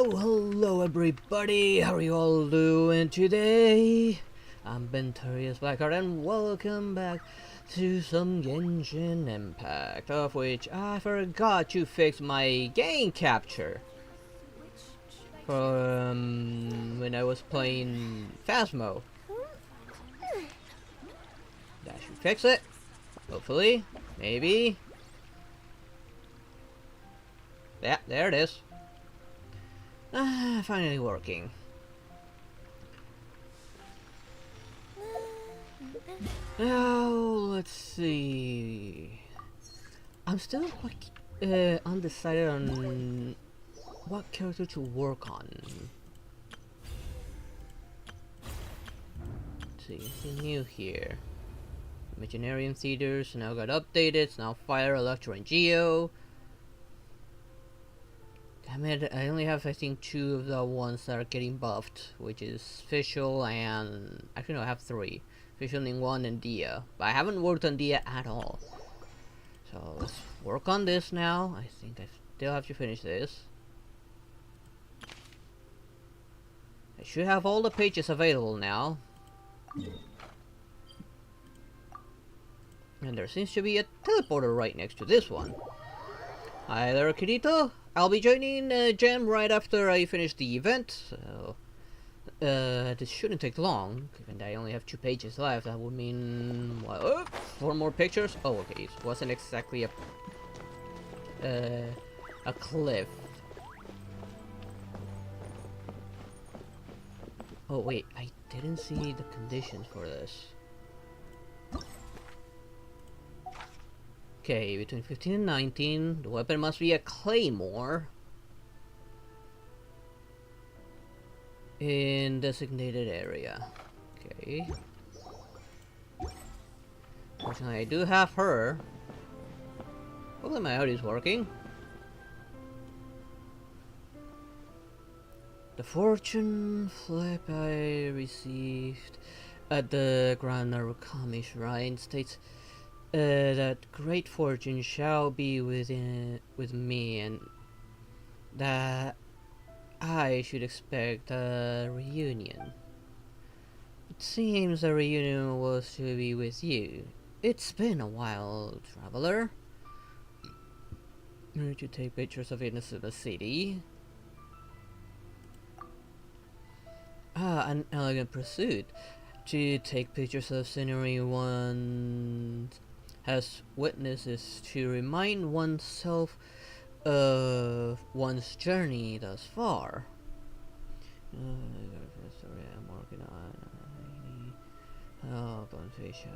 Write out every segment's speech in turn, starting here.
Hello everybody, how are you all doing today? I'm Bentorius Blackheart and welcome back to some Genshin Impact, of which I forgot to fix my game capture from when I was playing Phasmo. That should fix it, hopefully, maybe. Yeah, there it is. Finally working. Now, let's see. I'm still quite undecided on what character to work on. Let's see, anything new here? Imaginarium Theaters now got updated. It's now Fire, Electro, and Geo. Damn it, I only have I think 2 of the ones that are getting buffed, which is Fischl and... actually no, I have 3. Fischl, Ningguang, and Dia. But I haven't worked on Dia at all. So let's work on this now. I think I still have to finish this. I should have all the pages available now. And there seems to be a teleporter right next to this one. Hi there, Kirito. I'll be joining Gem right after I finish the event, so this shouldn't take long. Given that I only have 2 pages left, that would mean what, 4 more pictures. Oh, okay, it wasn't exactly a cliff. Oh wait, I didn't see the conditions for this. Okay, between 15 and 19, the weapon must be a claymore in designated area. Okay. Fortunately, I do have her. Hopefully my audio is working. The fortune flip I received at the Grand Narukami Shrine states that great fortune shall be with me, and that I should expect a reunion. It seems the reunion was to be with you. It's been a while, traveler. Need to take pictures of Inazuma City. An elegant pursuit. To take pictures of scenery one has witnesses to remind oneself of one's journey thus far. I'm working on Bonefish,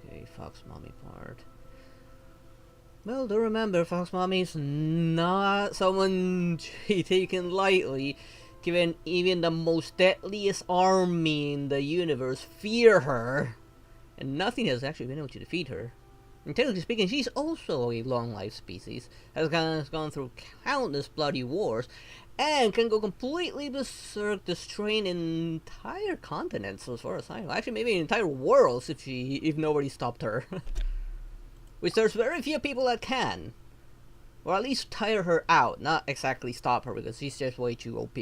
okay, Fox Mommy part. Well, do remember, Fox Mommy's not someone to be taken lightly, given even the most deadliest army in the universe fear her, and nothing has actually been able to defeat her. And technically speaking, she's also a long-life species, has gone through countless bloody wars, and can go completely berserk, destroying entire continents as far as I know. Actually, maybe entire worlds if nobody stopped her. Which there's very few people that can. Or at least tire her out, not exactly stop her, because she's just way too OP.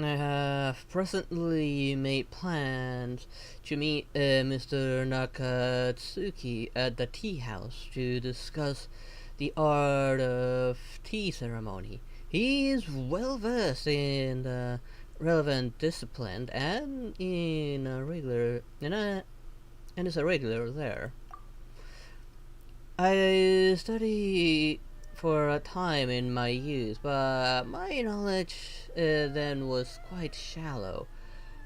I have presently made plans to meet Mr. Nakatsuki at the tea house to discuss the art of tea ceremony. He is well versed in the relevant discipline and is a regular there. I study for a time in my youth, but my knowledge then was quite shallow.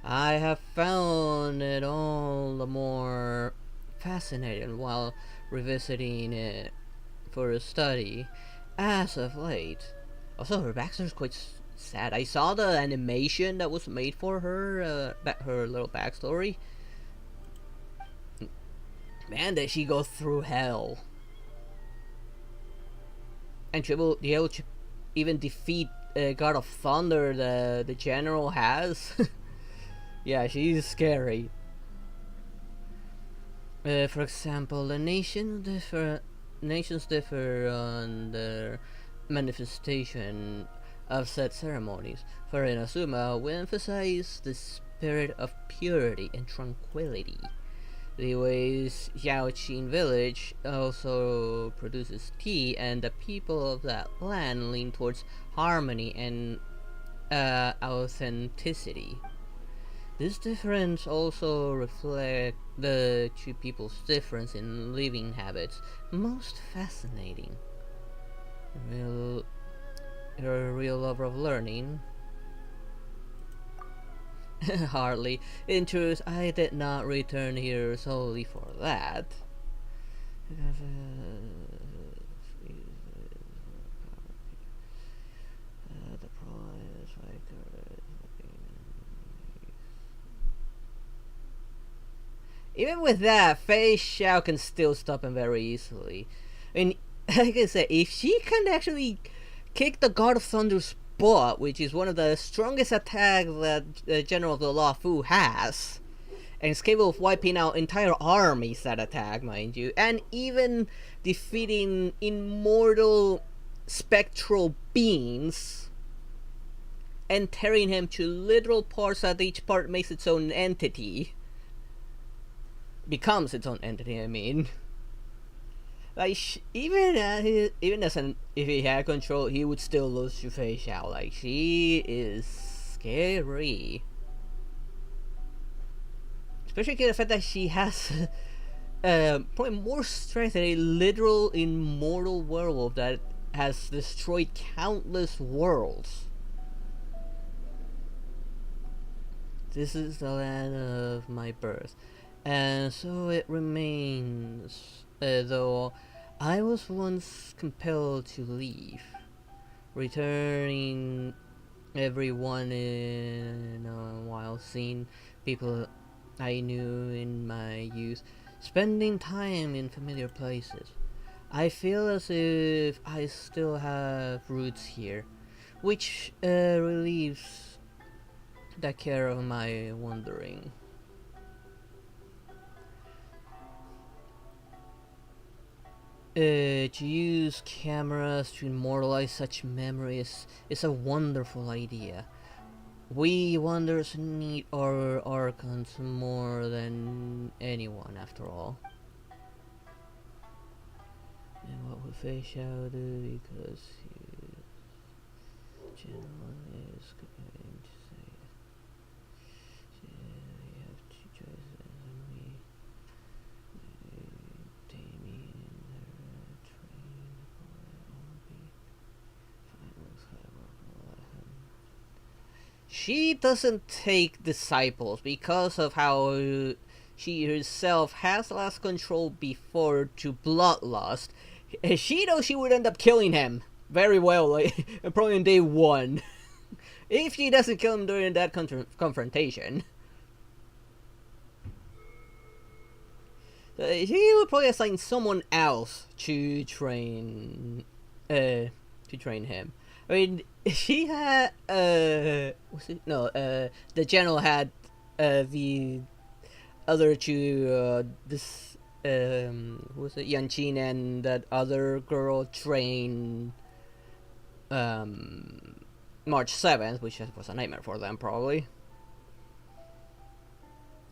I have found it all the more fascinating while revisiting it for a study as of late. Also, her backstory's quite sad. I saw the animation that was made for her, her little backstory. Man, did she go through hell. And she will be able to even defeat God of Thunder, the general has. Yeah, she's scary. For example, nations differ on their manifestation of said ceremonies. For Inazuma, we emphasize the spirit of purity and tranquility. The ways Yaoqing village also produces tea, and the people of that land lean towards harmony and authenticity. This difference also reflects the two people's difference in living habits. Most fascinating. Real, you're a real lover of learning. Hardly. In truth, I did not return here solely for that. Even with that, Fei Xiao can still stop him very easily. I mean, like I said, if she can actually kick the God of Thunder's butt, which is one of the strongest attacks that the General of the Law Fu has, and is capable of wiping out entire armies that attack, mind you, and even defeating immortal spectral beings and tearing him to literal parts that each part makes its own entity. Becomes its own entity, I mean. Like, even as an, if he had control, he would still lose to Fei Xiao. Like, she is scary. Especially given the fact that she has probably more strength than a literal immortal werewolf that has destroyed countless worlds. This is the land of my birth, and so it remains, though I was once compelled to leave, returning everyone in a while, seeing people I knew in my youth, spending time in familiar places. I feel as if I still have roots here, which relieves the care of my wandering. To use cameras to immortalize such memories is a wonderful idea. We Wanderers need our archons more than anyone, after all. And what would Fei Xiao do? Because his general is going to say, you have two choices, and we Damien and her train will be she doesn't take disciples because of how she herself has lost control before to bloodlust. She knows she would end up killing him very well, like probably on day one, if she doesn't kill him during that confrontation. She would probably assign someone else to train him. I mean, she had was it no the general had the other two this who was it, Yanchin and that other girl train March 7th, which was a nightmare for them probably.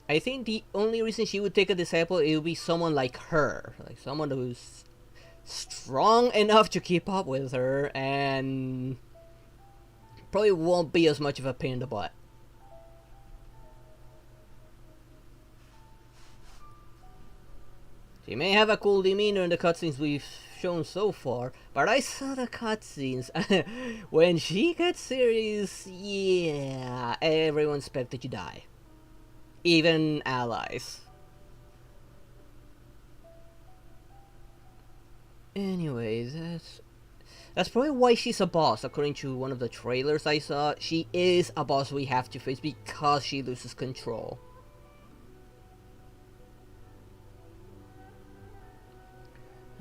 I think the only reason she would take a disciple, it would be someone like her, like someone who's strong enough to keep up with her and probably won't be as much of a pain in the butt. She may have a cool demeanor in the cutscenes we've shown so far, but I saw the cutscenes. When she gets serious, yeah, everyone expected to die. Even allies. Anyways, that's probably why she's a boss. According to one of the trailers I saw, she is a boss we have to face because she loses control.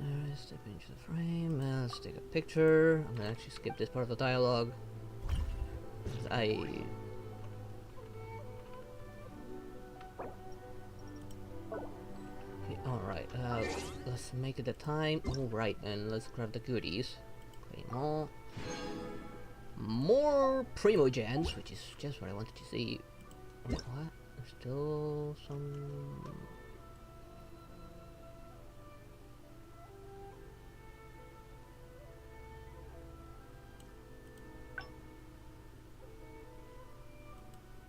Alright, step into the frame. Let's take a picture. I'm gonna actually skip this part of the dialogue. let's make it the time. Alright, and let's grab the goodies. Okay, more Primogens, which is just what I wanted to see. Wait, what? There's still some...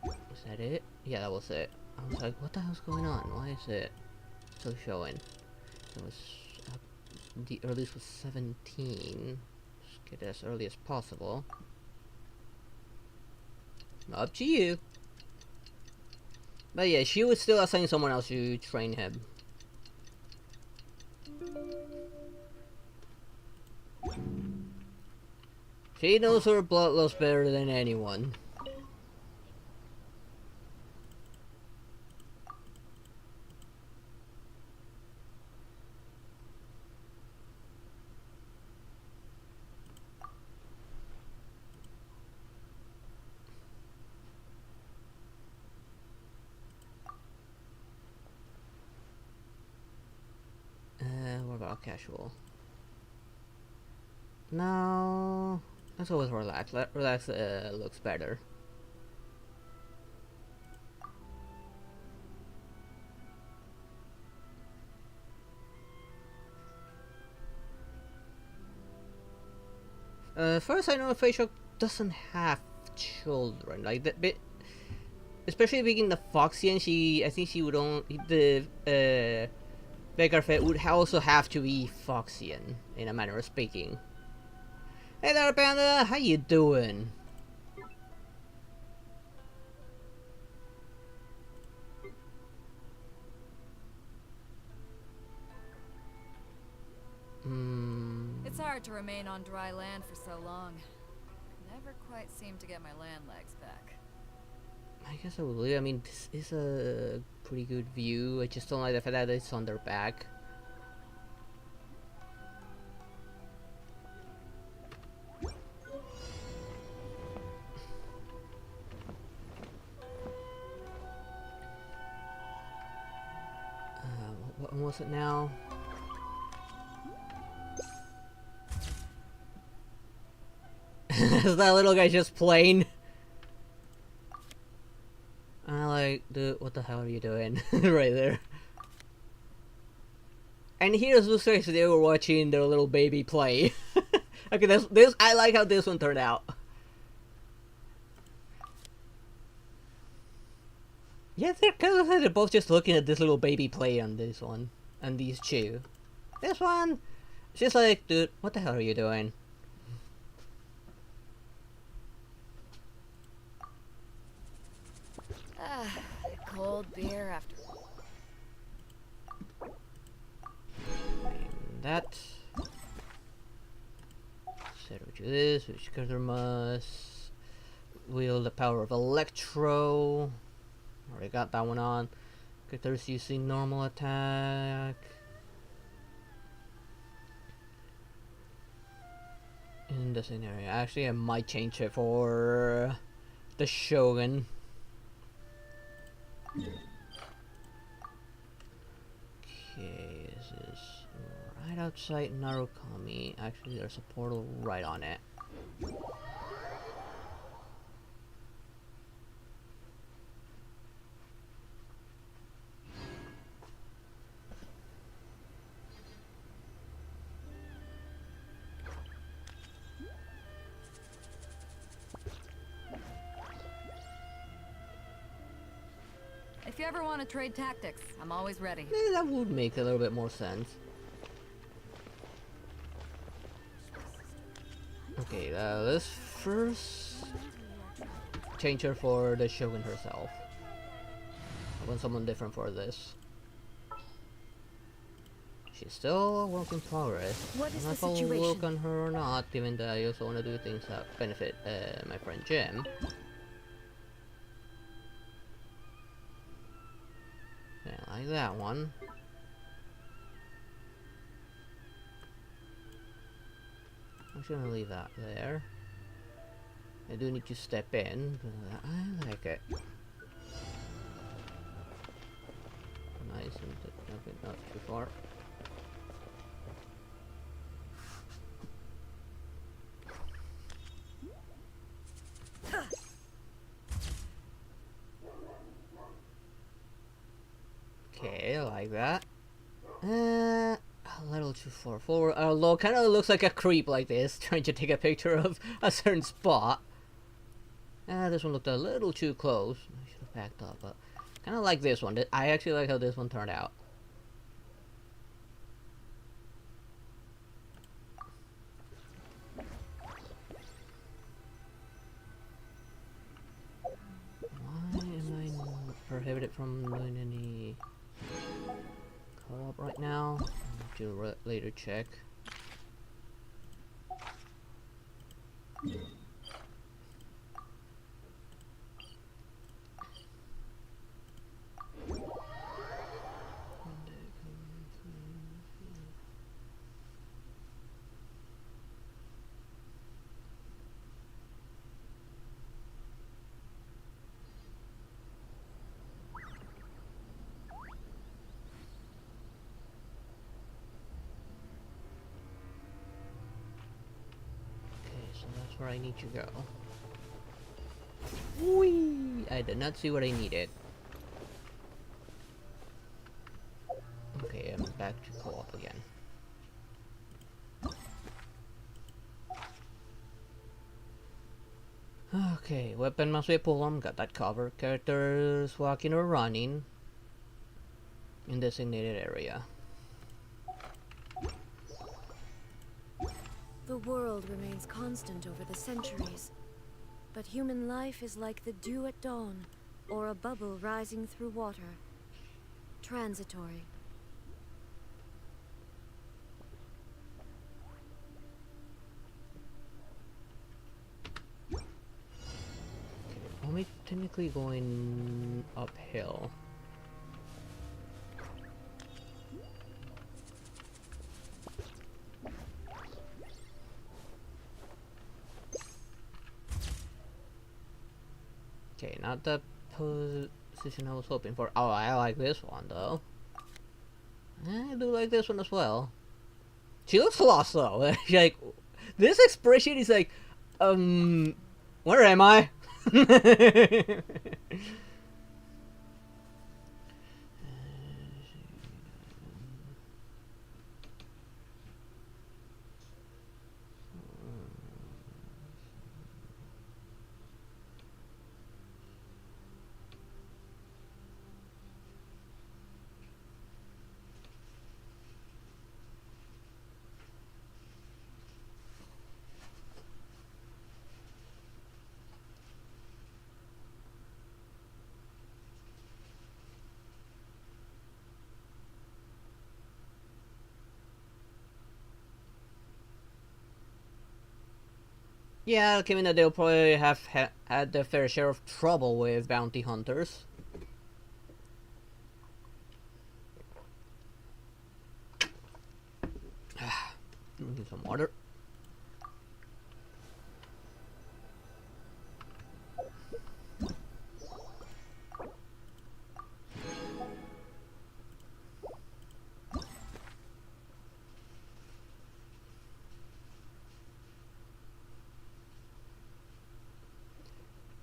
Is that it? Yeah, that was it. I was like, what the hell's going on? Why is it still showing? It was... the earliest was 17. Let's get it as early as possible. Up to you. But yeah, she would still assign someone else to train him. She knows her bloodlust better than anyone. What about casual? No, let's always relax. Relax looks better. First, I know Facial doesn't have children. Like that bit, especially being the Foxian. I think she would only the Begarfet would also have to be Foxian, in a manner of speaking. Hey there, Panda! How you doing? It's hard to remain on dry land for so long. Never quite seem to get my land legs back. I guess I would believe. I mean, this is a pretty good view. I just don't like the fact that it's on their back. What was it now? Is that little guy just playing? I like, dude, what the hell are you doing? Right there. And here's the face they were watching their little baby play. Okay, this I like how this one turned out. Yeah, they're both just looking at this little baby play on this one. And these two. This one, she's like, dude, what the hell are you doing? Cold beer after. And that. Set her to this, which Cutter must wield the power of Electro. Already got that one on. Cutter's using normal attack. In the scenario, actually, I might change it for the Shogun. Okay, this is right outside Narukami. Actually, there's a portal right on it. If you ever want to trade tactics, I'm always ready. That would make a little bit more sense. Okay, let's first change her for the Shogun herself. I want someone different for this. She's still a work in progress. What is I'm the not gonna situation? work on her or not, given that I also want to do things that benefit my friend Jim. Yeah, like that one. I'm just gonna leave that there. I do need to step in, but I like it. Nice and not too far. Okay, I like that. A little too far forward. Although, kind of looks like a creep like this, trying to take a picture of a certain spot. This one looked a little too close. I should have backed up, but kind of like this one. I actually like how this one turned out. Why am I prohibited from doing any co-op right now? I'll have to later check. So that's where I need to go. Whee! I did not see what I needed. Okay, I'm back to co-op again. Okay, weapon must be pull on, got that cover. Characters walking or running in designated area. The world remains constant over the centuries, but human life is like the dew at dawn, or a bubble rising through water. Transitory. Are we technically going uphill? Okay, not the position I was hoping for. Oh, I like this one though. I do like this one as well. She looks lost though. Like, this expression is like, where am I? Yeah, given that they'll probably have had their fair share of trouble with bounty hunters. Drinking some water.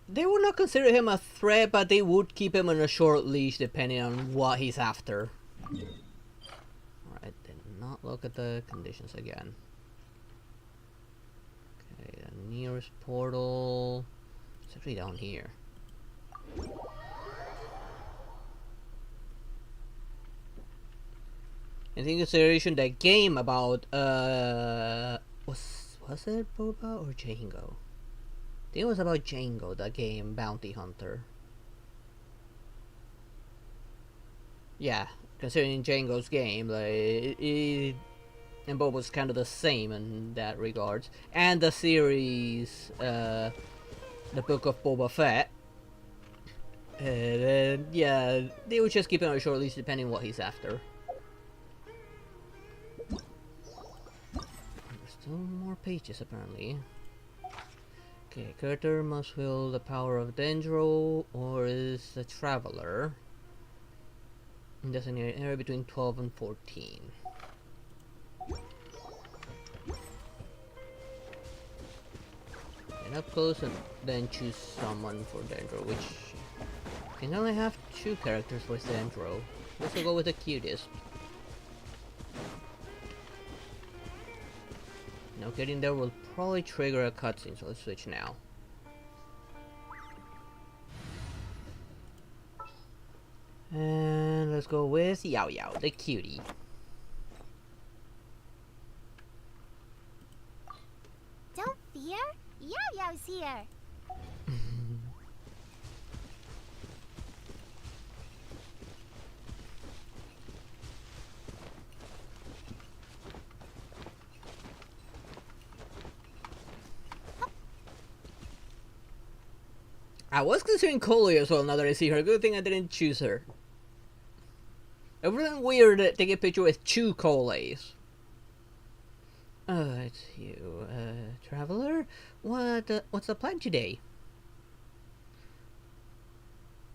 They would not consider him a threat, but they would keep him on a short leash depending on what he's after. Alright, then not look at the conditions again. Okay, the nearest portal... It's actually down here. And in consideration the game about, was it Boba or Django? I think it was about Django, the game Bounty Hunter. Yeah, considering Django's game, like, and Boba was kind of the same in that regards. And the series, the Book of Boba Fett. Yeah, they would just keep him on a short leash depending on what he's after. There's still more pages apparently. Okay, character must wield the power of Dendro or is a traveler in designated area between 12 and 14. And up close and then choose someone for Dendro, which can only have 2 characters with Dendro. Let's go with the cutest. No kidding, there will probably trigger a cutscene, so let's switch now. And let's go with Yao Yao, the cutie. Don't fear, Yao Yao's here. I was considering Coley as well now that I see her. Good thing I didn't choose her. It wouldn't weird to take a picture with two Coleys. It's you, traveler? What's the plan today?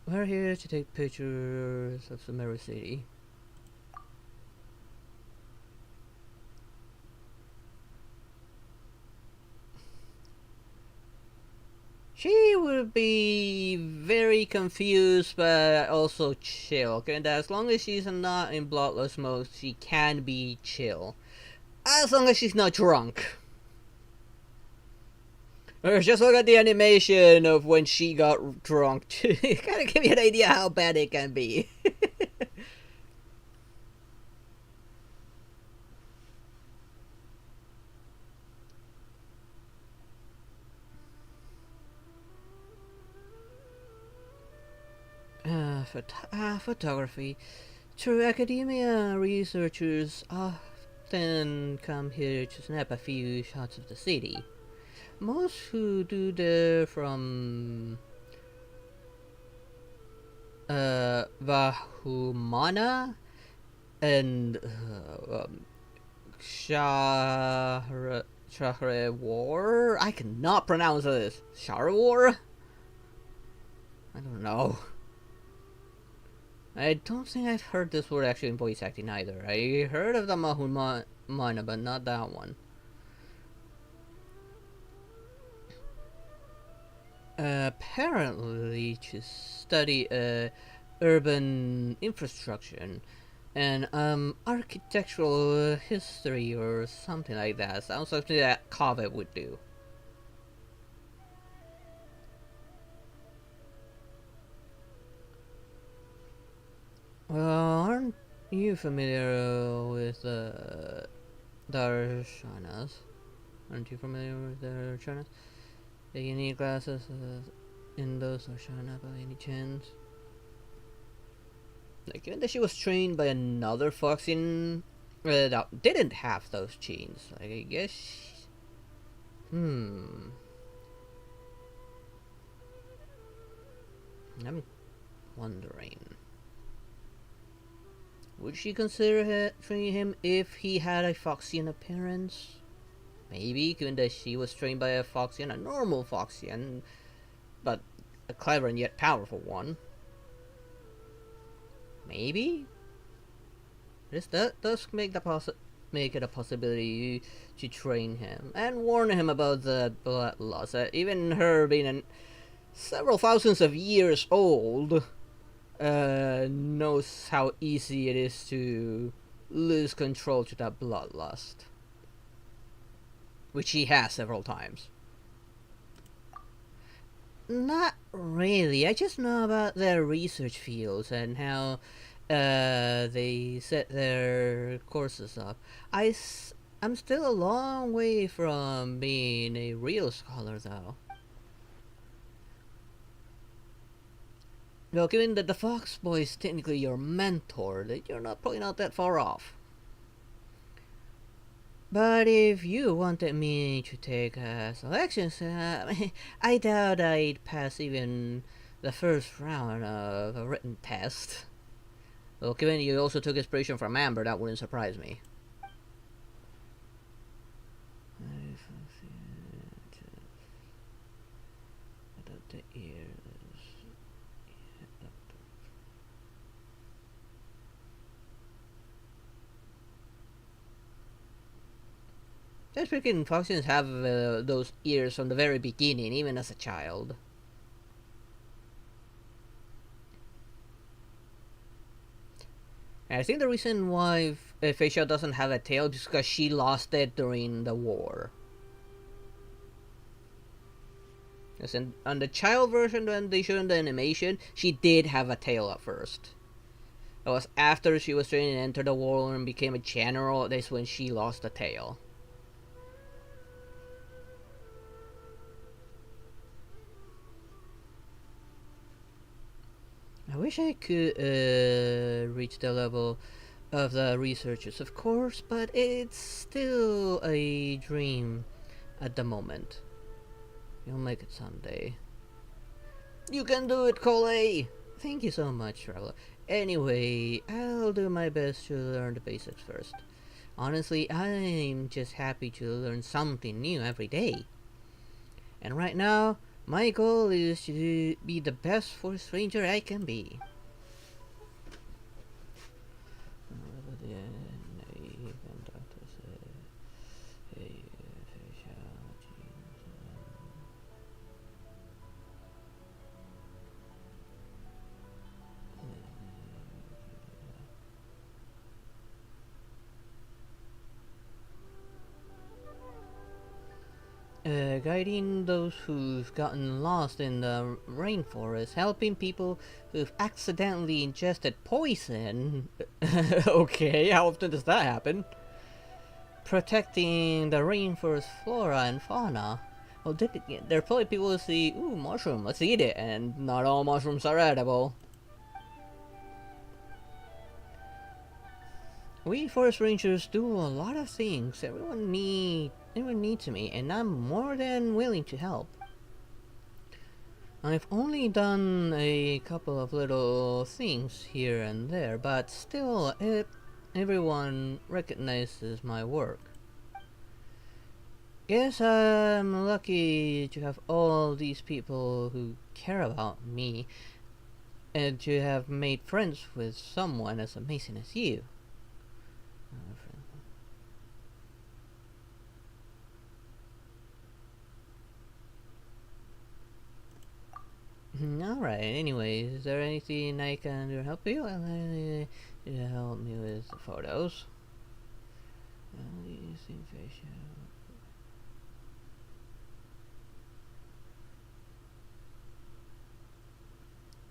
We're here to take pictures of Sumeru City. She would be very confused, but also chill. And as long as she's not in bloodlust mode, she can be chill. As long as she's not drunk. Or just look at the animation of when she got drunk. Kind of give you an idea how bad it can be. Photography. True, academia researchers often come here to snap a few shots of the city. Most who do they're from Vahumana and Shahrewar. I cannot pronounce this. Shahrewar? I don't know. I don't think I've heard this word actually in voice acting either. I heard of the Mahumana, but not that one. Apparently to study urban infrastructure and architectural history or something like that. Sounds like something that Kaveh would do. Well, aren't you familiar with Darshanas? Aren't you familiar with Darshanas? Do you need glasses in those Darshana by any chance? Like, given that she was trained by another Foxian that didn't have those genes, like, I guess. I'm wondering. Would she consider training him if he had a Foxian appearance? Maybe, given that she was trained by a Foxian, a normal Foxian, but a clever and yet powerful one. Maybe? That does make it a possibility to train him and warn him about the bloodlust. Even her being several thousands of years old, knows how easy it is to lose control to that bloodlust, which he has several times. Not really. I just know about their research fields and how they set their courses up. I'm still a long way from being a real scholar, though. Well, given that the Fox Boy is technically your mentor, that you're probably not that far off. But if you wanted me to take selections, I doubt I'd pass even the first round of a written test. Well, given you also took inspiration from Amber, that wouldn't surprise me. Just freaking Foxians have those ears from the very beginning, even as a child. And I think the reason why Facia doesn't have a tail is because she lost it during the war. Because on the child version, when they showed the animation, she did have a tail at first. It was after she was trained and entered the war and became a general, that's when she lost the tail. I wish I could reach the level of the researchers, of course, but it's still a dream at the moment. You'll make it someday. You can do it, Cole! Thank you so much, Traveler. Anyway, I'll do my best to learn the basics first. Honestly, I'm just happy to learn something new every day. And right now, my goal is to be the best forest ranger I can be. Guiding those who've gotten lost in the rainforest, helping people who've accidentally ingested poison. Okay, how often does that happen? Protecting the rainforest flora and fauna. Well, there are probably people who see, ooh, mushroom, let's eat it, and not all mushrooms are edible. We forest rangers do a lot of things. Everyone needs me, and I'm more than willing to help. I've only done a couple of little things here and there, but still, everyone recognizes my work. Guess I'm lucky to have all these people who care about me, and to have made friends with someone as amazing as you. Alright, anyways, is there anything I can do to help you? Help me with the photos.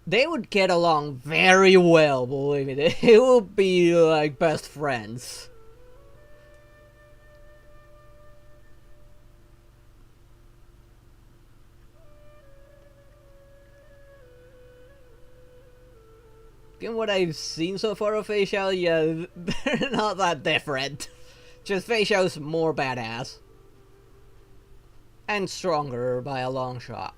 They would get along very well, believe me. They would be like best friends. Given what I've seen so far of Facial, yeah, they're not that different. Just Facial's more badass. And stronger by a long shot.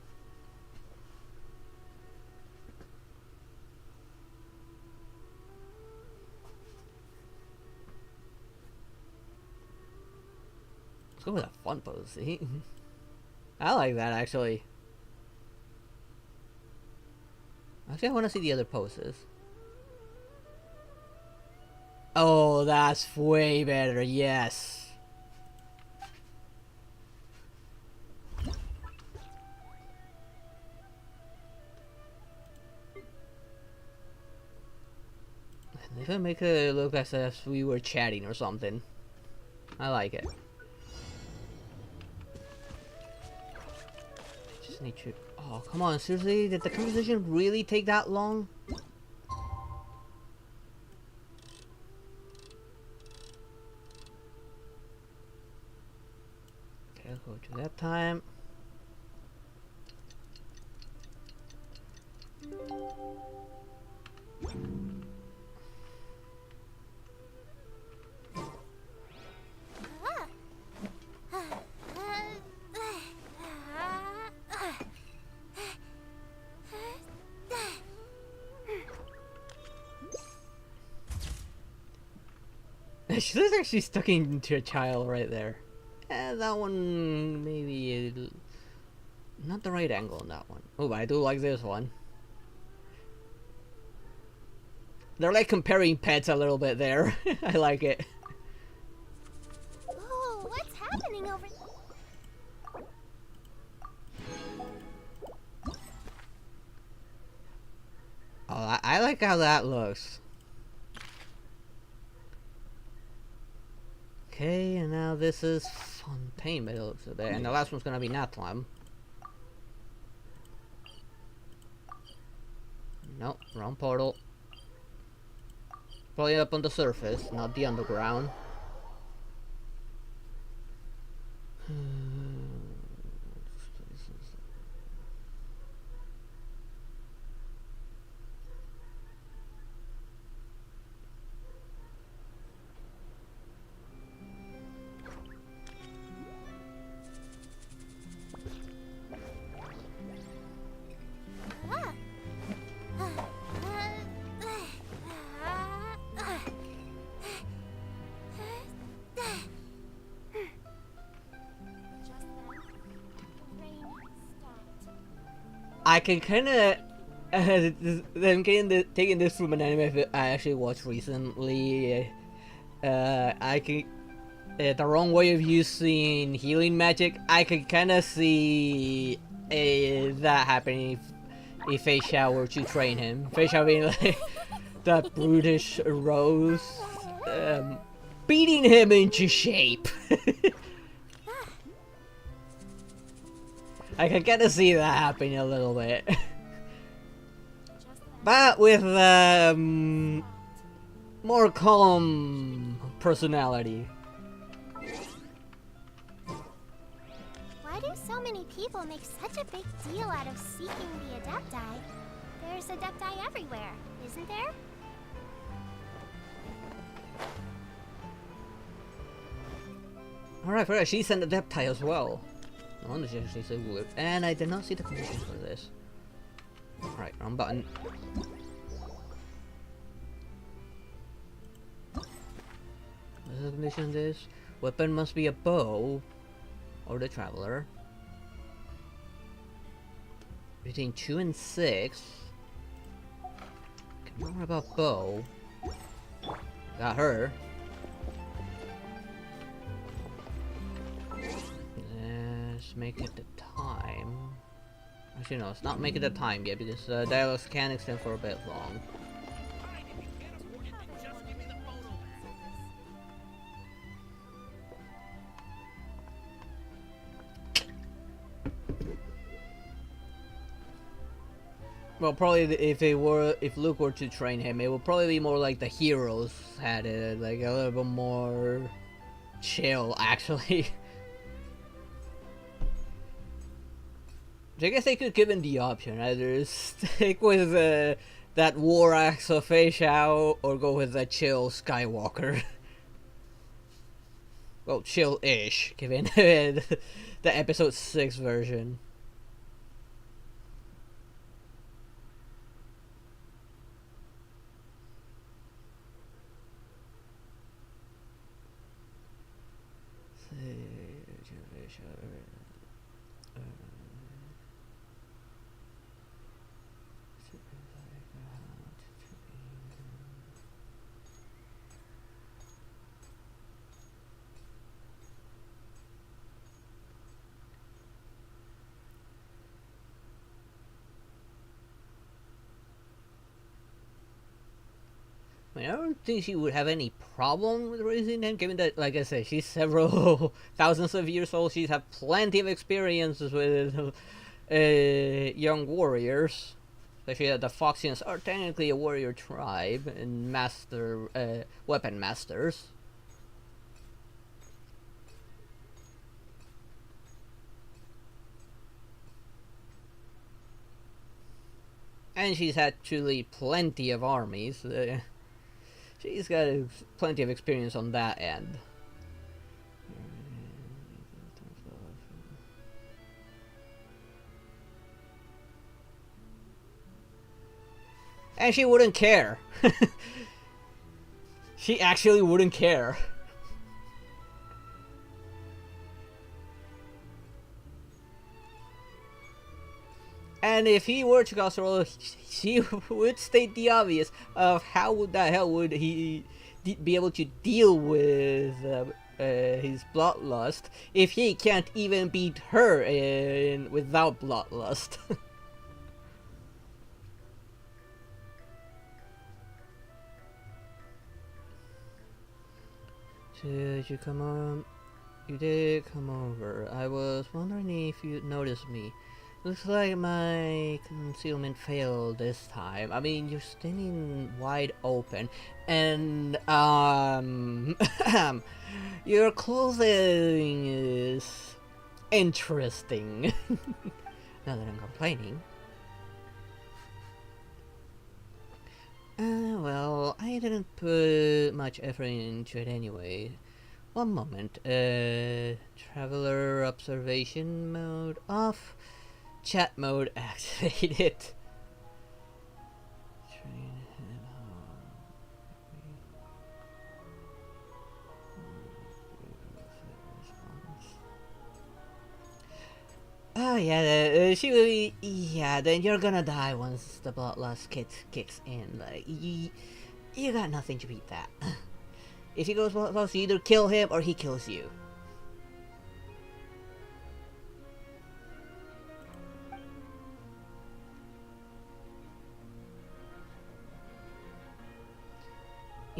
Let's go with a fun pose, see? I like that, actually. Actually, I want to see the other poses. Oh, that's way better, yes. If I make it look as if we were chatting or something. I like it. Just need to... Oh, come on, seriously? Did the conversation really take that long? Okay, I'll go to that time. She looks like she's stuck into a child right there. That one maybe not the right angle on that one. Oh, but I do like this one. They're like comparing pets a little bit there. I like it. Oh, what's happening over here? Oh, I like how that looks. Okay, and now this is Fontaine, it looks a bit, and the last one's gonna be Natlam. No, wrong portal. Probably up on the surface, not the underground. I can kind of I'm taking this from an anime I actually watched recently. I can the wrong way of using healing magic. I can kind of see that happening if Feisha were to train him. Feisha being like that brutish Rose, beating him into shape. I can kind of see that happening a little bit. But with more calm personality. Why do so many people make such a big deal out of seeking the Adepti? There's Adepti everywhere, isn't there? Alright, she's an Adepti as well. No wonder she's so good. And I did not see the conditions for this. Alright, wrong button. What's the condition of this? Weapon must be a bow or the traveler. Between 2 and 6. Can remember about bow. Got her. Let's make it the time. Actually, no, let's not make it the time yet because dialogues can extend for a bit long. Well, probably if Luke were to train him, it would probably be more like the heroes had it, like a little bit more chill, actually. I guess they could give him the option, either stick with that war axe of Feishao or go with the chill Skywalker. Well, chill-ish, given the episode 6 version. I mean, I don't think she would have any problem with raising him, given that, like I said, she's several thousands of years old. She's had plenty of experiences with young warriors. Especially that the Foxians are technically a warrior tribe and weapon masters. And she's had truly plenty of armies. She's got plenty of experience on that end. And she wouldn't care. She actually wouldn't care. And if he were to cast a role, she would state the obvious of how the hell would he be able to deal with his bloodlust if he can't even beat her without bloodlust. Did you come on? You did come over. I was wondering if you'd noticed me. Looks like my concealment failed this time. I mean, you're standing wide open, and your clothing is interesting. Not that I'm complaining. Well, I didn't put much effort into it anyway. One moment. Traveler observation mode off. Chat mode activated. Oh yeah, she will be, yeah, then you're gonna die once the bloodlust kicks in. Like, you got nothing to beat that. If he goes well, you either kill him or he kills you.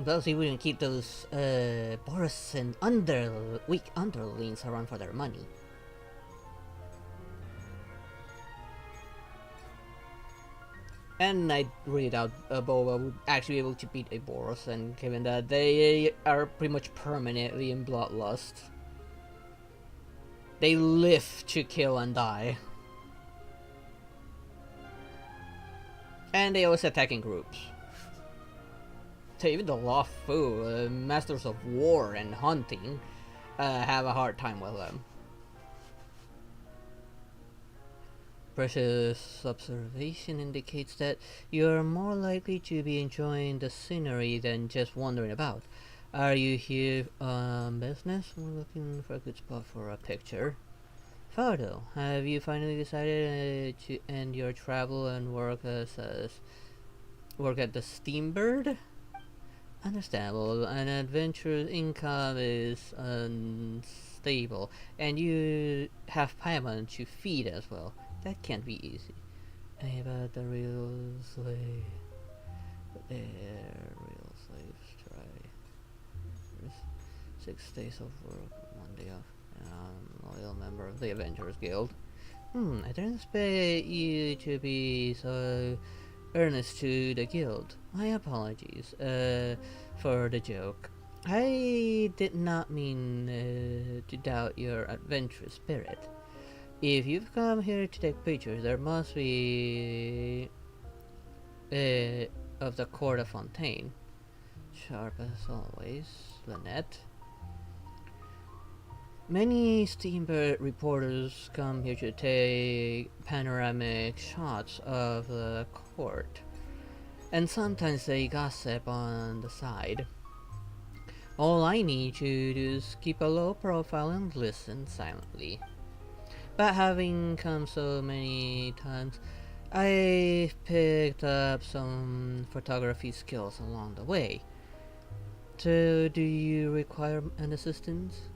Plus, he wouldn't keep those Boris and weak underlings around for their money. And I really doubt Boba would actually be able to beat a Boros, and given that they are pretty much permanently in bloodlust. They live to kill and die. And they always attack in groups. So even the Luofu, masters of war and hunting, have a hard time with them. Precious observation indicates that you are more likely to be enjoying the scenery than just wandering about. Are you here on business? We're looking for a good spot for a picture. Photo. Have you finally decided to end your travel and work at the Steambird? Understandable. An adventurer's income is unstable, and you have Paimon to feed as well. That can't be easy. Hey, about the real slave. Real slaves try. 6 days of work, 1 day off. I'm a loyal member of the Avengers Guild. I didn't expect you to be so earnest to the guild. My apologies for the joke. I did not mean to doubt your adventurous spirit. If you've come here to take pictures, there must be of the court of Fontaine. Sharp as always, Lynette. Many Steambird reporters come here to take panoramic shots of the court, and sometimes they gossip on the side. All I need to do is keep a low profile and listen silently. But having come so many times, I've picked up some photography skills along the way. So, do you require an assistance?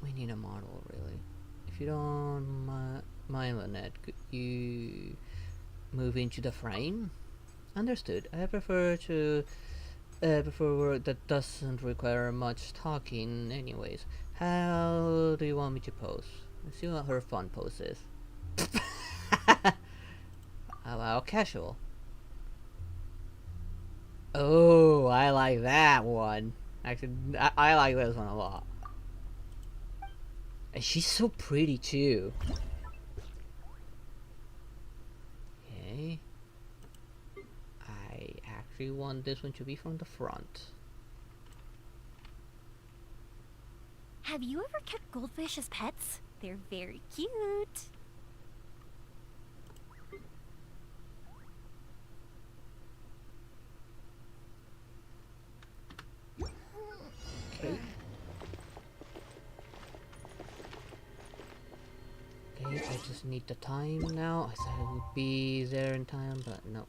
We need a model, really. If you don't mind, Lynette, could you move into the frame? Understood. I prefer work that doesn't require much talking anyways. How do you want me to pose? Let's see what her fun pose is. Allow casual. Oh, I like that one. Actually, I like this one a lot. And she's so pretty too. Okay. I actually want this one to be from the front. Have you ever kept goldfish as pets? They're very cute. Okay. Okay, I just need the time now. I thought I would be there in time, but no.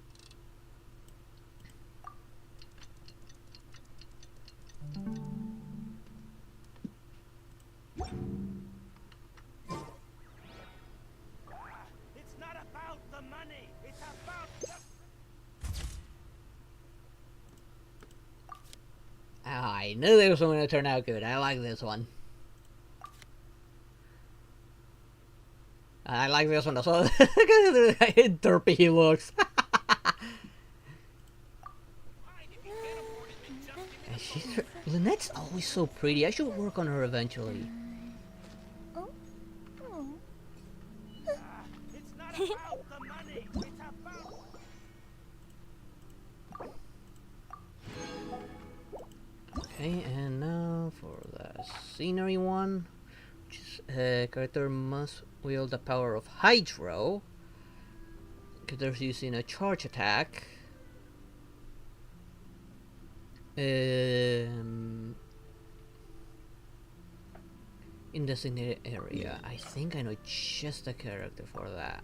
It's not about the money. It's about the... I knew this one was gonna turn out good. I like this one. I like this one as well. Look at how derpy he looks. And Lynette's always so pretty. I should work on her eventually. Oh. Oh. It's not about the money. It's about... Okay, and now for the scenery one, which is character must wield the power of Hydro. Characters using a charge attack. In designated area. I think I know just a character for that.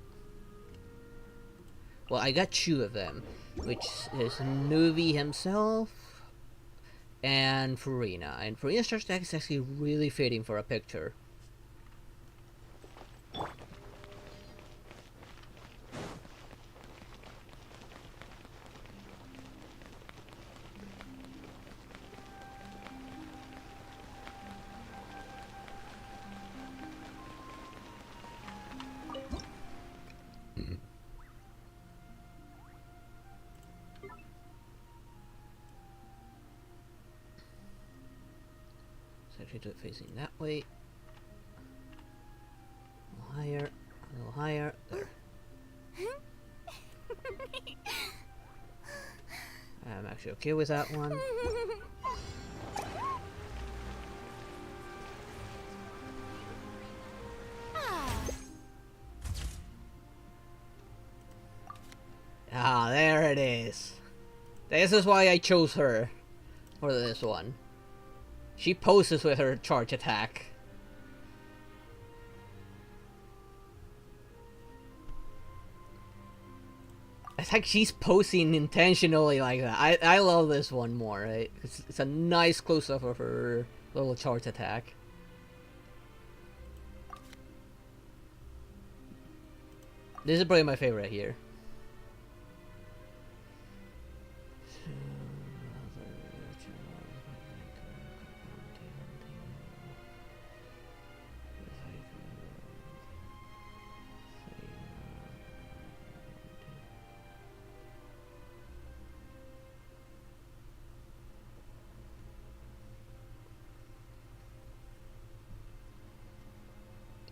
Well, I got two of them, which is Nuvi himself and Furina. And Furina's charge attack is actually really fitting for a picture. Actually do it facing that way. A little higher, a little higher. There. I'm actually okay with that one. Ah, there it is. This is why I chose her for this one. She poses with her charge attack. It's like she's posing intentionally like that. I love this one more. Right? It's a nice close-up of her little charge attack. This is probably my favorite here.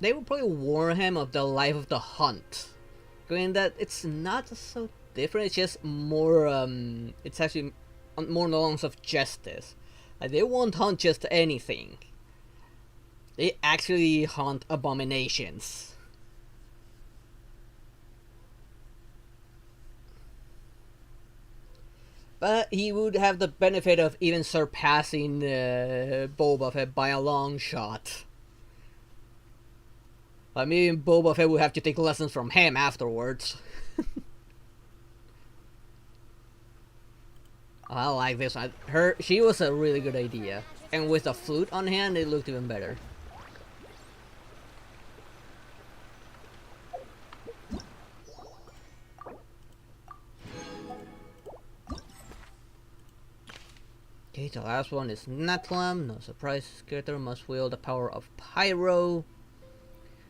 They would probably warn him of the life of the hunt. Going that it's not so different, it's just more, it's actually more along of justice. Like, they won't hunt just anything. They actually hunt abominations. But he would have the benefit of even surpassing Boba Fett by a long shot. I mean, Boba Fett would have to take lessons from him afterwards. I like this one. She was a really good idea. And with a flute on hand, it looked even better. Okay, the last one is Natlam. No surprise, character must wield the power of Pyro.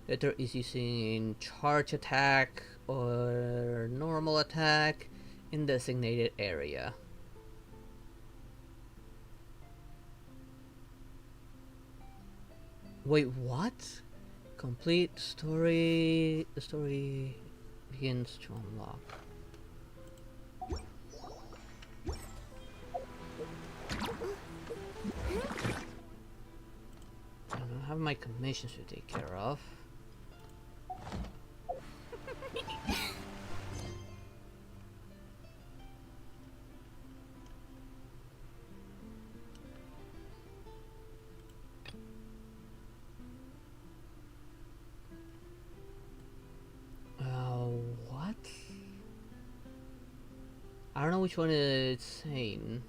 Character is using charge attack or normal attack in designated area. Wait, what? Complete story. The story begins to unlock. I don't have my commissions to take care of. What? I don't know which one it's saying.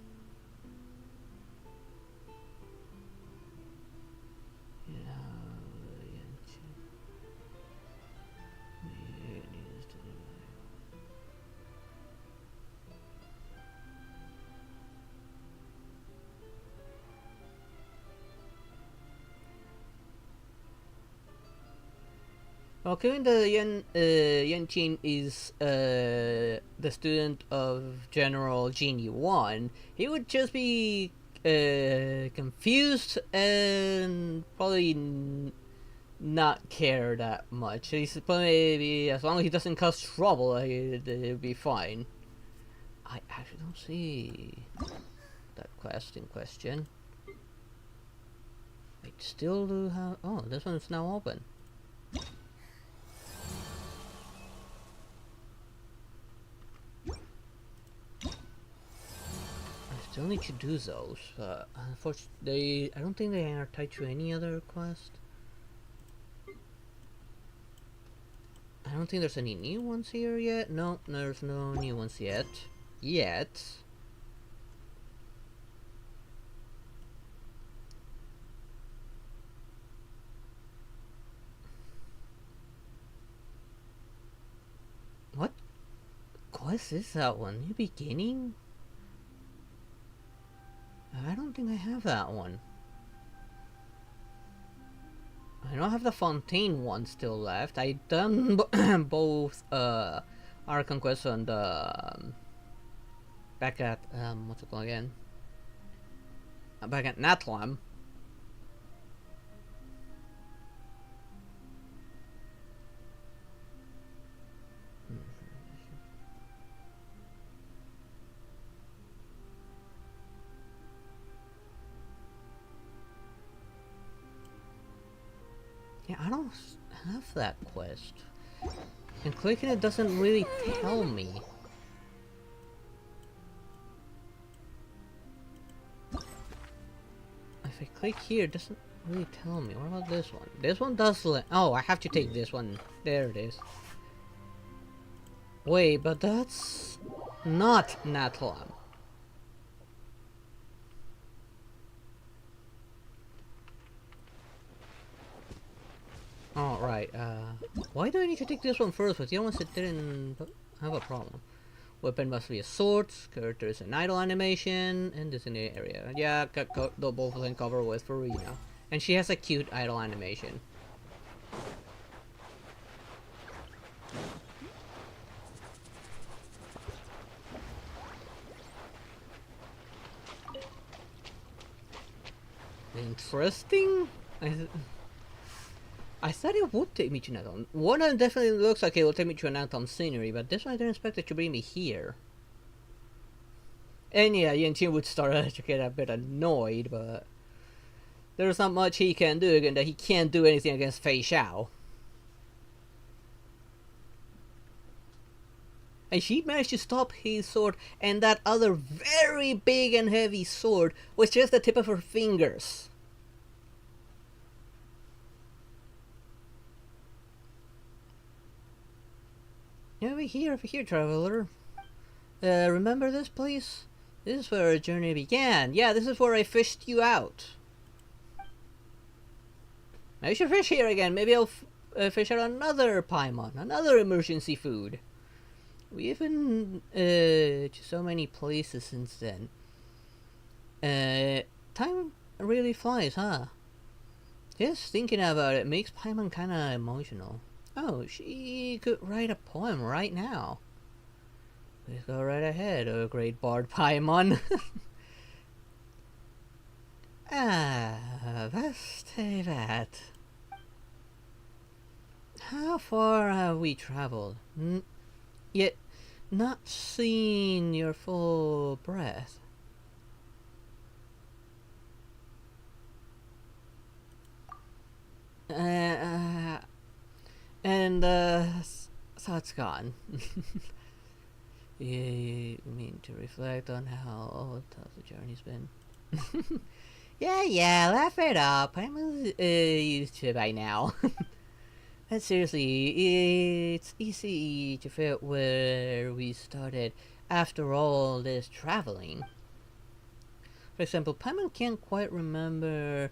Well, given the Yen is the student of General Genie 1, he would just be confused and probably not care that much. He's probably, as long as he doesn't cause trouble, it'll be fine. I actually don't see that quest in question. I still do have. Oh, this one's now open. I still need to do those, but unfortunately, I don't think they are tied to any other quest. I don't think there's any new ones here yet. No, there's no new ones yet. What quest is that one? New beginning? I don't think I have that one. I don't have the Fontaine one still left. I done both Archon quests on the back at what's it called again? Back at Natlam. Yeah, I don't have that quest. And clicking it doesn't really tell me. If I click here, it doesn't really tell me. What about this one? This one does oh, I have to take this one. There it is. Wait, but that's not Natlam. Oh, right, why do I need to take this one first, but the other ones that didn't have a problem? Weapon must be a sword, character is an idle animation, and this in the area. Yeah, got both of them covered with Farina. And she has a cute idle animation. Interesting? I thought it would take me to Natham. One of them definitely looks like it will take me to an Natham scenery, but this one I didn't expect it to bring me here. And yeah, Yen would start to get a bit annoyed, but there's not much he can do again, that he can't do anything against Fei Xiao. And she managed to stop his sword and that other very big and heavy sword with just the tip of her fingers. Over here, traveler. Remember this place? This is where our journey began. Yeah, this is where I fished you out. Now you should fish here again. Maybe I'll fish out another Paimon, another emergency food. We've been to so many places since then. Time really flies, huh? Just thinking about it makes Paimon kinda emotional. Oh, she could write a poem right now. Please go right ahead, oh great bard Paimon. Let's say that. How far have we traveled? Yet not seen your full breath. And so it's gone. You mean to reflect on how tough the journey's been? Yeah, laugh it up. I'm used to it by now. But seriously, it's easy to forget where we started after all this traveling. For example, Paimon can't quite remember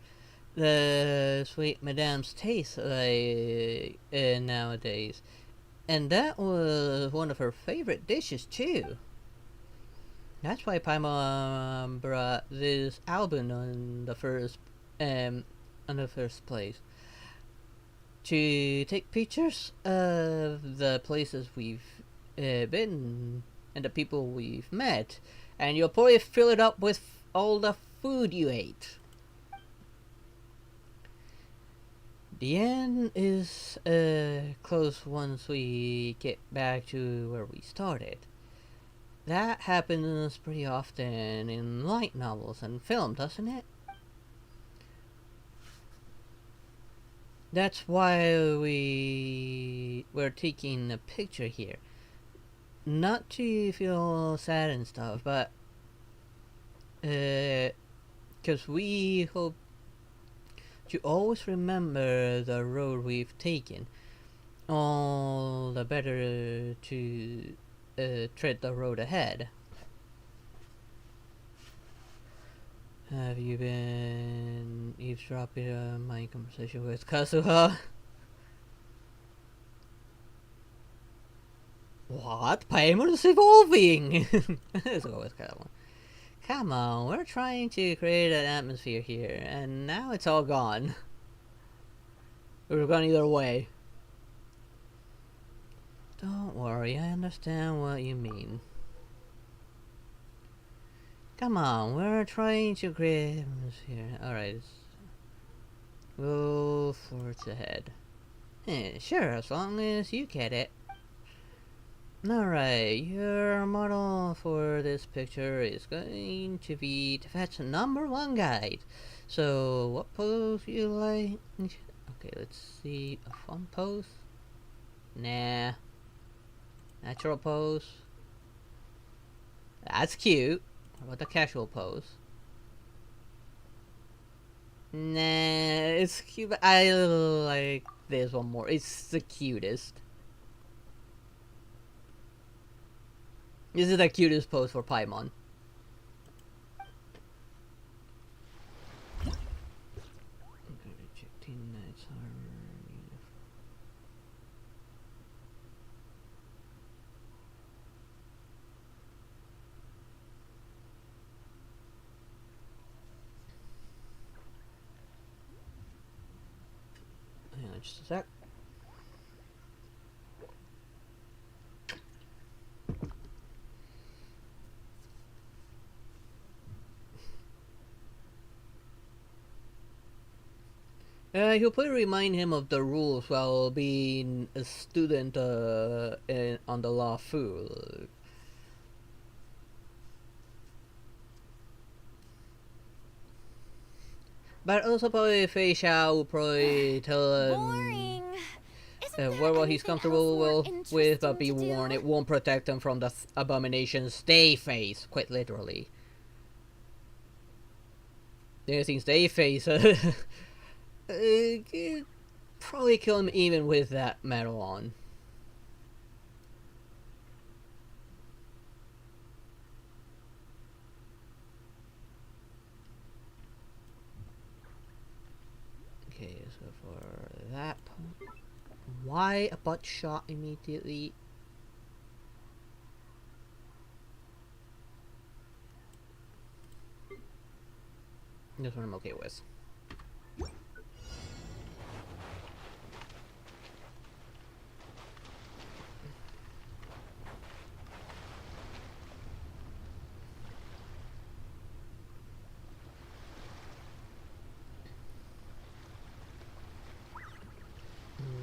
the sweet madame's taste nowadays. And that was one of her favorite dishes too. That's why Paimon brought this album on the first place. to take pictures of the places we've been and the people we've met, and you'll probably fill it up with all the food you ate. The end is close once we get back to where we started. That happens pretty often in light novels and film, doesn't it? That's why we're taking a picture here. Not to feel sad and stuff, but because we hope to always remember the road we've taken. All the better to tread the road ahead. Have you been eavesdropping on my conversation with Kazuha? What? Paimon's evolving! Let's go with that one. Come on, we're trying to create an atmosphere here, and now it's all gone. It would have gone either way. Don't worry, I understand what you mean. Come on, we're trying to create an atmosphere. Alright. Go forwards ahead. Sure, as long as you get it. Alright, your model for this picture is going to be the Fat's #1 guide. So, what pose you like? Okay, let's see. A fun pose? Nah. Natural pose? That's cute. What about the casual pose? Nah, it's cute, but I like this one more. It's the cutest. This is the cutest pose for Paimon. Hang on just a sec. He'll probably remind him of the rules while being a student on the law school. But also probably Fei Xiao will probably tell him what he's comfortable with, but be warned, it won't protect him from the abominations they face, quite literally. The things they face could probably kill him even with that medal on. Okay, so for that, why a butt shot immediately? This one I'm okay with.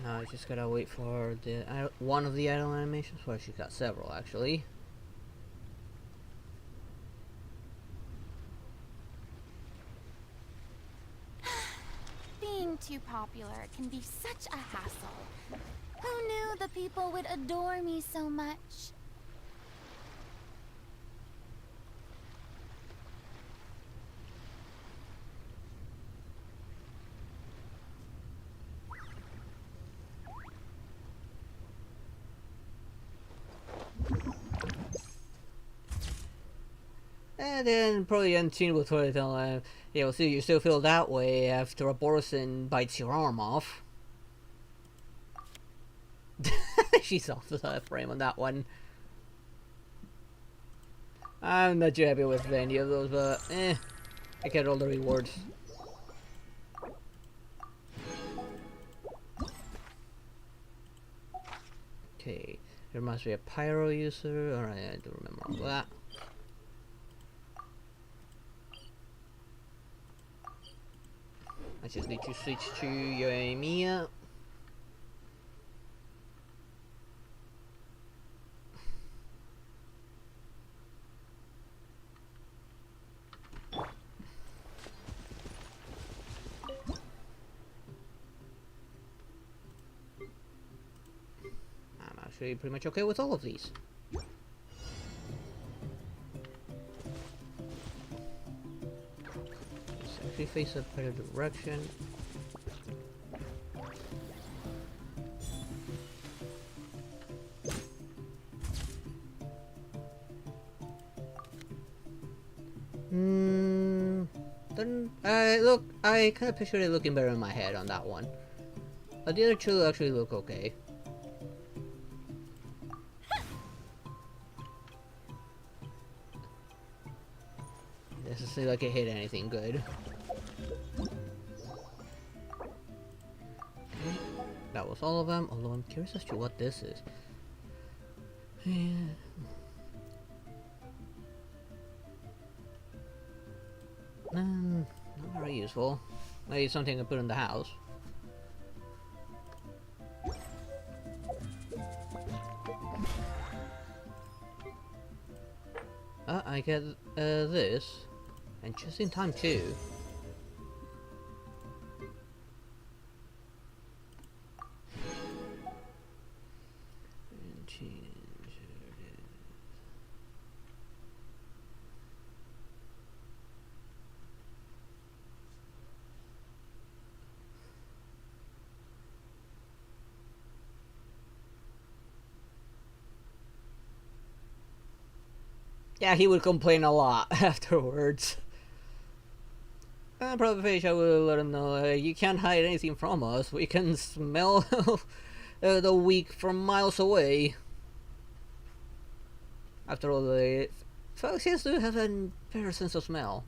Now I just gotta wait for the one of the idle animations. Well, she got several actually. Being too popular can be such a hassle. Who knew the people would adore me so much? And then probably Unseen will try to tell him, yeah, well, see, you still feel that way after a Borson bites your arm off. She's off the frame on that one. I'm not too happy with any of those, but I get all the rewards. There must be a pyro user. Alright, I do remember all that. I just need to switch to Yoimiya. I'm actually pretty much okay with all of these. Let's actually face a better direction. Then look, I kind of pictured it looking better in my head on that one. But the other two actually look okay. Doesn't seem like it hit anything good. Okay, that was all of them, although I'm curious as to what this is. Not very useful. Maybe something to put in the house. I get this, and just in time too. And change it. Yeah, he would complain a lot afterwards. Probably I will let him know, you can't hide anything from us. We can smell the weak from miles away. After all, the Foxes do have a better sense of smell.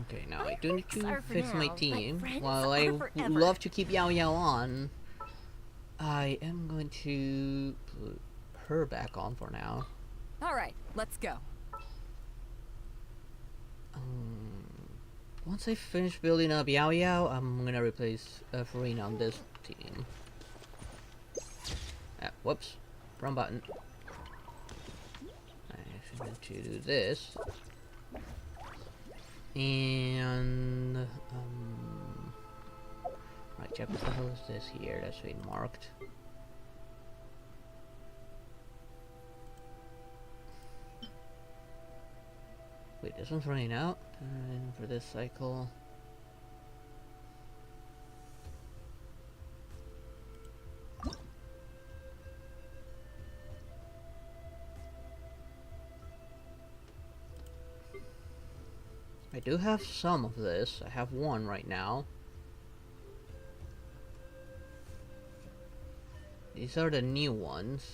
Okay, now I do need to fix my team. While I would love to keep Yao Yao on, I am going to put her back on for now. Alright, let's go. Once I finish building up Yao Yao, I'm gonna replace Farina on this team. Whoops. Wrong button. I actually meant to do this. And right, check what the hell is this here that's been marked. Wait, this one's running out for this cycle. I do have some of this. I have one right now. These are the new ones.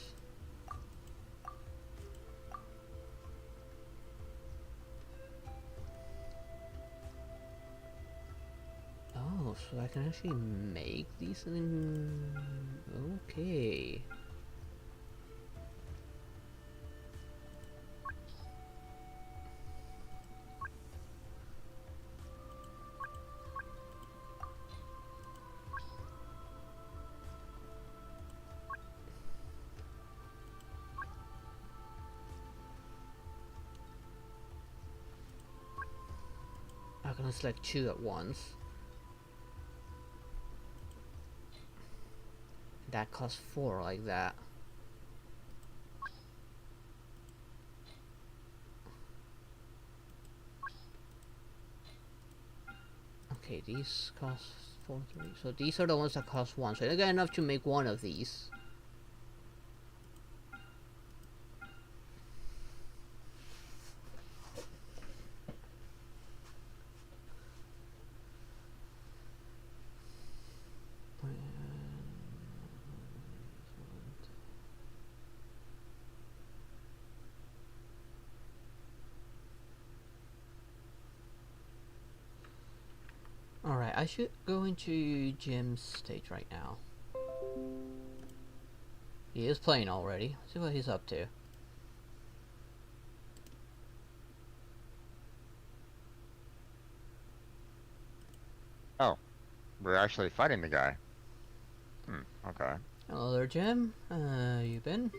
Oh, so I can actually make these in... Okay. I'm gonna select two at once. That costs 4 like that. Okay, these cost 4, 3. So these are the ones that cost 1. So I got enough to make one of these. Alright, I should go into gym stage right now. He is playing already. Let's see what he's up to. Oh, we're actually fighting the guy. Okay. Hello there, Jim. You been?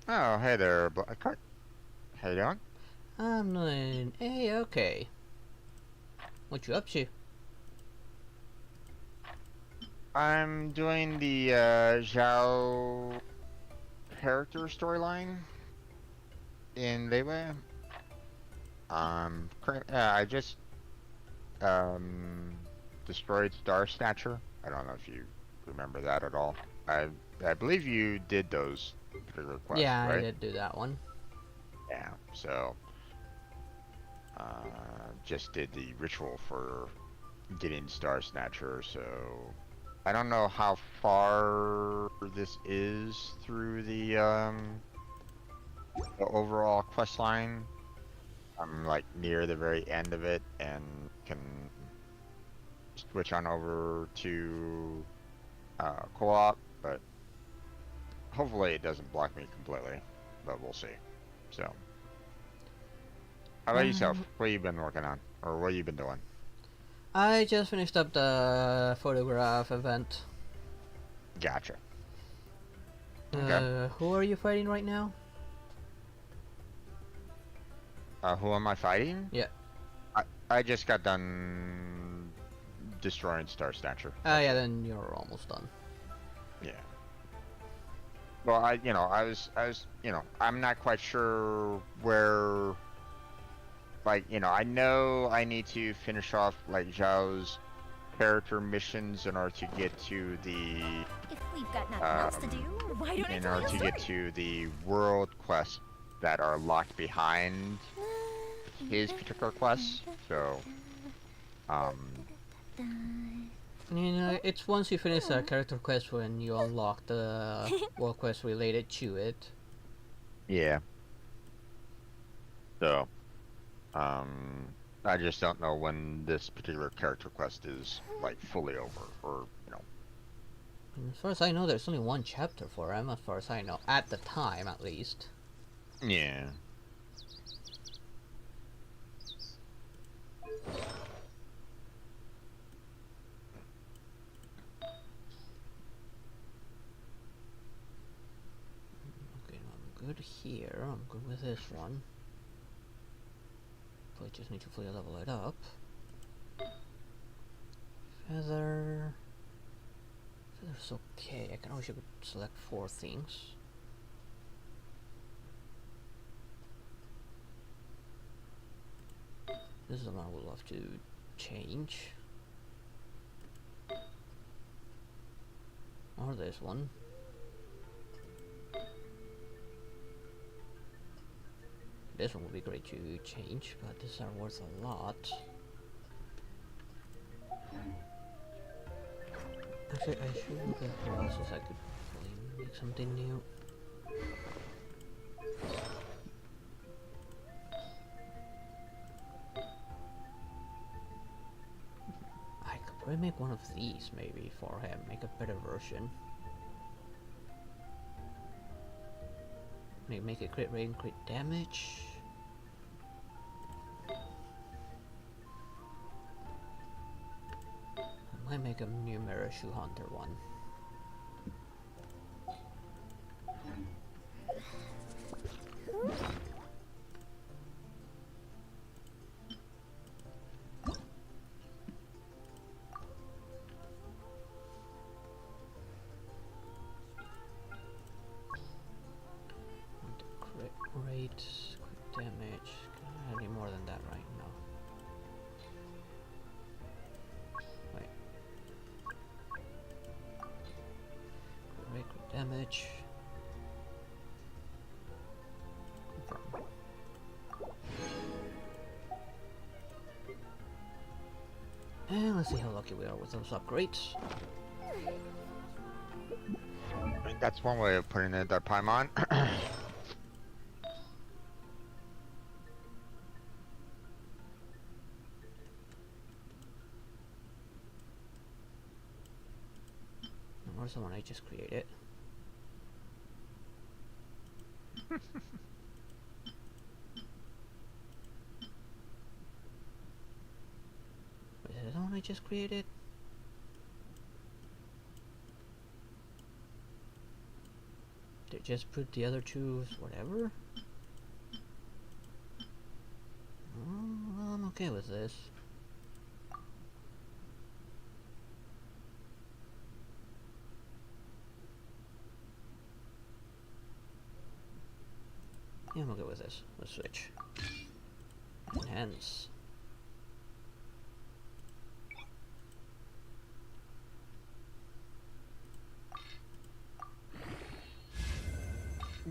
Oh, hey there, Blackheart. How you doing? I'm doing okay. What you up to? I'm doing the Zhao character storyline in Leeway. I just destroyed Star Snatcher. I don't know if you remember that at all. I believe you did those particular quests, Yeah, I right? did do that one. Yeah. So just did the ritual for getting Star Snatcher. So I don't know how far this is through the overall quest line. I'm like near the very end of it and can switch on over to co-op, but hopefully it doesn't block me completely, but we'll see. So, how about yourself? What you been working on, or what you been doing? I just finished up the photograph event. Gotcha. Okay. Who are you fighting right now? Who am I fighting? Yeah. I just got done destroying Star Snatcher. Yeah, then you're almost done. Yeah. Well, I was, I'm not quite sure where, like, I know I need to finish off, like, Zhao's character missions in order to get to the, If we've got nothing else to do, why don't I in tell order you a to story? get to the world quests that are locked behind his particular quests, so, You know, it's once you finish a character quest when you unlock the world quest related to it. yeah. So, I just don't know when this particular character quest is, like, fully over, or, And as far as I know, there's only one chapter for him, as far as I know. At the time, at least. yeah. Okay, I'm good here. I'm good with this one. Probably just need to fully level it up. Feather... Feather's okay. I can always select 4 things. This is the one I would love to change. Or this one. This one would be great to change, but these are worth a lot. Actually, I should look at who else I could probably make something new. I could probably make one of these maybe for him, make a better version. Maybe make it crit rate and crit damage. I might make a new Mirror Shoe Hunter one. Crit rate, crit damage. Can I need more than that right now? Wait. Crit rate, crit damage. Confirm. And let's see how lucky we are with those upgrades. I think that's one way of putting it, that Paimon. Where's the one I just created? Is that the one I just created? They just put the other two whatever? I'm okay with this. Yeah, I'm okay with this. Let's switch. Enhance.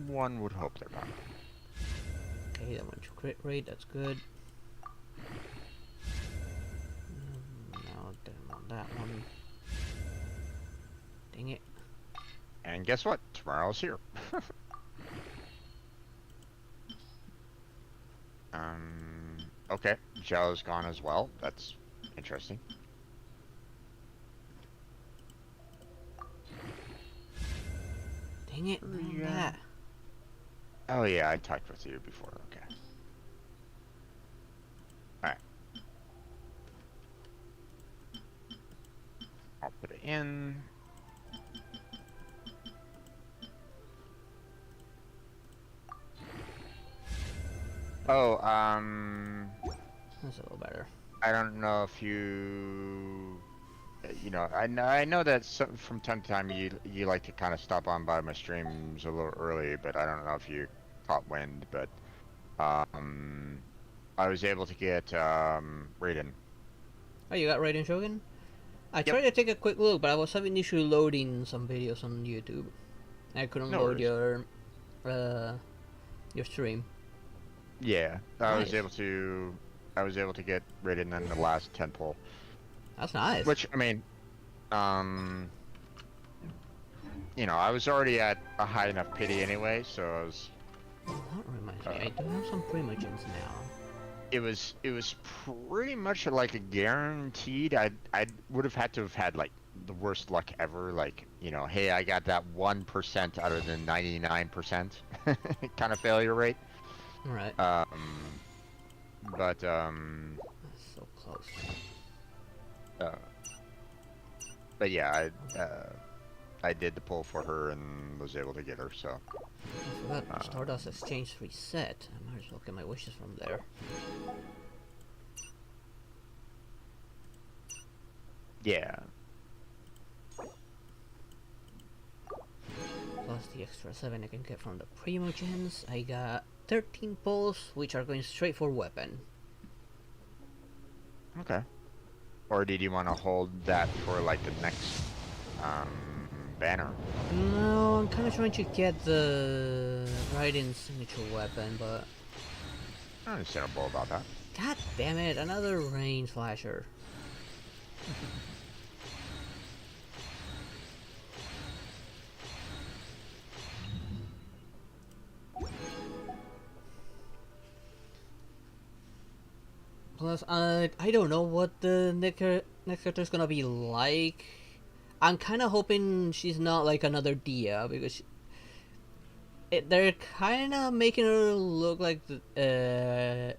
One would hope they're not. Okay, that went to crit rate, that's good. Now didn't want that one. Dang it. And guess what? Tomorrow's here. Okay, Jello's gone as well. That's interesting. Dang it, Yeah. that. Oh yeah, I talked with you before. Okay. All right. I'll put it in. Oh, That's a little better. I don't know if you know, I know that from time to time you like to kind of stop on by my streams a little early, but I don't know if you caught wind, but I was able to get Raiden. Oh, you got Raiden Shogun? I Yep. tried to take a quick look, but I was having issue loading some videos on YouTube. I couldn't No load worries. your stream. Yeah, Nice. I was able to get Raiden in the last 10 pull, That's nice. which I mean, you know, I was already at a high enough pity anyway, so I was. Oh, that reminds me, I do have some Primogens now. It was pretty much like a guaranteed. I would have had to have had like the worst luck ever. Like, you know, hey, I got that 1% out of the 99% kind of failure rate. Right. But That's so close. but yeah, I did the pull for her and was able to get her. So I forgot Stardust Exchange reset. I might as well get my wishes from there. yeah, Plus the extra 7 I can get from the Primogens. I got 13 pulls, which are going straight for weapon. okay. Or did you want to hold that for like the next banner? No, I'm kind of trying to get the Raiden signature weapon, but Understandable about that. god damn it, another rain slasher. Plus, I don't know what the next character is gonna be like. I'm kind of hoping she's not like another Dia, because they're kind of making her look like it's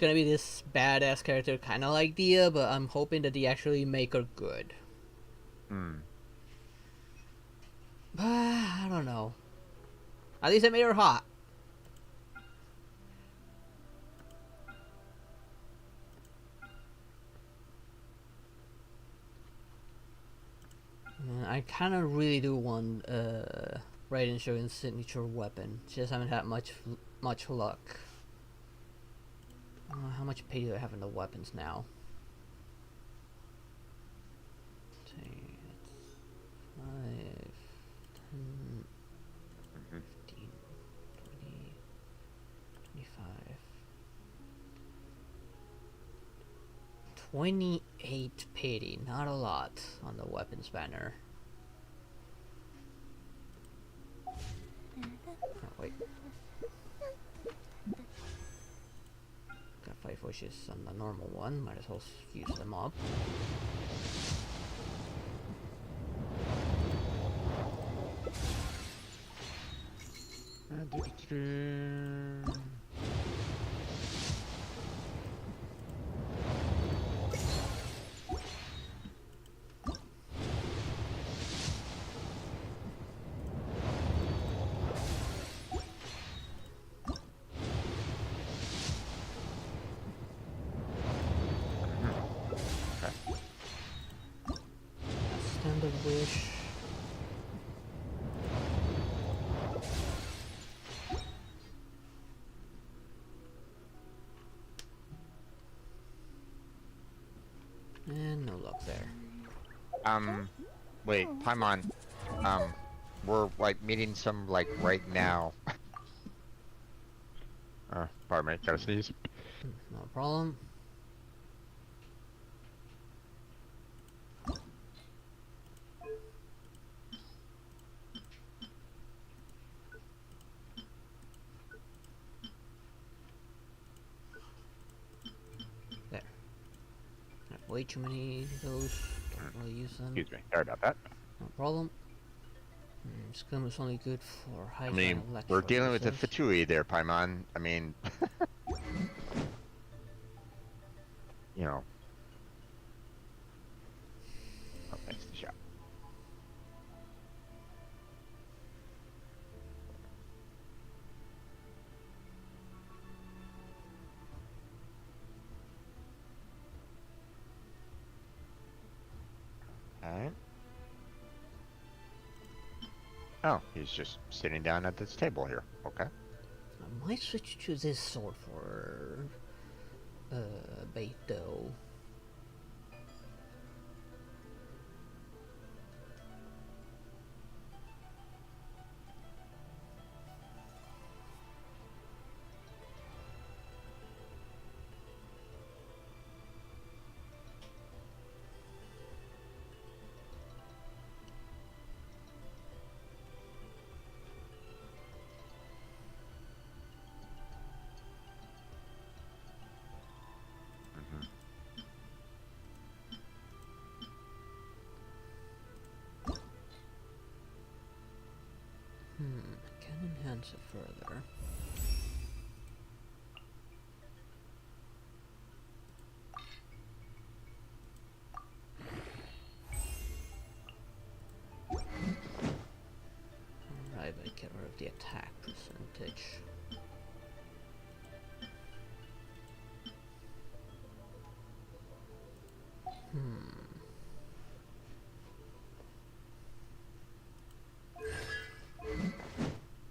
gonna be this badass character, kind of like Dia, but I'm hoping that they actually make her good. Hmm. But I don't know. At least it made her hot. I kind of really do want Raiden Shogun's signature weapon. Just haven't had much luck. How much pay do I have in the weapons now? 10, 5, 10, 15, 20, 25. 28 pity, not a lot on the weapons banner. Oh, wait. Got 5 wishes on the normal one, might as well use them up. Standard wish. And no luck there. Wait, Paimon. We're like meeting some like right now. Pardon me, gotta sneeze. No problem. There. Have way too many of those. Don't really use them. Excuse me, sorry about that. No problem. Scum is only good for high I mean, final lecture we're dealing with a users. Fatui there, Paimon. I mean, you know. Oh, thanks to the shot. Alright. Oh, he's just sitting down at this table here. Okay. I might switch to this sword for bait though. Can enhance it further. Alright, but get rid of the attack percentage.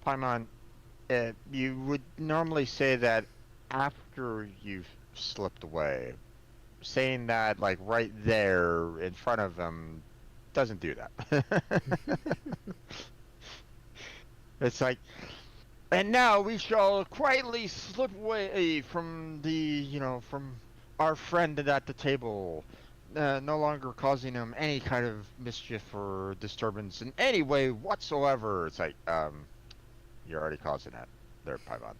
Paimon, you would normally say that after you've slipped away. Saying that, like, right there in front of him doesn't do that. It's like, and now we shall quietly slip away from from our friend at the table, no longer causing him any kind of mischief or disturbance in any way whatsoever. It's like, you're already causing that there, Paimon.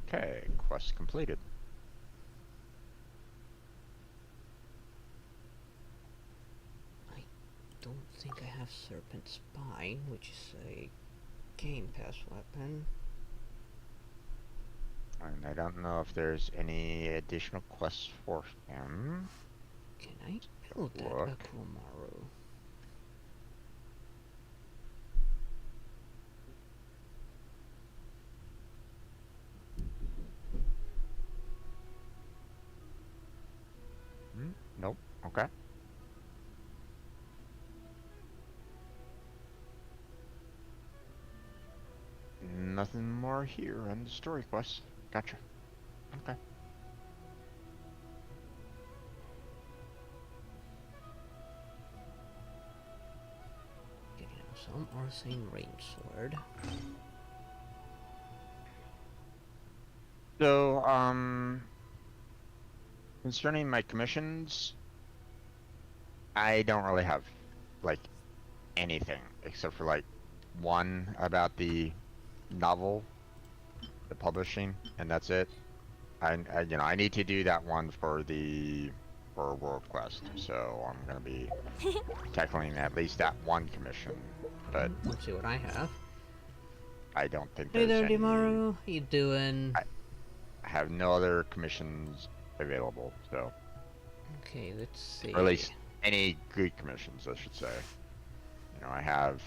Okay, quest completed. I don't think I have Serpent Spine, which is a Game Pass weapon. And I don't know if there's any additional quests for him. Can I build that Look. Akumaru? Nope. Okay. Nothing more here on the story quest. Gotcha. Okay. Okay, now some Arcane Range Sword. So, concerning my commissions, I don't really have, like, anything except for, like, one about the novel, the publishing, and that's it. I need to do that one for World Quest, so I'm gonna be tackling at least that one commission, but Let's see what I have. I don't think Hey there's there, any. Dimaru. How you doing? I have no other commissions available, so Okay, let's see. or at least any good commissions, I should say. I have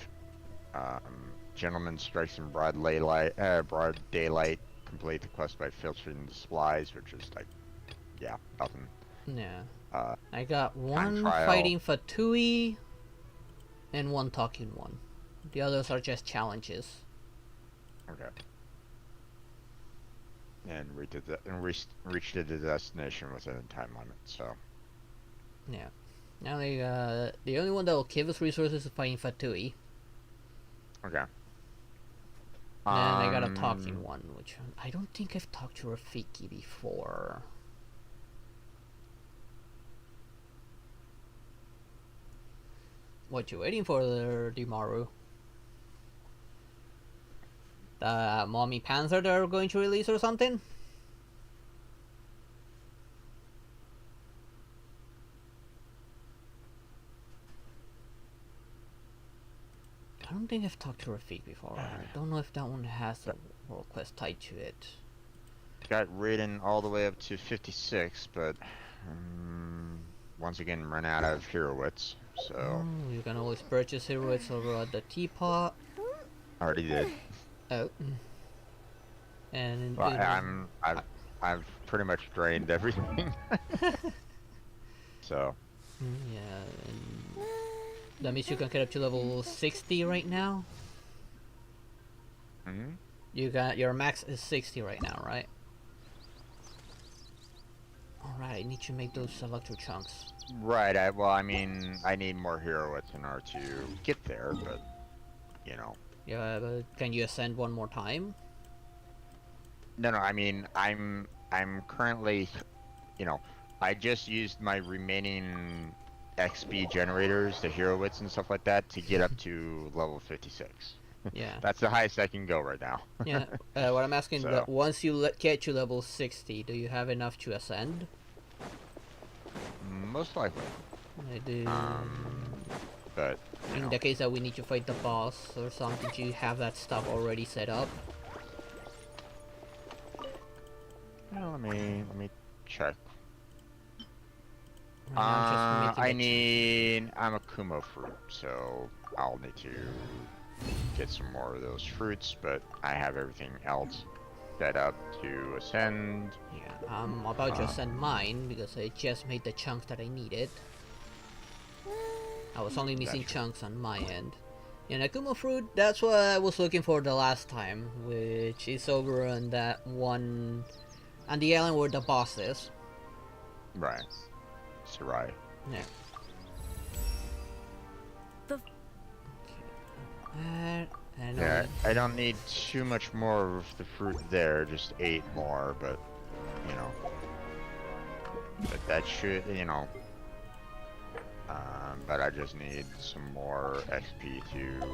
Gentleman Strikes in broad daylight. Complete the quest by filtering the supplies, which is like, yeah, nothing. Yeah. Uh, I got one trial. fighting Fatui and one talking one. The others are just challenges. Okay. And reached the destination within a time limit, so. Yeah. Now the only one that will give us resources is fighting Fatui. Okay. And I got a talking one, which I don't think I've talked to Rafiki before. What you waiting for there, Dimaru? The mommy panzer they're going to release or something? I don't think I've talked to Rafik before. I don't know if that one has a world quest tied to it. Got ridden all the way up to 56, but once again ran out of hero wits, so. Oh, you can always purchase heroics over at the teapot. Already did. Oh. And Well, I've pretty much drained everything. So. Yeah, and that means you can get up to level 60 right now. Hmm. Your max is 60 right now, right? Alright, I need to make those electro chunks. Right. I mean, I need more hero wits in order to get there, but Yeah, but can you ascend one more time? No. I mean, I'm currently, I just used my remaining XP generators, the hero wits and stuff like that, to get up to level 56. Yeah. That's the highest I can go right now. Yeah. What I'm asking, So. that once you get to level 60, do you have enough to ascend? Most likely. I do. But In the case that we need to fight the boss or something, do you have that stuff already set up? let me check. Right now I'm just making I'm a Kumo fruit, so I'll need to get some more of those fruits, but I have everything else set up to ascend. Yeah, I'm about to ascend mine because I just made the chunks that I needed. I was only missing chunks on my end. Yeah, Nakumo fruit, that's what I was looking for the last time, which is over on that one, on the island where the boss is. Right. Sarai. Yeah. The and Yeah, I don't need too much more of the fruit there, just 8 more, but, but that should, but I just need some more XP to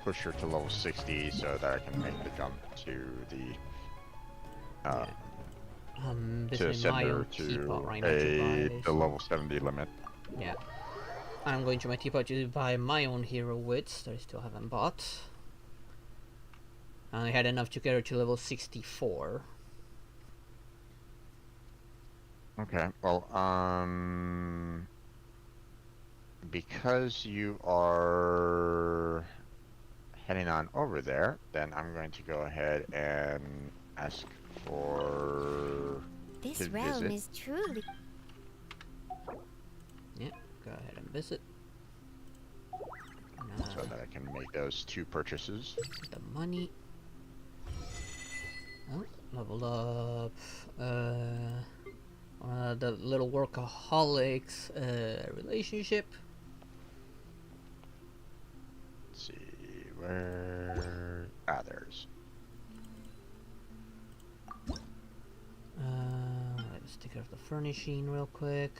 push her to level 60 so that I can make the jump to the, to visiting send my her own teapot to right now to buy the some- level 70 limit. Yeah. I'm going to my teapot to buy my own hero wits that I still haven't bought. I only had enough to get her to level 64. Okay, well, because you are heading on over there, then I'm going to go ahead and ask for This to realm visit. is truly. Yeah, go ahead and visit. So that I can make those 2 purchases. The money. Oh, level up. The little workaholics relationship. Let's see, where... there's... Let's take care of the furnishing real quick.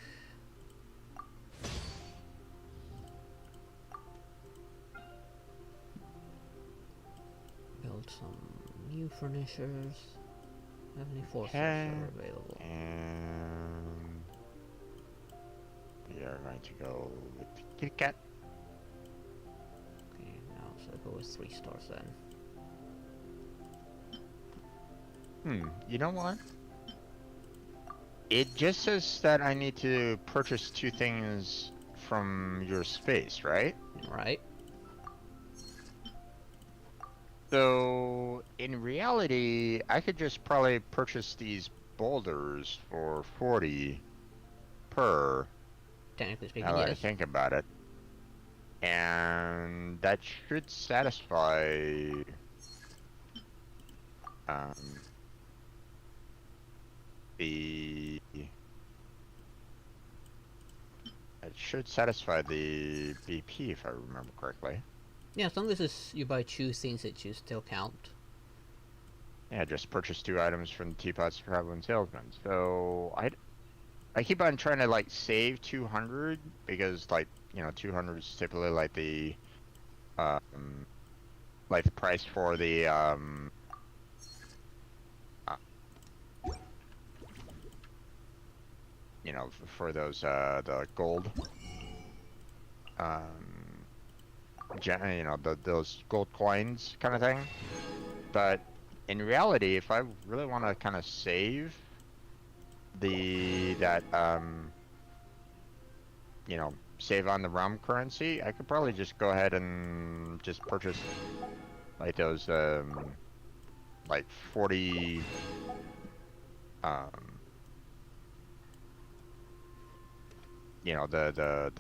Build some new furnishers. How many forces Okay. are available? And we are going to go with the Kit Kat. Okay, now so go with 3 stars then. You know what? It just says that I need to purchase 2 things from your space, right? Right. So, in reality, I could just probably purchase these boulders for 40 per, Technically speaking, now that I yes. think about it. And that should satisfy, the... It should satisfy the BP, if I remember correctly. Yeah, as long as you buy 2 things, it should still count. Yeah, just purchase 2 items from the Teapot's Traveling Salesman. So, I keep on trying to, like, save 200, because, like, you know, 200 is typically, like the price for the, you know, for those, the gold, you know, those gold coins kind of thing. But in reality, if I really want to kind of save that, you know, save on the realm currency, I could probably just go ahead and just purchase like those, like 40, you know, the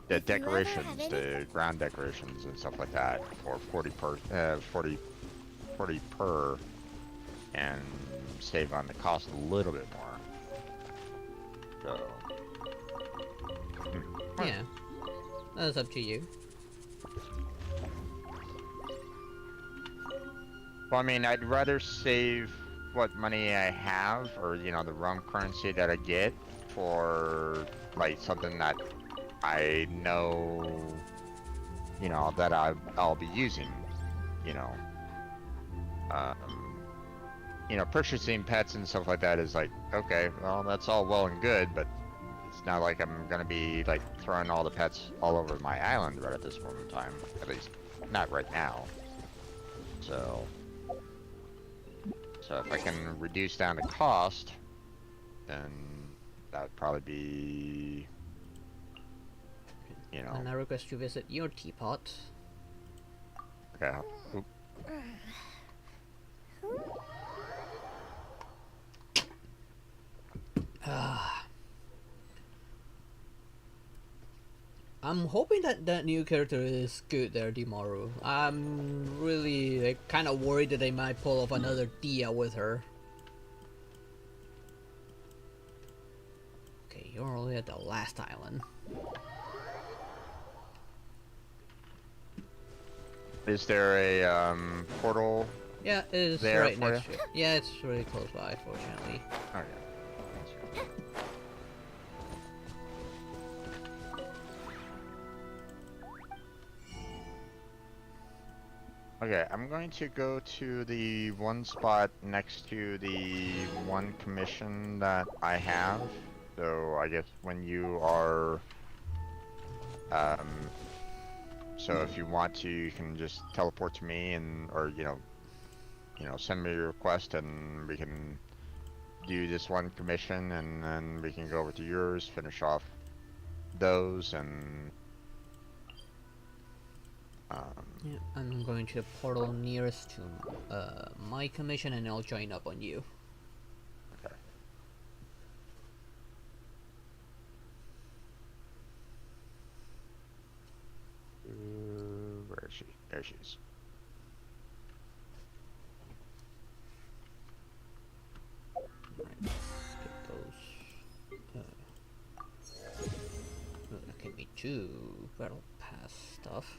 If you ever decorations, have the anything- ground decorations and stuff like that for 40 per, and save on the cost a little bit more. So, Yeah. That's up to you. well, I mean, I'd rather save what money I have, or, you know, the realm currency that I get, for, like, something that I know, you know, that I'll be using, you know. You know, purchasing pets and stuff like that is like, okay, well, that's all well and good, but it's not like I'm gonna be, like, throwing all the pets all over my island right at this moment in time. At least, not right now. So if I can reduce down the cost, then that would probably be, you know. And I request you visit your teapot. Okay. Oop. I'm hoping that new character is good there, Dimaru. I'm really, like, kind of worried that they might pull off another Dia with her. Okay, you're only at the last island. Is there a portal? Yeah, it is There right for next to it. Yeah, it's really close by, fortunately. Oh yeah. Okay, I'm going to go to the one spot next to the one commission that I have. So I guess when you are, so if you want to, you can just teleport to me, and, or, you know, send me your request, and we can do this one commission, and then we can go over to yours, finish off those, and Yeah, I'm going to the portal nearest to my commission, and I'll join up on you. okay. Where is she? There she is. Right, get those. That can be 2 battle pass stuff.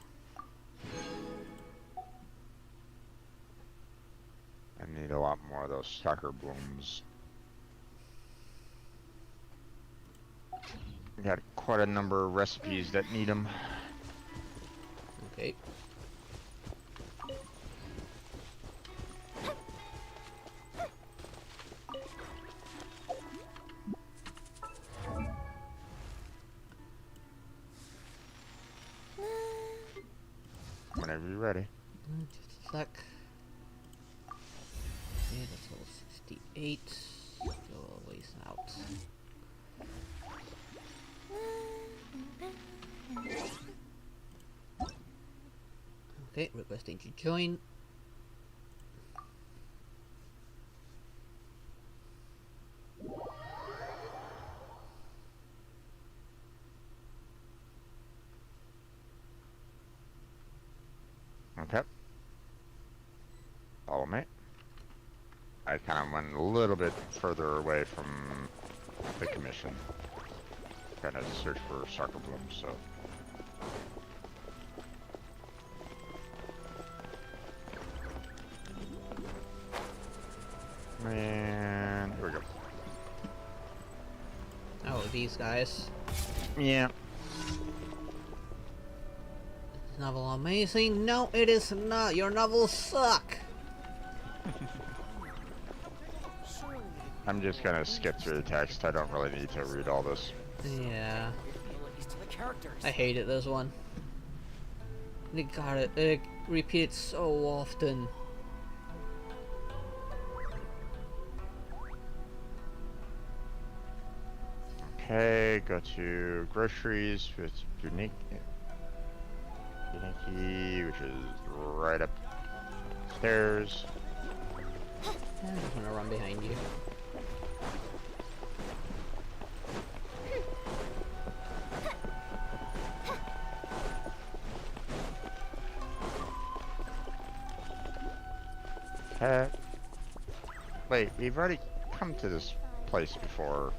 I need a lot more of those sucker booms. Got quite a number of recipes that need them. Okay. whenever you're ready. Just a sec. Okay, that's level 68. Go a ways out. Okay, requesting to join. Okay. Follow me. I kind of went a little bit further away from the commission. Kind of search for soccer blooms, so. And here we go. Oh, these guys. Yeah. Is novel amazing? No, it is not. Your novels suck. I'm just gonna skip through the text. I don't really need to read all this. Yeah. I hated this one. They got it. It repeated so often. Okay, go to groceries with Unique, which is right upstairs. I'm just gonna run behind you. Wait, we've already come to this place before.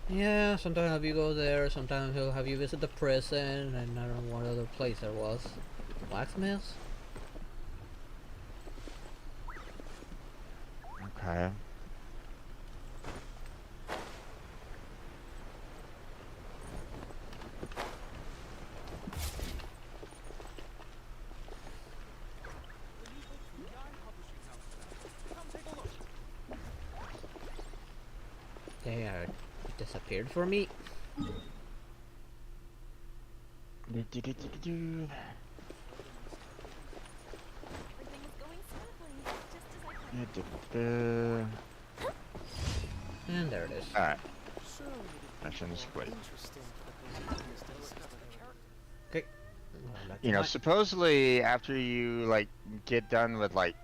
Yeah, sometimes have you go there, sometimes he'll have you visit the prison, and I don't know what other place there was. Blacksmiths? Okay. They are disappeared for me. And there it is. Alright. Missions complete. Okay. You know, supposedly after you like get done with like,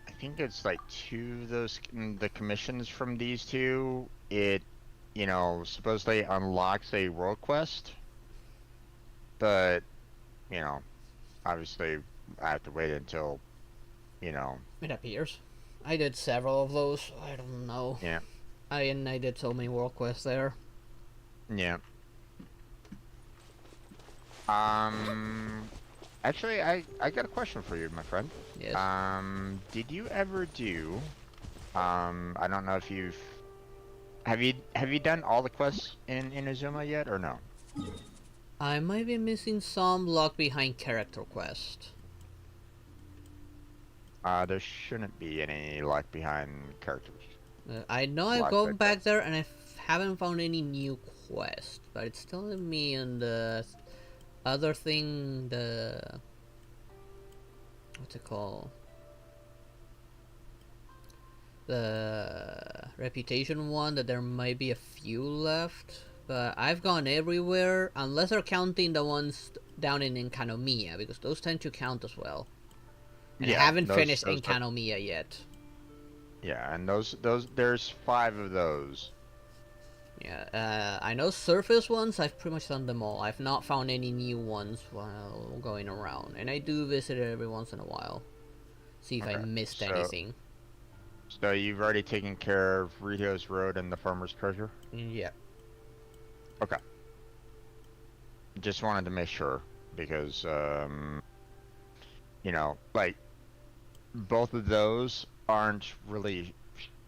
I think it's like 2 of those the commissions from these 2, it, you know, supposedly unlocks a world quest. But, you know, obviously I have to wait until, you know. It appears. I did several of those. I don't know. Yeah. I did so many world quests there. Yeah. Actually, I got a question for you, my friend. Yes. Did you ever do, I don't know if have you done all the quests in Inazuma yet, or no? I might be missing some locked behind character quest. There shouldn't be any locked behind characters. I know I've Locked gone like back there and I haven't found any new quest, but it's still in me and the other thing, the what's it called? The reputation one, that there might be a few left, but I've gone everywhere unless they're counting the ones down in Enkanomiya, because those tend to count as well. And Yeah, I haven't those- finished those- Enkanomiya yet. Yeah, and those there's 5 of those. Yeah, I know surface ones, I've pretty much done them all. I've not found any new ones while going around, and I do visit it every once in a while. See if I Okay, missed so- anything. So you've already taken care of Rito's Road and the Farmer's Treasure? Yeah. Okay. Just wanted to make sure, because, you know, like, both of those aren't really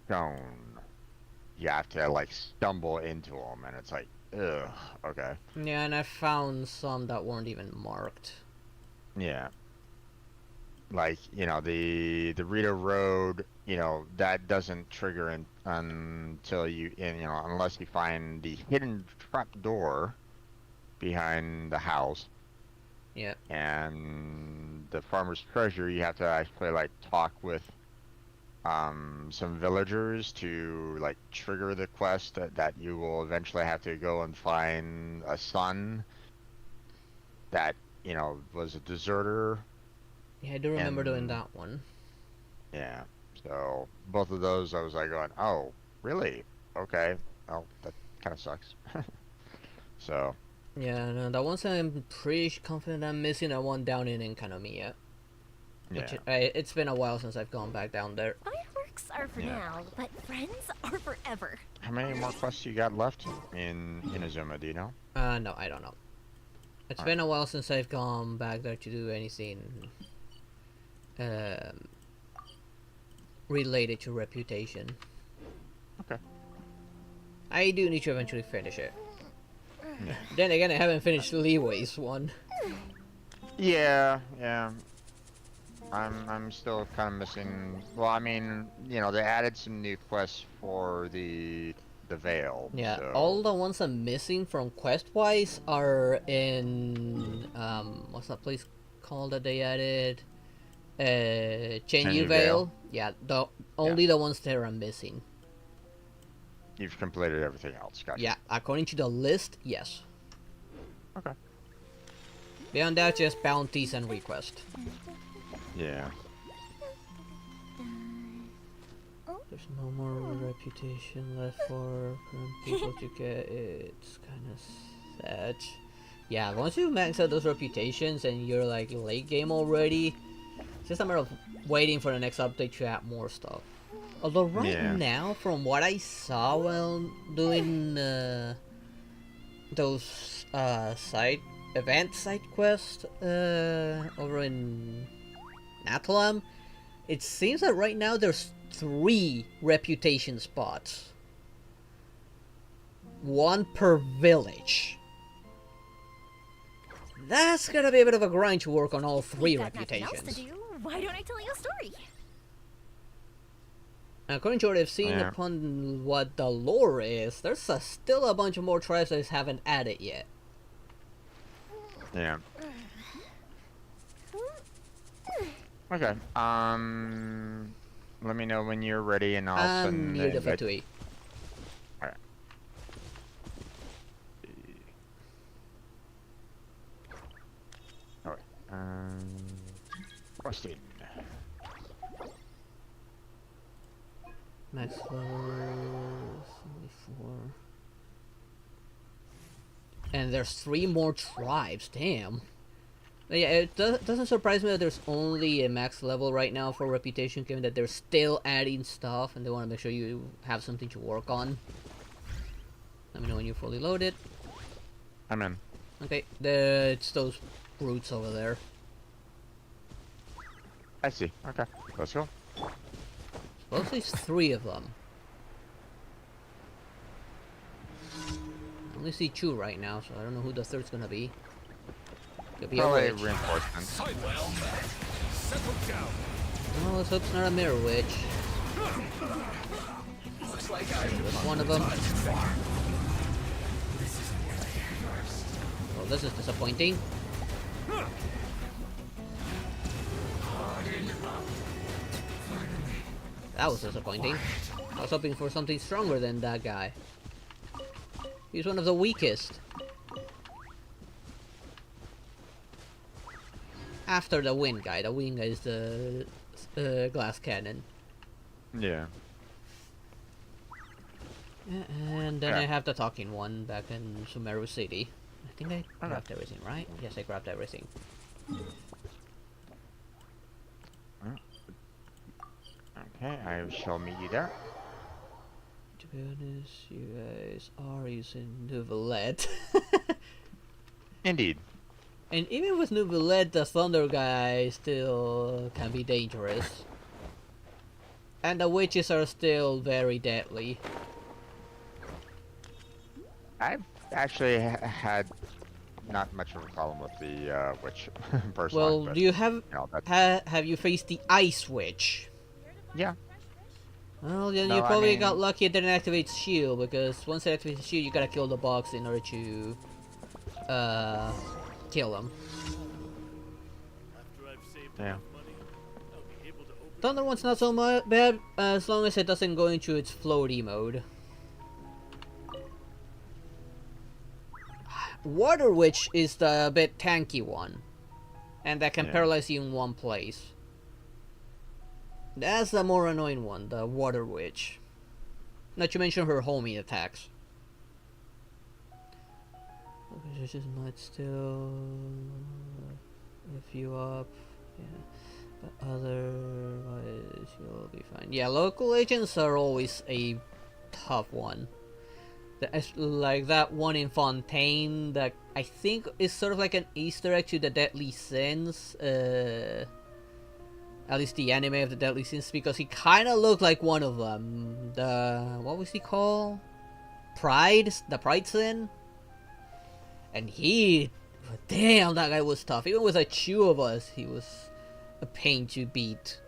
shown. You have to, like, stumble into them, and it's like, ugh, okay. Yeah, and I found some that weren't even marked. Yeah. Like, you know, the Rito Road, you know, that doesn't trigger until you know, unless you find the hidden trap door behind the house. Yeah. And the farmer's treasure, you have to actually like talk with some villagers to like trigger the quest that you will eventually have to go and find a son that, you know, was a deserter. Yeah, I do remember doing And that one. yeah, so both of those I was like going, oh, really? Okay. Oh, that kind of sucks. So Yeah, no, that one's I'm pretty confident I'm missing that one down in Enkanomiya. Which yeah. it's been a while since I've gone back down there. Fireworks are for Yeah. now, but friends are forever. How many more quests you got left in Inazuma, do you know? No, I don't know. It's been a while since I've gone back there to do anything related to reputation. Okay. I do need to eventually finish it. Yeah. Then again, I haven't finished Leeway's one. Yeah, yeah. I'm still kind of missing. Well, I mean, you know, they added some new quests for the Veil. Yeah, so... all the ones I'm missing from quest-wise are in what's that place called that they added? Chenyu Vale. Yeah, only the ones there I'm missing. You've completed everything else, gotcha. Yeah, according to the list, yes. Okay. Beyond that, just bounties and request. Yeah. There's no more reputation left for current people to get. It's kind of sad. Yeah, once you max out those reputations and you're like late game already, it's just a matter of waiting for the next update to add more stuff. Although right now, from what I saw while doing those side quests over in Nathalam, it seems that right now there's 3 reputation spots. 1 per village. That's gonna be a bit of a grind to work on all 3 Got nothing else to reputations. do. Why don't I tell you a story? According to what I've seen upon what the lore is, there's still a bunch of more tribes that haven't added yet. Yeah. Okay. Let me know when you're ready, and I'll send Near the invite. Fatui. Alright. Alright. Question. Max level 74. And there's 3 more tribes, damn. But yeah, it doesn't surprise me that there's only a max level right now for reputation, given that they're still adding stuff and they want to make sure you have something to work on. Let me know when you're fully loaded. I'm in. Okay, it's those brutes over there. I see. Okay. Let's go. Supposedly it's 3 of them. I only see 2 right now, so I don't know who the third's gonna be. Could be Probably a witch. reinforcements. Oh, let's hope it's not a mirror witch. That's one of them. Well, this is disappointing. That was disappointing. I was hoping for something stronger than that guy. He's one of the weakest. After the wind guy. The wind guy is the glass cannon. Yeah. And then I have the talking one back in Sumeru City. I think I grabbed everything, right? Yes, I grabbed everything. Okay, I shall meet you there. To be honest, you guys are using Nouvellette. Indeed. And even with Nouvellette, the Thunder guy still can be dangerous. And the witches are still very deadly. I've actually had not much of a problem with the witch personally. Well, but, do you have that's... have you faced the Ice Witch? Yeah. Well, then No, you probably I mean... got lucky it didn't activate shield, because once it activates shield, you gotta kill the box in order to kill him. Yeah. Thunder one's not so bad as long as it doesn't go into its floaty mode. Water Witch is the bit tanky one, and that can Yeah. paralyze you in one place. That's the more annoying one, the Water Witch. Not to mention her homing attacks. Okay, she's just not still. Lift you up, yeah. But otherwise, you'll be fine. Yeah, local agents are always a tough one. Like that one in Fontaine that I think is sort of like an Easter egg to the Deadly Sins. At least the anime of the Deadly Sins, because he kind of looked like one of them. What was he called? Pride? The Pride Sin? And damn, that guy was tough. Even with a two of us, he was a pain to beat.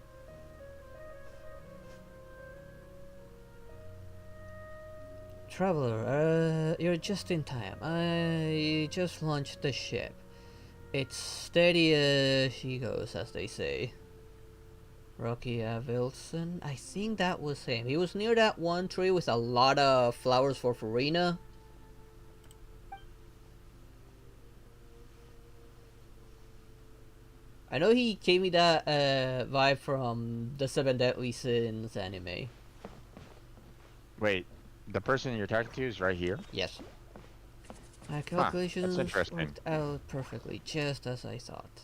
Traveler, you're just in time. I just launched the ship. It's steady as she goes, as they say. Rocky Avilson, I think that was him. He was near that one tree with a lot of flowers for Farina. I know he gave me that vibe from the Seven Deadly Sins anime. Wait, the person you're talking to is right here? Yes. My calculations interesting. worked out perfectly, just as I thought.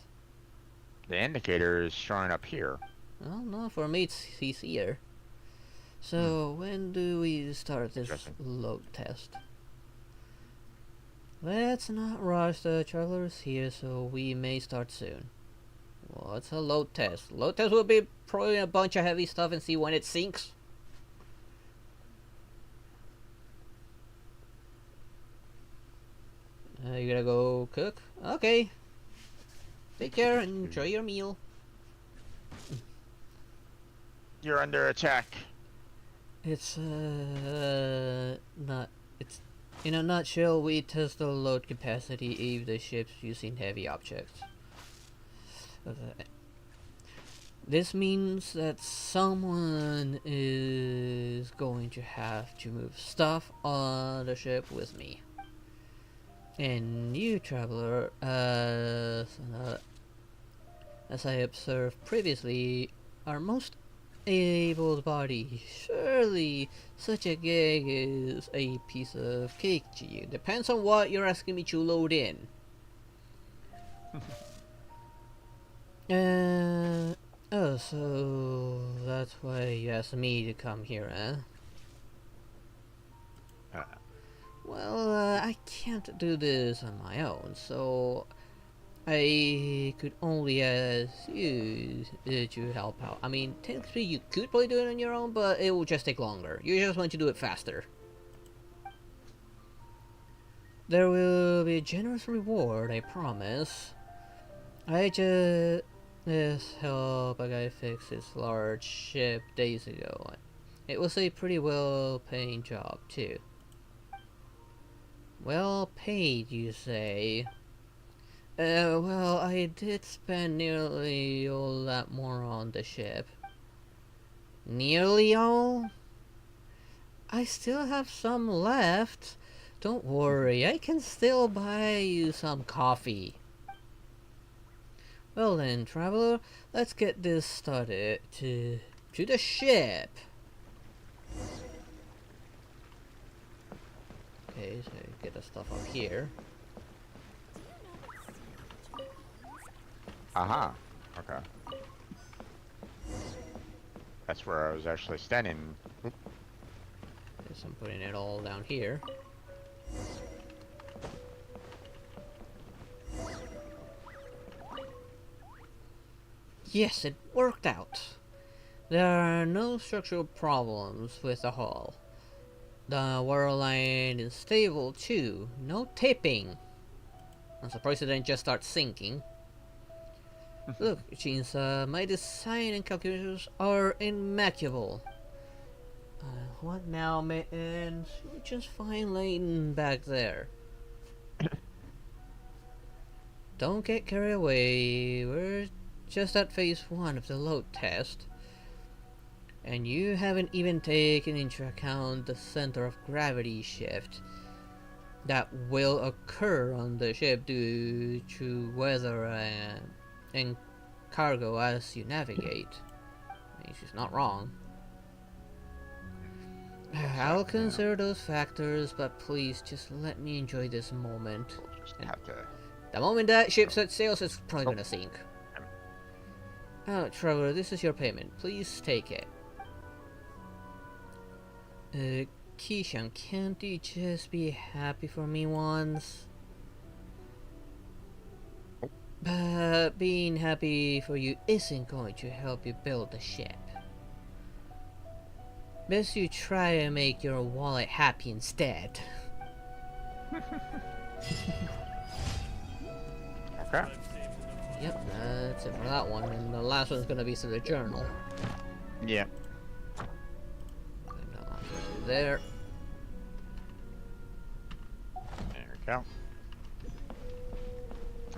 The indicator is showing up here. Well, no, for me he's here. So, when do we start this load test? Let's not rush, the traveler's here, so we may start soon. Well, it's a load test. Load test will be probably a bunch of heavy stuff and see when it sinks. You gonna go cook? Okay. Take care and enjoy your meal. You're under attack. It's not. It's in a nutshell. We test the load capacity of the ships using heavy objects. This means that someone is going to have to move stuff on the ship with me. And you, traveler, as I observed previously, are most able-bodied. Surely such a gig is a piece of cake to you. Depends on what you're asking me to load in. Oh, so that's why you asked me to come here, huh? Well, I can't do this on my own, so I could only ask you to help out. I mean, technically you could probably do it on your own, but it will just take longer. You just want to do it faster. There will be a generous reward, I promise. I just helped a guy fix his large ship days ago. It was a pretty well-paying job, too. Well paid, you say? Well, I did spend nearly all that more on the ship. Nearly all? I still have some left. Don't worry, I can still buy you some coffee. Well then, traveler, let's get this started. To the ship. Okay, so get the stuff up here. Aha. Okay. That's where I was actually standing. Guess I'm putting it all down here. Yes, it worked out. There are no structural problems with the hull. The waterline is stable too. No tipping. I'm surprised it didn't just start sinking. Look, Jeans, my design and calculations are immaculable. What now, mittens? You're just fine laying back there. Don't get carried away. We're just at phase 1 of the load test. And you haven't even taken into account the center of gravity shift that will occur on the ship due to weather and cargo as you navigate. I mean, she's not wrong. I'll consider those factors, but please just let me enjoy this moment. We'll just have to. The moment that ship sets sails, it's probably gonna sink. Oh, Trevor, this is your payment. Please take it. Kishan, can't you just be happy for me once? But being happy for you isn't going to help you build the ship. Best you try and make your wallet happy instead. Okay. Yep, that's it for that one. And the last one's gonna be to the journal. Yeah. And the last one's there. There we go.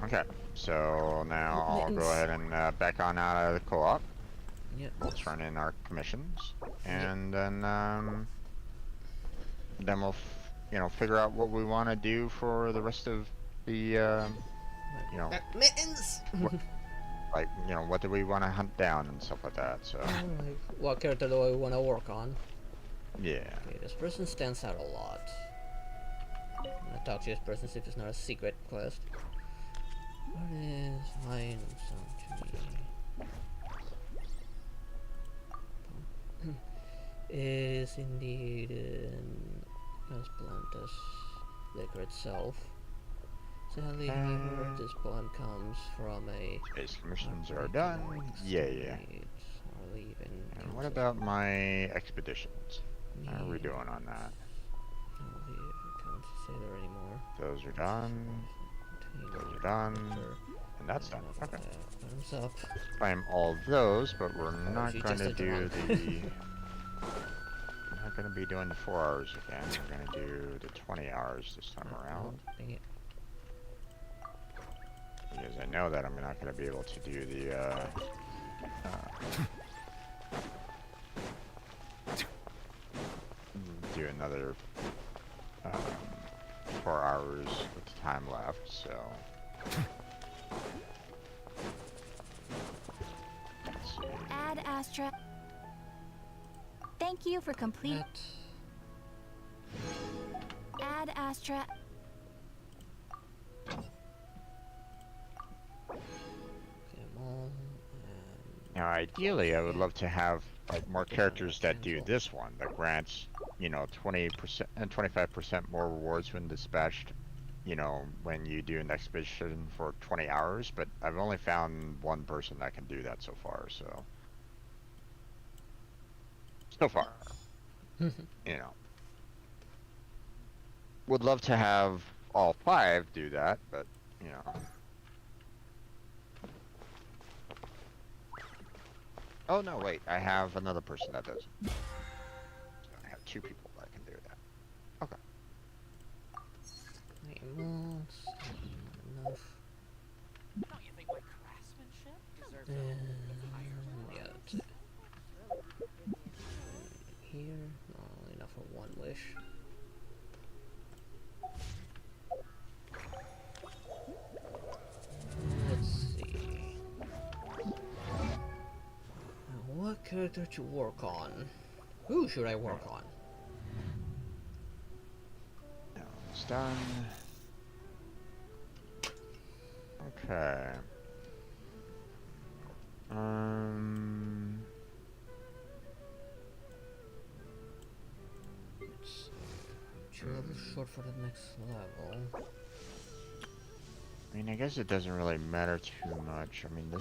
Okay. So now I'll go ahead and back on out of the co-op. Yep. We'll turn in our commissions, and then we'll figure out what we want to do for the rest of the Mittens! like what do we want to hunt down and stuff like that. So Like, what character do I want to work on? yeah. Okay, this person stands out a lot. I'm gonna talk to this person, see if it's not a secret quest. What is mine to me? Is indeed as blunt as liquor itself. Sadly, however, this blunt comes from a Base commissions are done. Yeah. And what about my expeditions? How are we doing on that? Can't say there anymore. Those are done. Those are done. And that's done. Okay. Thumbs up. Claim all those, but we're not she going to just did do the the. We're not going to be doing the 4 hours again. We're going to do the 20 hours this time around. Dang it. Because I know that I'm not going to be able to do the. Do another 4 hours with the time left, so. Let's see. Add Astra. Thank you for complete. Add Astra. Now, ideally, I would love to have like more characters that do this one that grants, 20% and 25% more rewards when dispatched, when you do an expedition for 20 hours. But I've only found one person that can do that so far. So far, would love to have all 5 do that, but Oh no, wait, I have another person that does it. I have 2 people that can do that. Okay. Enough. Don't you think my craftsmanship deserves Yeah. Here, no, enough for one wish. Let's see. Now, what character to work on? Who should I work on? Now it's done. Okay. Let's see. 2 levels short for the next level. I mean, I guess it doesn't really matter too much. I mean,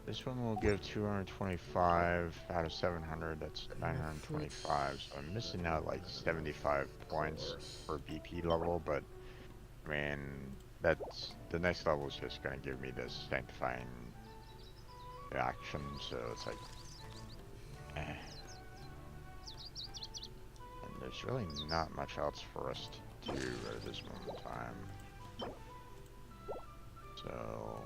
this one will give 225 out of 700. That's 925. So I'm missing out like 75 points per BP level, but I mean, that's the next level is just gonna give me this sanctifying action. So it's like, and there's really not much else for us to do at this moment in time. So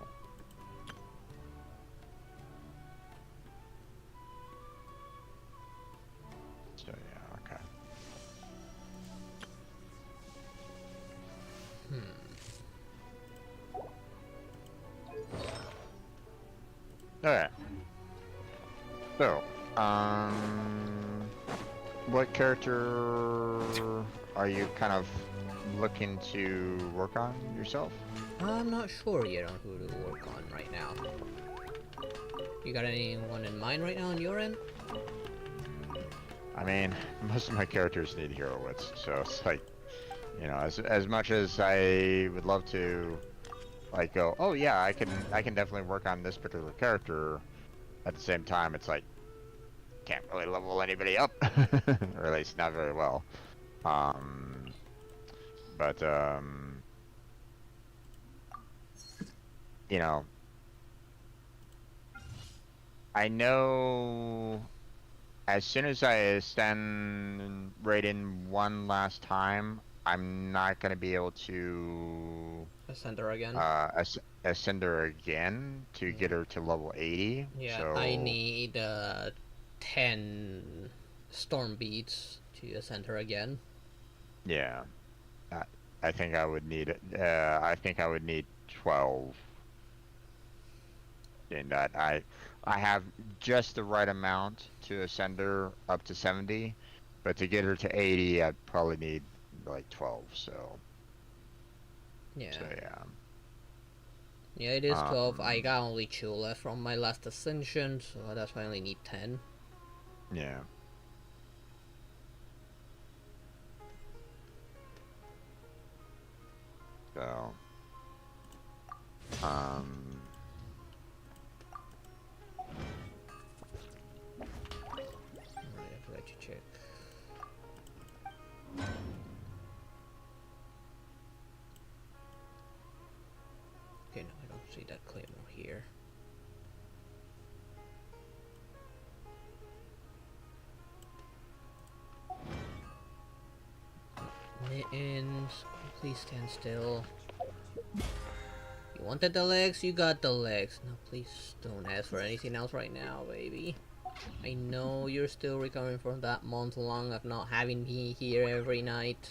Okay. So, what character are you kind of looking to work on yourself? I'm not sure yet on who to work on right now. You got anyone in mind right now on your end? I mean, most of my characters need hero wits, so it's like, you know, as much as I would love to, like, go, oh yeah, I can definitely work on this particular character. At the same time, it's like, can't really level anybody up, or at least not very well. But you know, I know as soon as I ascend Raiden one last time, I'm not gonna be able to Ascend her again? ascend her again to get her to level 80. Yeah, So I need 10 storm beats to ascend her again. yeah, I think I would need I think I would need 12. In that I have just the right amount to ascend her up to 70, but to get her to 80, I'd probably need like 12. So Yeah. yeah. Yeah, it is 12. I got only 2 left from my last ascension, so that's why I only need 10. Yeah. So I have to let you check. Okay, no, I don't see that claymore here. Mittens, please stand still. You wanted the legs, you got the legs. Now please don't ask for anything else right now, baby. I know you're still recovering from that month long of not having me here every night.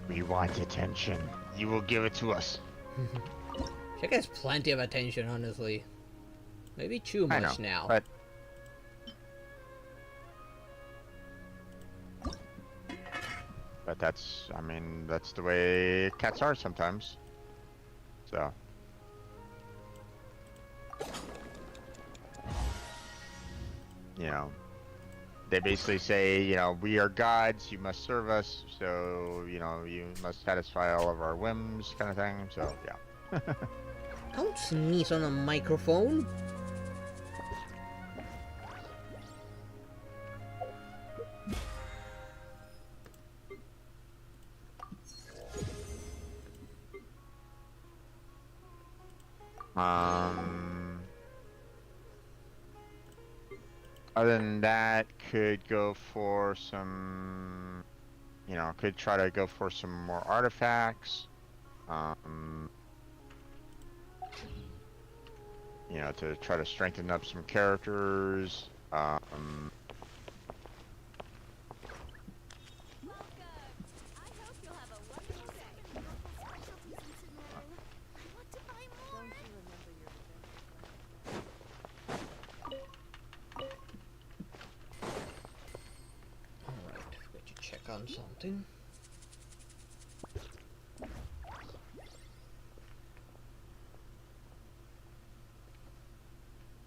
we want attention. You will give it to us. She gets plenty of attention, honestly. Maybe too much I know, now. But that's, I mean, that's the way cats are sometimes. So. You know, they basically say, you know, we are gods, you must serve us, so, you know, you must satisfy all of our whims, kind of thing, so, yeah. Don't sneeze on a microphone. Other than that, could go for some, you know, could try to go for some more artifacts. You know, to try to strengthen up some characters. On something.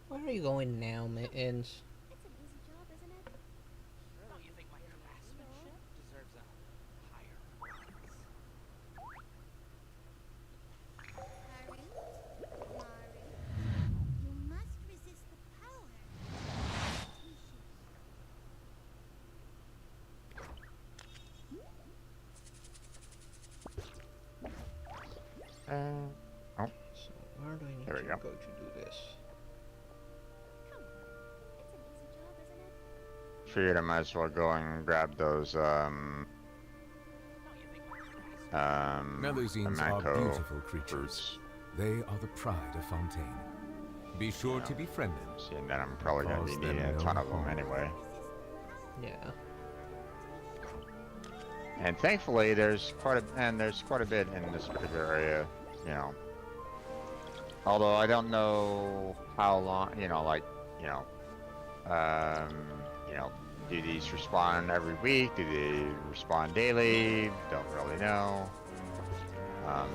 Where are you going now, Mittens? It's an easy job, isn't it? Don't you think my craftsmanship deserves a higher price? Harry? Mari? You must resist the power. Oh. So where do I need There we to go. go to do this? Come on. It's an easy job, isn't it? Figured I might as well go and grab those, Melusines are Mako beautiful creatures. fruits. They are the pride of Fontaine. Be sure to befriend them. Seeing that I'm probably going to be Cause them needing a no ton of them harm. anyway. Yeah. And thankfully, there's quite a bit in this particular area, you know. Although I don't know how long, you know, like, you know, you know, do these respawn every week? Do they respawn daily? Don't really know.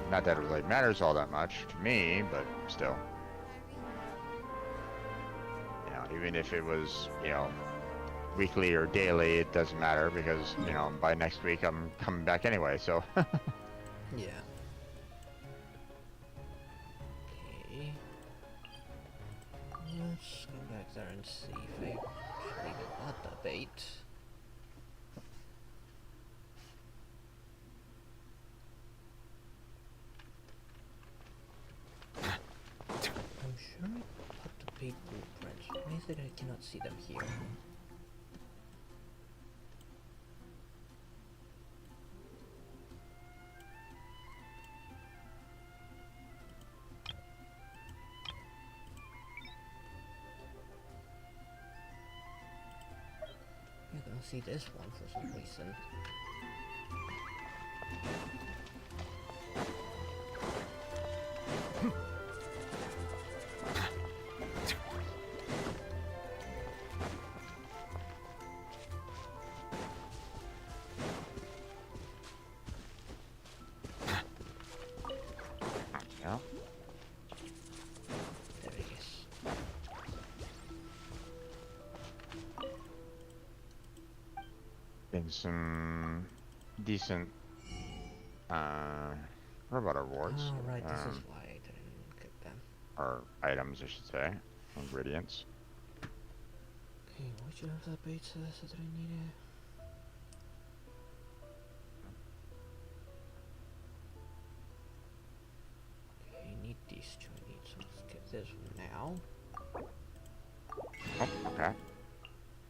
Not that it really matters all that much to me, but still. You know, even if it was, you know, weekly or daily, it doesn't matter because, you know, by next week I'm coming back anyway, so. Yeah. Okay. Let's go back there and see if I actually even got the bait. I'm sure I got the bait blueprints. Why is it I cannot see them here? I can see this one for some reason. Yeah. There he is. Getting some decent, robot rewards. Oh, right, this is why I didn't get them. Or items, I should say. Ingredients. Okay, which of the baits that I needed? Okay, I need these two. I need, so let's get this one now. Oh, okay.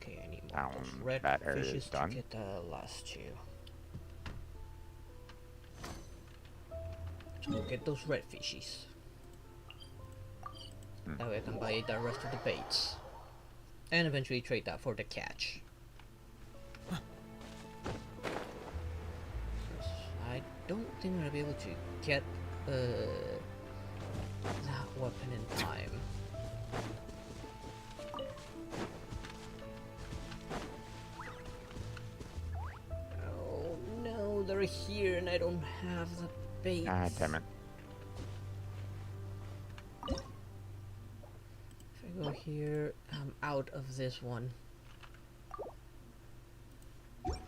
Okay, I need more of those red that area is fishes to done. get the last two. Let's go get those red fishies. That way I can buy the rest of the baits. And eventually trade that for the catch. I don't think I'm gonna be able to get that weapon in time. Oh no, they're here and I don't have the bait. Ah, damn it. If I go here, I'm out of this one. Okay,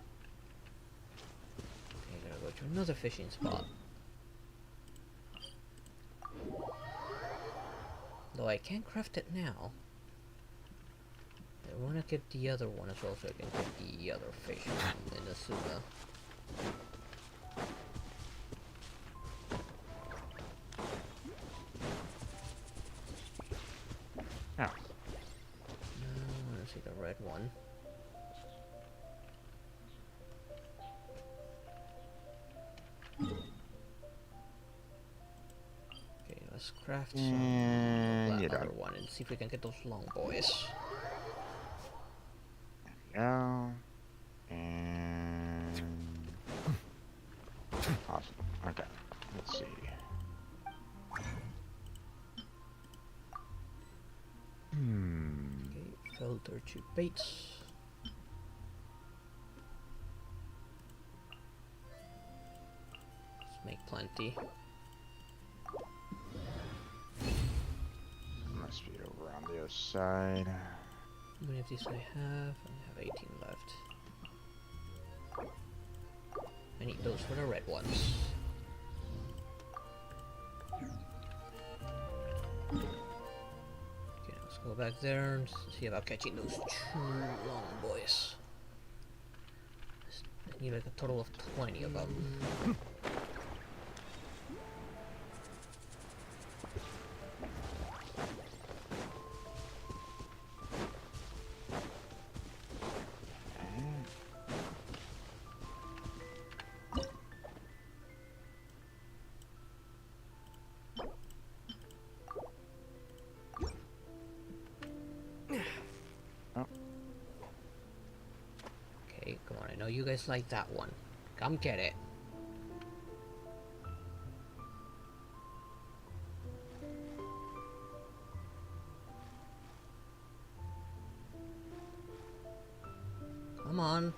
gotta go to another fishing spot. Though I can craft it now. I wanna get the other one as well so I can get the other fish in the Suga. Yeah. I wanna see the red one. Okay, let's craft some And of you're that other done. one and see if we can get those long boys. Go. And awesome. Okay. Let's see. Okay, filter to baits. Let's make plenty. Must be over on the other side. How many of these I have? I have 18 left. I need those for the red ones. Okay, let's go back there and see about catching those two long boys. I need like a total of 20 of them. Okay, come on, I know you guys like that one. Come get it. Come on.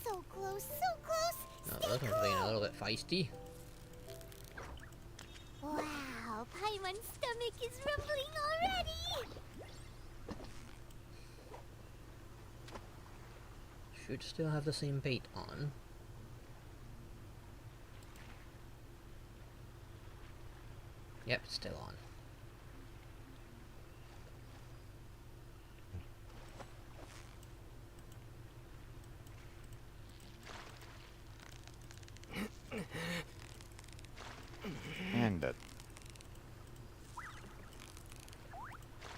So close, so close. No, Stay this one's being a cool. little bit feisty. Wow, Paimon's stomach is rumbling already. Should still have the same bait on. Yep, it's still on. And it.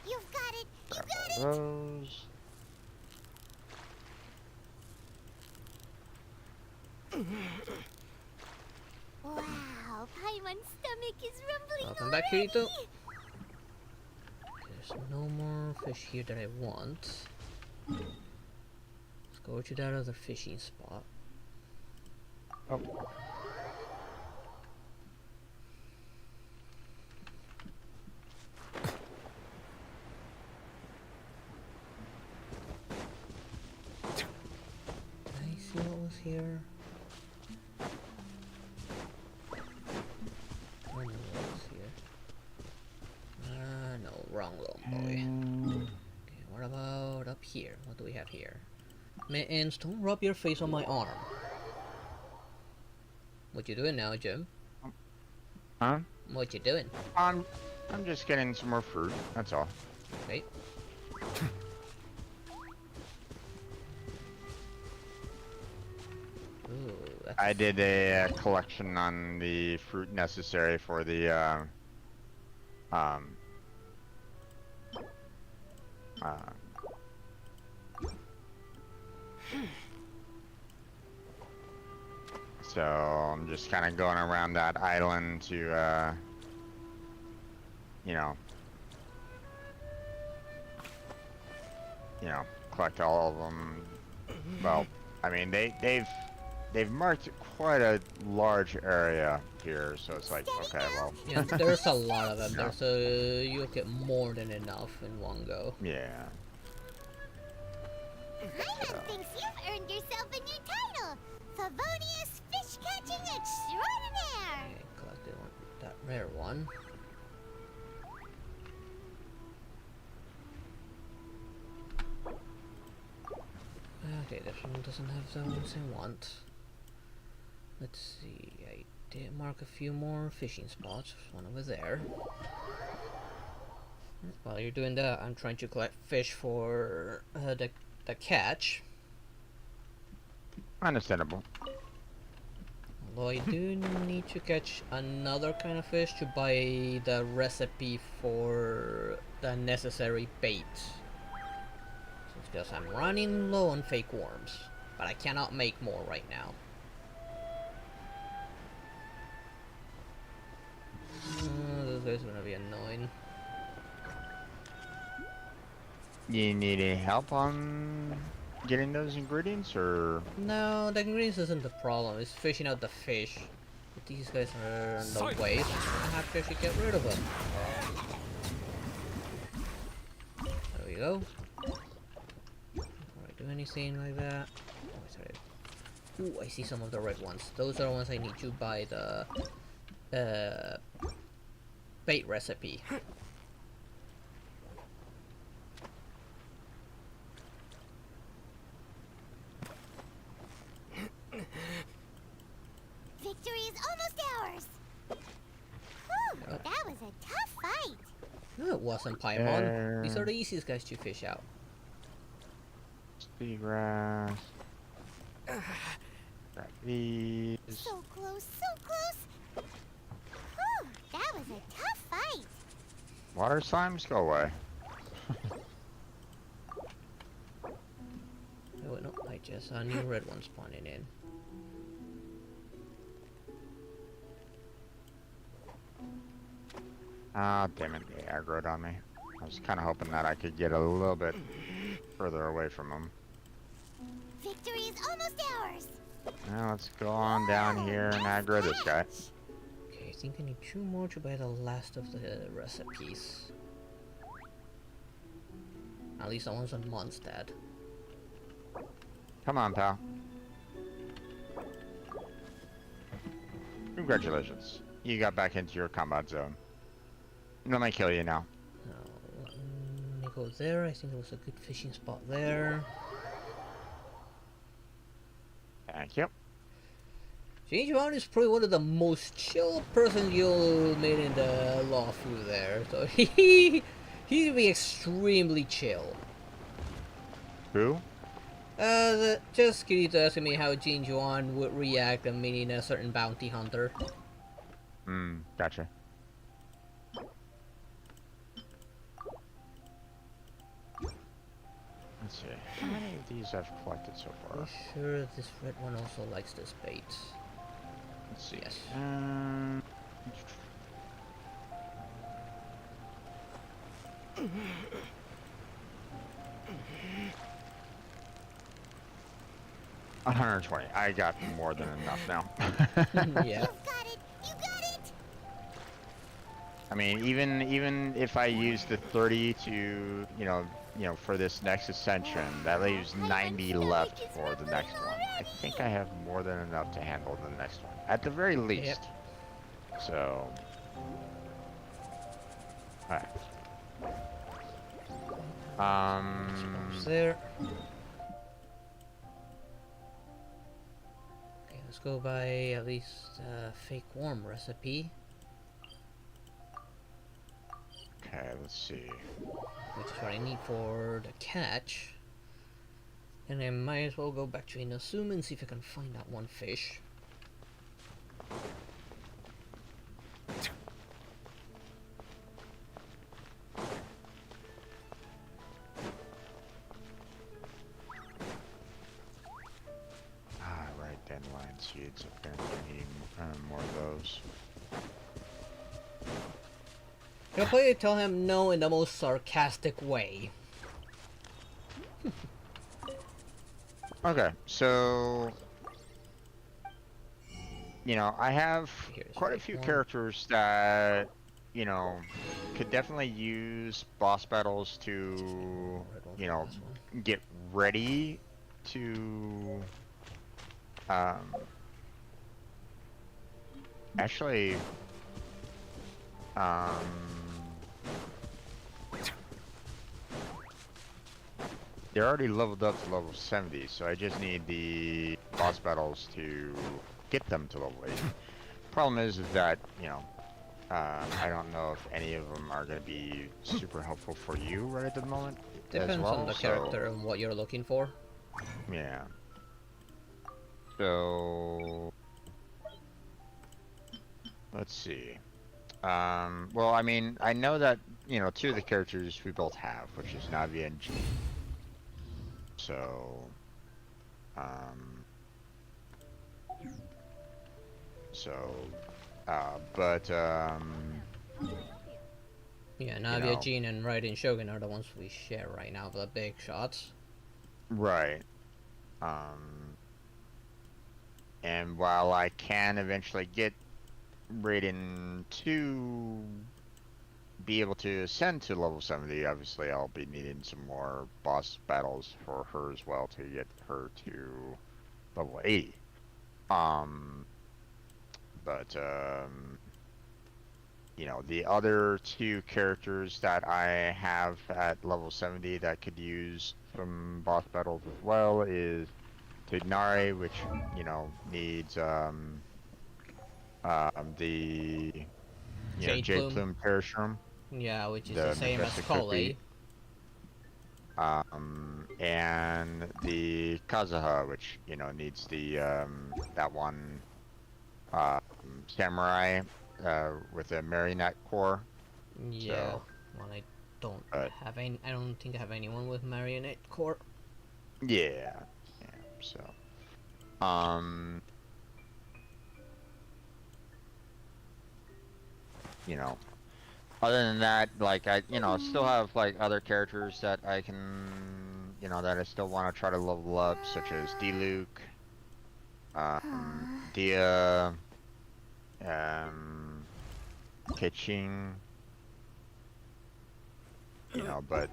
You've got it. You Grab got it. all those. Wow, Paimon's stomach is rumbling Welcome back, already. Kirito. There's no more fish here that I want. Let's go to that other fishing spot. Oh. Did I see what was here? Oh, no, what was here? No, wrong little boy. Okay, what about up here? What do we have here? Mittens, don't rub your face on my arm. What you doing now, Jim? Huh? What you doing? I'm just getting some more fruit. That's all. Okay. Ooh, that's... I did a collection on the fruit necessary for the so I'm just kind of going around that island to you know, collect all of them. Well, I mean they've marked quite a large area here, so it's like, okay, well, Yeah, there's a lot of them. Yeah. There's a... You'll get more than enough in one go. yeah. Paimon thinks you've earned yourself a new title, Favonius Fish Catching Extraordinaire. Okay, collected one, that rare one. Okay, this one doesn't have the ones I want. Let's see, I did mark a few more fishing spots. One over there. While you're doing that, I'm trying to collect fish for the catch. Understandable. Although I do need to catch another kind of fish to buy the recipe for the necessary bait. So it's because I'm running low on fake worms, but I cannot make more right now. This guy's gonna be annoying. You need any help on getting those ingredients, or? No, the ingredients isn't the problem. It's fishing out the fish. But these guys are in the way, so I'm gonna have to actually get rid of them. There we go. Before I do anything like that. Oh, sorry. Ooh, I see some of the red ones. Those are the ones I need to buy the bait recipe. Victory is almost ours. Whew, that was a tough fight. No, it wasn't Paimon. These are the easiest guys to fish out. Seagrass. Grab these. So close, so close. Whew, that was a tough fight. Water slimes, go away. Oh, no, I just saw a new red one spawning in. Ah, damn it, they aggroed on me. I was kind of hoping that I could get a little bit further away from them. Victory is almost ours! Now let's go on down here and aggro this guy. Okay, I think I need 2 more to buy the last of the recipes. At least the ones on Mondstadt. Come on, pal. Congratulations. You got back into your combat zone. Let me kill you now. Let me go there. I think there was a good fishing spot there. Thank you. Jinjuan is probably one of the most chill person you'll meet in the law through there. So he'd be extremely chill. Who? Just Kirito asking me how Jinjuan would react to meeting a certain bounty hunter. Gotcha. Let's see. How many of these I've collected so far? I'm sure this red one also likes this bait. Let's see. Yes. 120. I got more than enough now. Yeah. You got it! You got it! I mean, even if I use the 30 to, for this next ascension, that leaves 90 left for the next one. I think I have more than enough to handle the next one, at the very least. Yep. So, alright. There. Okay, let's go by at least fake worm recipe. Okay, let's see. Which is what I need for the catch. And I might as well go back to Inazuma and see if I can find that one fish. Ah, right, dandelion seeds. Apparently I need more of those. You'll probably tell him no in the most sarcastic way. Okay, so I have Here's quite a fake few worm. characters that could definitely use boss battles to Red one for this one. get ready to actually they're already leveled up to level 70, so I just need the boss battles to get them to level 80. Problem is that, I don't know if any of them are going to be super helpful for you right at the moment. Depends as well, on the so, character and what you're looking for. Yeah. So, let's see. Well, I mean, I know that, 2 of the characters we both have, which is Navi and G. So, Yeah, Navia, Jean, and Raiden Shogun are the ones we share right now, the big shots. right. And while I can eventually get Raiden to be able to ascend to level 70, obviously I'll be needing some more boss battles for her as well to get her to level 80. The other 2 characters that I have at level 70 that could use some boss battles as well is Tignari, which, needs the Jade Jade Plume. Plume Parashroom. Yeah, which is The the same as Majestic Kole. Cookie. And the Kazuha, which, needs the, that one, samurai, with a marionette core. Yeah. So, Well, I don't but- have any. I don't think I have anyone with marionette core. Yeah. So, um, you know, other than that, like I, still have like other characters that I can, that I still want to try to level up, such as D-Luke, Dia, Keqing, but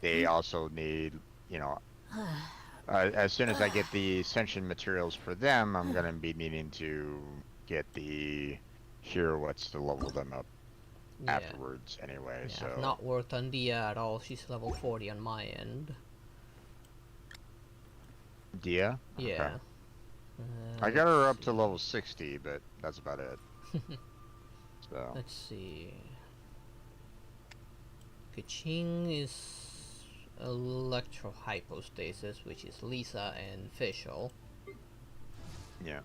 they also need, you know, as soon as I get the ascension materials for them, I'm gonna be needing to get the hero what's to level them up Yeah. afterwards anyway. Yeah, So I've not worked on Dia at all. She's level 40 on my end. Dia, Yeah. okay. I got her up to level 60, but that's about it. So let's see. Keqing is electro hypostasis, which is Lisa and Fischl. yeah.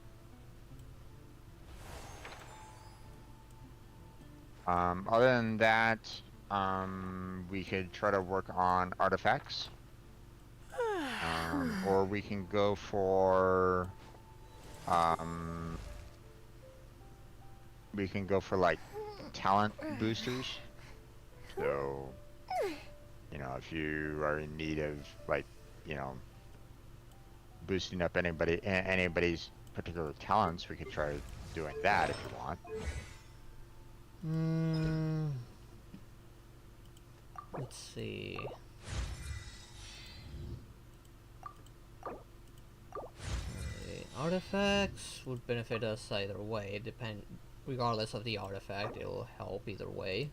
Other than that, we could try to work on artifacts. Or we can go for, like talent boosters. So, if you are in need of like, boosting up anybody's particular talents, we could try doing that if you want. Let's see. Artifacts would benefit us either way. Regardless of the artifact, it'll help either way.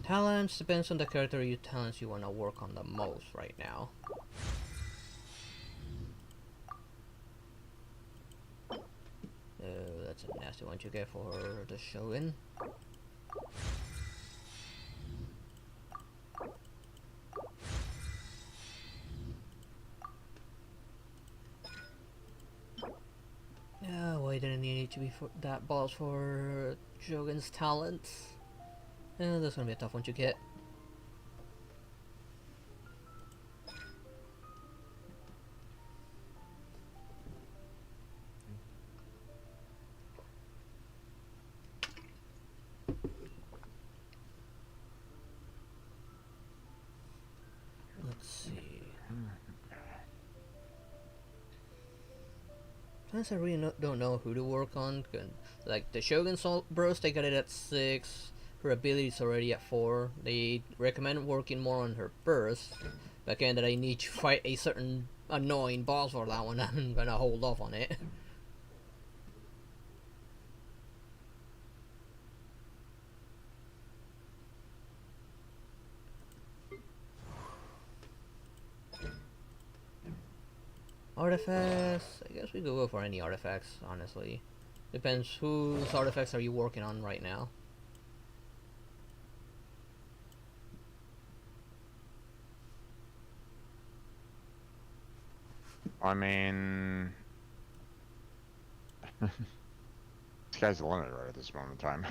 Talents depends on the character talents you want to work on the most right now. That's a nasty one to get for the Shogun. Yeah, why didn't you need to be that boss for Shogun's talents? That's gonna be a tough one to get. Let's see. Since I really don't know who to work on, like the Shogun Burst, I got it at 6. Her ability is already at 4. They recommend working more on her burst, but again, that I need to fight a certain annoying boss for that one. I'm gonna hold off on it. Artifacts, I guess we could go for any artifacts, honestly. Depends whose artifacts are you working on right now. I mean, sky's the limit right at this moment in time.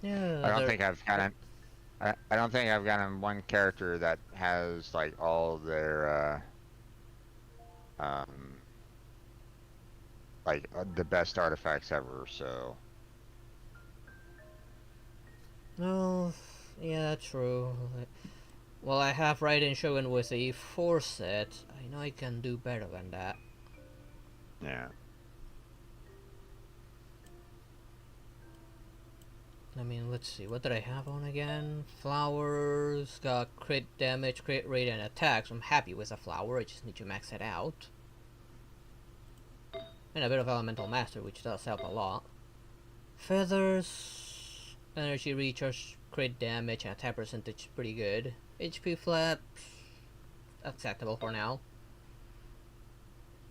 Yeah, I don't think I've gotten. I don't think I've gotten one character that has like all their the best artifacts ever. So. No, yeah, true. Well, I have Raiden Shogun with a 4 set. I know I can do better than that. Yeah. I mean, let's see, what did I have on again? Flowers, got crit damage, crit rate, and attack, so I'm happy with a flower, I just need to max it out. And a bit of Elemental Master, which does help a lot. Feathers, energy recharge, crit damage, and attack percentage, pretty good. HP flat, acceptable for now.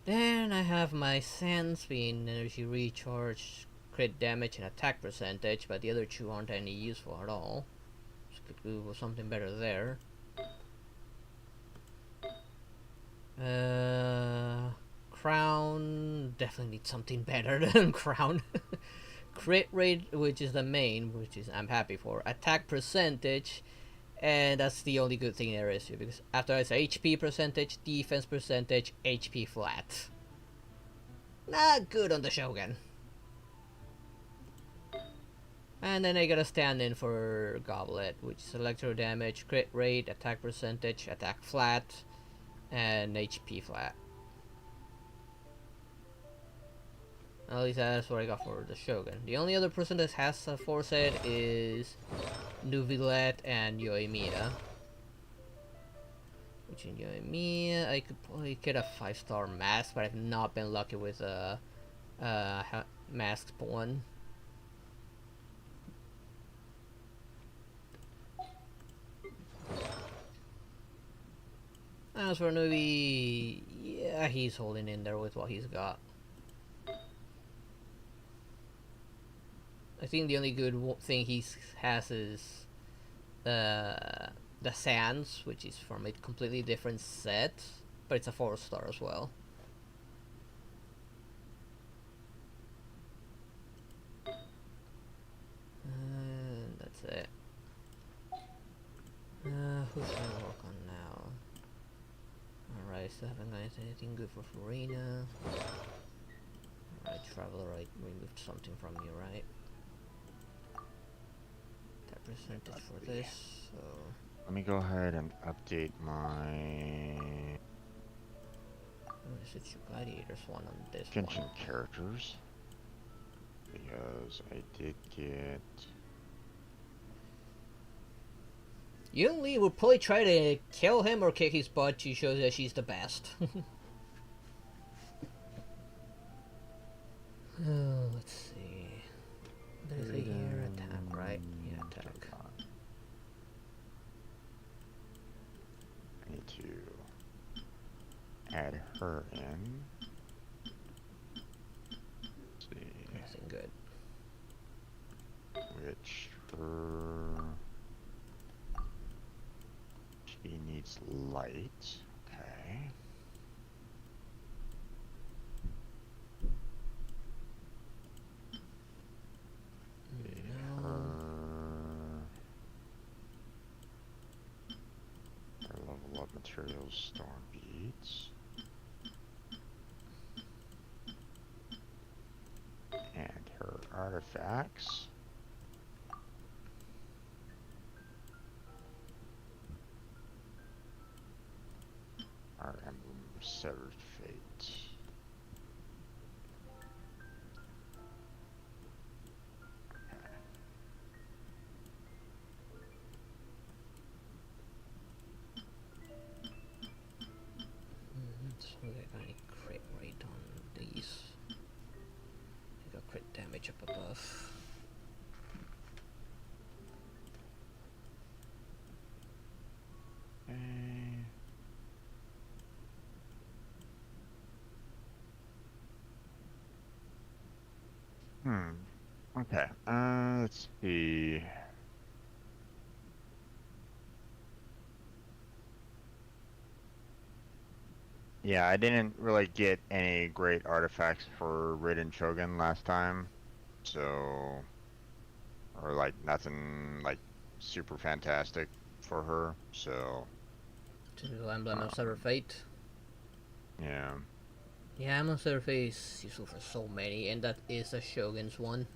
Then I have my Sense being energy recharge, crit damage, and attack percentage, but the other two aren't any useful at all. So could do with something better there. Crown, definitely need something better than Crown. Crit rate, which is the main, which is I'm happy for. Attack percentage, And that's the only good thing there is here, because after it's HP percentage, defense percentage, HP flat. Not good on the Shogun. And then I gotta stand in for Goblet, which is electro damage, crit rate, attack percentage, attack flat, and HP flat. At least that's what I got for the Shogun. The only other person that has a foresight is Nuvilet and Yoimiya. Which in Yoimiya, I could probably get a 5-star mask, but I've not been lucky with a masked one. As for Nuvi, yeah, he's holding in there with what he's got. I think the only good thing he has is the Sands, which is from a completely different set, but it's a 4-star as well. And that's it. Who should I work on now? Alright, still haven't got anything good for Farina. Alright, Traveler, I removed something from you, right? That percentage for this, so... Let me go ahead and update my It's Gladiators one on this Genshin one. characters. Because I did get... Yunli will probably try to kill him or kick his butt to show that she's the best. Let's see. There's a here attack, right? Yeah, attack. I need to add her in. Let's see. Nothing good. Which she needs light. Okay. Her level up materials, storm beads. And her artifacts. Our emblem of severed fate. So they got any crit rate on these. They got crit damage up above. Okay. Let's see. Yeah, I didn't really get any great artifacts for Raiden Shogun last time, so, or like nothing like super fantastic for her, so. Typical emblem of Sever Fate. Yeah. Yeah, emblem of Sever Fate is useful for so many, and that is a Shogun's one.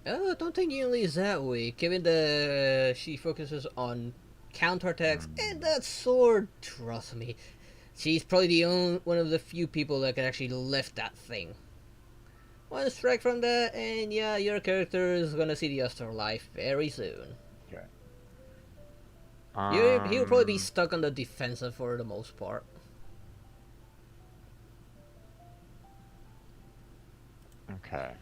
Oh, I don't think Yunli is that weak, given the she focuses on counterattacks and that sword. Trust me, she's probably the only one of the few people that can actually lift that thing. One strike from that, and yeah, your character is gonna see the afterlife very soon. Okay. He'll probably be stuck on the defensive for the most part. Okay.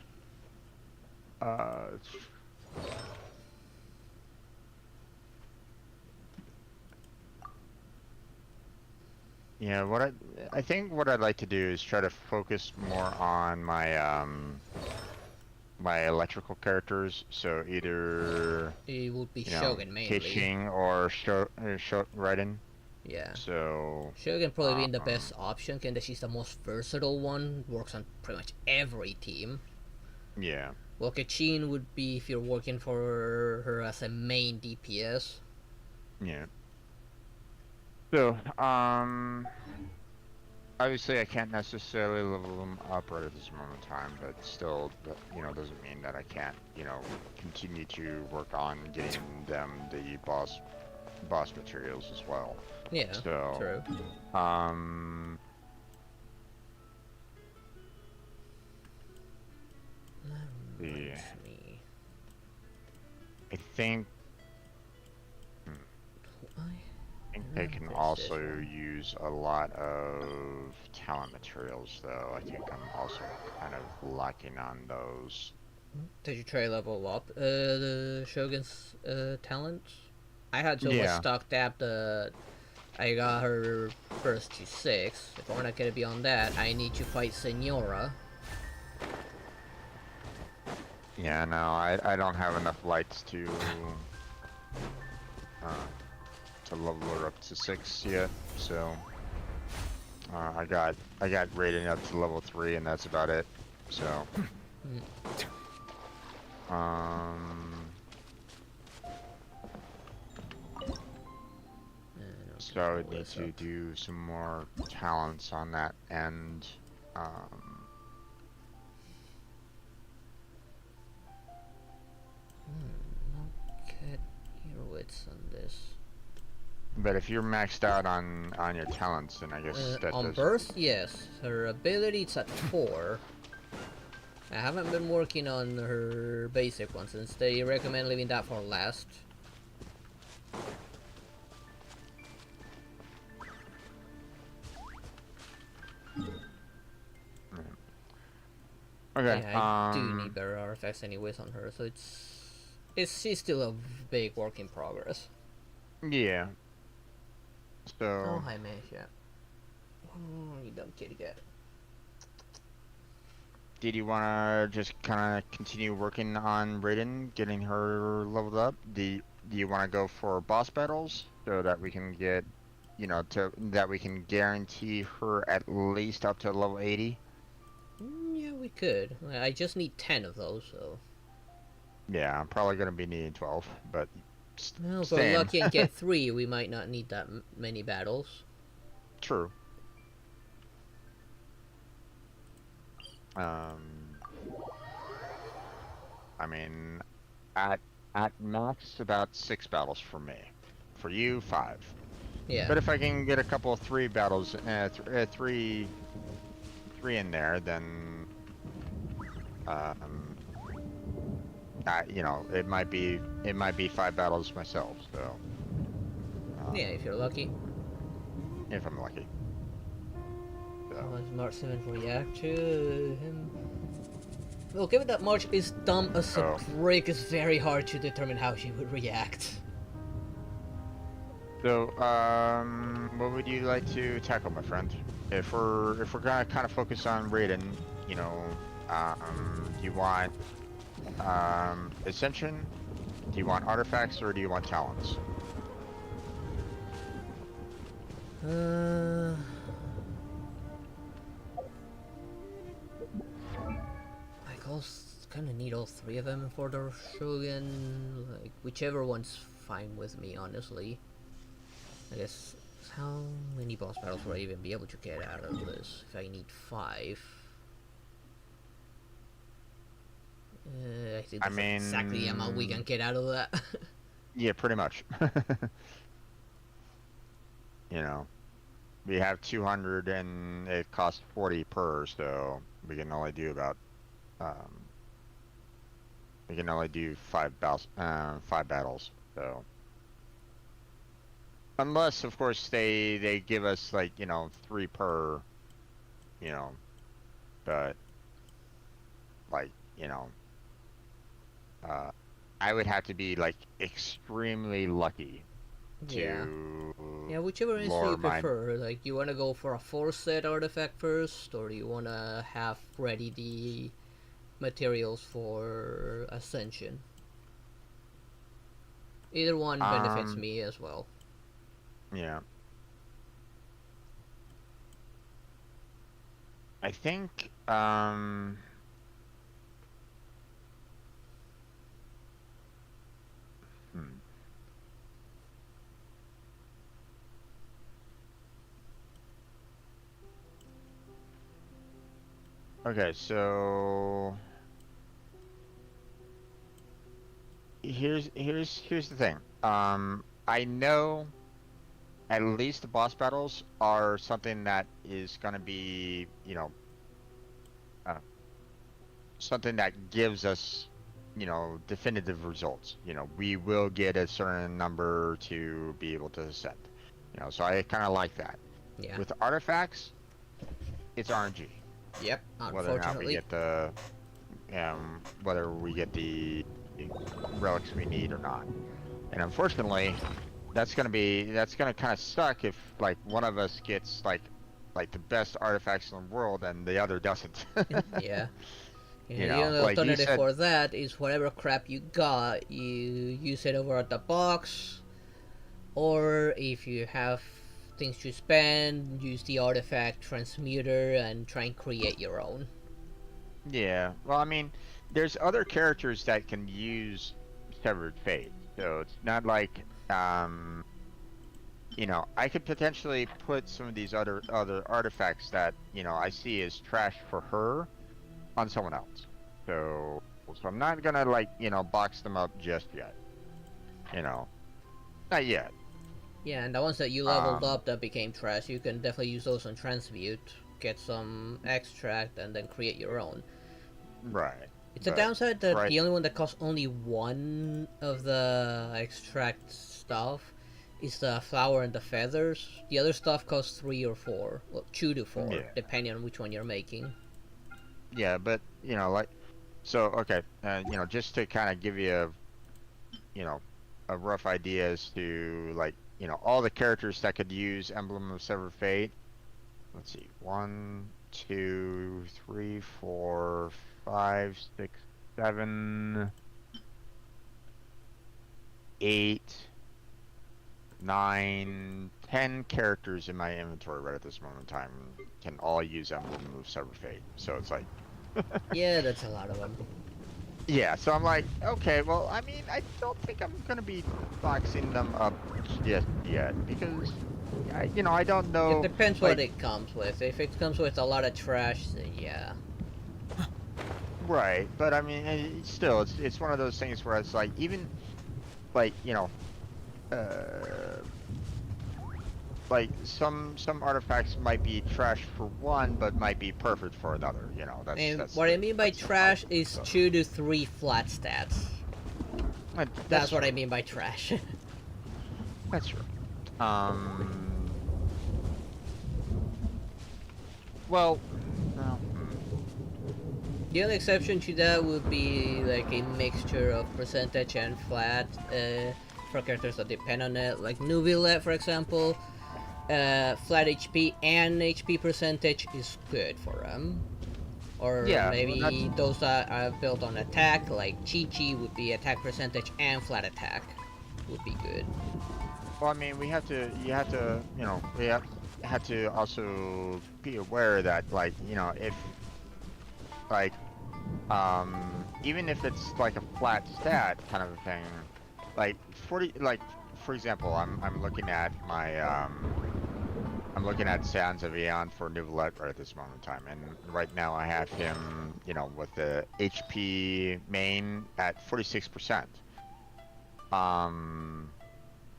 Yeah, I think what I'd like to do is try to focus more on my my electrical characters. So either It would be Shogun mainly. Keishin or Raiden. Yeah. So Shogun probably being the um, best option, and she's the most versatile one. Works on pretty much every team. yeah. Well, Kachin would be if you're working for her as a main DPS. Yeah. So, obviously I can't necessarily level them up right at this moment in time, but still, that, doesn't mean that I can't, continue to work on getting them the boss materials as well. Yeah, So, true. the Reminds me. I think I they remember can this also one. use a lot of talent materials, though. I think I'm also kind of lacking on those. Did you try level up the Shogun's talent? I had so much Yeah, stock that I got her first to 6. If we're not gonna be on that, I need to fight Senora. yeah, no, I don't have enough lights uh, to level her up to 6 yet, so I got rated up to level 3, and that's about it. So, so I would need to do some more talents on that end. Get your wits on this. But if you're maxed out on your talents, then I guess that On does. burst, yes. Her ability is at 4. I haven't been working on her basic one since they recommend leaving that for last. Okay. Yeah, I do need better artifacts anyways on her, so she's still a big work in progress. Yeah. Oh, So. hi, Mesha. Oh, you dumb kitty cat. Did you wanna just kind of continue working on Raiden, getting her leveled up? Do you wanna go for boss battles so that we can get, that we can guarantee her at least up to level 80? Yeah, we could. I just need 10 of those, so. Yeah, I'm probably gonna be needing 12, but Well, if we're same. lucky and get 3, we might not need that many battles. True. I mean, at max about 6 battles for me. For you, 5. Yeah. But if I can get a couple of 3 battles, three in there, then it might be 5 battles myself. So Yeah, if you're lucky. if I'm lucky. So. March 7 for react to him. Well, given that March is dumb as a brick, it's very hard to determine how she would react. So, what would you like to tackle, my friend? If we're gonna kind of focus on Raiden, do you want Ascension? Do you want artifacts or do you want talents? I kind of need all 3 of them for the Shogun. Like, whichever one's fine with me, honestly. I guess, how many boss battles will I even be able to get out of this? If I need 5. I think that's exactly the amount we can get out of that. Yeah, pretty much. We have 200 and it costs 40 per, so we can only do about we can only do 5 battles. So unless of course they give us like 3 per, but like I would have to be like extremely lucky to whichever answer you prefer. Like, you want to go for a 4-set artifact first, or do you want to have ready the materials for Ascension? Either one benefits me as well. Yeah. I think hmm. Okay, so here's the thing. I know at least the boss battles are something that is gonna be, uh, something that gives us, definitive results. We will get a certain number to be able to ascend. So I kind of like that. Yeah. With artifacts, it's RNG. Yep. Whether or not we Unfortunately. get whether we get the relics we need or not. And unfortunately, that's gonna kind of suck if like one of us gets like the best artifacts in the world and the other doesn't. Yeah. The only Like you alternative said, for that is whatever crap you got, you use it over at the box, or if you have things to spend, use the artifact transmuter and try and create your own. yeah. Well, I mean, there's other characters that can use Severed Fate, so it's not like I could potentially put some of these other artifacts that I see as trash for her on someone else. So I'm not gonna like box them up just yet. You know, not yet. Yeah, and the ones that you leveled Um, up that became trash, you can definitely use those on transmute, get some extract, and then create your own. right. It's a But downside that right, the only one that costs only one of the extract stuff is the flower and the feathers. The other stuff costs 3 or 4, well, 2 to 4, yeah, depending on which one you're making. yeah. But like so. Okay, just to kind of give you you know a rough idea as to like all the characters that could use Emblem of Severed Fate. Let's see, 1, 2, 3, 4, 5, 6, 7, 8, 9, 10 characters in my inventory right at this moment in time can all use Emblem of Severed Fate. So it's like, Yeah, that's a lot of them. yeah. So I'm like, okay, well, I mean, I don't think I'm gonna be boxing them up just yet because, I don't It know, depends what like, it comes with. If it comes with a lot of trash, then yeah. right. But I mean, still, it's one of those things where it's like, even like, uh like some artifacts might be trash for one, but might be perfect for another. And That's what I the mean by that's the problem. trash is So 2 to 3 flat stats. that's That's what I true. mean by trash. That's true. Um. Well, no. The only exception to that would be like a mixture of percentage and flat for characters that depend on it, like Nuvilet, for example. Flat HP and HP percentage is good for them. Or Yeah. Well, that's. maybe those that are built on attack, like Chi-Chi would be attack percentage and flat attack. Would be good. Well, I mean, we have to. You have to. Have to also be aware that, like, if like even if it's like a flat stat kind of a thing, like 40, like for example, I'm looking at my I'm looking at Sands of Aeon for Nuvalet right at this moment in time, and right now I have him, with the HP main at 46%. Um,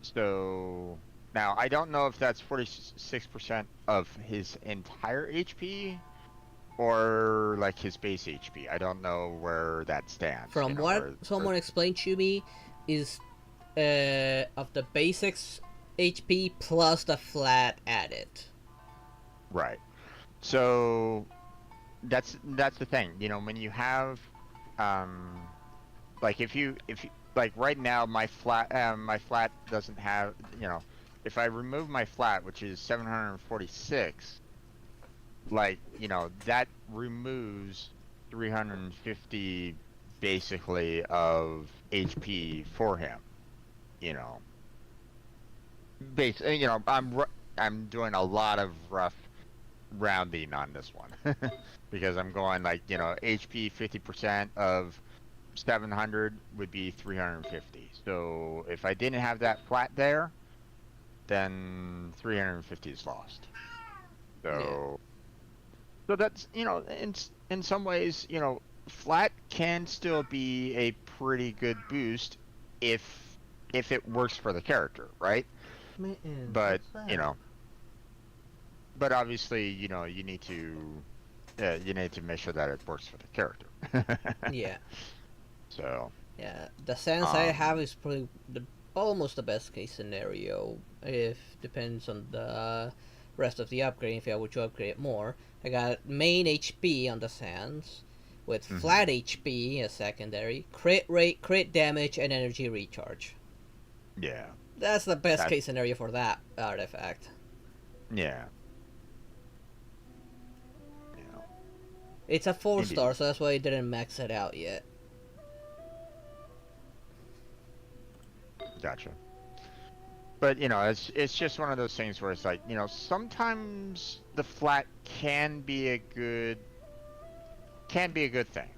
so now I don't know if that's 46% of his entire HP or like his base HP. I don't know where that stands, From what someone explained to me, is of the basics HP plus the flat added. right. So that's the thing. When you have um like if you like right now my flat doesn't have, if I remove my flat, which is 746, like, that removes 350 basically of HP for him, you know. I'm doing a lot of rough rounding on this one because I'm going like, you know, HP 50% of 700 would be 350. So if I didn't have that flat there, then 350 is lost. So, so that's, you know, in some ways, you know, flat can still be a pretty good boost if it works for the character, right? Man, But what's that? you know, but obviously, you know, you need to make sure that it works for the character. Yeah. So, Yeah, the sense I have is probably almost the best case scenario. If depends on the rest of the upgrade. If I were to upgrade more, I got main HP on the sands, with flat HP as secondary, crit rate, crit damage, and energy recharge. yeah, That's the best that, case scenario for that artifact. yeah, you know, It's a 4-star, indeed, so that's why I didn't max it out yet. gotcha. But you know, it's just one of those things where it's like, you know, sometimes the flat can be a good thing.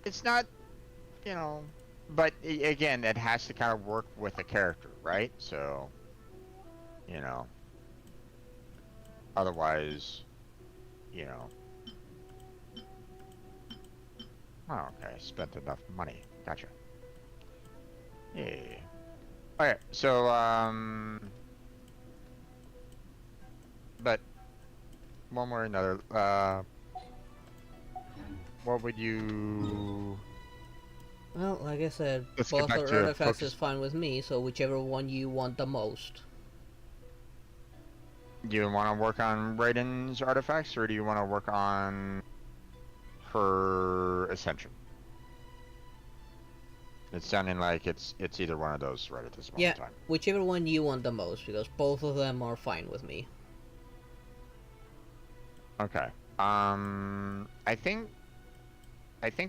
It's not, you know, but again, it has to kind of work with the character, right? So, you know, otherwise, you know, oh, okay, spent enough money. Gotcha. Yeah. Okay, so but one more or another. What would you? Well, like I said, Let's get both back our to artifacts is focus. fine with me, so whichever one you want the most. Do you want to work on Raiden's artifacts, or do you want to work on her Ascension? It's sounding like it's either one of those right at this moment Yeah, in time. whichever one you want the most, because both of them are fine with me. Okay. I think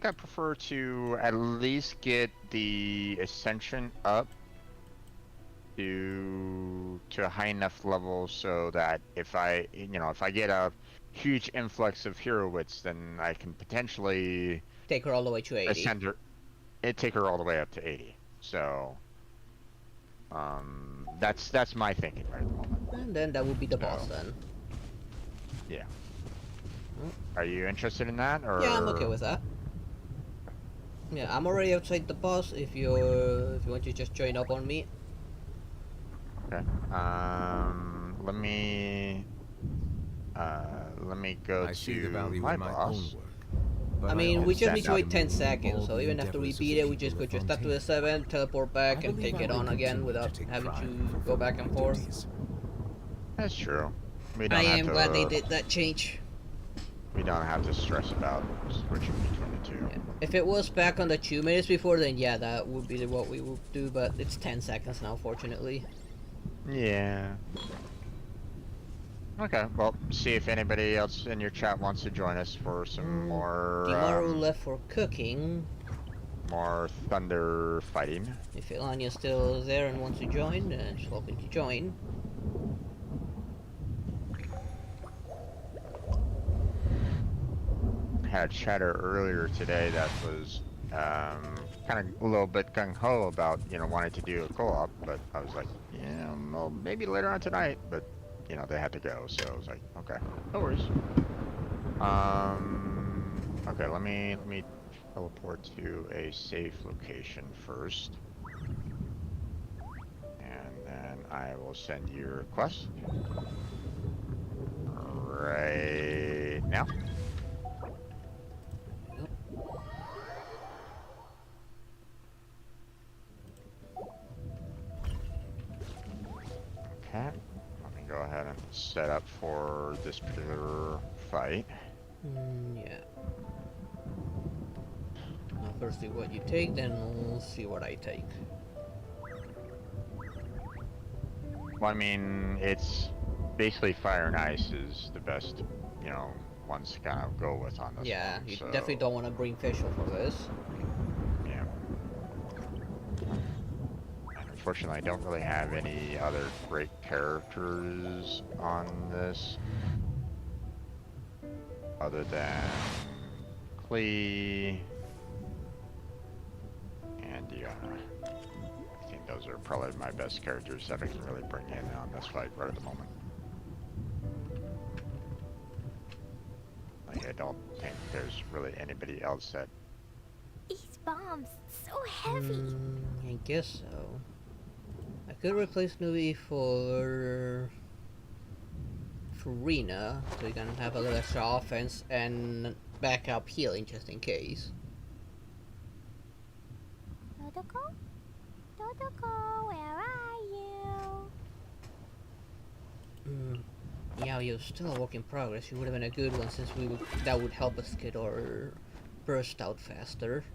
I prefer to at least get the Ascension up to a high enough level so that if I, you know, if I get a huge influx of hero wits, then I can potentially Take her all the way to 80. ascend her, take her all the way up to 80. So, that's my thinking right at the moment. And then that would be the boss So, then. yeah. Mm. Are you interested in that, or? Yeah, I'm okay with that. Yeah, I'm already outside the boss if you want to just join up on me. Okay. Let me go I see the to value my in my own boss. work. But I mean, also we just stand need to up. wait 10 seconds, all so the even after we endeavors of beat the it, we just people go of just up to the Fontaine. 7, teleport back, I and believe take I it will on again continue without to take having pride in to go back fulfilling and my forth. duties. That's true. We I don't have am glad they to. did that change. We don't have to stress about switching between the two. Yeah. If it was back on the 2 minutes before, then yeah, that would be what we would do, but it's 10 seconds now, fortunately. Yeah. Okay. Well, see if anybody else in your chat wants to join us for some Dimaru left for cooking. more thunder fighting. If Elania's still there and wants to join, then she's welcome to join. Had a chatter earlier today that was kind of a little bit gung ho about, you know, wanting to do a co-op, but I was like, yeah, well, maybe later on tonight, but you know, they had to go, so I was like, okay, no worries. Okay, let me teleport to a safe location first, and then I will send you a request right now. Okay, let me go ahead and set up for this particular fight. Yeah. Now first see what you take, then we'll see what I take. Well, I mean, it's basically fire and ice is the best, you know, ones to kind of go with on this Yeah, one. you So, definitely don't want to bring facial for this. yeah. And unfortunately, I don't really have any other great characters on this. other than Klee and Diana. I think those are probably my best characters that I can really bring in on this fight right at the moment. Like, I don't think there's really anybody else that... These bombs, so heavy. I guess so. I could replace Nubi for Rena, so you can have a little extra offense and backup healing just in case. Dodoko? Dodoko, where are you? Yeah, you're still a work in progress. You would have been a good one since that would help us get our burst out faster.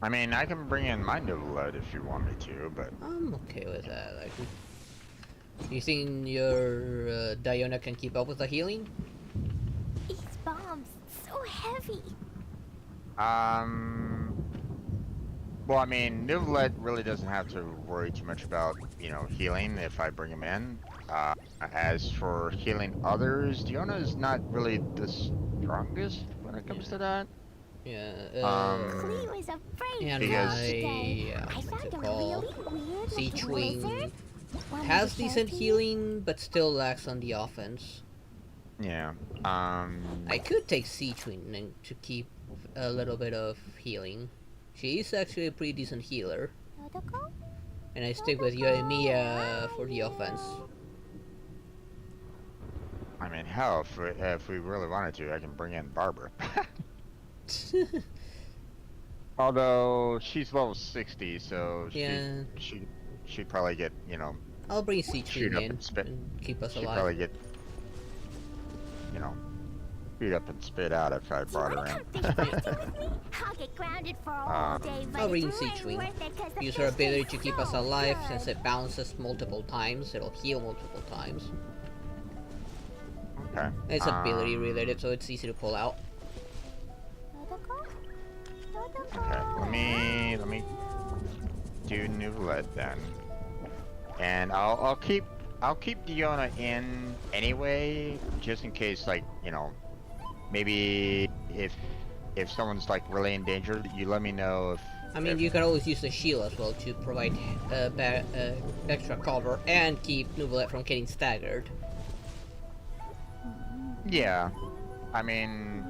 I mean, I can bring in my Novelette if you want me to, but... I'm okay with that. Like, you think your Diona can keep up with the healing? These bombs, so heavy. Well, I mean, Novelette really doesn't have to worry too much about, you know, healing if I bring him in. As for healing others, Diona is not really the strongest when it comes to that. Yeah. Klee was afraid And today. I I found him call really weird Siege looking Wing lizard. Want me has to show decent it to you? healing, but still lacks on the offense. Yeah. I could take Siege Wing to keep a little bit of healing. She is actually a pretty decent healer. Dodoko? And I stick with Yoimiya for the offense. I mean, hell, if we really wanted to, I can bring in Barbara. Although she's level 60, so Yeah. she'd probably get, you know, I'll bring Siege shoot Wing up in and spit. and keep us She'd alive. probably get, you know, beat up and spit out if I Do you brought wanna her come in. fish fighting with me? I'll get grounded for all day, but I'll bring it's Siege way Wing. worth it 'cause the Use her fish ability taste to keep us so alive good. since it bounces multiple times. It'll heal multiple times. Okay. It's ability related, so it's easy to pull out. Dodoko? Dodoko, Okay, let me do Novelette then, and I'll keep Diona in anyway, just in case, like, you know, maybe if someone's like really in danger, you let me know if. I mean, you can always use the shield as well to provide extra cover and keep Nuvolette from getting staggered. Yeah, I mean,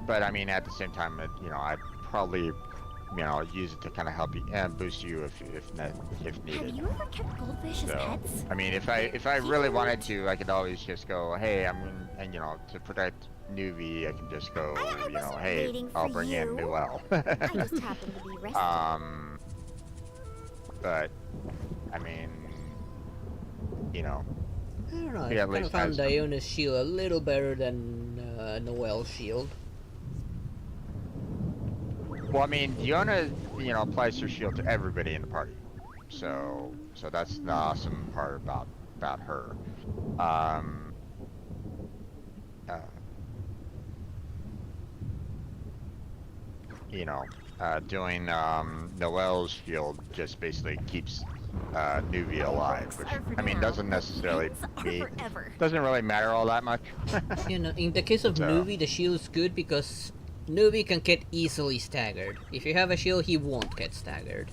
but I mean at the same time, you know, I'd probably, you know, use it to kind of help you and boost you if Have needed. you ever kept goldfish as So, pets? I mean, if I really wanted to, I could always just go, hey, and you know, to protect Nuvi, I can just go, I you know, wasn't hey, waiting I'll for bring in you. Noelle. I just happened to be resting. But I mean, you know, I don't know, Yeah, I at kind of least found has some. Diona's shield a little better than Noelle's shield. well, I mean, Diona, you know, applies her shield to everybody in the party, so that's the awesome part about her. You know, doing Noelle's shield just basically keeps Nuvi alive, which I mean doesn't necessarily doesn't really matter all that much. You know, in the case of So- Nuvi, the shield is good because Nuvi can get easily staggered. If you have a shield, he won't get staggered.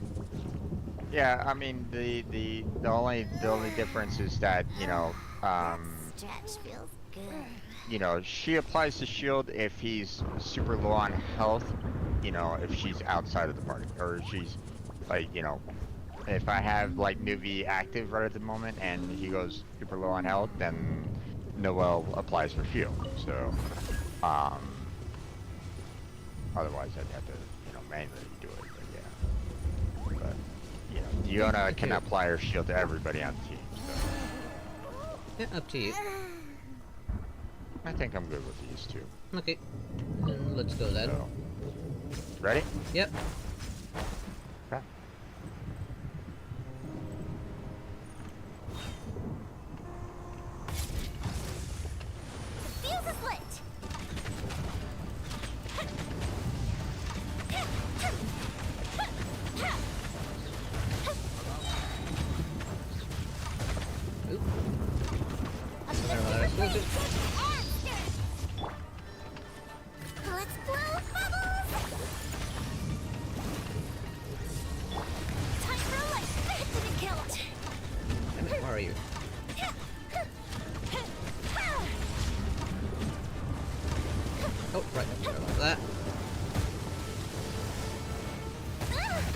Yeah, I mean the only difference is that, you know, Stretch feels good. you know, she applies the shield if he's super low on health, you know, if she's outside of the party, or if she's like, you know, if I have like Nuvi active right at the moment and he goes super low on health, then Noelle applies her shield. So, otherwise I'd have to, you know, manually do it. But yeah, but you know, Diona can apply her shield to everybody on the team. So Yeah, up to you. I think I'm good with these two. Okay, then let's go then. So, ready? Yep. Okay. Fuse is lit. Oop.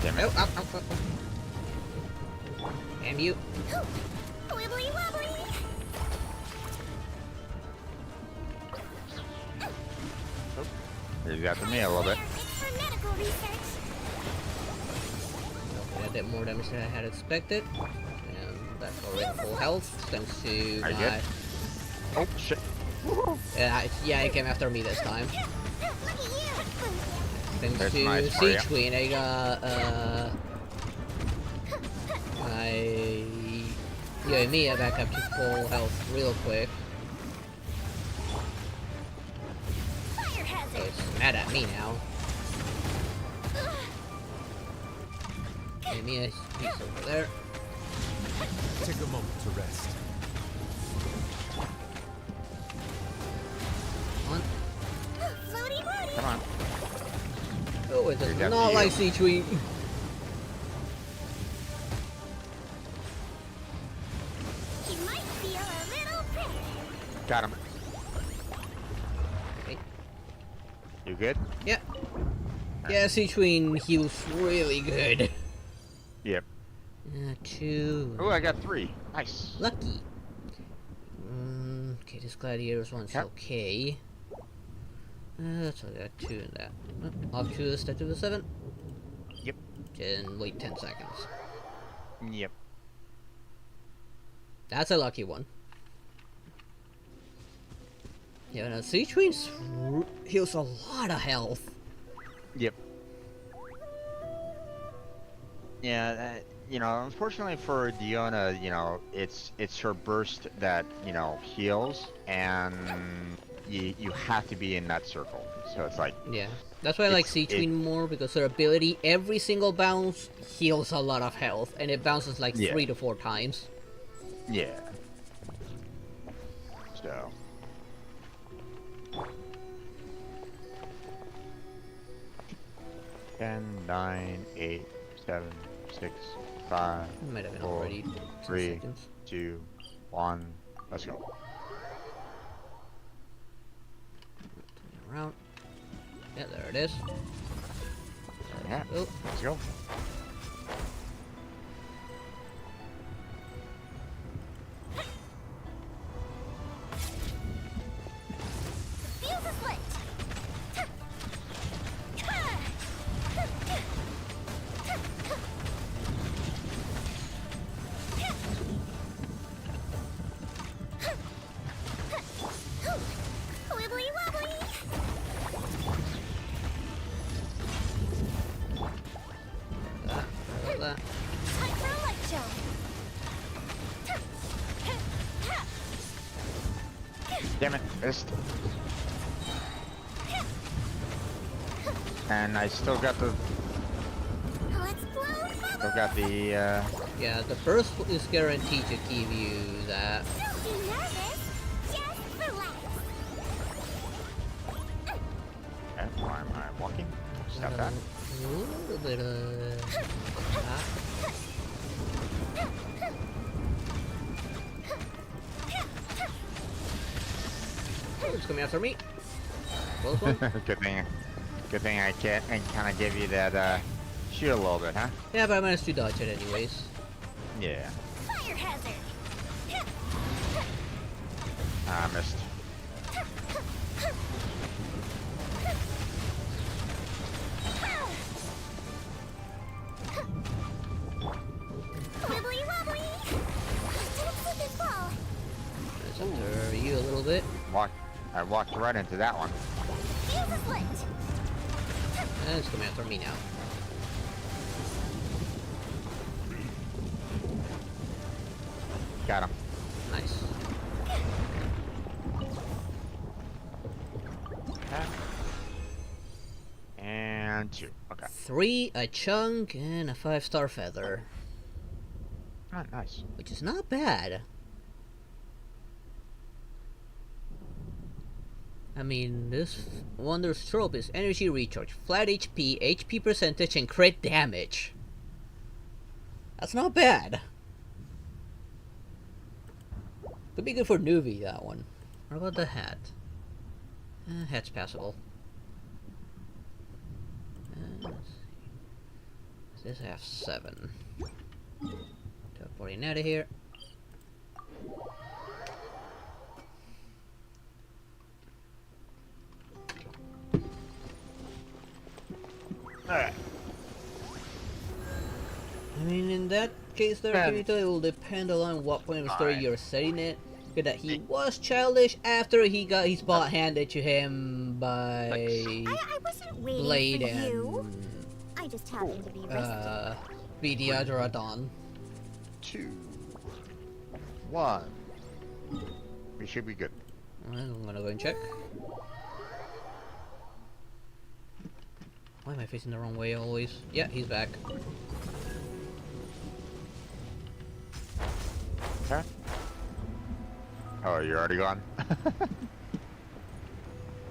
Damn it. Oh, ow, ow, ow, ow. Damn you. Wibbly wobbly! He's after me a little bit. It's for medical research. Okay, I did more damage than I had expected. And that's already full health, thanks to Are you my... good? Oh, shit. Yeah, he came after me this time. Look at you! Thanks That's to nice for ya. Siege Queen, I got, yeah, me, I back up to full health real quick. Fire So hazard! it's mad at me now. Yeah, Mia, he's over there. Take a moment to rest. On. Floaty woody! Come on. Oh, it does He's after not you. like Siege Queen. He might feel a little prick. Got him. Okay. You good? Yeah. Yeah, Siege Queen heals really good. Yep. 2. Oh, I got 3. Nice. Lucky. Okay, this gladiator's one's Yep. okay. So I got 2 in that. Off to the step to the 7. Yep. And wait 10 seconds. Yep. That's a lucky one. Yeah, no, Siege Queen heals a lot of health. Yep. Yeah, you know, unfortunately for Diona, you know, it's her burst that, you know, heals, and you have to be in that circle. So it's like, Yeah, that's why I like It's- Siege it- Queen more, because her ability, every single bounce heals a lot of health, and it bounces like Yeah. 3 to 4 times. yeah. So. Ten, 9, 8, 7, 6, 5, It might have been 4, already 10 3, seconds. 2, 1. Let's go. Around. Yeah, there it is. Yeah. Oh, Let's go. Fuse is lit! Wibbly wobbly! that. Time for a light show! Damn it, missed. And I still got the Let's blow the Yeah, the first is guaranteed to give you that. Don't be nervous! Just relax! why am I walking? Stop that. A little bit of that. Oh, it's coming after me. Close one. Good thing I can kind of give you that shoot a little bit, huh? Yeah, but I managed to dodge it anyways. Yeah. Fire hazard! I missed. Wibbly wobbly! Don't slip and fall! It's under you a little bit. I walked right into that one. Fuse is lit! And it's coming after me now. Got him. Nice. And 2. Okay. 3, a chunk, and a 5-star feather. Oh, nice. Which is not bad. I mean, this Wonder's trope is energy recharge, flat HP, HP percentage, and crit damage. That's not bad. Could be good for newbie, that one. What about the hat? Hat's passable. Let's see. This I have 7. Teleporting out of here. Alright. I mean, in that case there, Man. Kirito, it will depend on what point of the story Alright. you're setting it. That he was childish after he got his butt handed to him by I wasn't waiting Blade for you. and I just happened to be resting. Vidyadhradon. 2, 1. We should be good. Well, I'm gonna go and check. Why am I facing the wrong way always? Yeah, he's back. Okay. Oh, you're already gone?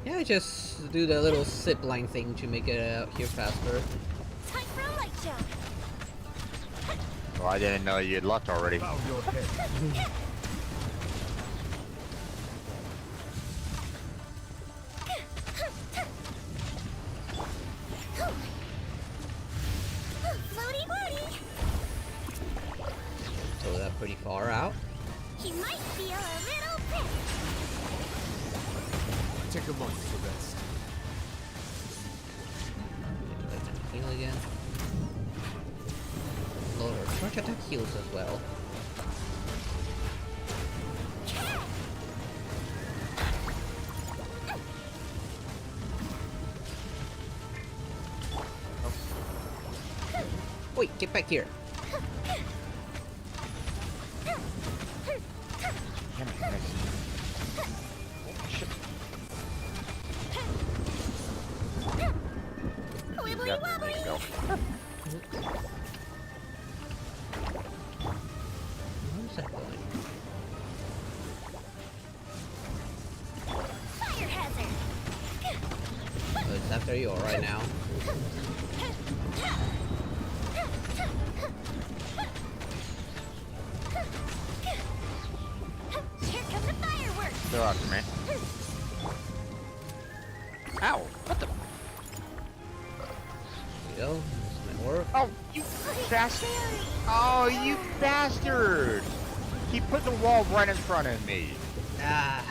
Yeah, I just do the little zip line thing to make it out here faster. Time for a light show. Well, I didn't know you had left already. Bow your head. Floaty woody. So that's pretty far out. He might feel a little pissed. Take a moment to rest. Let them heal again. Lord, charge attack heals as well. Wait, get back here. Damn it, nice. Shit. Wibbly Yep, wobbly. there you go. Where's that going? Fire hazard. Oh, it's after you right now. Here come the fireworks. They're after me. Ow! What the? There you go. This might work. Oh, you bastard! Oh, you bastard! He put the wall right in front of me. Ah!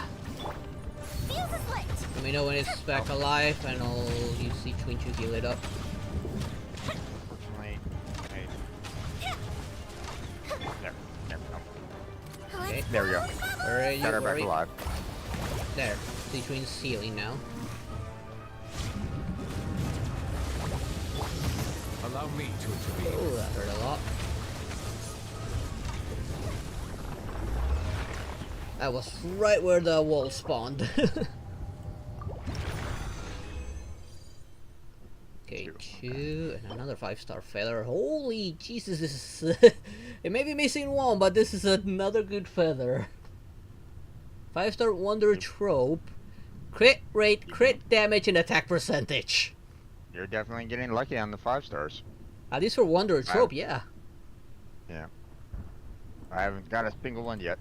Fuse is lit. Let me know when it's back alive, and I'll use C-Twin to heal it up. Unfortunately, there, no. Okay. There we go. Where are you? Got her Where are back you? alive. There. C-Twin's healing now. Allow me to intervene. Oh, that hurt a lot. That was right where the wall spawned. Okay, 2 and another 5-star feather. Holy Jesus, this is it may be missing one, but this is another good feather. 5-star wonder trope. Crit rate, crit damage, and attack percentage. You're definitely getting lucky on the 5 stars. At least for wonder trope, yeah. Yeah. I haven't got a single one yet,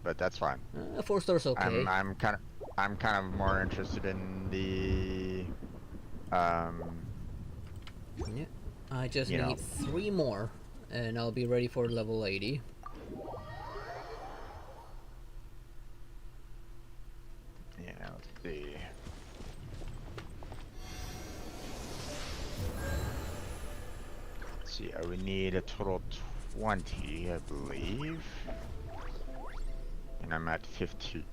but that's fine. 4 stars okay. I'm kind of more interested in the Yeah. I just You need know. 3 more, and I'll be ready for level 80. yeah, let's see. Let's see, I would need a total 20, I believe. And I'm at 15.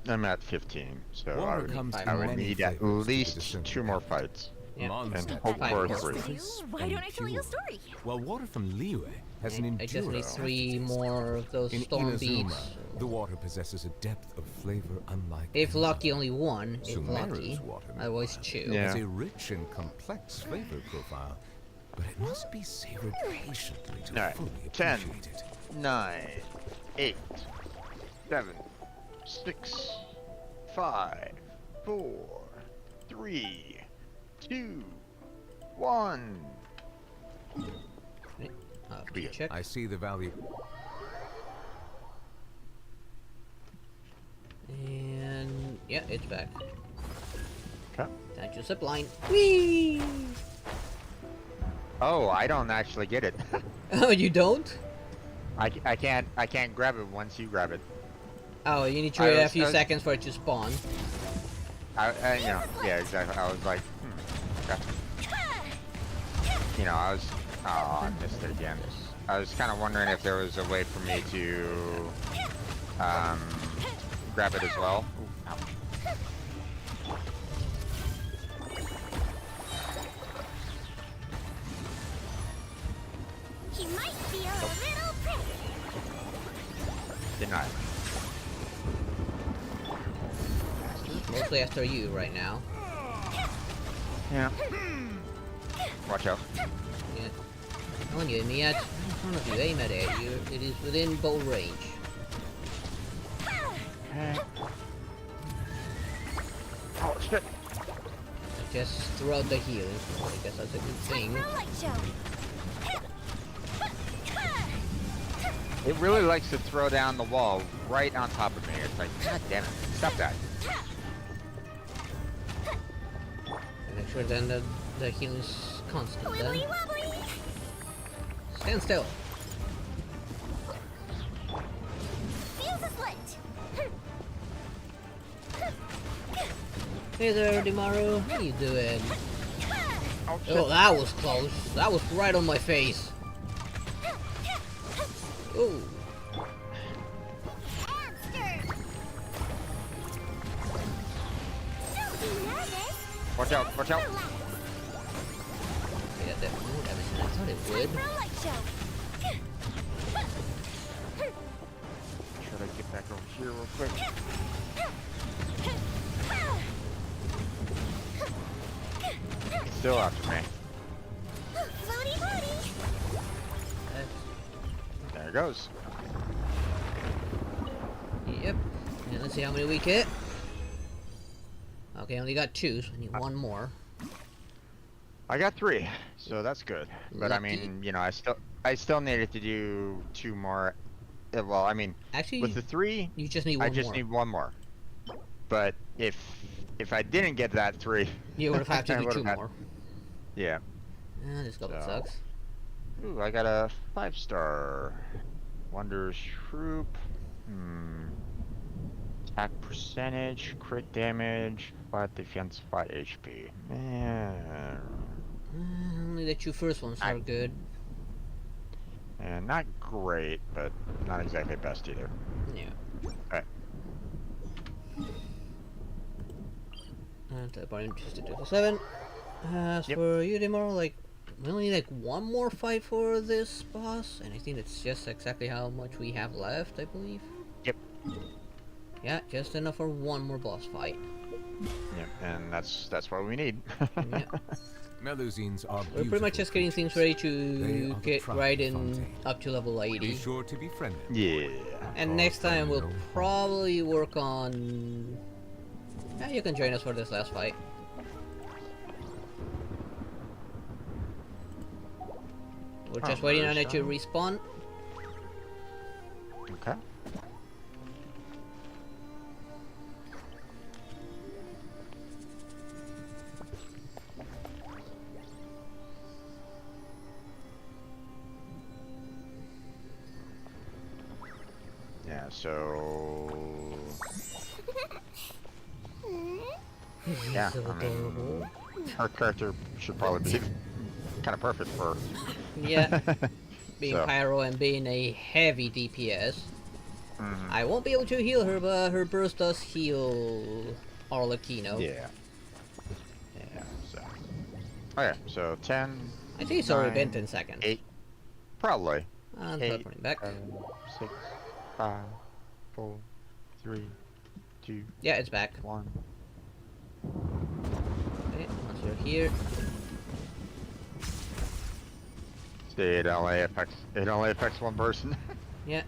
I'm at 15, so Water comes in I would many need at flavors to least disintegrate 2 more fights. Yeah. Monster And hope for a Fine. 3. crisp Why don't I and tell you a pure. story? While water from Liyue has an I just need endurance 3 more of those in storm Inazuma, beads. the water possesses a depth of flavor unlike If any lucky, other. only 1. If Sumeru's lucky. water, Otherwise, meanwhile, 2. Yeah. has a rich and complex flavor profile, but it must be savored patiently to Alright, fully 10. appreciate it. 9, 8, 7, 6, 5, 4, 3, 2, 1. Be it. Check. I see the value. And yeah, it's back. Okay. Time to zip line. Whee! Oh, I don't actually get it. Oh, you don't? I can't grab it once you grab it. Oh, you need to I wait a was- few I was- seconds for it to spawn. You know, yeah, exactly. I was like, okay. You know, I was, oh, I missed it again. I was kind of wondering if there was a way for me to, grab it as well. Ooh, ouch. He might feel a little prick. Didn't I? Mostly after you right now. Yeah. Watch out. Yeah. Don't you aim me at in front of you, aim at it. It is within bow range. Oh, shit. Just throw out the healing. I guess that's a good thing. For a light show. It really likes to throw down the wall right on top of me. It's like, god damn it. Stop that. Make sure then the healing is constant Wibbly then. wobbly. Stand still. Fuse is lit. Hey there, Dimaru. How you doing? Oh, shit. Oh, that was close. That was right on my face. Ooh. Hamster. Don't be nervous. Watch out, watch out. Relax. Yeah, that more damage than I thought it would. For a light show. Should I get back over here real quick? It's still after me. Floaty floaty. There it goes. Yep. And let's see how many we get. Okay, only got 2, so I need 1 more. I got 3, so that's good. But I Lucky. mean, you know, I still needed to do 2 more. Well, I mean, Actually, with the 3, you just need 1 I just more. need 1 more. But if I didn't get that 3, You would have had to I do 2 would've had- more. yeah. This couple So- sucks. Ooh, I got a 5-star. Wonders Troop. Attack percentage, crit damage, 5 defense, 5 HP. Man. Only the 2 first ones are good. And not great, but not exactly best either. Yeah. Alright. And teleporting to 7. As Yep. for you, Dimaru, like, we only need like 1 more fight for this boss, and I think that's just exactly how much we have left, I believe. Yep. Yeah, just enough for 1 more boss fight. Yep, and that's what we need. Yeah. Melusines are We're pretty much beautiful just getting creatures. things ready They to are the get pride right of in Fontaine. up to level Be 80. sure to be friendly. Yeah. And Oh, next time we'll no. probably work on... Yeah, you can join us for this last fight. We're just waiting on it to respawn. Okay. Yeah, so yeah, So I mean, adorable. her character should probably be kind of perfect for her. Yeah, being So. Pyro and being a heavy DPS. Mhm. I won't be able to heal her, but her burst does heal Arlecchino. Yeah. Yeah, so. Okay, so 10, I think it's already been 9, 10 seconds. 8, probably. I'm 8, teleporting back. 6, 5, 4, 3, 2, Yeah, it's back. 1. Okay, once you're here. See, it only affects one person. Yeah.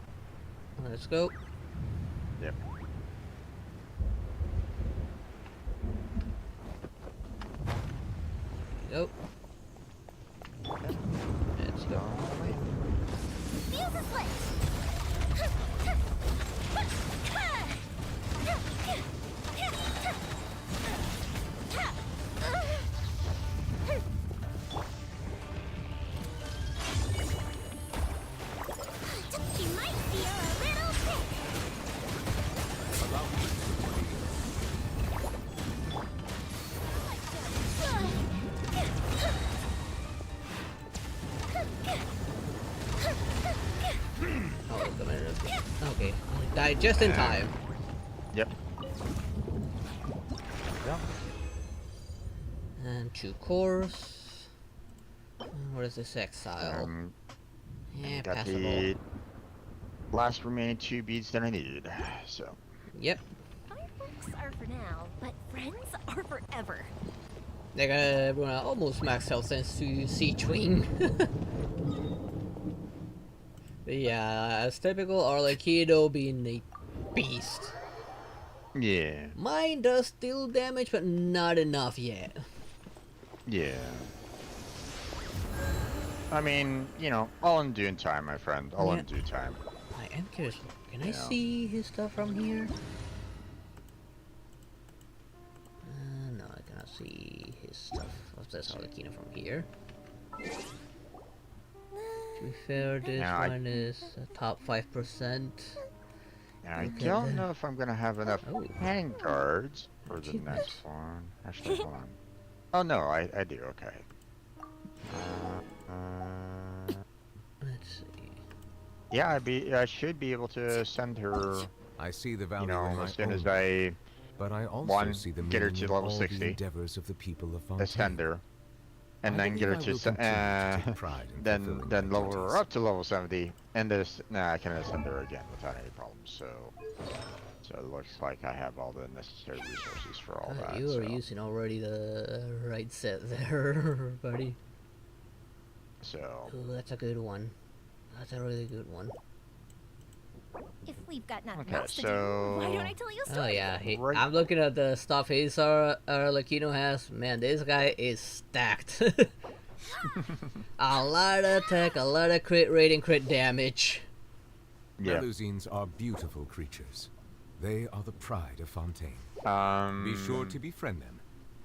Let's go. Yep. Go. Let's go. Fuse is lit. come in. Okay, died just in time. Yep. Yeah. And 2 cores. What is this exile? Yeah, Got passable. the last remaining 2 beads that I needed. So. Yep. Fireworks are for now, but friends are forever. They got everyone almost max health thanks to Siege-Wing. Yeah, as typical Arlecchino being a beast. Yeah. Mine does still damage, but not enough yet. Yeah. I mean, you know, all in due time, my friend. All in due time. I am curious. Can I Yeah. see his stuff from here? No, I cannot see his stuff of this Arlecchino from here. To be fair, this Yeah, one is top 5%. I Okay, don't then. know if I'm gonna have enough Oh. hand guards for the Achievement. next one. Actually, hold on. Oh no, I do. Okay. Let's see. Yeah, I should be able to send her. I see the You value in know, my as soon as own, I but I also one, see the get her meaning to in level all 60, the endeavors of the people of Fontaine. send her, and I then get her believe I will to continue to take pride in then fulfilling my level her duties. up to level 70, and this I can send her again without any problems. So it looks like I have all the necessary resources for all that. You are so. using already the right set there, buddy. So. Ooh, that's a good one. That's a really good one. If we've got nothing Okay, else to do, so- why don't I tell you a Oh story? yeah, Right. I'm looking at the stuff his Arlecchino has. Man, this guy is stacked. A lot of attack, a lot of crit rate and crit damage. Yeah. Melusines are beautiful creatures. They are the pride of Fontaine. Be sure to befriend them.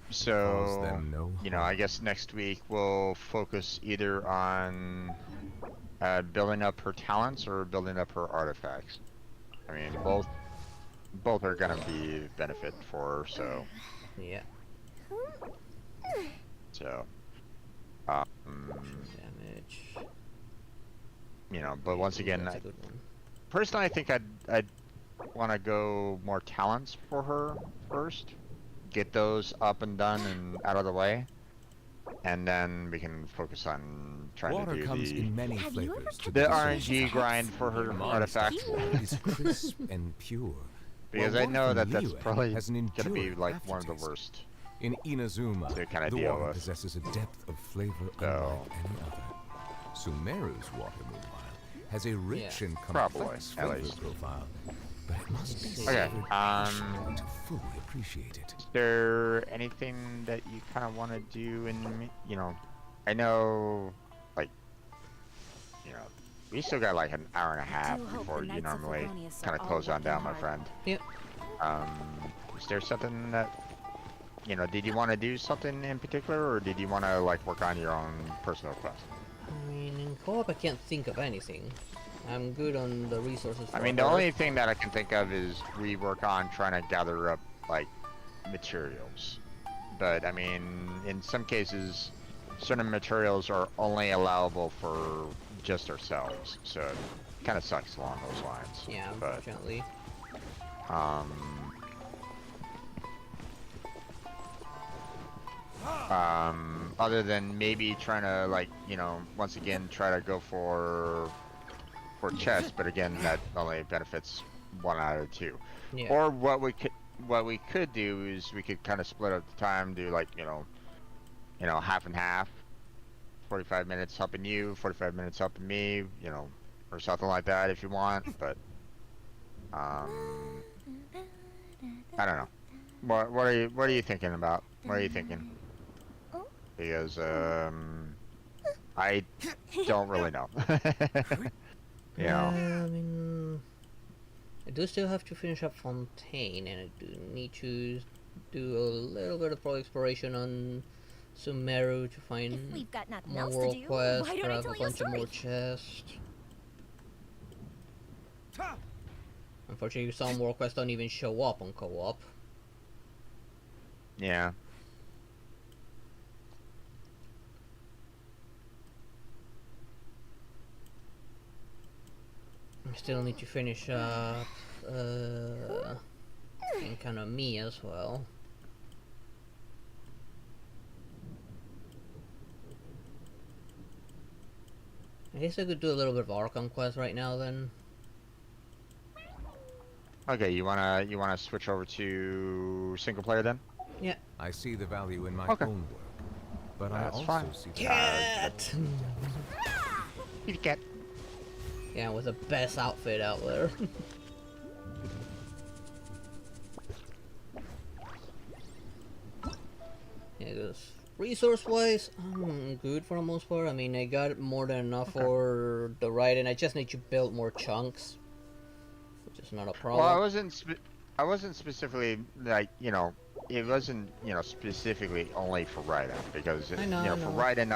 Cause So, them no you know, harm. I guess next week we'll focus either on building up her talents or building up her artifacts. I mean, both are gonna be benefit for her. So, Yeah, damage. you know, but once again, That's a good one. personally, I think I'd want to go more talents for her first, get those up and done and out of the way, and then we can focus on trying Water to do comes the in many Have you ever flavors to kept the the RNG grind for her Modest artifacts. is crisp and pure. Because while I water know from that that's Liyue probably has an gonna be enduring like one of the aftertaste. worst. In Inazuma, to kinda the deal water with. possesses a depth of flavor So- unlike any other. Sumeru's water, meanwhile, has a rich and Probably, complex at flavor least. profile, but it must be Okay, savored patiently to fully appreciate it. Is there anything that you kind of want to do in, you know, I know, like, you know, we still got like an hour and a half do hope before the you Knights of normally Favonius kind are of all close on working down, my hard. friend. Yep. Is there something that, you know, did you want to do something in particular, or did you want to like work on your own personal quest? I mean, in co-op I can't think of anything. I'm good on the resources. I for mean, the her. only thing that I can think of is we work on trying to gather up like materials. But I mean, in some cases, certain materials are only allowable for just ourselves, so it kind of sucks along those lines. Yeah, But unfortunately. other than maybe trying to like, you know, once again try to go for chests, but again that only benefits one out of two. Yeah. Or what we could do is we could kind of split up the time, do like, you know, half and half. 45 minutes helping you, 45 minutes helping me, you know, or something like that if you want, but I don't know. What are you thinking about? What are you thinking? Because I don't really know. You know. I mean, I do still have to finish up Fontaine, and I do need to do a little bit of pro exploration on Sumeru to If find we've got nothing more else to world do, quests, why don't I grab tell a you a bunch of story? more chests. Unfortunately, some world quests don't even show up on co-op. Yeah. I still need to finish up and kind of me as well. I guess I could do a little bit of Arkham Quest right now then. Okay, you wanna switch over to single player then? Yeah. I see the value in my Okay. own work, but That's I also fine. see the Cat! You get. Yeah, with the best outfit out there. Yeah, because resource-wise, I'm good for the most part. I mean, I got more than enough for the ride, and I just need to build more chunks, which is not a problem. Well, I wasn't specifically like, you know, it wasn't, you know, specifically only for Raiden, because I know, you know, I for know. Raiden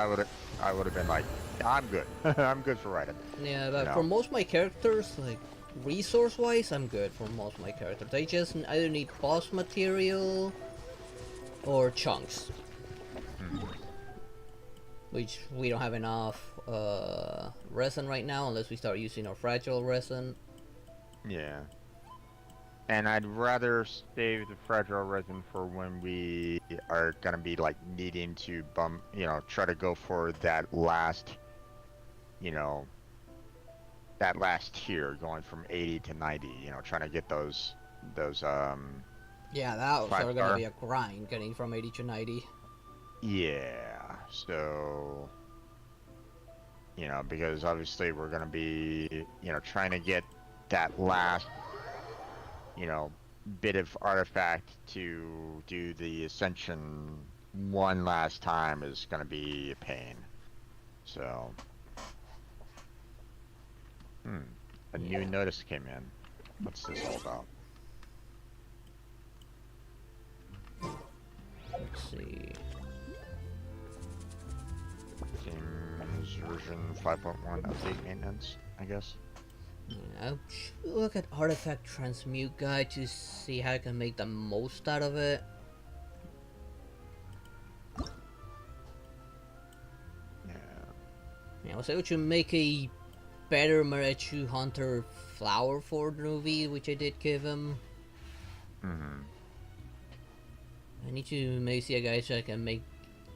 I would have been like, I'm good. I'm good for Raiden. Yeah, but No. for most of my characters, like, resource-wise, I'm good for most of my characters. I just either need boss material or chunks. Which we don't have enough resin right now, unless we start using our fragile resin. Yeah. And I'd rather save the fragile resin for when we are gonna be like needing to you know, try to go for that last, you know, that last tier, going from 80 to 90, you know, trying to get those Yeah, that was 5-star. gonna be a grind, getting from 80 to 90. Yeah, so, you know, because obviously we're gonna be, you know, trying to get that last, you know, bit of artifact to do the ascension one last time is gonna be a pain. So, a new notice came in. What's this all about? Let's see. Games version 5.1 update maintenance, I guess. I'll look at Artifact Transmute Guide to see how I can make the most out of it. Yeah. Yeah, I was able to make a better Marachu Hunter flower for the movie, which I did give him. I need to maybe see a guy so I can make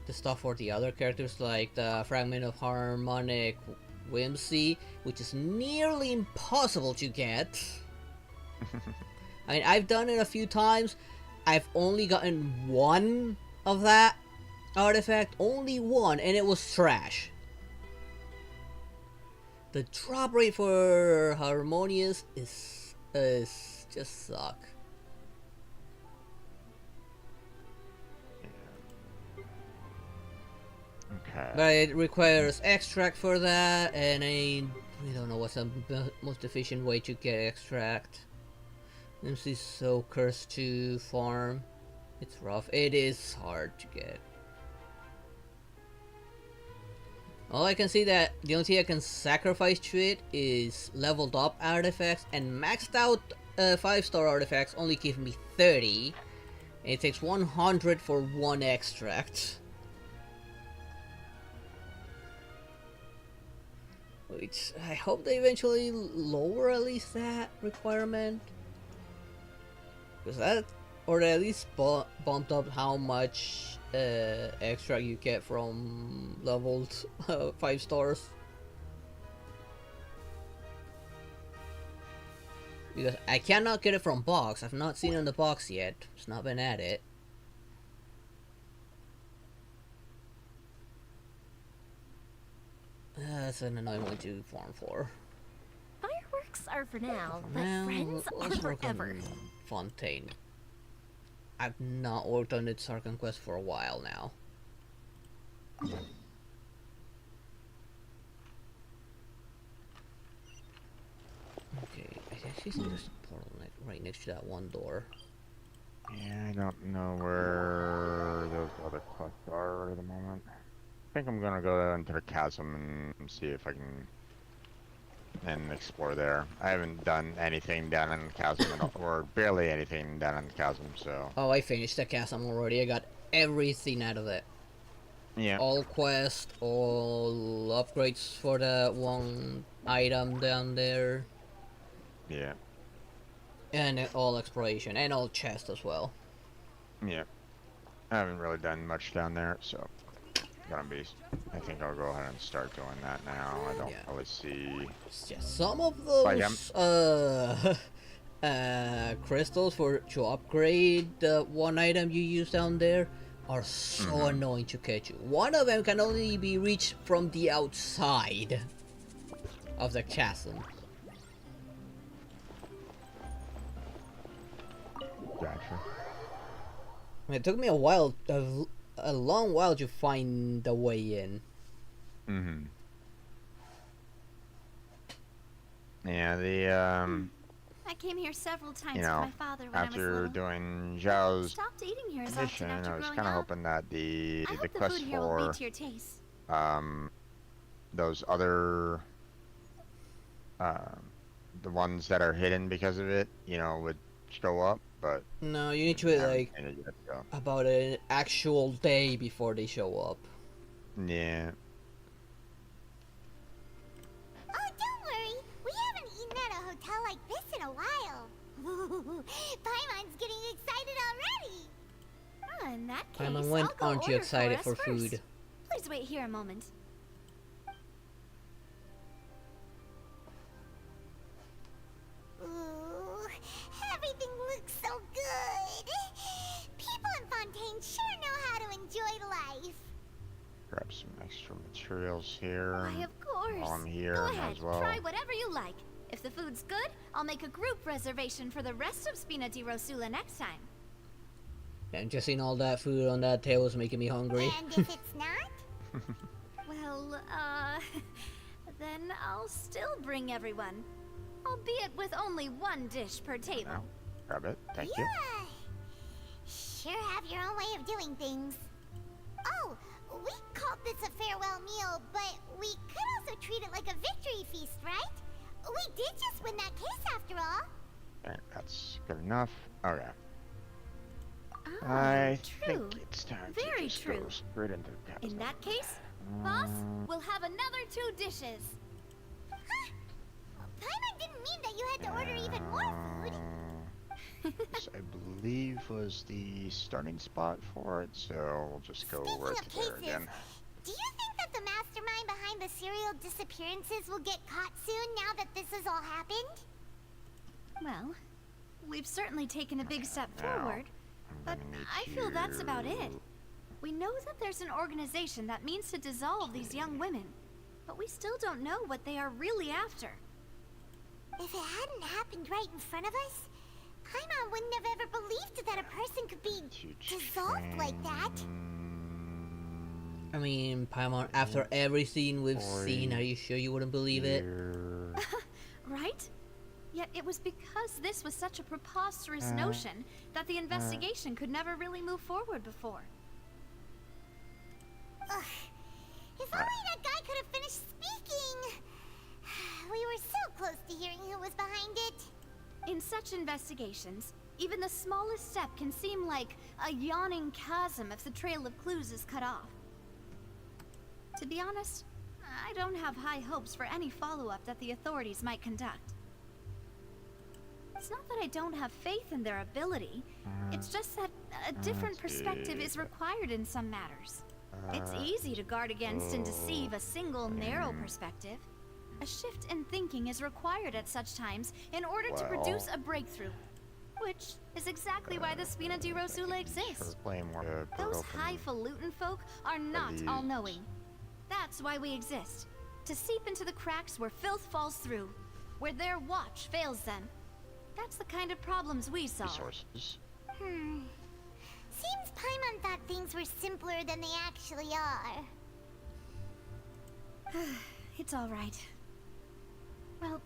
the stuff for the other characters, like the Fragment of Harmonic Whimsy, which is nearly impossible to get. I mean, I've done it a few times. I've only gotten one of that artifact, only one, and it was trash. The drop rate for Harmonious is just suck. Okay. But it requires extract for that, and we don't know what's the most efficient way to get extract. This is so cursed to farm. It's rough. It is hard to get. All I can see that the only thing I can sacrifice to it is leveled up artifacts, and maxed out 5-star artifacts only give me 30. And it takes 100 for one extract. Which I hope they eventually lower at least that requirement. Because that, or at least bumped up how much extra you get from leveled 5 stars. Because I cannot get it from box. I've not seen it in the box yet. It's not been at it. That's an annoying one to farm for. Fireworks are for now, For but now, friends are let's work on forever. Fontaine. I've not worked on its Arkham Quest for a while now. Okay, I actually think there's a portal right next to that one door. Yeah, I don't know where those other quests are at the moment. I think I'm gonna go into the chasm and see if I can and explore there. I haven't done anything down in the chasm or barely anything down in the chasm, so. Oh, I finished the chasm already. I got everything out of it. Yeah. All quests, all upgrades for that one item down there. Yeah. And all exploration, and all chest as well. Yeah. I haven't really done much down there, so gonna be. I think I'll go ahead and start doing that now. I don't really see. Yeah, some of those crystals to upgrade the one item you use down there are so annoying to catch. One of them can only be reached from the outside of the chasm. Gotcha. It took me a while, a long while to find the way in. Mm-hmm. Yeah, I came here several times you with know, my father when I was after little. doing Zhao's Stopped eating here as mission, often after I was growing kind of up. hoping that the I hope the quest food here will for be to your taste. those other the ones that are hidden because of it, you know, would show up, but No, you need to wait like about an actual day before they show up. Yeah. Oh, don't worry. We haven't eaten at a hotel like this in a while. Paimon's getting excited already. Oh, in that case, Paimon, when I'll go aren't you order excited us for first. food? Please wait here a moment. Ooh, everything looks so good. People in Fontaine sure know how to enjoy life. Grab some extra materials here. Why, of course. While I'm here, Go might ahead, as well. try whatever you like. If the food's good, I'll make a group reservation for the rest of Spina di Rosula next time. And just seeing all that food on that table is making me hungry. And if it's not? Well, then I'll still bring everyone. Albeit with only one dish per table. No. Grab it. Thank you. Sure have your own way of doing things. Oh, we called this a farewell meal, but we could also treat it like a victory feast, right? We did just win that case after all. Alright, that's good enough. Okay. Oh, I true. think it's time Very to just true. go straight into the chasm. In that case, boss, we'll have another 2 dishes. Huh? Paimon didn't mean that you had to order even more food. This, I believe, was the starting spot for it, so we'll just go Speaking right of to there cases, again. do you think that the mastermind behind the serial disappearances will get caught soon now that this has all happened? Well, we've certainly taken a big step Now, forward, but I'm gonna I need feel that's about it. to- We know that there's an organization that means to dissolve these young women, but we still don't know what they are really after. If it hadn't happened right in front of us, Paimon wouldn't have ever believed that a person could be dissolved like that. I mean, Paimon, after everything we've seen, are you sure you wouldn't believe it? Right? Yet it was because this was such a preposterous notion that the investigation could never really move forward before. Ugh. If only that guy could have finished speaking. We were so close to hearing who was behind it. In such investigations, even the smallest step can seem like a yawning chasm if the trail of clues is cut off. To be honest, I don't have high hopes for any follow-up that the authorities might conduct. It's not that I don't have faith in their ability, it's just that a different perspective is required in some matters. It's easy to guard against and deceive a single narrow perspective. A shift in thinking is required at such times in order to produce a breakthrough, which is exactly why the Spina di Rosula exists. Those highfalutin folk are not all-knowing. That's why we exist. To seep into the cracks where filth falls through, where their watch fails them. That's the kind of problems we solve. Resources. Seems Paimon thought things were simpler than they actually are. It's all right. Well,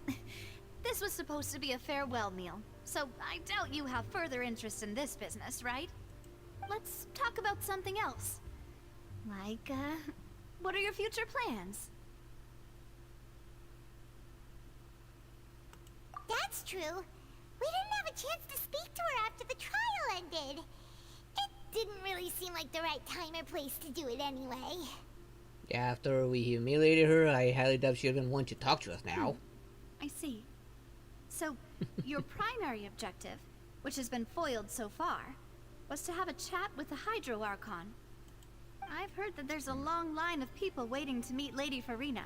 this was supposed to be a farewell meal, so I doubt you have further interest in this business, right? Let's talk about something else. Like, what are your future plans? That's true. We didn't have a chance to speak to her after the trial ended. It didn't really seem like the right time or place to do it anyway. Yeah, after we humiliated her, I highly doubt she'll even want to talk to us now. I see. So, your primary objective, which has been foiled so far, was to have a chat with the Hydro Archon. I've heard that there's a long line of people waiting to meet Lady Farina.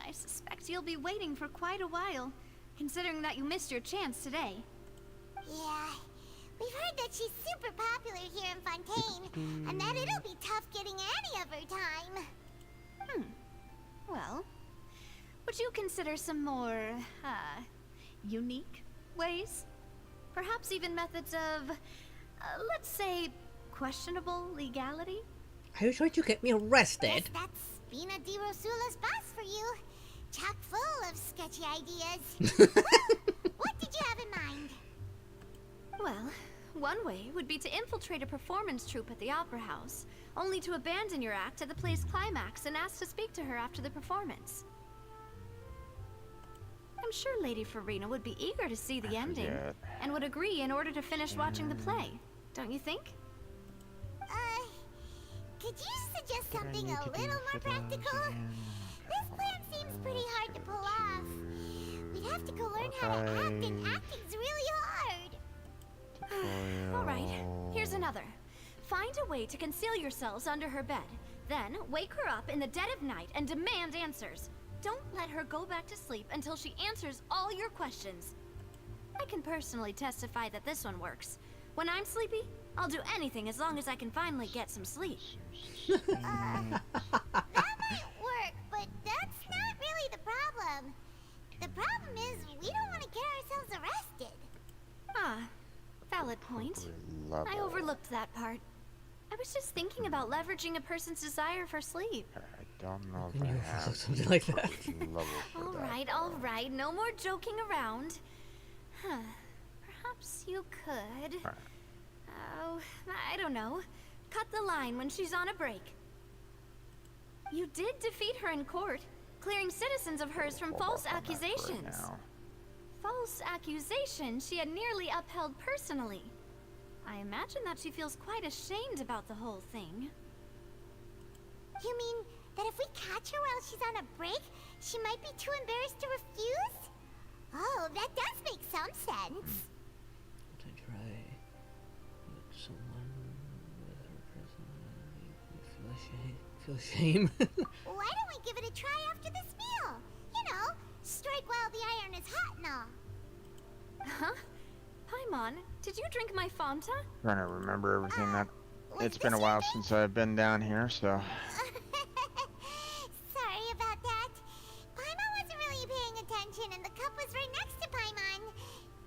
I suspect you'll be waiting for quite a while, considering that you missed your chance today. Yeah, we've heard that she's super popular here in Fontaine, and that it'll be tough getting any of her time. Well, would you consider some more, unique ways? Perhaps even methods of, let's say, questionable legality? Are you trying to get me arrested? Guess that's Spina di Rosula's boss for you. Chock full of sketchy ideas. What did you have in mind? Well, one way would be to infiltrate a performance troupe at the Opera House, only to abandon your act at the play's climax and ask to speak to her after the performance. I'm sure Lady Farina would be eager to see the ending, and would agree in order to finish watching the play. Don't you think? Could you suggest something a little more practical? This plan seems pretty hard to pull off. We'd have to go learn how to act, and acting's really hard. Alright, here's another. Find a way to conceal yourselves under her bed. Then, wake her up in the dead of night and demand answers. Don't let her go back to sleep until she answers all your questions. I can personally testify that this one works. When I'm sleepy, I'll do anything as long as I can finally get some sleep. That might work, but that's not really the problem. The problem is we don't want to get ourselves arrested. Ah, valid point. I overlooked that part. I was just thinking about leveraging a person's desire for sleep. I don't know if Can I you have have something like that? Alright, no more joking around. Perhaps you could... Oh, I don't know. Cut the line when she's on a break. You did defeat her in court, clearing citizens of hers from false accusations. False accusations she had nearly upheld personally. I imagine that she feels quite ashamed about the whole thing. You mean that if we catch her while she's on a break, she might be too embarrassed to refuse? Oh, that does make some sense. To try with someone with her personality. Feel shame. Why don't we give it a try after this meal? You know, strike while the iron is hot and all. Huh? Paimon, did you drink my Fanta? Trying to remember everything that. Was It's been a this while your since I've been down here, so. Sorry about that. Paimon wasn't really paying attention and the cup was right next to Paimon.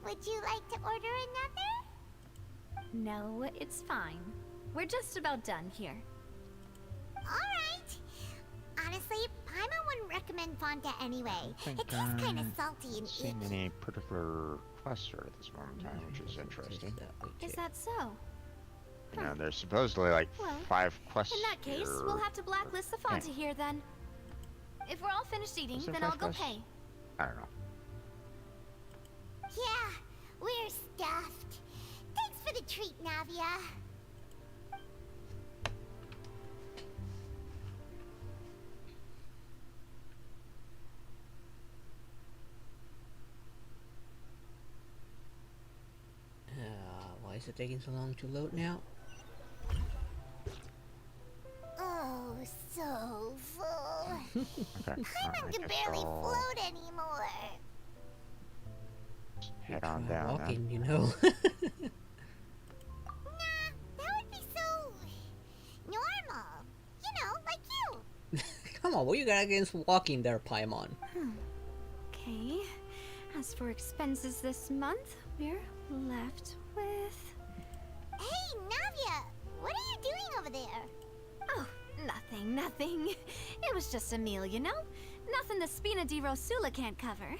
Would you like to order another? No, it's fine. We're just about done here. Alright. Honestly, Paimon wouldn't recommend Fanta anyway. It tastes kind of salty and Seen icky. any particular cluster at this moment in time, which is interesting. Is that so? You know, there's supposedly like Well, 5 quests. In that case, here. we'll have to blacklist the Fanta here then. If we're all finished eating, Was there then I'll 5 go quests? pay. I don't know. Yeah, we're stuffed. Thanks for the treat, Navia. Why is it taking so long to load now? Oh, so full. Okay. Paimon can guess barely I'll float anymore. head on Try down then. walking, you know. Nah, that would be so normal. You know, like you. Come on, what you got against walking there, Paimon? Okay. As for expenses this month, we're left with... Hey, Navia, what are you doing over there? Oh, nothing. It was just a meal, you know? Nothing the Spina di Rosula can't cover.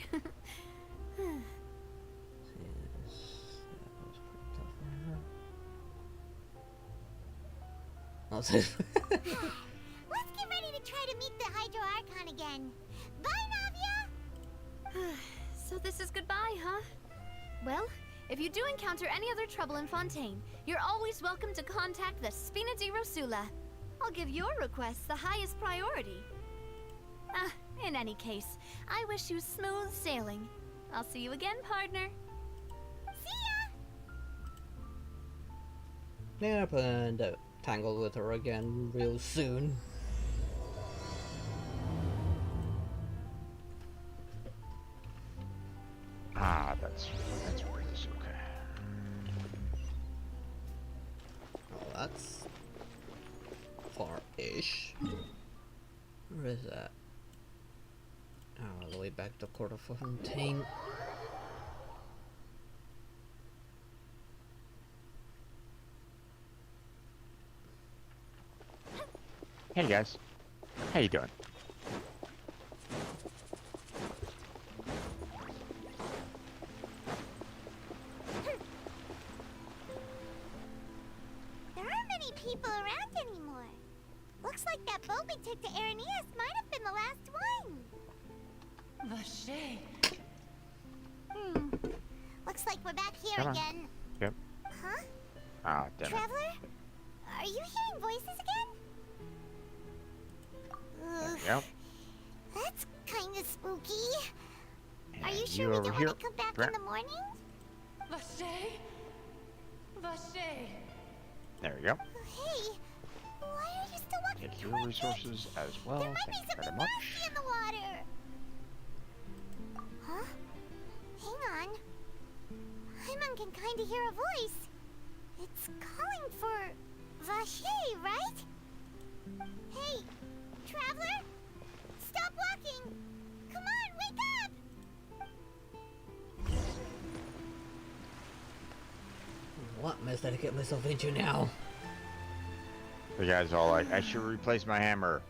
Also, Let's get ready to try to meet the Hydro Archon again. Bye, Navia! So this is goodbye, huh? Well, if you do encounter any other trouble in Fontaine, you're always welcome to contact the Spina di Rosula. I'll give your requests the highest priority. In any case, I wish you smooth sailing. I'll see you again, partner. See ya! Yeah, and tangle with her again real soon. Ah, that's where it is. Okay. Oh, that's far-ish. Where is that? Oh, all the way back to Court of Fontaine. Hey guys, how you doing? There aren't many people around anymore. Looks like that boat we took to Araneas might have been the last one. Vache. Looks like we're back here Come on. again. Yep. Huh? Ah, damn it. Traveler? Are you hearing voices again? Ugh, Yep. that's kind of spooky. Are And you sure we over don't here. want to come back Right. in the morning? Vache. Vache. There we go. Hey, why are you still walking Get your towards resources as it? well. There might Thank be you very something much. nasty in the water. Huh? Hang on. Hyman can kind of hear a voice. It's calling for Vache, right? Hey, traveler! Stop walking! Come on, wake up! What mess did I get myself into now? The guy's all like, I should replace my hammer.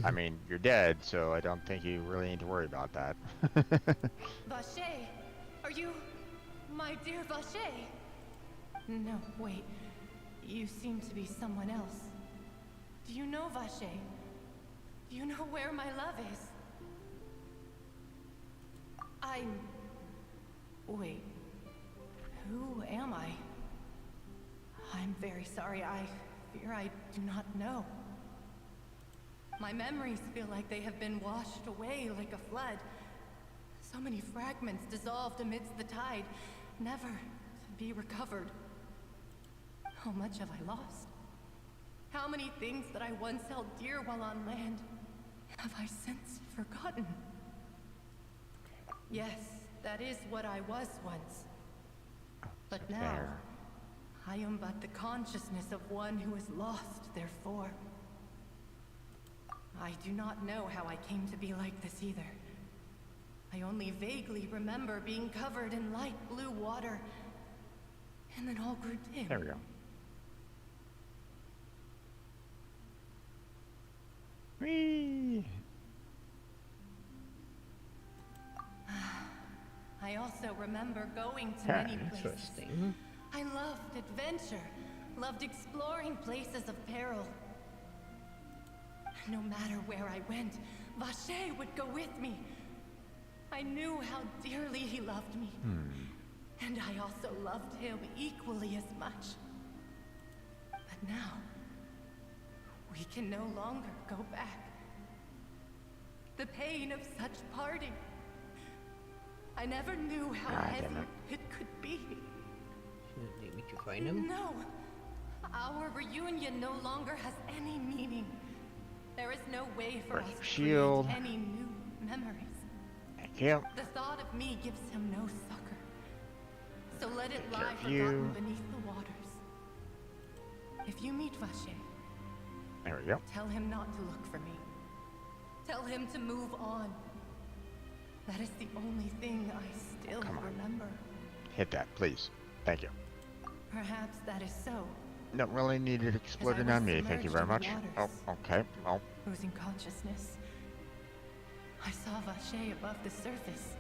I mean, you're dead, so I don't think you really need to worry about that. Vache. Are you my dear Vache? No, wait. You seem to be someone else. Do you know Vache? Do you know where my love is? Wait. Who am I? I'm very sorry. I fear I do not know. My memories feel like they have been washed away like a flood. So many fragments dissolved amidst the tide, never to be recovered. How much have I lost? How many things that I once held dear while on land have I since forgotten? Yes, that is what I was once. But now, Fair. I am but the consciousness of one who is lost, therefore. I do not know how I came to be like this either. I only vaguely remember being covered in light blue water, and then all grew dim. There we go. Whee! I also remember going to Yeah, many places. Interesting. I loved adventure, loved exploring places of peril. No matter where I went, Vache would go with me. I knew how dearly he loved me. And I also loved him equally as much. But now, we can no longer go back. The pain of such parting. I never knew how heavy it could be. Shouldn't need me to find him. No! Our reunion no longer has any meaning. There is no way for Where's us your to shield? create any new memories. Thank you. The thought of me gives him no succor. So let it Take care lie of forgotten you. beneath the waters. If you meet Vache, There we go. tell him not to look for me. Tell him to move on. That is the only thing I still Come on. remember. Hit that, please. Thank you. Perhaps that is so. Don't really need it exploding was on me. Thank you very much. submerged in Oh, the okay. Well, Losing consciousness, I saw Vache above the surface.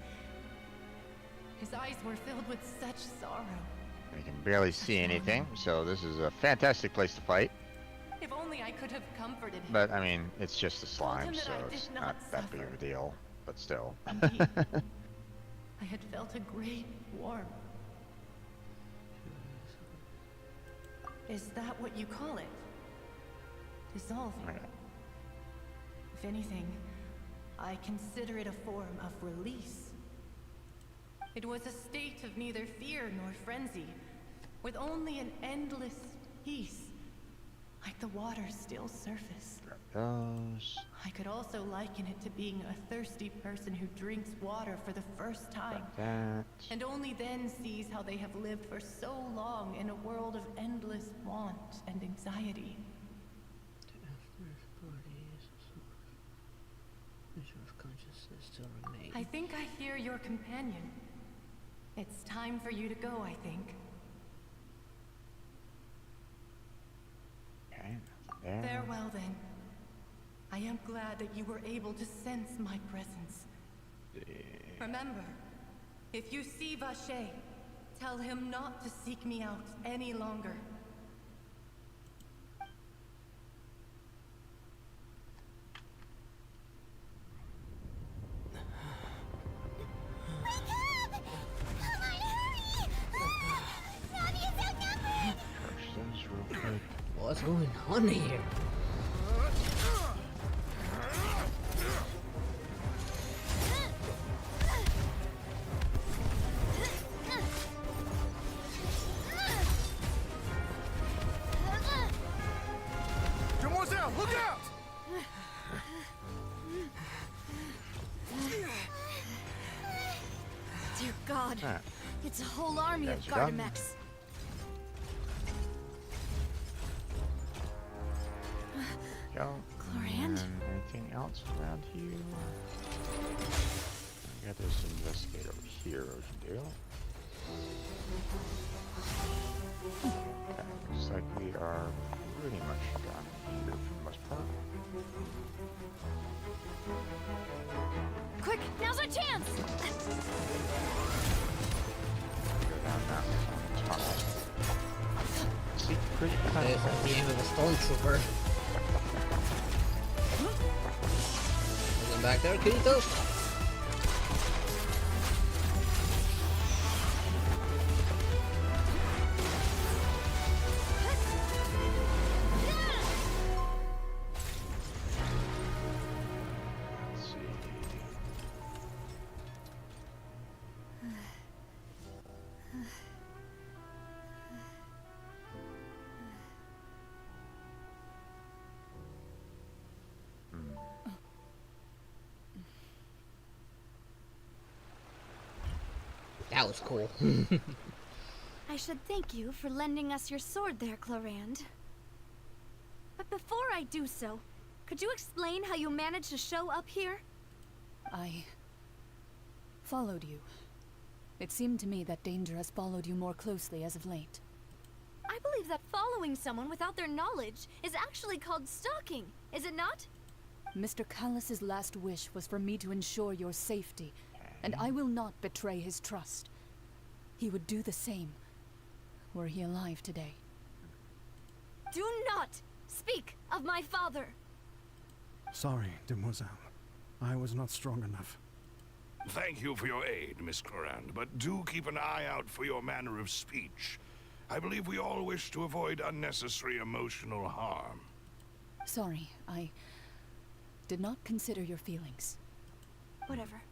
His eyes were filled with such sorrow. I can barely see anything, so this is a fantastic place to fight. If only I could have comforted him. But, I mean, it's just a slime, that so I did it's not not that big of a suffer. deal. But still. Indeed. I had felt a great warmth. Is that what you call it? Dissolving. Okay. If anything, I consider it a form of release. It was a state of neither fear nor frenzy, with only an endless peace, like the water's still surface. Goes. I could also liken it to being a thirsty person who drinks water for the first time, That. and only then sees how they have lived for so long in a world of endless want and anxiety. Of consciousness still remain. I think I hear your companion. It's time for you to go, I think. Okay. There. Farewell, then. I am glad that you were able to sense my presence. Remember, if you see Vache, tell him not to seek me out any longer. Questions real quick. What's going on here? Demoiselle, look out! Dear God, Ah, it's a whole army of Guys, you done? Gardamex. go. Chlorand? And anything else around here? I got this investigate over here, we can do. Okay, looks like we are pretty much done here for the most part. Quick, now's our chance! Go down that tunnel. Secret There's tunnel. the aim of a stormtrooper. Looking back there, Kirito. Let's see. That was cool. I should thank you for lending us your sword there, Chlorand. But before I do so, could you explain how you managed to show up here? I followed you. It seemed to me that danger has followed you more closely as of late. I believe that following someone without their knowledge is actually called stalking, is it not? Mr. Callus's last wish was for me to ensure your safety, and I will not betray his trust. He would do the same, were he alive today. Do not speak of my father! Sorry, Demoiselle. I was not strong enough. Thank you for your aid, Miss Chlorand, but do keep an eye out for your manner of speech. I believe we all wish to avoid unnecessary emotional harm. Sorry, I did not consider your feelings. Whatever.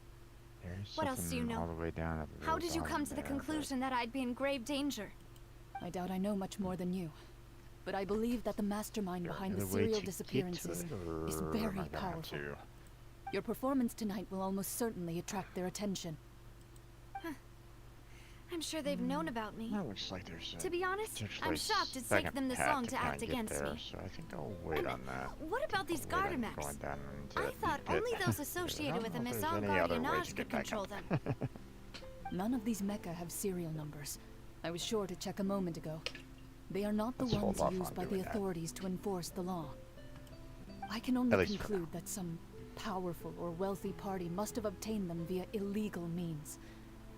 There's What else do you something know? all the way down at the How very did you come bottom to the there, conclusion that I'd be in grave danger? I doubt I know much more than you, but I believe that the mastermind but behind the another way serial to get to disappearances it, or is am I very gonna have powerful. to? Your performance tonight will almost certainly attract their attention. I'm sure they've known about me. That looks like there's a To be honest, potentially I'm shocked it second took them this path long to kinda act get against there, me. So I think I'll wait And on that. what about these I'll wait on Gardamex? going down into I the thought pit. only those Because I associated don't with the know if there's Missile any other way Guardianage to could get back control up. them. None of these mecha have serial numbers. I was sure to check a moment ago. They are not the Let's ones hold off used on by the doing that. authorities to enforce the law. I can only least for conclude that some powerful or wealthy party must have obtained them via illegal means,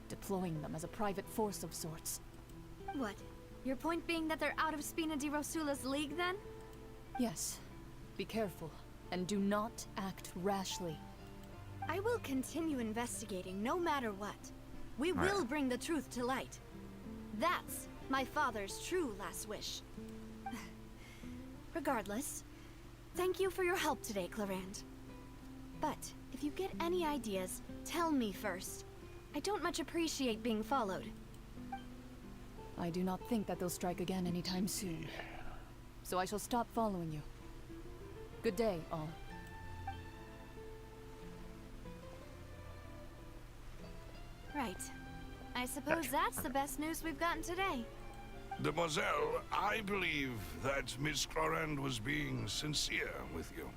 deploying them as a private force of sorts. What? Your point being that they're out of Spina di Rosula's league, then? Yes. Be careful, and do not act rashly. I will continue investigating no matter what. We Alright. will bring the truth to light. That's my father's true last wish. Regardless, thank you for your help today, Chlorand. But if you get any ideas, tell me first. I don't much appreciate being followed. I do not think that they'll strike again anytime soon. So I shall stop following you. Good day, all. Right. I suppose that's the best news we've gotten today. Demoiselle, I believe that Miss Clorand was being sincere with you.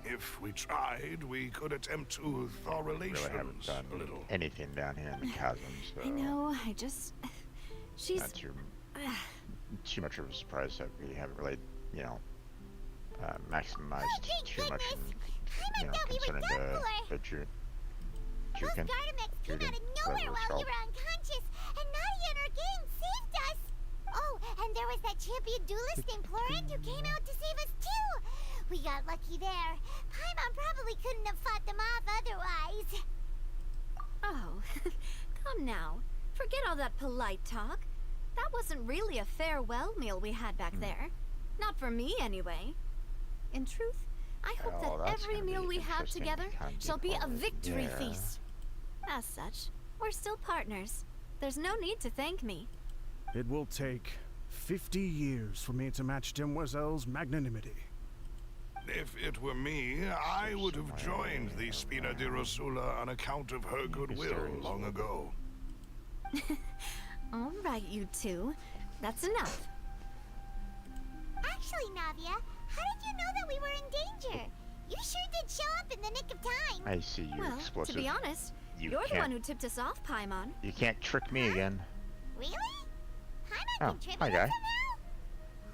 If we tried, we could attempt to thaw relations Really haven't done a little. anything down here in the chasms. So I know, I just... She's... not too much of a surprise that we haven't really, you know, maximized too much in, concerning the Jukin. Gardamex came out of nowhere while you were unconscious, and Nadia and her gang saved us! Oh, and there was that champion duelist named Florent who came out to save us too! We got lucky there. Paimon probably couldn't have fought them off otherwise. Oh, come now. Forget all that polite talk. That wasn't really a farewell meal we had back there. Not for me, anyway. In truth, I hope that every meal we have together shall be a victory feast. As such, we're still partners. There's no need to thank me. It will take 50 years for me to match Demoiselle's magnanimity. If it were me, I would have joined the Spina di Rosula on account of her goodwill long ago. All right, you two. That's enough. Actually, Navia, how did you know that we were in danger? You sure did show up in the nick of time. I see you, Well, explosive. to be honest, you're the one who tipped us off, Paimon. You can't trick me again. Really? Paimon Oh, contributed hi, guy. somehow?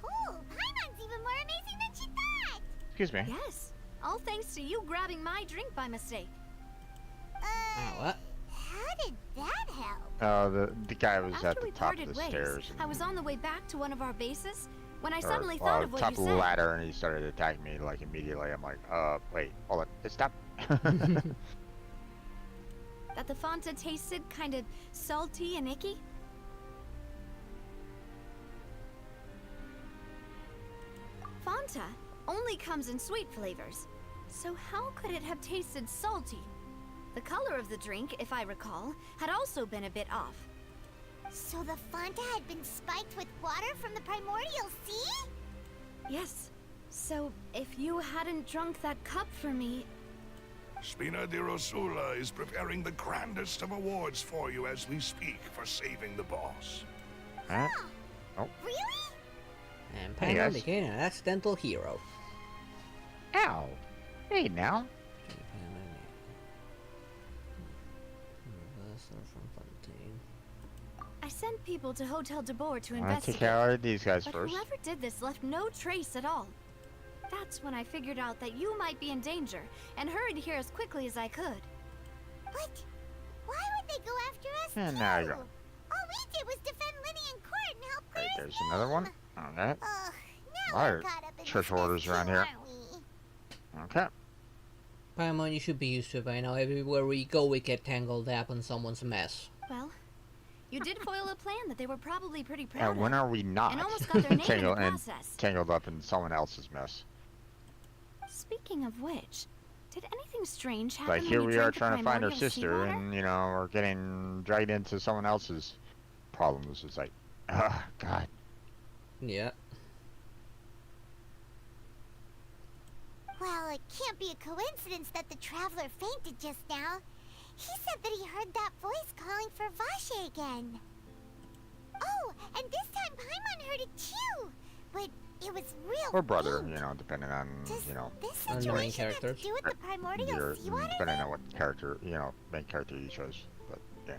Cool, Paimon's even more amazing than she thought. Excuse me. Yes, all thanks to you grabbing my drink by mistake. What? How did that help? Oh, the guy was After at the we top of parted the ways, stairs. I was on the way back to one of our bases when I Or, suddenly thought of what top you of the said. ladder, and he started attacking me like immediately. I'm like, wait, hold on, stop. That the Fanta tasted kind of salty and icky? Fanta only comes in sweet flavors, so how could it have tasted salty? The color of the drink, if I recall, had also been a bit off. So the Fanta had been spiked with water from the primordial sea? Yes. So, if you hadn't drunk that cup for me... Spina di Rosula is preparing the grandest of awards for you as we speak for saving the boss. Huh? Oh. Really? And Hey, Paimon guys. became an accidental hero. Ow. Hey, now. I sent people to Hotel de Boer to I want to investigate. take care of these guys But first. whoever did this left no trace at all. That's when I figured out that you might be in danger and hurried here as quickly as I could. But why would they go after us And too? now you go. All we did was defend Linny in court and help clear Right, his there's name. another one. Okay. Ugh, now Lot we're of caught up in church this mess orders around too, here. aren't we? Okay. Paimon, you should be used to it by now. Everywhere we go, we get tangled up in someone's mess. Well, you did foil a plan that they were probably pretty proud And when of. are we not And almost got their name in the tangled, process. tangled up in someone else's mess? Speaking of which, did anything strange happen Like when here you we drank are the trying to find our primordial sister, seawater? and you know we're getting dragged into someone else's problems. It's like, God. Yeah. Well, it can't be a coincidence that the traveler fainted just now. He said that he heard that voice calling for Vache again. Oh, and this time Paimon heard it too. But it was real Or brother, faint. you know, depending on, Does you know, this On the main situation have characters. to do with the primordial your, seawater? depending on what character, you know, main character you chose. But yeah.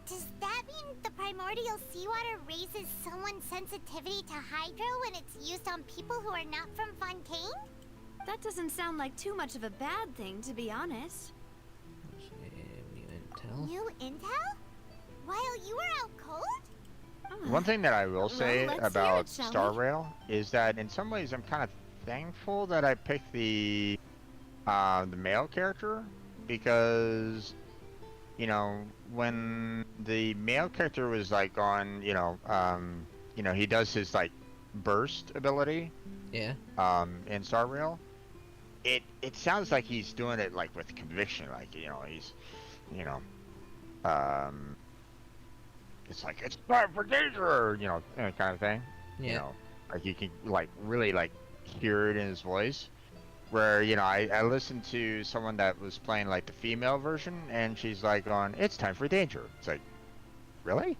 Does that mean the primordial seawater raises someone's sensitivity to hydro when it's used on people who are not from Fontaine? That doesn't sound like too much of a bad thing, to be honest. New intel. New intel? While you were out cold? One thing that I will say let's hear about it, shall we? Star Rail is that in some ways I'm kind of thankful that I picked the male character, because you know when the male character was like on you know he does his like burst ability Yeah. in Star Rail. it sounds like he's doing it like with conviction, like he's, you know, um, it's like it's time for danger, kind of thing. Yeah. Like you can like really like hear it in his voice. Where I listened to someone that was playing like the female version, and she's like on, "It's time for danger." It's like, really?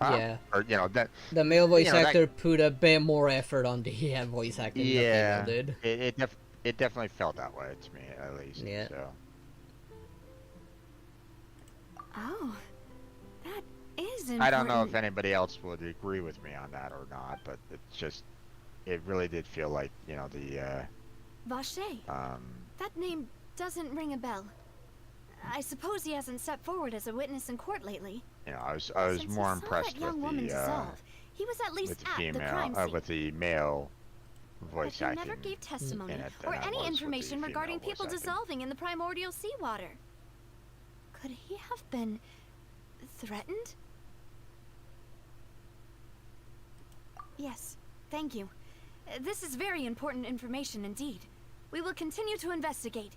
Yeah. Or that the male voice actor that, put a bit more effort on the voice acting than the female did. It definitely felt that way to me, at least. Yeah. So. Oh, that is important. I don't know if anybody else would agree with me on that or not, but it really did feel like the. Vache. That name doesn't ring a bell. I suppose he hasn't stepped forward as a witness in court lately. I was more impressed with he was at least with the crime scene. with the male voice but he acting. Never gave testimony than or any information the regarding people acting. dissolving in the primordial seawater. Could he have been threatened? Yes, thank you. This is very important information indeed. We will continue to investigate.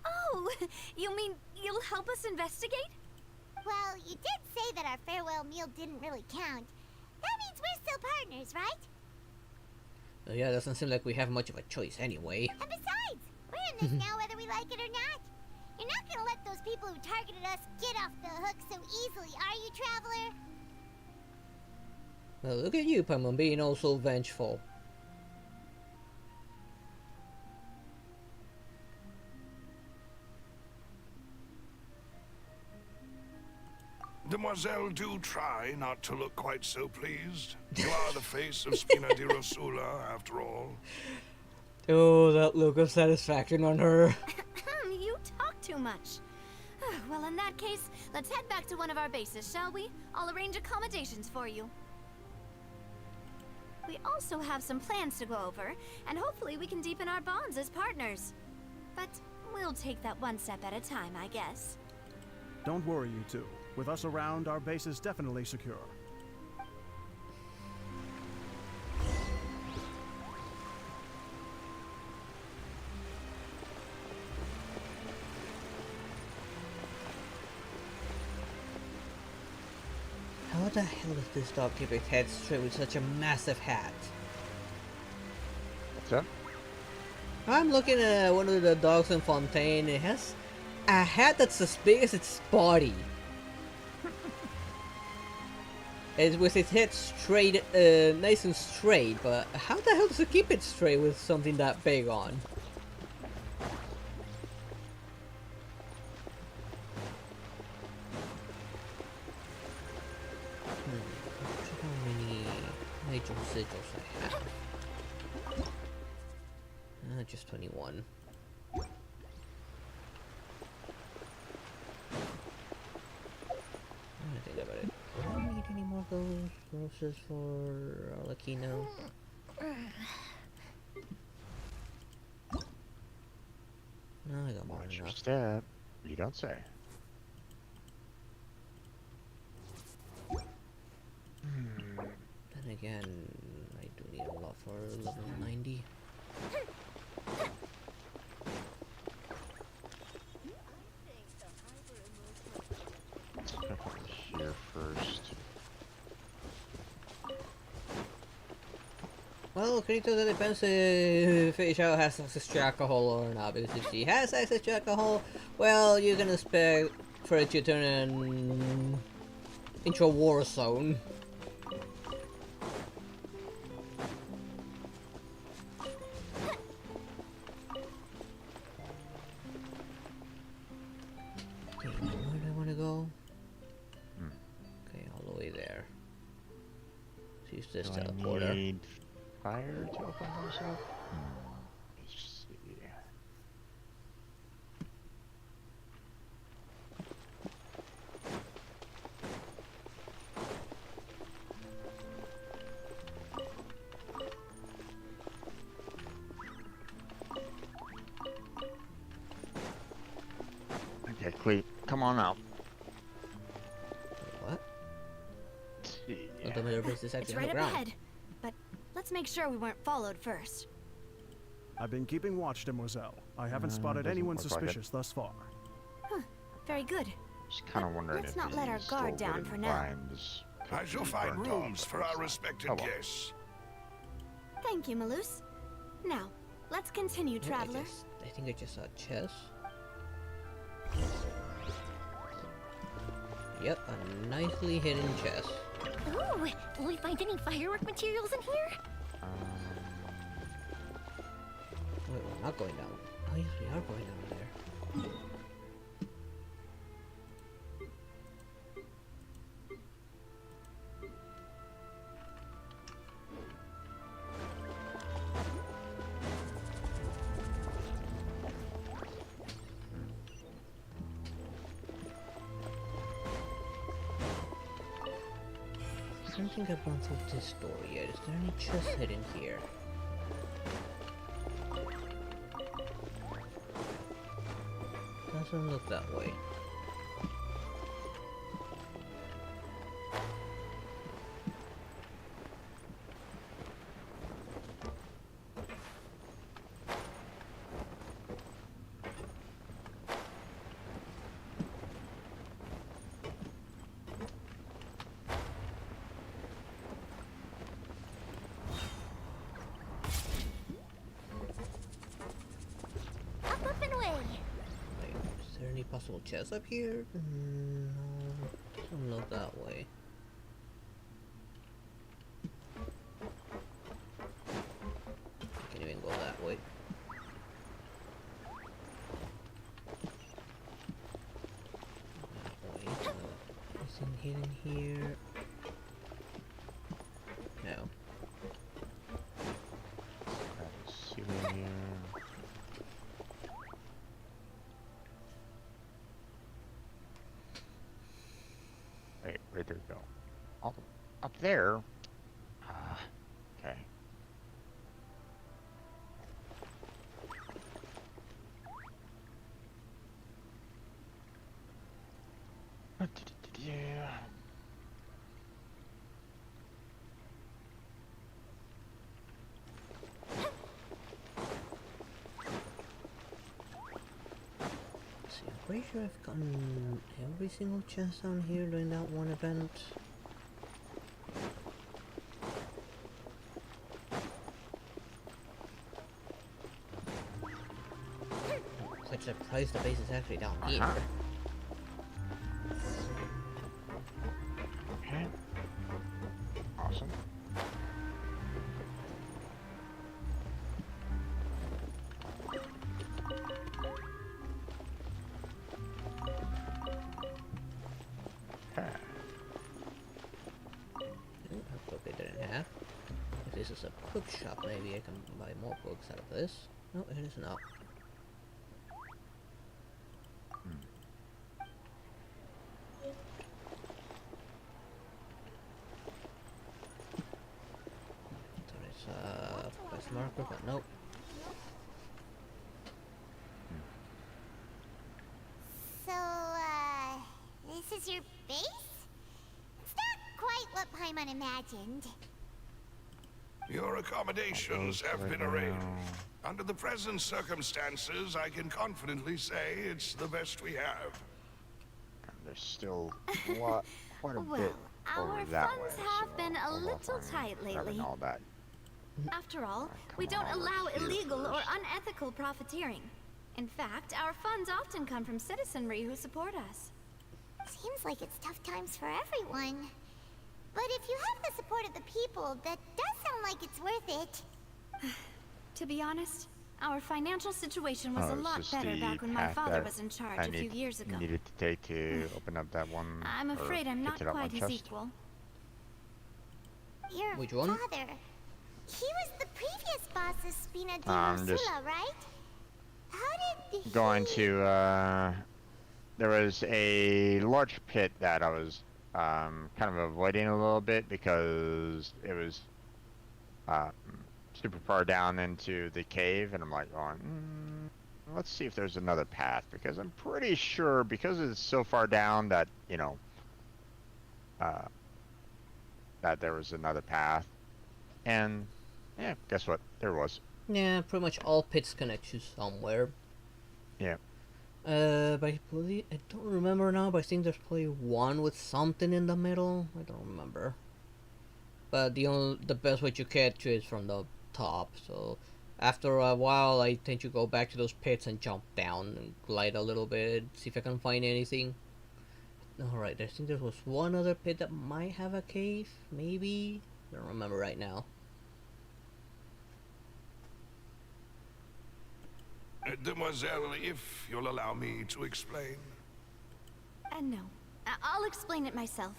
Oh, you mean you'll help us investigate? Well, you did say that our farewell meal didn't really count. That means we're still partners, right? Well, yeah, doesn't seem like we have much of a choice anyway. And besides, we're in this now whether we like it or not. You're not gonna let those people who targeted us get off the hook so easily, are you, Traveler? Well, look at you, Paimon, being all so vengeful. Demoiselle, do try not to look quite so pleased. You are the face of Spina di Rosula, after all. Oh, that look of satisfaction on her. You talk too much. Well, in that case, let's head back to one of our bases, shall we? I'll arrange accommodations for you. We also have some plans to go over, and hopefully we can deepen our bonds as partners. But we'll take that one step at a time, I guess. Don't worry, you two. With us around, our base is definitely secure. How the hell does this dog keep its head straight with such a massive hat? What's up? I'm looking at one of the dogs in Fontaine. It has a hat that's as big as its body. It's with its head straight, nice and straight, but how the hell does it keep it straight with something that big on? Check how many major sigils I have. Just 21. Think about it. Do I need any more of those roses for Arlecchino? No, I got more than enough. Step. You don't say. Then again, I do need a lot for level 90. Here first. Well, Krito, that depends if Ishao has access to alcohol or not, because if she has access to alcohol, well, you can expect for it to turn into a war zone. Okay, where do I want to go? Okay, all the way there. Use this teleporter. I need fire to open those up? Let's see. Okay, Cleet, come on out. What? Let's see. The middle base is actually It's right on the up ground. ahead, but let's make sure we weren't followed first. I've been keeping watch, Demoiselle. I haven't spotted Doesn't anyone look like it. suspicious thus far. Huh. Very good. Just kind of wondering let's if not let our he's guard still down wouldn't for now. find this I shall cookie find burnt rooms off, for but our it's respected like, oh, well. guests. Thank you, Malus. Now, let's continue, traveler. I think I just saw chess. Yep, a nicely hidden chest. Ooh, will we find any firework materials in here? Wait, we're not going down. Oh yes, we are going down there. I don't think I've gone through this door yet. Is there any chest hidden here? Doesn't look that way. Up and away. Wait, is there any possible chests up here? No, doesn't look that way. I can't even go that way. That way. Anything hidden here? No. Ceiling here. Wait, where'd there go? Up there? Okay. Yeah. See, I'm pretty sure I've gotten every single chest down here during that one event. I'm quite surprised the base is actually down here. Okay. Awesome. Okay. I'll broke it in half. If this is a bookshop, maybe I can buy more books out of this. No, it is not. So it's quest marker, but nope. So, this is your base? It's not quite what Paimon imagined. Your accommodations have been arranged. Under the present circumstances, I can confidently say it's the best we have. And there's still quite a Well, bit our over that way. funds have so been a hold off little on tight grabbing lately. all that. After all, Come we don't on over allow here illegal or first. unethical profiteering. In fact, our funds often come from citizenry who support us. Seems like it's tough times for everyone. But if you have the support of the people, that does sound like it's worth it. To be honest, our financial situation was Oh, a it's lot just better the back when my path father that was in charge I a few years ago. needed to take to open up that one. I'm or afraid I'm get not to that quite one his chest. equal. Your Which one? father. He was the previous boss of Spina di I'm just Ursula, right? How did he... Going to there was a large pit that I was kind of avoiding a little bit because it was super far down into the cave, and I'm like going, let's see if there's another path, because I'm pretty sure, because it's so far down, that you know that there was another path. And yeah, guess what, there was. Yeah, pretty much all pits connect to somewhere. Yeah. But I believe, I don't remember now, but I think there's probably one with something in the middle. I don't remember. But the best way to get to it is from the top. So after a while, I tend to go back to those pits and jump down and glide a little bit, see if I can find anything. Alright, I think there was one other pit that might have a cave, maybe? I don't remember right now. Demoiselle, if you'll allow me to explain. No. I'll explain it myself.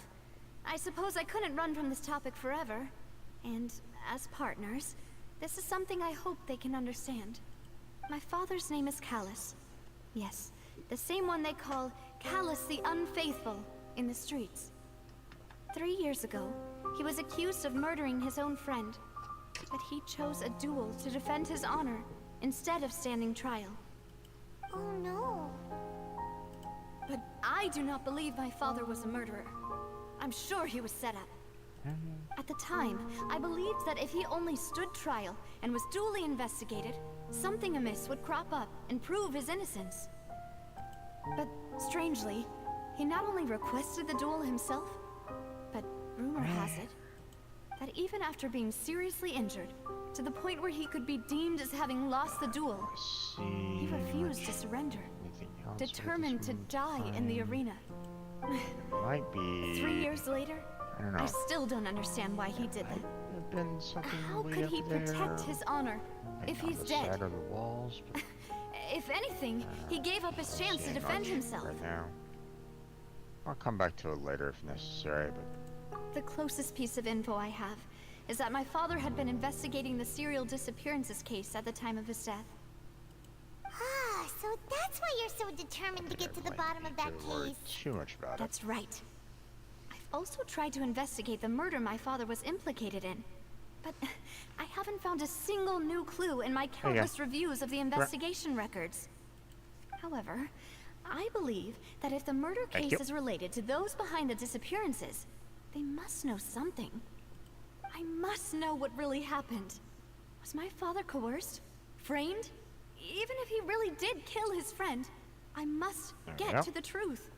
I suppose I couldn't run from this topic forever. And as partners, this is something I hope they can understand. My father's name is Callus. Yes, the same one they call Callus the Unfaithful in the streets. 3 years ago, he was accused of murdering his own friend. But he chose a duel to defend his honor instead of standing trial. Oh no. But I do not believe my father was a murderer. I'm sure he was set up. At the time, I believed that if he only stood trial and was duly investigated, something amiss would crop up and prove his innocence. But strangely, he not only requested the duel himself, but rumor has it that even after being seriously injured, to the point where he could be deemed as having lost the duel, he refused to surrender, determined to die in the arena. Might be 3 years later, I don't know. I still don't understand why he did that. Have been something How way could up he there, protect his honor like if on he's the dead? side of the walls, but If anything, he gave up his chance to seeing defend much himself. right now. I'll come back to it later if necessary, but The closest piece of info I have is that my father had been investigating the serial disappearances case at the time of his death. Ah, so that's why you're so determined to get to the bottom of that case. too much about it. That's right. I've also tried to investigate the murder my father was implicated in, but I haven't found a single new clue in my countless reviews of the investigation records. However, I believe that if the murder case is related to those behind the disappearances, they must know something. I must know what really happened. Was my father coerced? Framed? Even if he really did kill his friend, I must get to the truth.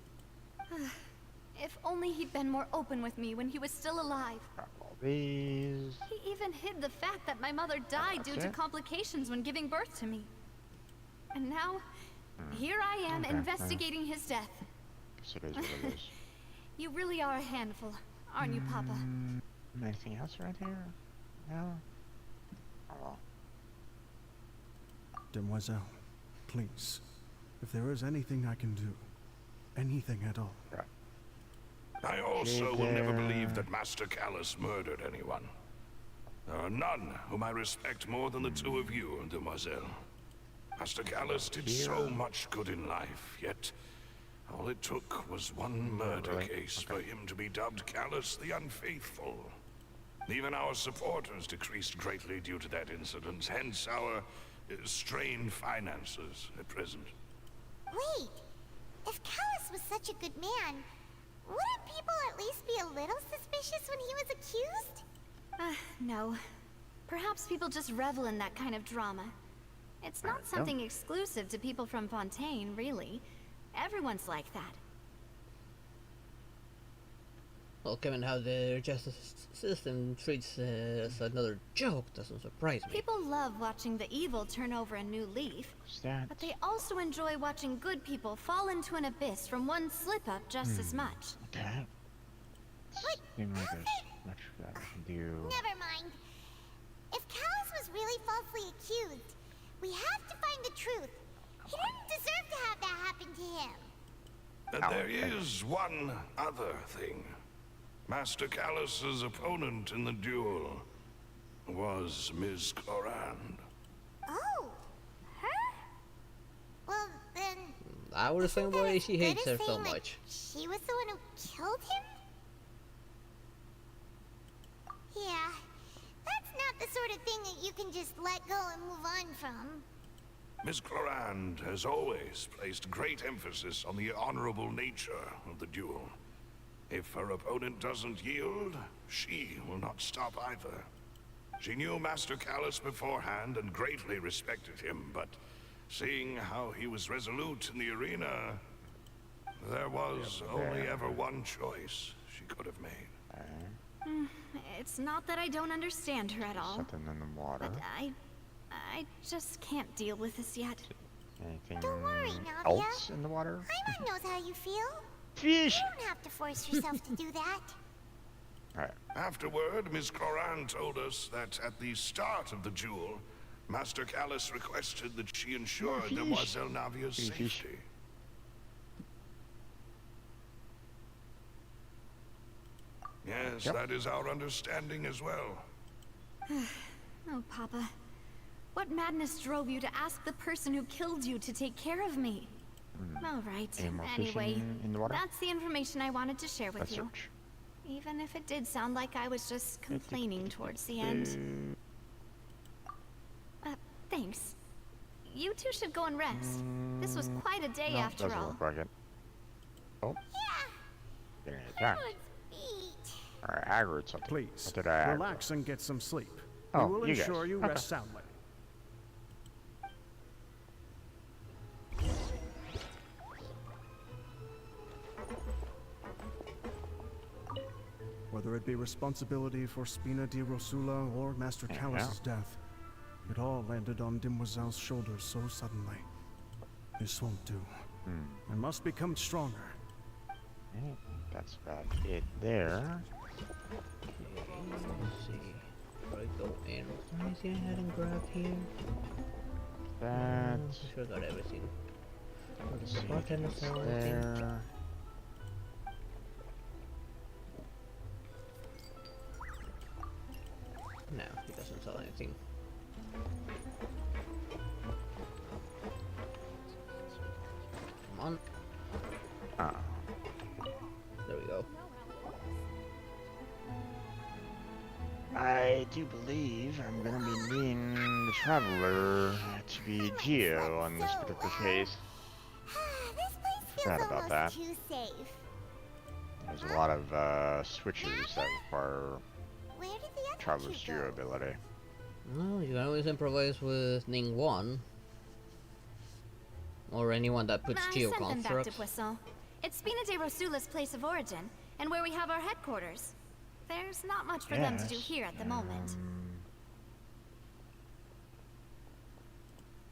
If only he'd been more open with me when he was still alive. All these. He even hid the fact that my mother died due to complications when giving birth to me. And now, here I am investigating his death. So it is what it is. You really are a handful, aren't you, Papa? Anything else right here? No? Oh well. Demoiselle, please, if there is anything I can do, anything at all. Right. I also will never believe that Master Callus murdered anyone. There are none whom I respect more than the two of you, Demoiselle. Master Callus did so much good in life, yet all it took was one murder case for him to be dubbed Callus the Unfaithful. Even our supporters decreased greatly due to that incident, hence our strained finances at present. Wait, if Callus was such a good man, wouldn't people at least be a little suspicious when he was accused? No. Perhaps people just revel in that kind of drama. It's not something exclusive to people from Fontaine, really. Everyone's like that. Well, given how the justice system treats as another joke, doesn't surprise me. People love watching the evil turn over a new leaf, but they also enjoy watching good people fall into an abyss from one slip-up just as much. Okay. Seems like there's much that I can do. Never mind. If Callus was really falsely accused, we have to find the truth. He didn't deserve to have that happen to him. There is one other thing. Master Callus's opponent in the duel was Ms. Clorand. Oh, her? Well, then... I would assume why she hates her so much. She was the one who killed him? Yeah, that's not the sort of thing that you can just let go and move on from. Ms. Clorand has always placed great emphasis on the honorable nature of the duel. If her opponent doesn't yield, she will not stop either. She knew Master Callus beforehand and greatly respected him, but seeing how he was resolute in the arena, there was only ever one choice she could have made. It's not that I don't understand her at all. Something in the water. But I just can't deal with this yet. Anything Don't worry, Navia. else in the water? Paimon knows how you feel. Fish! You don't have to force yourself to do that. Alright. Afterward, Miss Cloran told us that at the start of the duel, Master Callus requested that she ensure Demoiselle Navia's safety. Yes, that is our understanding as well. Oh, Papa. What madness drove you to ask the person who killed you to take care of me? All right. Any more Anyway, fishing in the water? that's the information I wanted to share with Let's you. search. Even if it did sound like I was just complaining towards the end. Thanks. You two should go and rest. This was quite a day after doesn't all. look like it. Oh. Yeah. Getting attacked. Paimon's beat. Alright, aggroed something. Please, What did I aggro? relax and get some sleep. Oh, we will you guys. ensure you Okay. rest soundly. Whether it be responsibility for Spina di Rosula or Master Callus's death, it all landed on Demoiselle's shoulders so suddenly. This won't do. I must become stronger. That's about it there. Let's see. Where I go in? Anything I hadn't grabbed here? That. Sure got everything. Let's see. Button That's for there. No, he doesn't sell anything. Come on. Ah. There we go. I do believe I'm gonna be needing the Traveler to be Geo on this particular case. This place Sad feels about almost that. too safe. There's a lot of switches that require Where did the other Traveler's two Geo go? ability. Well, you can always improvise with Ning 1. Or anyone that puts I geo sent them back to constructs. Buisson. It's Spina de Rosula's place of origin, and where we have our headquarters. There's not much for them to do Yes. here at the moment.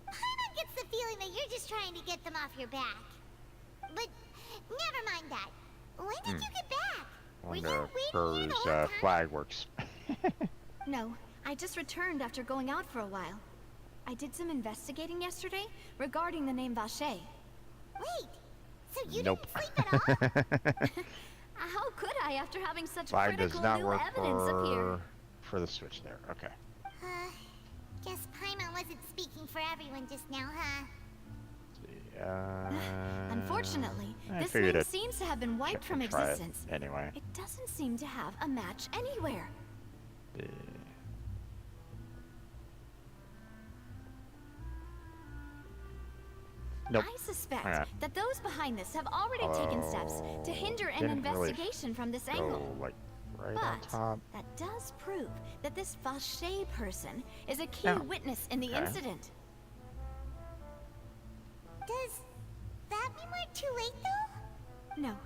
Paimon gets the feeling that you're just trying to get them off your back. But never mind that. When did you get back? Were you Wonder waiting if here the Fur's whole time? flag works. No, I just returned after going out for a while. I did some investigating yesterday regarding the name Vache. Wait, so you Nope. didn't sleep at all? How could I after having such Flag does critical not new work evidence appear? for the switch there. Okay. Guess Paimon wasn't speaking for everyone just now, huh? Unfortunately, I this figured name it- seems to have been wiped from try it existence. anyway. It doesn't seem to have a match anywhere. Nope. I suspect Okay. that those behind this have already taken steps to hinder an Didn't really investigation from this Go angle. like right on But top. that does prove that this Vache person is a key Yeah. witness in the Okay. incident. Does that mean we're too late, though? No.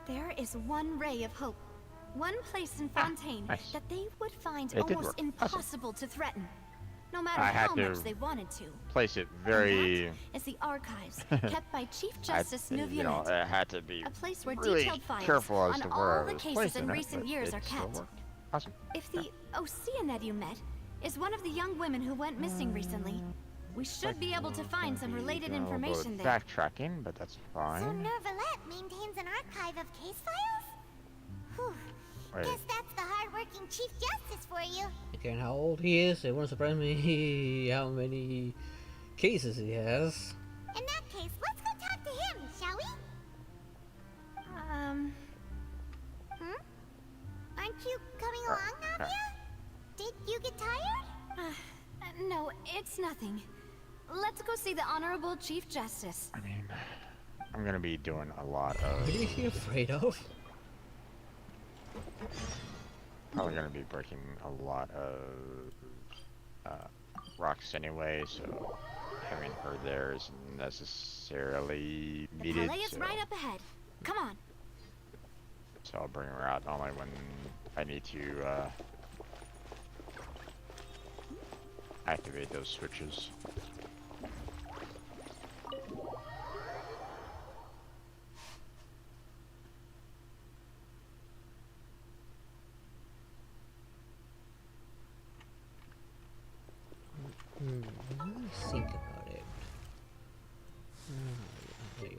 There is one ray of hope. One place in Fontaine nice. that they would find It did almost work. Awesome. impossible to threaten. No matter I had how to much they wanted to. Place it And very. that is the archives kept by Chief Justice Neuvillette. I had to be A place where really detailed files careful as on to all where I the was cases placing in it, recent but years it are still kept. worked. Awesome. If the Oceanid you met is one of the young women who went missing recently, we should be able to find some related Doing a little bit of information there. Backtracking, but that's So fine. Neuvillette maintains an archive of case files? Whew. Wait. Guess that's the hard-working Chief Justice for you. Again, how old he is, it wouldn't surprise me how many cases he has. In that case, let's go talk to him, shall we? Aren't you coming along, Navia? Did you get tired? No, it's nothing. Let's go see the Honorable Chief Justice. I mean, I'm gonna be doing a lot What of is he afraid of? probably going to be breaking a lot of rocks anyway, so having her there isn't necessarily The needed. palais is So, right up ahead. Come on. so I'll bring her out only when I need to activate those switches. Let's think about it. There you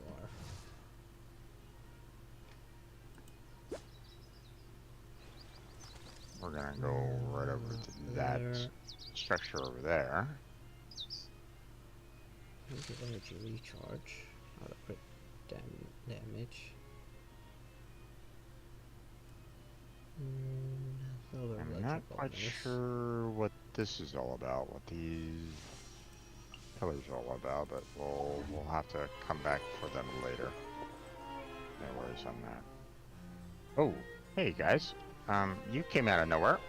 are. We're gonna go right over to that structure over there. Use the energy recharge. Out of crit damage. I'm not quite sure what this is all about, what these pillars are all about, but we'll have to come back for them later. No worries on that. Oh, hey guys. You came out of nowhere.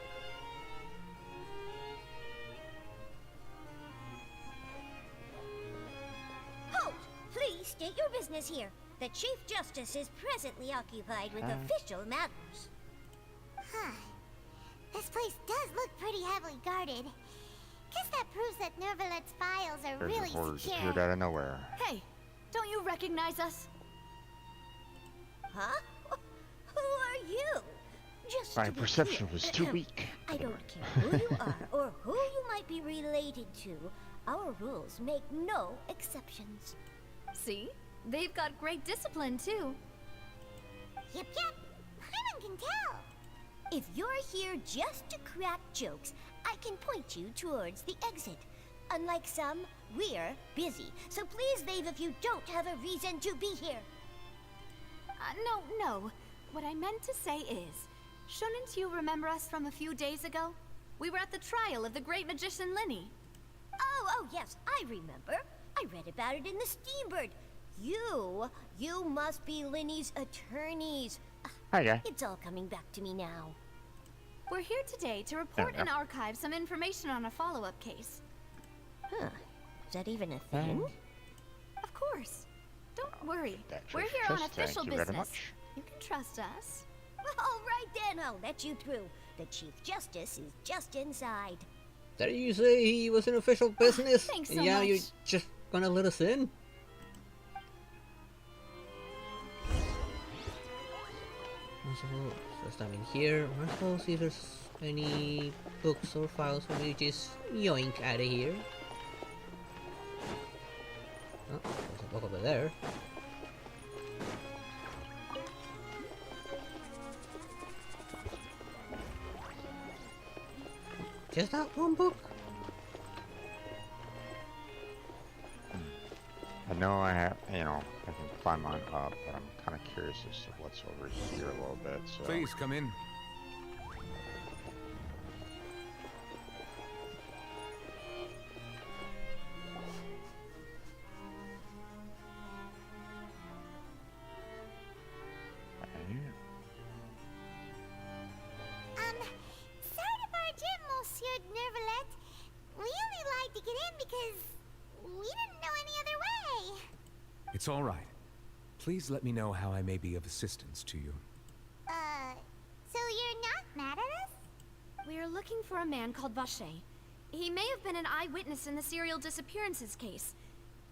Halt! Please state your business here. The Chief Justice is presently occupied with official matters. Huh. This place does look pretty heavily guarded. Guess that proves that Nervalet's files are There's really a horrors secure. appeared out of nowhere. Hey, don't you recognize us? Huh? Who are you? Just My to be perception clear, was too weak. I don't care who you are or who you might be related to. Our rules make no exceptions. See? They've got great discipline, too. Yep, Paimon can tell. If you're here just to crack jokes, I can point you towards the exit. Unlike some, we're busy, so please leave if you don't have a reason to be here. No. What I meant to say is, shouldn't you remember us from a few days ago? We were at the trial of the great magician Linny. Oh, yes, I remember. I read about it in the Steambird. You must be Linny's attorneys. Hi, guy. It's all coming back to me now. We're here today to report and archive some information on a follow-up case. Huh. Is that even a thing? Of course. Don't worry. That's We're just- here on just official thank you very business. much. You can trust us. All right then, I'll let you through. The Chief Justice is just inside. Did you say he was in official business? Thanks And so yeah, much. you're just gonna let us in? So, first time in here. Let's go see if there's any books or files for me to just yoink out of here. Oh, there's a book over there. Just that one book? I know I have, I can climb on up, but I'm kind of curious as to what's over here a little bit, so. Please come in. Sorry to barge in, Monsieur Nervalet. We only lied to get in because we didn't know any other way. It's all right. Please let me know how I may be of assistance to you. So you're not mad at us? We're looking for a man called Vache. He may have been an eyewitness in the serial disappearances case.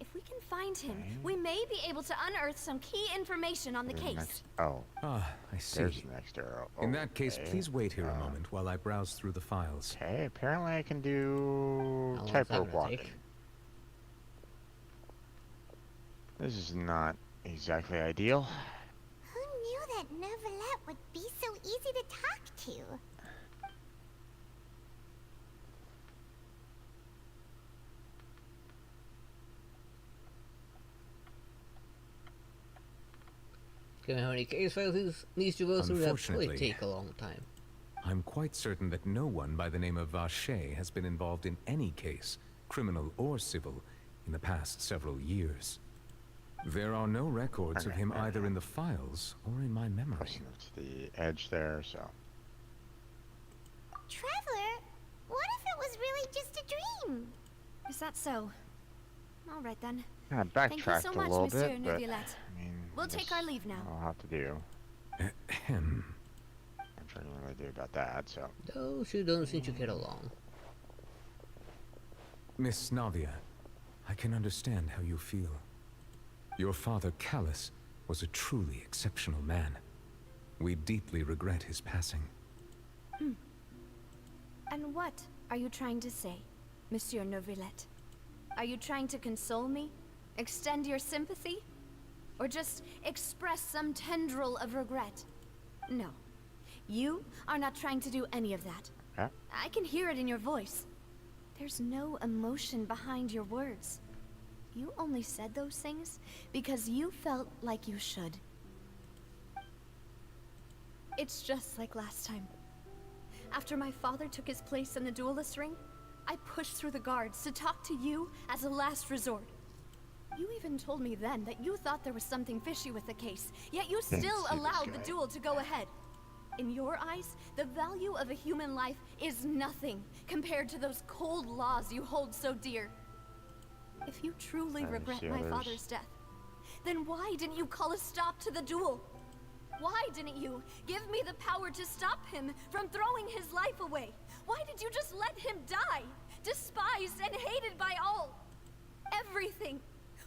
If we can find him, we may be able to unearth some key information on the case. Oh, Ah, I see. there's the next arrow. In that case, Okay. please wait here a moment while I browse through the files. Okay, apparently I can do How long is that tightrope gonna walking. take? This is not exactly ideal. Who knew that Nervalet would be so easy to talk to? Given how many case files he needs to go through, that probably Unfortunately, take a long time. I'm quite certain that no one by the name of Vache has been involved in any case, criminal or civil, in the past several years. There are no records of him either in the files or in my memory. Pressing it to the edge there, so. just a dream. Is that so? All right then. I Thank you so backtracked a much, little Monsieur bit, but Neuvillette. I mean, We'll I take guess our leave now. I'll have to do. Ahem. I'm trying to really do about that. So Those who don't seem to get along. Miss Navia, I can understand how you feel. Your father, Callus, was a truly exceptional man. We deeply regret his passing. And what are you trying to say, Monsieur Neuvillette? Are you trying to console me? Extend your sympathy? Or just express some tendril of regret? No. You are not trying to do any of that. Huh? I can hear it in your voice. There's no emotion behind your words. You only said those things because you felt like you should. It's just like last time. After my father took his place in the duelist ring, I pushed through the guards to talk to you as a last resort. You even told me then that you thought there was something fishy with the case, yet you still allowed the duel to go ahead. In your eyes, the value of a human life is nothing compared to those cold laws you hold so dear. If you truly regret my father's death, then why didn't you call a stop to the duel? Why didn't you give me the power to stop him from throwing his life away? Why did you just let him die, despised and hated by all? Everything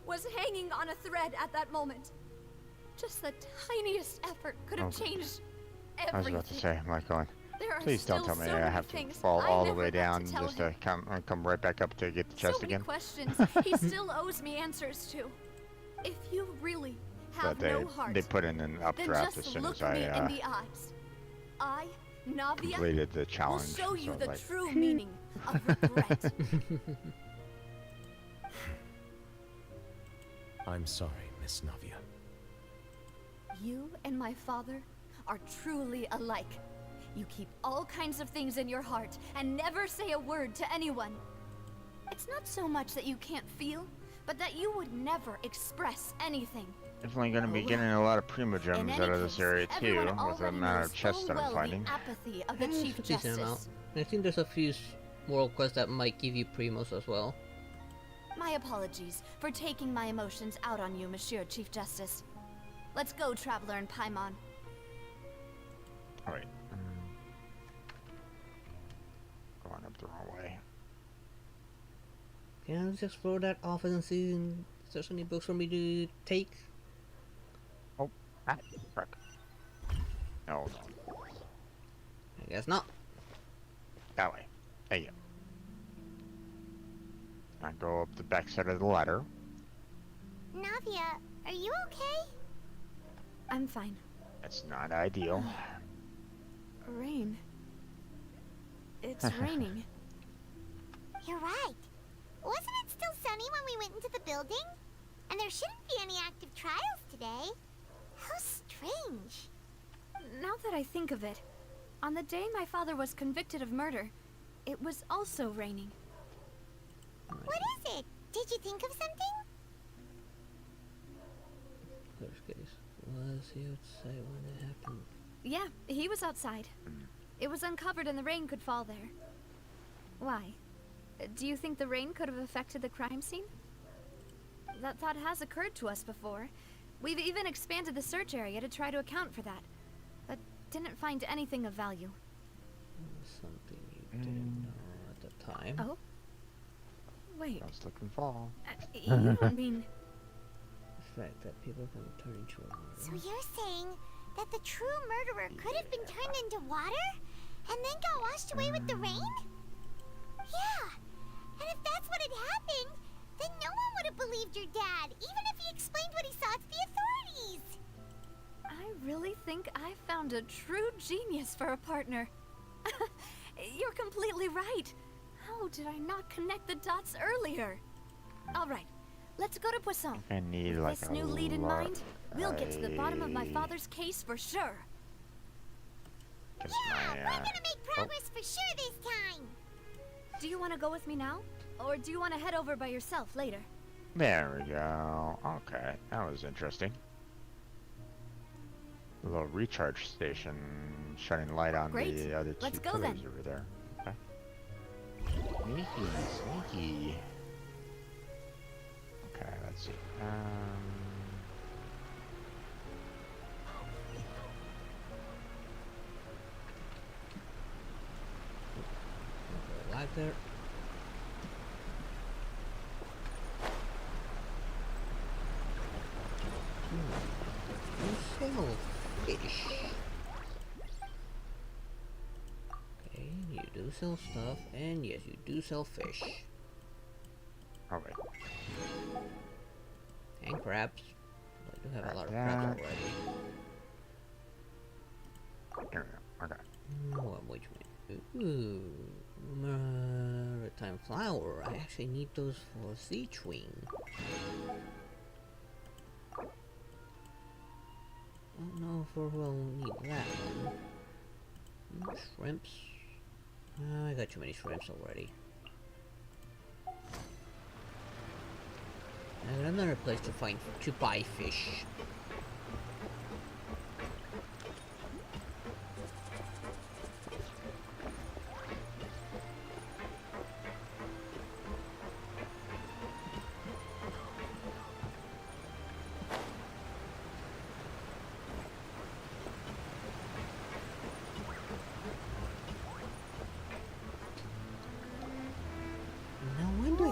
was hanging on a thread at that moment. Just the tiniest effort could have changed everything. I was about to say, I'm like going. There are Please don't still tell me so I many have to things fall I all the never way got to down tell just him. to come right back up to get the chest So many again. questions he still owes me answers to. If you really have But no heart, they put in an then updraft just as soon look as me in I the eyes. I, Navia, completed the will challenge. show you so the like, true meaning of regret. I'm sorry, Miss Navia. You and my father are truly alike. You keep all kinds of things in your heart and never say a word to anyone. It's not so much that you can't feel, but that you would never express anything. Definitely going to be Oh, getting a lot of primo In gems any out of this case, area too, everyone with the already amount knows of chests full that I'm well finding. the apathy of the It's Chief a decent amount. Justice. I think there's a few world quests that might give you primos as well. My apologies for taking my emotions out on you, Monsieur Chief Justice. Let's go, Traveler and Paimon. Alright. Going up the wrong way. Can I just explore that office and see if there's any books for me to take? Oh, frick. No, no. I guess not. That way. There you go. I go up the backside of the ladder. Navia, are you okay? I'm fine. That's not ideal. Rain. It's raining. You're right. Wasn't it still sunny when we went into the building? And there shouldn't be any active trials today. How strange. Now that I think of it, on the day my father was convicted of murder, it was also raining. What is it? Did you think of something? First case. Was he outside when it happened? Yeah, he was outside. It was uncovered and the rain could fall there. Why? Do you think the rain could have affected the crime scene? That thought has occurred to us before. We've even expanded the search area to try to account for that, but didn't find anything of value. Something you didn't know at the time. Oh? Wait, Let's look and fall. you don't mean... The fact that people can turn into a murderer. So you're saying that the true murderer could have been turned into water and then got washed away with the rain? Yeah. And if that's what had happened, then no one would have believed your dad, even if he explained what he saw to the authorities. I really think I found a true genius for a partner. You're completely right. How did I not connect the dots earlier? All right, let's go to Poisson. I need With like this a new lead in lot- mind, we'll get to the bottom of my father's case for sure. 'Cause Yeah, my, we're gonna make progress for sure this time. Do you want to go with me now? Or do you want to head over by yourself later? There we go. Okay, that was interesting. A little recharge station shining light on Great. the other Let's two go pillars then. over there. Okay. Sneaky, sneaky. Okay, let's see. Live there. You sell fish. Okay, you do sell stuff, and yes, you do sell fish. Alright. And crabs. I do have a lot of crabs already. Here we go. Okay. Wait. Ooh, maritime flower. I actually need those for Seachwing. Don't know if we'll need that one. Shrimps. I got too many shrimps already. I got another place to buy fish.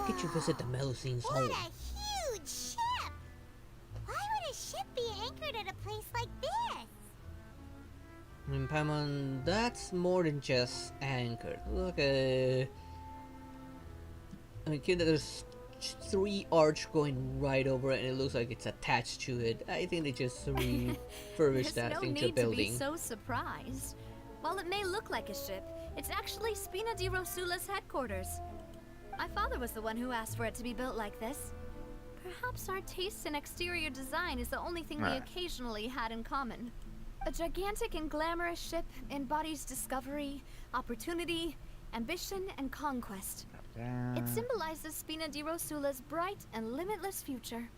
Get you visit the Melusine's home. What a huge ship! Why would a ship be anchored at a place like this? I mean, Paimon, that's more than just anchored. Look, I mean, there's 3 arch going right over it, and it looks like it's attached to it. I think they just refurbished that into a building. There's no need to be so surprised. While it may look like a ship, it's actually Spina di Rosula's headquarters. My father was the one who asked for it to be built like this. Perhaps our taste in exterior design is the only thing we occasionally had in common. A gigantic and glamorous ship embodies discovery, opportunity, ambition, and conquest. It symbolizes Spina di Rosula's bright and limitless future.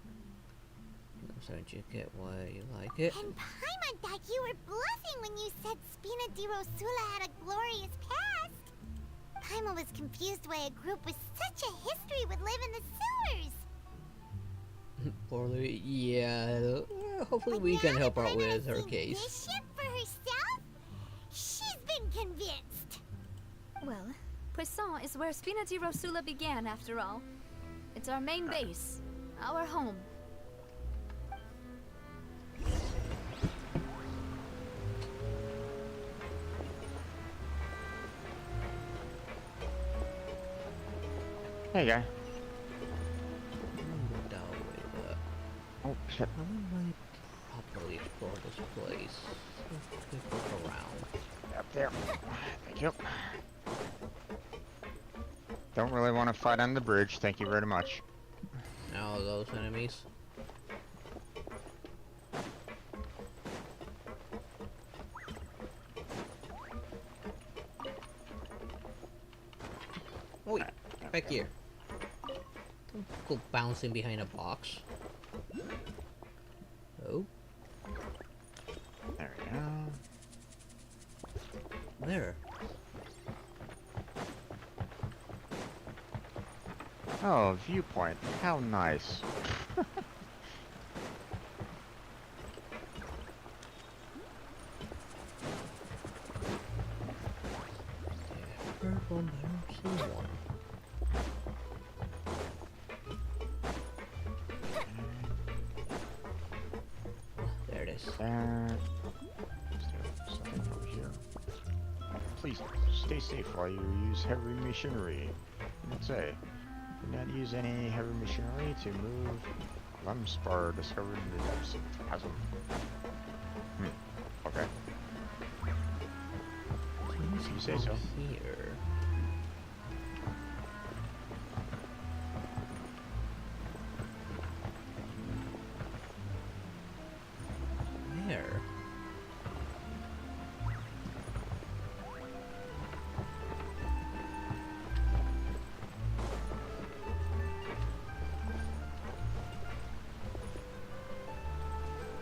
I'm starting to get why you like it. And Paimon thought you were bluffing when you said Spina di Rosula had a glorious past. Paimon was confused why a group with such a history would live in the sewers. Poorly, yeah. Hopefully we can help out with her case. This ship for herself? She's been convinced. Well, Poisson is where Spina di Rosula began, after all. It's our main base, our home. Hey, guy. Oh shit. How am I properly explore this place? Let's look around. Up there. Thank you. Don't really want to fight on the bridge, thank you very much. Now those enemies. Wait, back here. Don't go bouncing behind a box. Oh. There we go. There. Oh, viewpoint. How nice. Purple metal one. There it is. Something over here. Please stay safe while you use heavy machinery. Let's say, do not use any heavy machinery to move Lumspar discovered in the depths of the chasm. Okay. If you say so. Here. Where?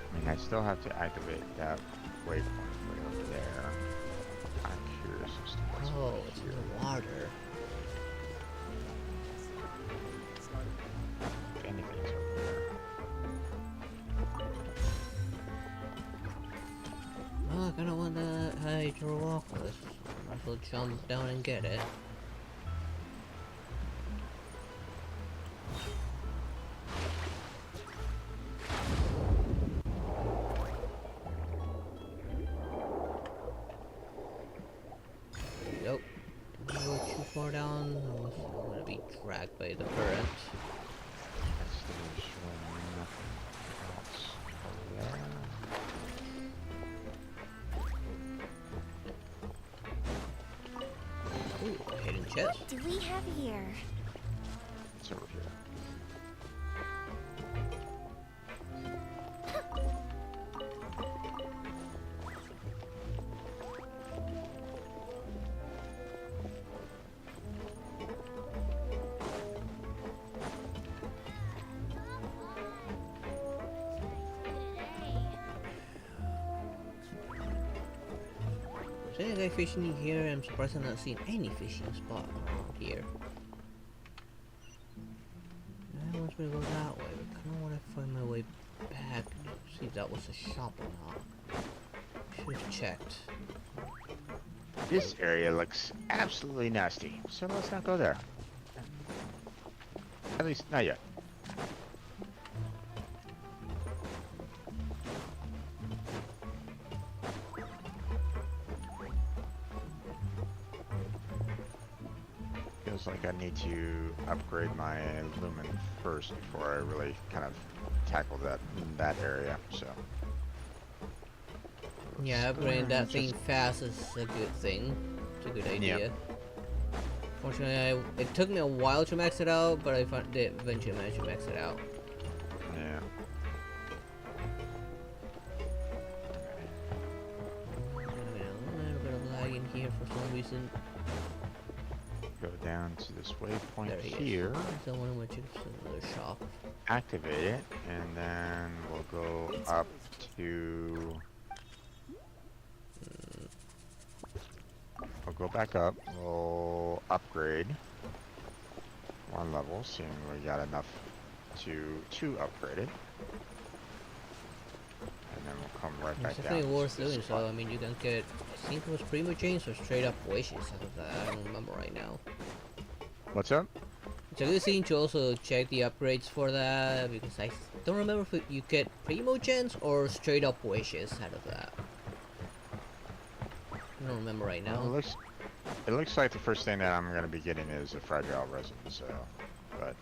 I mean, I still have to activate that waypoint way over there. I'm curious as to what's Oh, it's in the water. kinda want the Hydroculus. Might as well jump down and get it. Nope. Don't go too far down, or I'm gonna be dragged by the current. Ooh, a hidden chest. What do we have here? It's over here. Is there any guy fishing here? I'm surprised I've not seen any fishing spot around here. I want me to go that way, but I kind of want to find my way back to see if that was a shop or not. Should have checked. This area looks absolutely nasty, so let's not go there. At least, not yet. Feels like I need to upgrade my lumen first before I really kind of tackle that area, so. Yeah, upgrading that thing fast is a good thing. It's a good idea. Yep. Fortunately, it took me a while to max it out, but I did eventually manage to max it out. Yeah. A little bit of lag in here for some reason. Go down to this waypoint There he here. is. Someone went to another shop. Activate it, and then we'll go up to. We'll go back up. We'll upgrade one level, seeing we got enough to upgrade it, and then we'll come right It's back down. definitely worth to this doing spot. so. I mean, you can get. I think it was Primo Chains or straight up wishes out of that. I don't remember right now. What's up? It's a good thing to also check the upgrades for that because I don't remember if you get Primo Gens or straight up wishes out of that. I don't remember right now. Well, it looks like the first thing that I'm gonna be getting is a fragile resin. So, but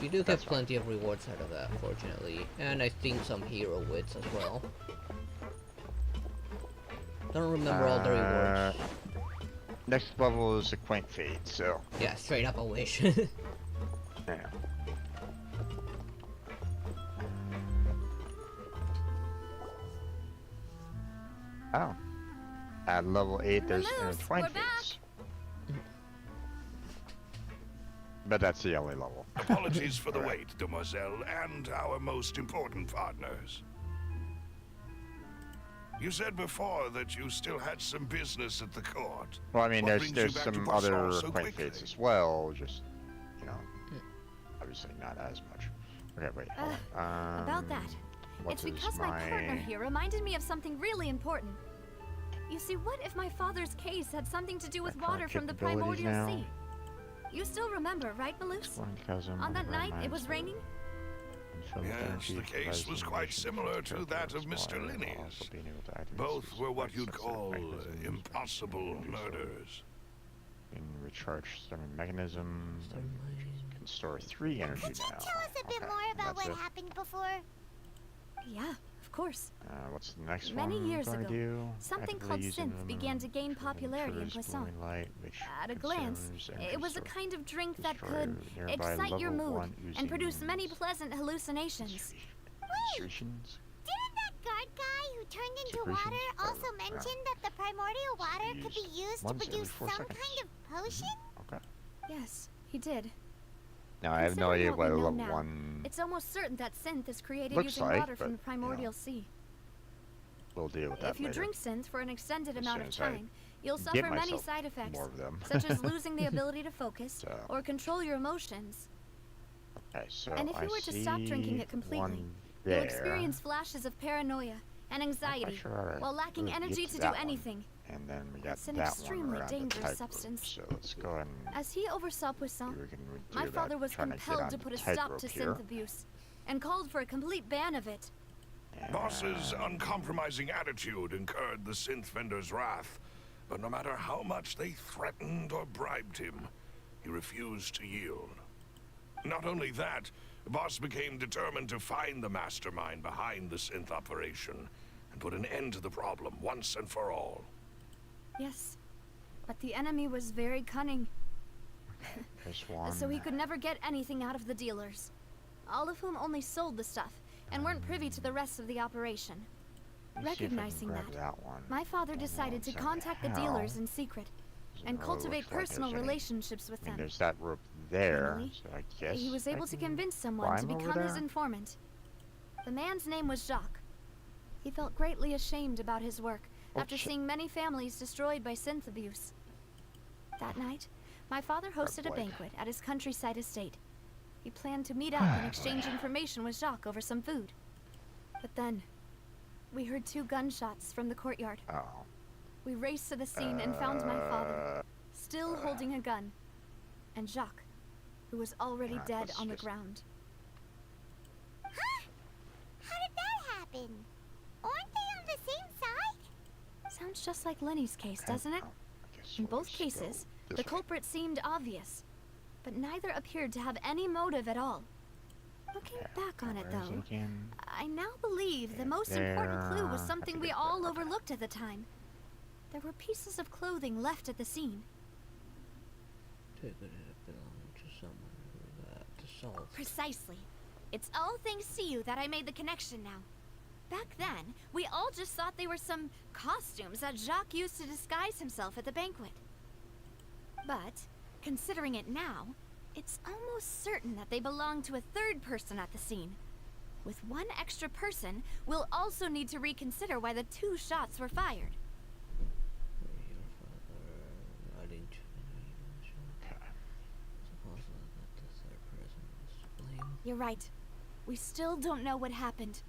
You do get plenty of rewards out of that, fortunately, and I think some hero wits as well. Don't remember all the rewards. Next level is a quaint fate. So Yeah, straight up a wish. yeah. Oh. At level 8, there's Moose, intertwined we're back. fates. But that's the only level. Apologies for the wait, demoiselle, and our most important partners. You said before that you still had some business at the court. Well, I mean, What there's brings you back to some Bossor other so quaint quickly? fates as well, just, you know, obviously not as much. Okay, wait, hold on. About that. What It's is because my partner here reminded me of something really important. You see, what if my father's case had something to do with My current water from the capabilities primordial now. sea? You still remember, right, Malus? Exploring chasm, On that override night, it was mines, raining? and fill Yes, energy the case provides was quite information similar for to the that of character Mr. while Linney's. also being able to activate Both specific were what you'd sensitive call mechanisms, impossible and murders. Can recharge starting mechanism. Starting Can store 3 energy Could you now. tell us a bit Okay, more and about that's what it. happened before? Yeah, of course. What's the next Many one? years gonna ago, do? something Actively called using synth began to gain aluminum popularity in ensures Poisson. glowing light, which At a glance, consumes energy it was a source. kind of drink that Destroy could nearby excite your level mood 1 and produce using many pleasant hallucinations. Secretions? Didn't that guard guy who turned into Secretions? water also mention that the primordial water could be used to once every produce 4 some seconds. kind of potion? Okay. Yes, he did. Now I have no Considering idea what what we know level now, 1 It's almost certain that synth is created looks using like, water from the but, you know, primordial sea. we'll deal with that If you later. drink synth for an extended As amount of soon as I time, you'll get suffer many myself side effects, more of them. such as losing the ability to focus So. or control your emotions. Okay, so And if I you were to stop drinking see it completely, one you'll there. experience flashes of paranoia, and anxiety, sure while lacking we'll energy get to do that one. anything. And then we got It's an that extremely one around the dangerous tight substance. So let's go ahead and As he oversaw Poisson, we can do my that, father was trying to get compelled on to the put a tightrope stop to here. synth abuse, and called for a complete ban of it. Boss's uncompromising attitude incurred the synth vendor's wrath, but no matter how much they threatened or bribed him, he refused to yield. Not only that, Boss became determined to find the mastermind behind the synth operation and put an end to the problem once and for all. Yes, but the enemy was very cunning, This one. so he could never get anything out of the dealers, all of whom only sold the stuff and weren't privy to the rest of the operation. Let's see if I can Recognizing grab that, one. my father Don't know decided to exactly contact the how. dealers in secret and Doesn't really cultivate look like personal there's any- relationships with I mean, them. there's that rope there, Finally, so I guess He was I able to can convince someone to climb over become his there? informant. The man's name was Jacques. He felt greatly ashamed about his work after shit. seeing many families destroyed by synth abuse. That night, my father hosted a boy. banquet at his countryside estate. He planned to meet up and exchange information with Jacques over some food. But then, we heard 2 gunshots from the courtyard. Oh. We raced to the scene and found my father, still holding a gun, and Jacques, who was already Alright, dead let's on the just- ground. Huh? How did that happen? Aren't they on the same side? Sounds just like Lenny's case, doesn't it? Oh, I guess In we'll both just go cases, this the way. culprit seemed obvious, but neither appeared to have any motive at all. Looking back on it, Where is though, again? I now believe the most important clue was something we all overlooked at the time. There were pieces of clothing left at the scene. Take it belong to someone who got to solve. Precisely. It's all thanks to you that I made the connection now. Back then, we all just thought they were some costumes that Jacques used to disguise himself at the banquet. But, considering it now, it's almost certain that they belong to a third person at the scene. With one extra person, we'll also need to reconsider why the 2 shots were fired. Your father riding to suppose that the third person was to blame. You're right. We still don't know what happened.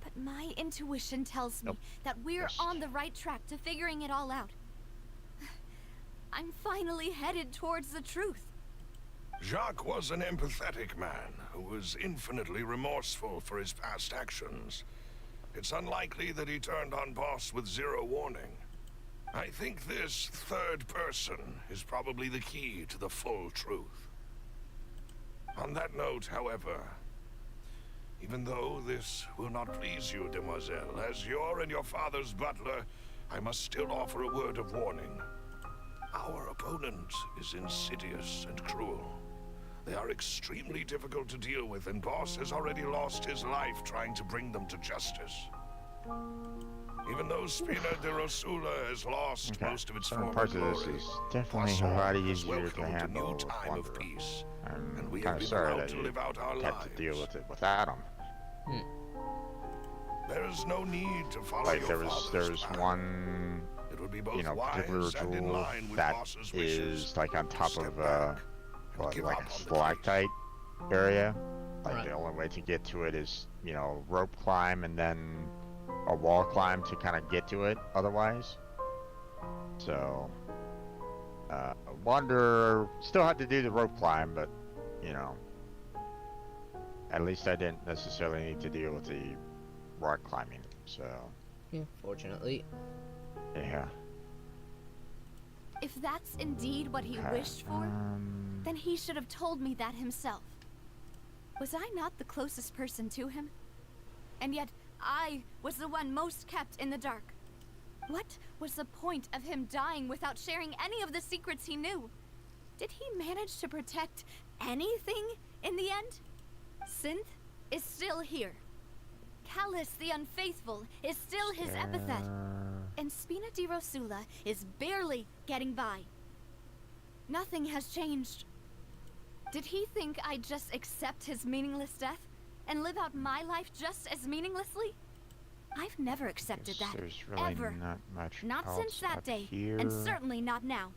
But my intuition tells me Nope. that we're Yes. on the right track to figuring it all out. I'm finally headed towards the truth. Jacques was an empathetic man who was infinitely remorseful for his past actions. It's unlikely that he turned on Boss with 0 warning. I think this third person is probably the key to the full truth. On that note, however, even though this will not please you, demoiselle, as you're and your father's butler, I must still offer a word of warning. Our opponent is insidious and cruel. They are extremely difficult to deal with, and Boss has already lost his life trying to bring them to justice. Even though Spina de Rosula has lost most of its Certain former parts of this glory, is definitely a Poisson lot has easier to welcomed a handle new with time one of peace, and I'm we kind have of been sorry allowed that to you live out our had lives. to deal with it without him. There is no need to follow Like your there was father's path. one, It would be both you know, wise particular and in jewel line with that Boss's wishes is like on to top step of back and what, give like up a on the case. stalactite area. Like Right. the only way to get to it is, you know, rope climb and then a wall climb to kind of get to it otherwise. So, Wander still had to do the rope climb, but, you know, at least I didn't necessarily need to deal with the rock climbing, so, Yeah, fortunately. yeah. If that's indeed what he Okay, wished for, then he should have told me that himself. Was I not the closest person to him? And yet, I was the one most kept in the dark. What was the point of him dying without sharing any of the secrets he knew? Did he manage to protect anything in the end? Synth is still here. Callus the Unfaithful is still his epithet. And Spina di Rosula is barely getting by. Nothing has changed. Did he think I'd just accept his meaningless death and live out my life just as meaninglessly? I've never accepted that, There's really ever. not much Not else since that up day, here. and certainly not now.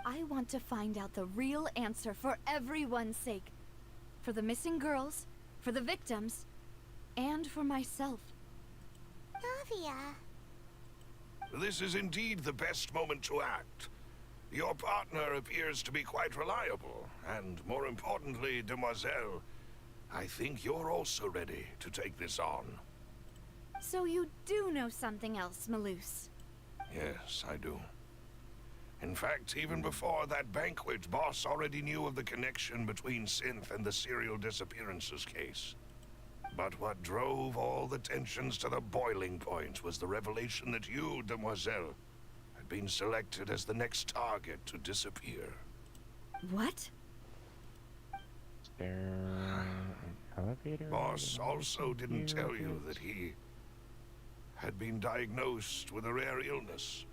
I want to find out the real answer for everyone's sake. For the missing girls, for the victims, and for myself. Navia. This is indeed the best moment to act. Your partner appears to be quite reliable, and more importantly, Demoiselle, I think you're also ready to take this on. So you do know something else, Malus? Yes, I do. In fact, even before that banquet, Boss already knew of the connection between Synth and the serial disappearances case. But what drove all the tensions to the boiling point was the revelation that you, Demoiselle, had been selected as the next target to disappear. What? Is there an elevator? Boss also didn't tell you that he had been diagnosed with a rare illness.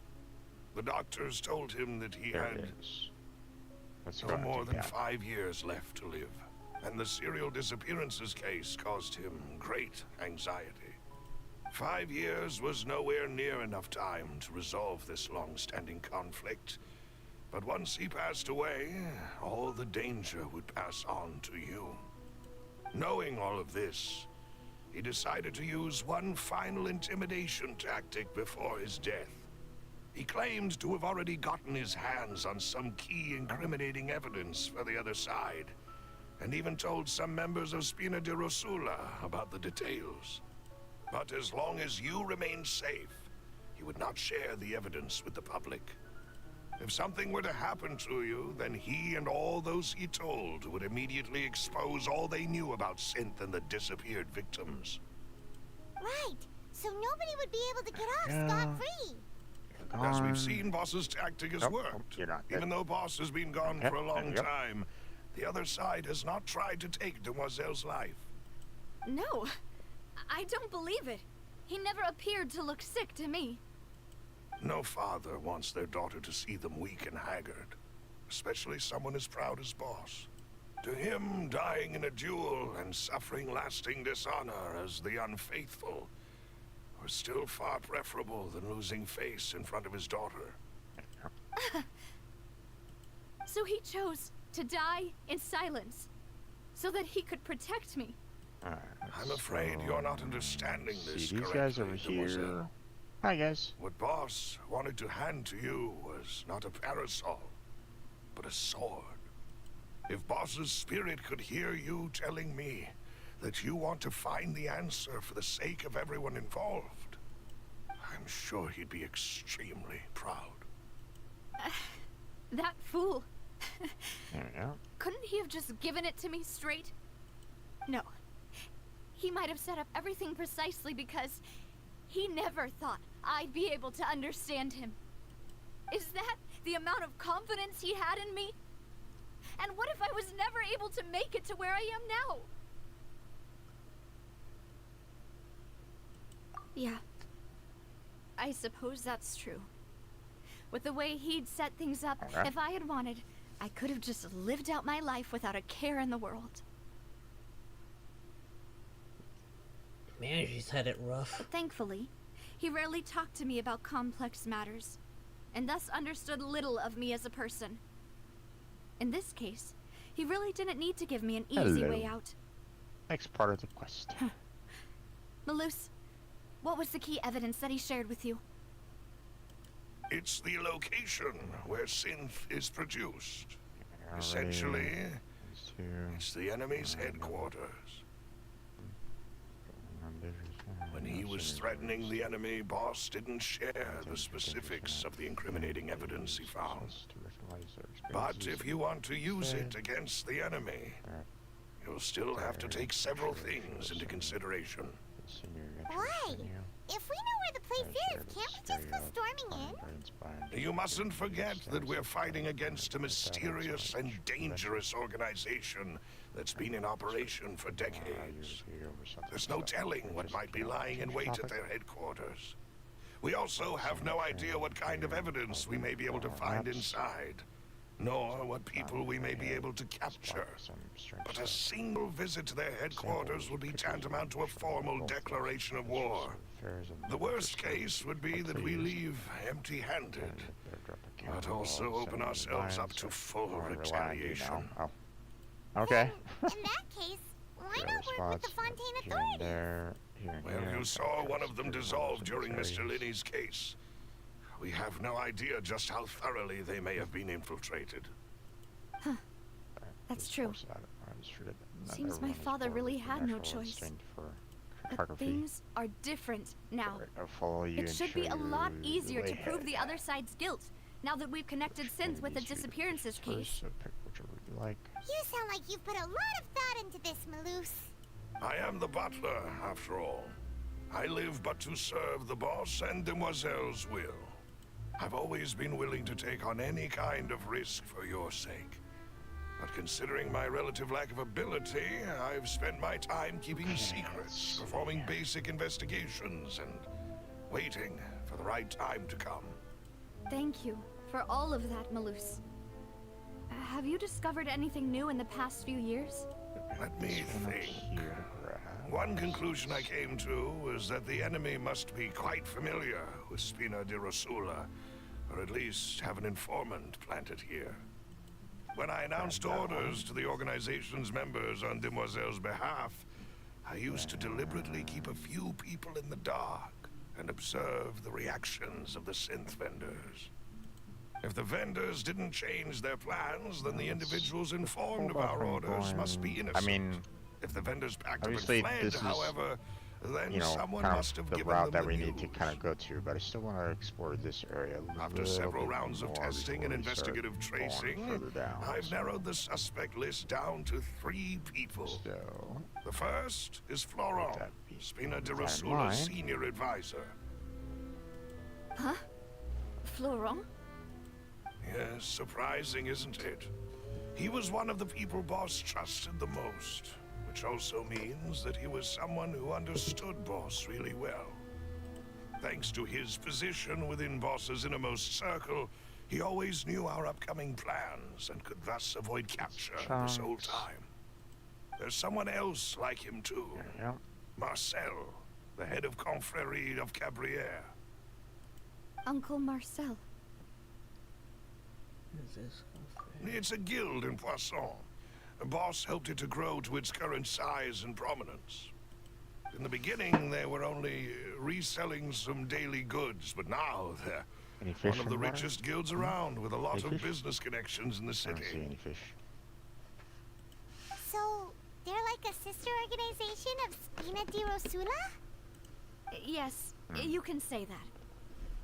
The doctors told him that he There had it is. Let's no go more into than that. 5 years left to live, and the serial disappearances case caused him great anxiety. 5 years was nowhere near enough time to resolve this long-standing conflict, but once he passed away, all the danger would pass on to you. Knowing all of this, he decided to use one final intimidation tactic before his death. He claimed to have already gotten his hands on some key incriminating evidence for the other side, and even told some members of Spina di Rosula about the details. But as long as you remained safe, he would not share the evidence with the public. If something were to happen to you, then he and all those he told would immediately expose all they knew about Synth and the disappeared victims. Right. So nobody would be able to get off scot-free. As we've seen, Boss's tactic has worked. You're not Even though Boss has been gone Okay, for a there long you go. time, the other side has not tried to take Demoiselle's life. No, I don't believe it. He never appeared to look sick to me. No father wants their daughter to see them weak and haggard, especially someone as proud as Boss. To him, dying in a duel and suffering lasting dishonor as the unfaithful was still far preferable than losing face in front of his daughter. So he chose to die in silence, so that he could protect me. I'm afraid you're not understanding this See these correctly, guys over Demoiselle. here. Hi guys. What Boss wanted to hand to you was not a parasol, but a sword. If Boss's spirit could hear you telling me that you want to find the answer for the sake of everyone involved, I'm sure he'd be extremely proud. That fool. There we go. Couldn't he have just given it to me straight? No. He might have set up everything precisely because he never thought I'd be able to understand him. Is that the amount of confidence he had in me? And what if I was never able to make it to where I am now? Yeah. I suppose that's true. With the way he'd set things up, Okay. if I had wanted, I could have just lived out my life without a care in the world. Man, she's had it rough. Thankfully, he rarely talked to me about complex matters, and thus understood little of me as a person. In this case, he really didn't need to give me an easy Hello. way out. Next part of the quest. Malus, what was the key evidence that he shared with you? It's the location where Synth is produced. Alright, Essentially, these two. it's the enemy's headquarters. When he was threatening the enemy, Boss didn't share the specifics of the incriminating evidence he found. But if you want to use it against the enemy, you'll still have to take several things into consideration. Why? If we know where the place is, can't we just go storming in? You mustn't forget that we're fighting against a mysterious and dangerous organization that's been in operation for decades. There's no telling what might be lying in wait at their headquarters. We also have no idea what kind of evidence we may be able to find inside, nor what people we may be able to capture. But a single visit to their headquarters would be tantamount to a formal declaration of war. The worst case would be that we leave empty-handed, but also open ourselves up to full retaliation. Okay. In that case, why not work with the Fontaine authorities? There, Well, you saw one of them dissolve during Mr. Linney's case. We have no idea just how thoroughly they may have been infiltrated. Huh. That's true. Seems my father really had no choice. But things are different now. It should be a lot easier to prove the other side's guilt, now that we've connected Synth with the disappearances case. You sound like you've put a lot of thought into this, Malus. I am the butler, after all. I live but to serve the boss and Demoiselle's will. I've always been willing to take on any kind of risk for your sake. But considering my relative lack of ability, I've spent my time keeping secrets, performing basic investigations, and waiting for the right time to come. Thank you for all of that, Malus. Have you discovered anything new in the past few years? Let me think. One conclusion I came to was that the enemy must be quite familiar with Spina di Rosula, or at least have an informant planted here. When I announced orders to the organization's members on Demoiselle's behalf, I used to deliberately keep a few people in the dark and observe the reactions of the synth vendors. If the vendors didn't change their plans, then the individuals informed of our orders must be innocent. I mean, if the vendors packed up and obviously fled, this is, however, then you know, someone kind must have of the given route them that we the need to news. kind of go to, but I still want to explore this area a little After several bit rounds of more testing and before we start investigative going tracing, further down. I've narrowed the suspect list down to 3 people. So, The first is Florent, Spina di that in Rosula's mind. senior advisor. Huh? Florent? Yes, surprising, isn't it? He was one of the people Boss trusted the most, which also means that he was someone who understood Boss really well. Thanks to his position within Boss's innermost circle, he always knew our upcoming plans and could thus avoid capture this whole time. There's someone else like him too. Yeah. Marcel, the head of Confrérie of Cabrières. Uncle Marcel. Is this? It's a guild in Poisson. Boss helped it to grow to its current size and prominence. In the beginning, they were only reselling some daily goods, but now they're Any fish one of the in the water? richest guilds around, with a lot Any of fish? business connections in the I don't see city. any fish. So, they're like a sister organization of Spina di Rosula? Yes, you can say that.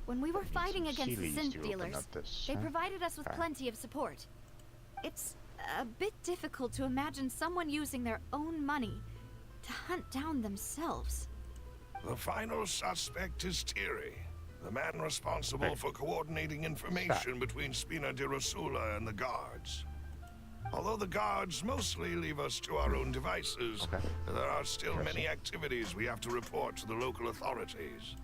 When we were fighting against the synth dealers, they provided us with plenty of support. It's a bit difficult to imagine someone using their own money to hunt down themselves. The final suspect is Thierry, the man responsible for coordinating information between Spina di Rosula and the guards. Although the guards mostly leave us to our own devices, there are still many activities we have to report to the local authorities.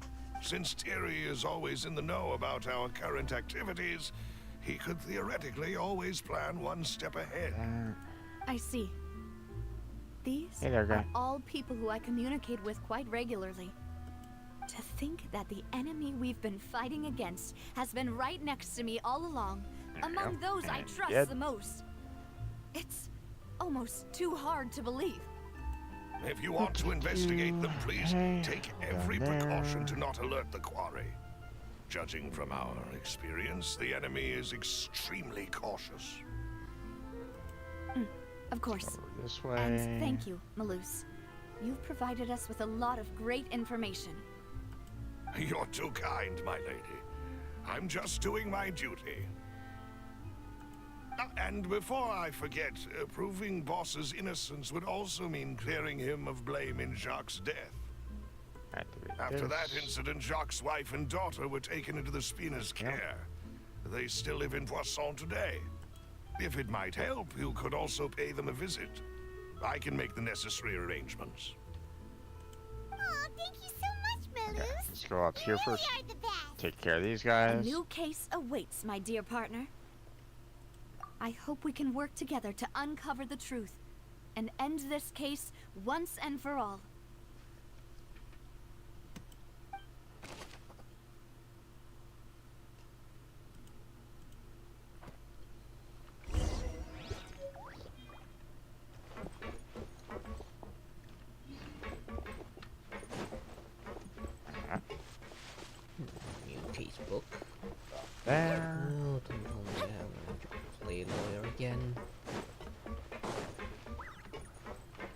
Since Thierry is always in the know about our current activities, he could theoretically always plan one step ahead. I see. These Hey there, guy. are all people who I communicate with quite regularly. To think that the enemy we've been fighting against has been right next to me all along, among those I trust the most. It's almost too hard to believe. If you want to investigate them, please take every precaution to not alert the quarry. Judging from our experience, the enemy is extremely cautious. Of course. This way. And thank you, Malus. You've provided us with a lot of great information. You're too kind, my lady. I'm just doing my duty. And before I forget, proving Boss's innocence would also mean clearing him of blame in Jacques' death. After that incident, Jacques' wife and daughter were taken into the Spina's care. They still live in Poisson today. If it might help, you could also pay them a visit. I can make the necessary arrangements. Aw, thank you so much, Malus. Let's go up here first. You are the best. Take care of these A guys. new case awaits, my dear partner. I hope we can work together to uncover the truth and end this case once and for all.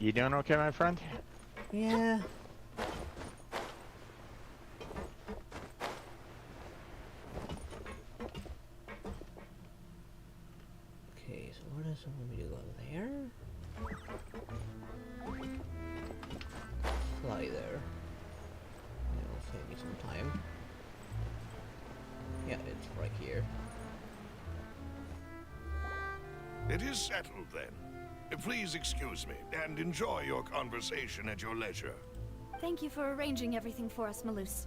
You doing okay, my friend? Yeah. Okay, so where does it want me to go? There? Fly there. It'll save me some time. Yeah, it's right here. It is settled then. Please excuse me and enjoy your conversation at your leisure. Thank you for arranging everything for us, Malus.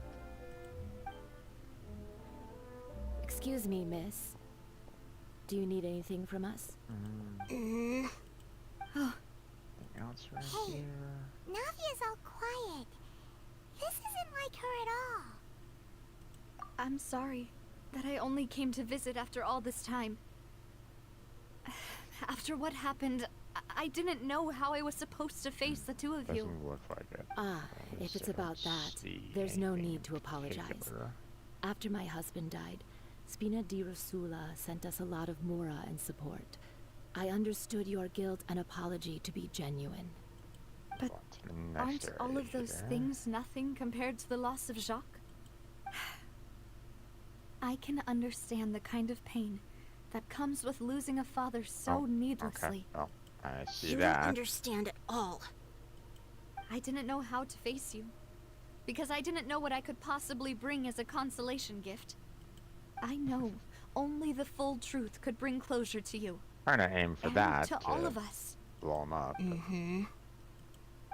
Excuse me, miss. Do you need anything from us? Anything else right Hey, here? Navia's all quiet. This isn't like her at all. I'm sorry that I only came to visit after all this time. After what happened, I didn't know how I was supposed to face the two of you. Doesn't look like it. Ah, if it's about that, there's no need to apologize. After my husband died, Spina di Rosula sent us a lot of mura and support. I understood your guilt and apology to be genuine. But aren't all of those things nothing compared to the loss of Jacques? I can understand the kind of pain that comes with losing a father so needlessly. Okay. Oh, I see You that. don't understand at all. I didn't know how to face you, because I didn't know what I could possibly bring as a consolation gift. I know only the full truth could bring closure to you. Trying to aim for and that to all of us. blow him up.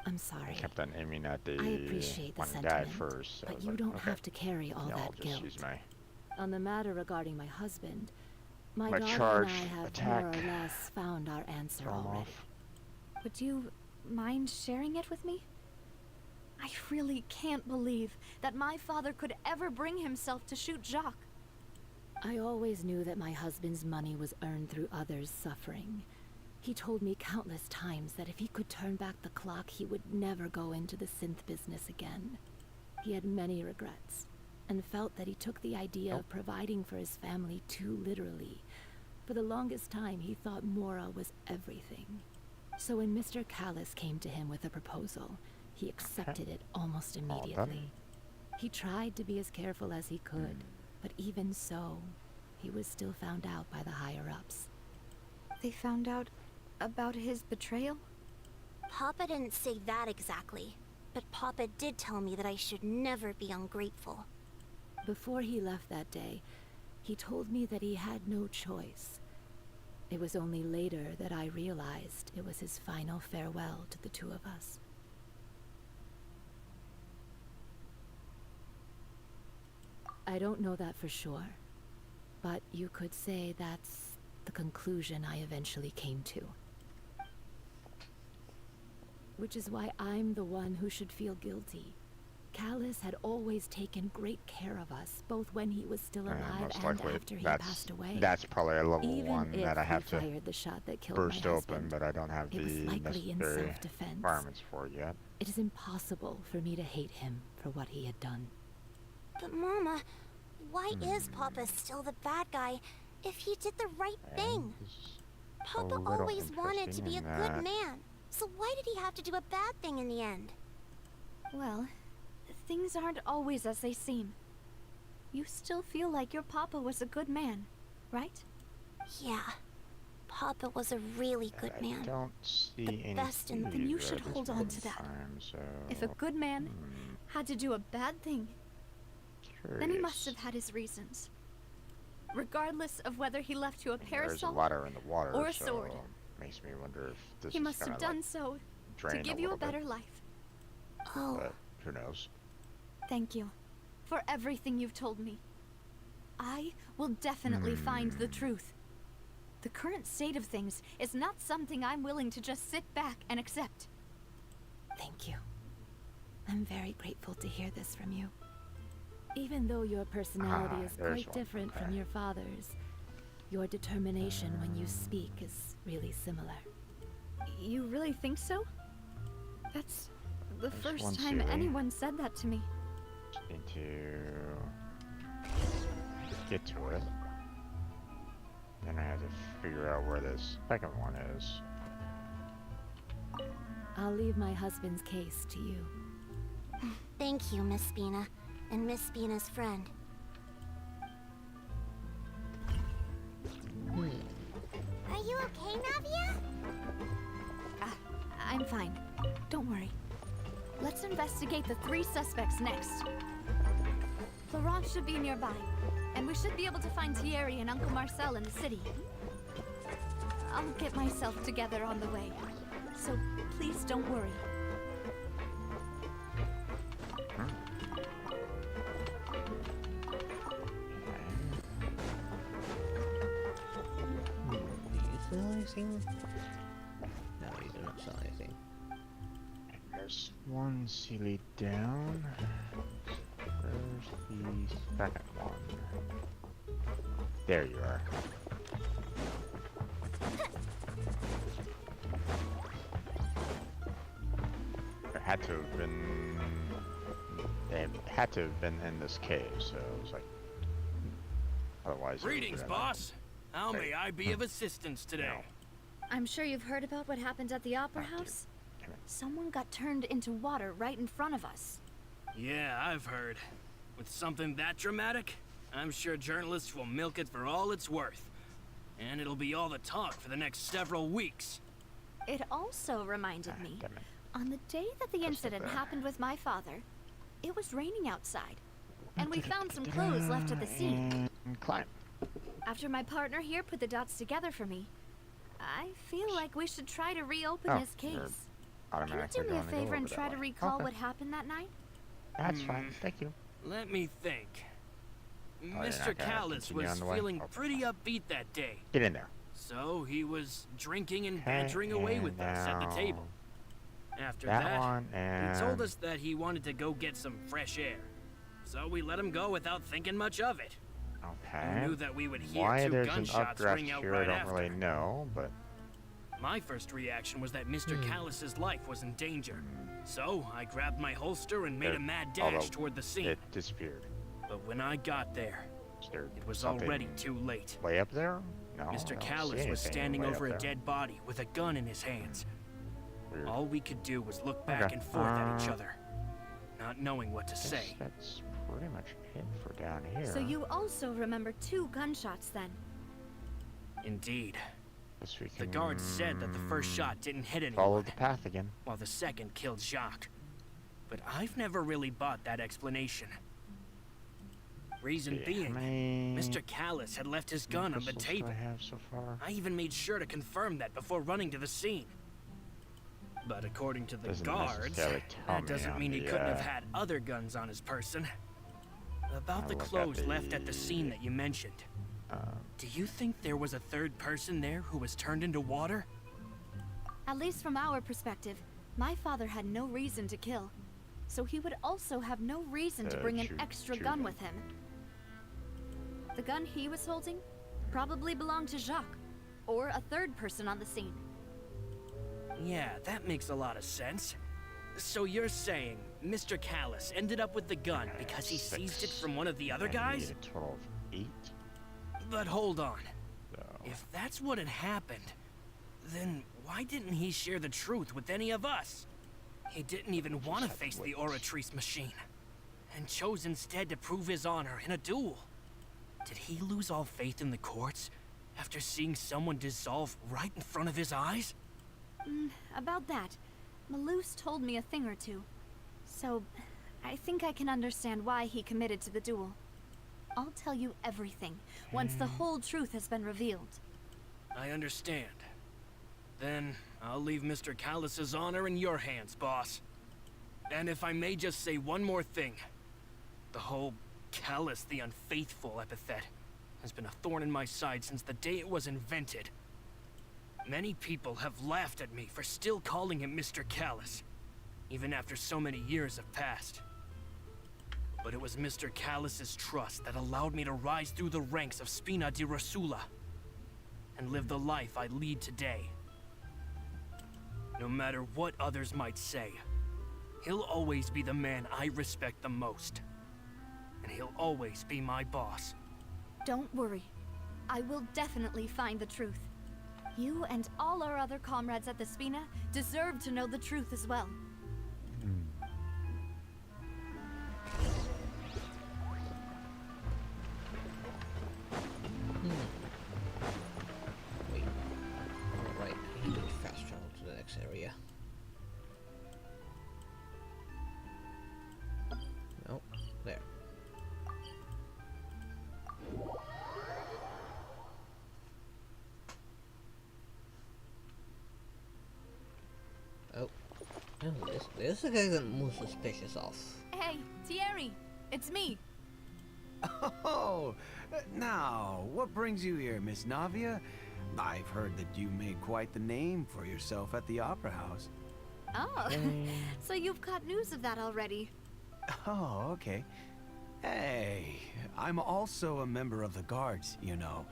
I'm sorry. I kept on aiming at the I appreciate the one guy sentiment, first. So I but was you like, don't okay. have to carry all Yeah, I'll that just guilt. use my On the matter regarding my husband, my My daughter charge and I have attack. more or less found our answer Throw 'em already. off. Would you mind sharing it with me? I really can't believe that my father could ever bring himself to shoot Jacques. I always knew that my husband's money was earned through others' suffering. He told me countless times that if he could turn back the clock, he would never go into the synth business again. He had many regrets, and felt that he took the idea of providing for his family too literally. For the longest time, he thought Mora was everything. So when Mr. Callis came to him with a proposal, he accepted it almost immediately. He tried to be as careful as he could, but even so, he was still found out by the higher-ups. They found out about his betrayal? Papa didn't say that exactly, but Papa did tell me that I should never be ungrateful. Before he left that day, he told me that he had no choice. It was only later that I realized it was his final farewell to the two of us. I don't know that for sure, but you could say that's the conclusion I eventually came to. Which is why I'm the one who should feel guilty. Callis had always taken great care of us, both when he was still alive most and likely after he that's, passed away. That's probably a level Even 1 if that I have he to fired the shot that killed burst my open, husband, but I don't have it was the likely in necessary self-defense. requirements for it yet. It is impossible for me to hate him for what he had done. But Mama, why is Papa still the bad guy if he did the right thing? Papa always wanted to be a good man, so why did he have to do a bad thing in the end? Well, things aren't always as they seem. You still feel like your papa was a good man, right? Yeah. Papa was a really good man. I don't see The any best in Then you should at this hold on point to in that. time, so If a good man had to do a bad thing, then he must have had his reasons. Regardless of whether he left you a There's parasol water in the water, or a so sword. makes me wonder if this He is must gonna, have done like, so to drain give you a little bit, better life. Oh, but who knows? Thank you for everything you've told me. I will definitely find the truth. The current state of things is not something I'm willing to just sit back and accept. Thank you. I'm very grateful to hear this from you. Even though your personality is there's quite one. different from your father's, your determination when you speak is really similar. You really think so? That's the There's first one time Siri. anyone said that to me. Just need to get to it. Then I have to figure out where this second one is. I'll leave my husband's case to you. Thank you, Miss Spina, and Miss Spina's friend. Are you okay, Navia? I'm fine. Don't worry. Let's investigate the 3 suspects next. Florent should be nearby, and we should be able to find Thierry and Uncle Marcel in the city. I'll get myself together on the way, so please don't worry. Do you sell anything? No, you do not sell anything. There's one Sealy down. Where's the second one? There you are. There had to have been. They had to have been in this cave, so it was like. Otherwise. Greetings, boss. How may I be of assistance today? No. I'm sure you've heard about what happened at the Opera House. Someone got turned into water right in front of us. Yeah, I've heard. With something that dramatic, I'm sure journalists will milk it for all it's worth. And it'll be all the talk for the next several weeks. It also reminded me, on the day that the incident happened with my father, it was raining outside, and we found some clothes left at the scene. Climb. After my partner here put the dots together for me, I feel like we should try to reopen this case. Can you do me a favor and try to recall what happened that night? That's fine, thank you. Let me think. you're Mr. not gonna Callis continue was on the way? feeling Oh. pretty upbeat that day. Get in there. So he was drinking and Okay, bantering away with and us at the now table. After that that, one, he told and- us that he wanted to go get some fresh air. So we let him go without thinking much of it. Okay. We knew that we would hear Why 2 there's an gunshots updraft ring out here, right I don't after. really know, but My first reaction was that Mr. Callis's life was in danger. So I grabbed my holster and made a mad dash although toward the scene. it disappeared. But when I got there, Is there it was something already too late. way up there? No, I Mr. don't see Callis was anything standing way up over a there. dead body with a gun in his hands. Weird. All we could do was look back and forth at each other, not knowing what to Guess say. that's pretty much it for down here. So you also remember 2 gunshots then? Indeed. Guess we The can guards said that the first shot didn't hit anyone, follow the path again. while the second killed Jacques. But I've never really bought that explanation. Reason Yeah, being, how many Mr. Callis had left his gun on the pistols do table. I have so far? I even made sure to confirm that before running to the scene. But according to the Doesn't guards, necessarily tell that me doesn't on mean he the, couldn't have had other guns on his person. About I'll the look at clothes left the- at the scene that you mentioned, do you think there was a third person there who was turned into water? At least from our perspective, my father had no reason to kill. So he would also have no reason to bring an extra gun with him. The gun he was holding probably belonged to Jacques, or a third person on the scene. Yeah, that makes a lot of sense. So you're saying Mr. Callis ended up with the gun because he seized it from one of the other And we guys? need a total of 8. But hold on. So If that's what had happened, then why didn't he share the truth with any of us? He didn't even want to face the Oratrice machine, and chose instead to prove his honor in a duel. Did he lose all faith in the courts after seeing someone dissolve right in front of his eyes? About that, Malouse told me a thing or two. So, I think I can understand why he committed to the duel. I'll tell you everything once the whole truth has been revealed. I understand. Then I'll leave Mr. Callis's honor in your hands, boss. And if I may just say one more thing. The whole Callis the Unfaithful epithet has been a thorn in my side since the day it was invented. Many people have laughed at me for still calling him Mr. Callis, even after so many years have passed. But it was Mr. Callis's trust that allowed me to rise through the ranks of Spina di Rosula and live the life I lead today. No matter what others might say, he'll always be the man I respect the most. And he'll always be my boss. Don't worry. I will definitely find the truth. You and all our other comrades at the Spina deserve to know the truth as well. Wait. Alright, I need to fast travel to the next area. No, there. Oh, this guy doesn't move suspicious off. Hey, Thierry, it's me. Oh, now, what brings you here, Miss Navia? I've heard that you made quite the name for yourself at the Opera House. Oh, so you've caught news of that already. Oh, okay. Hey, I'm also a member of the guards, you know.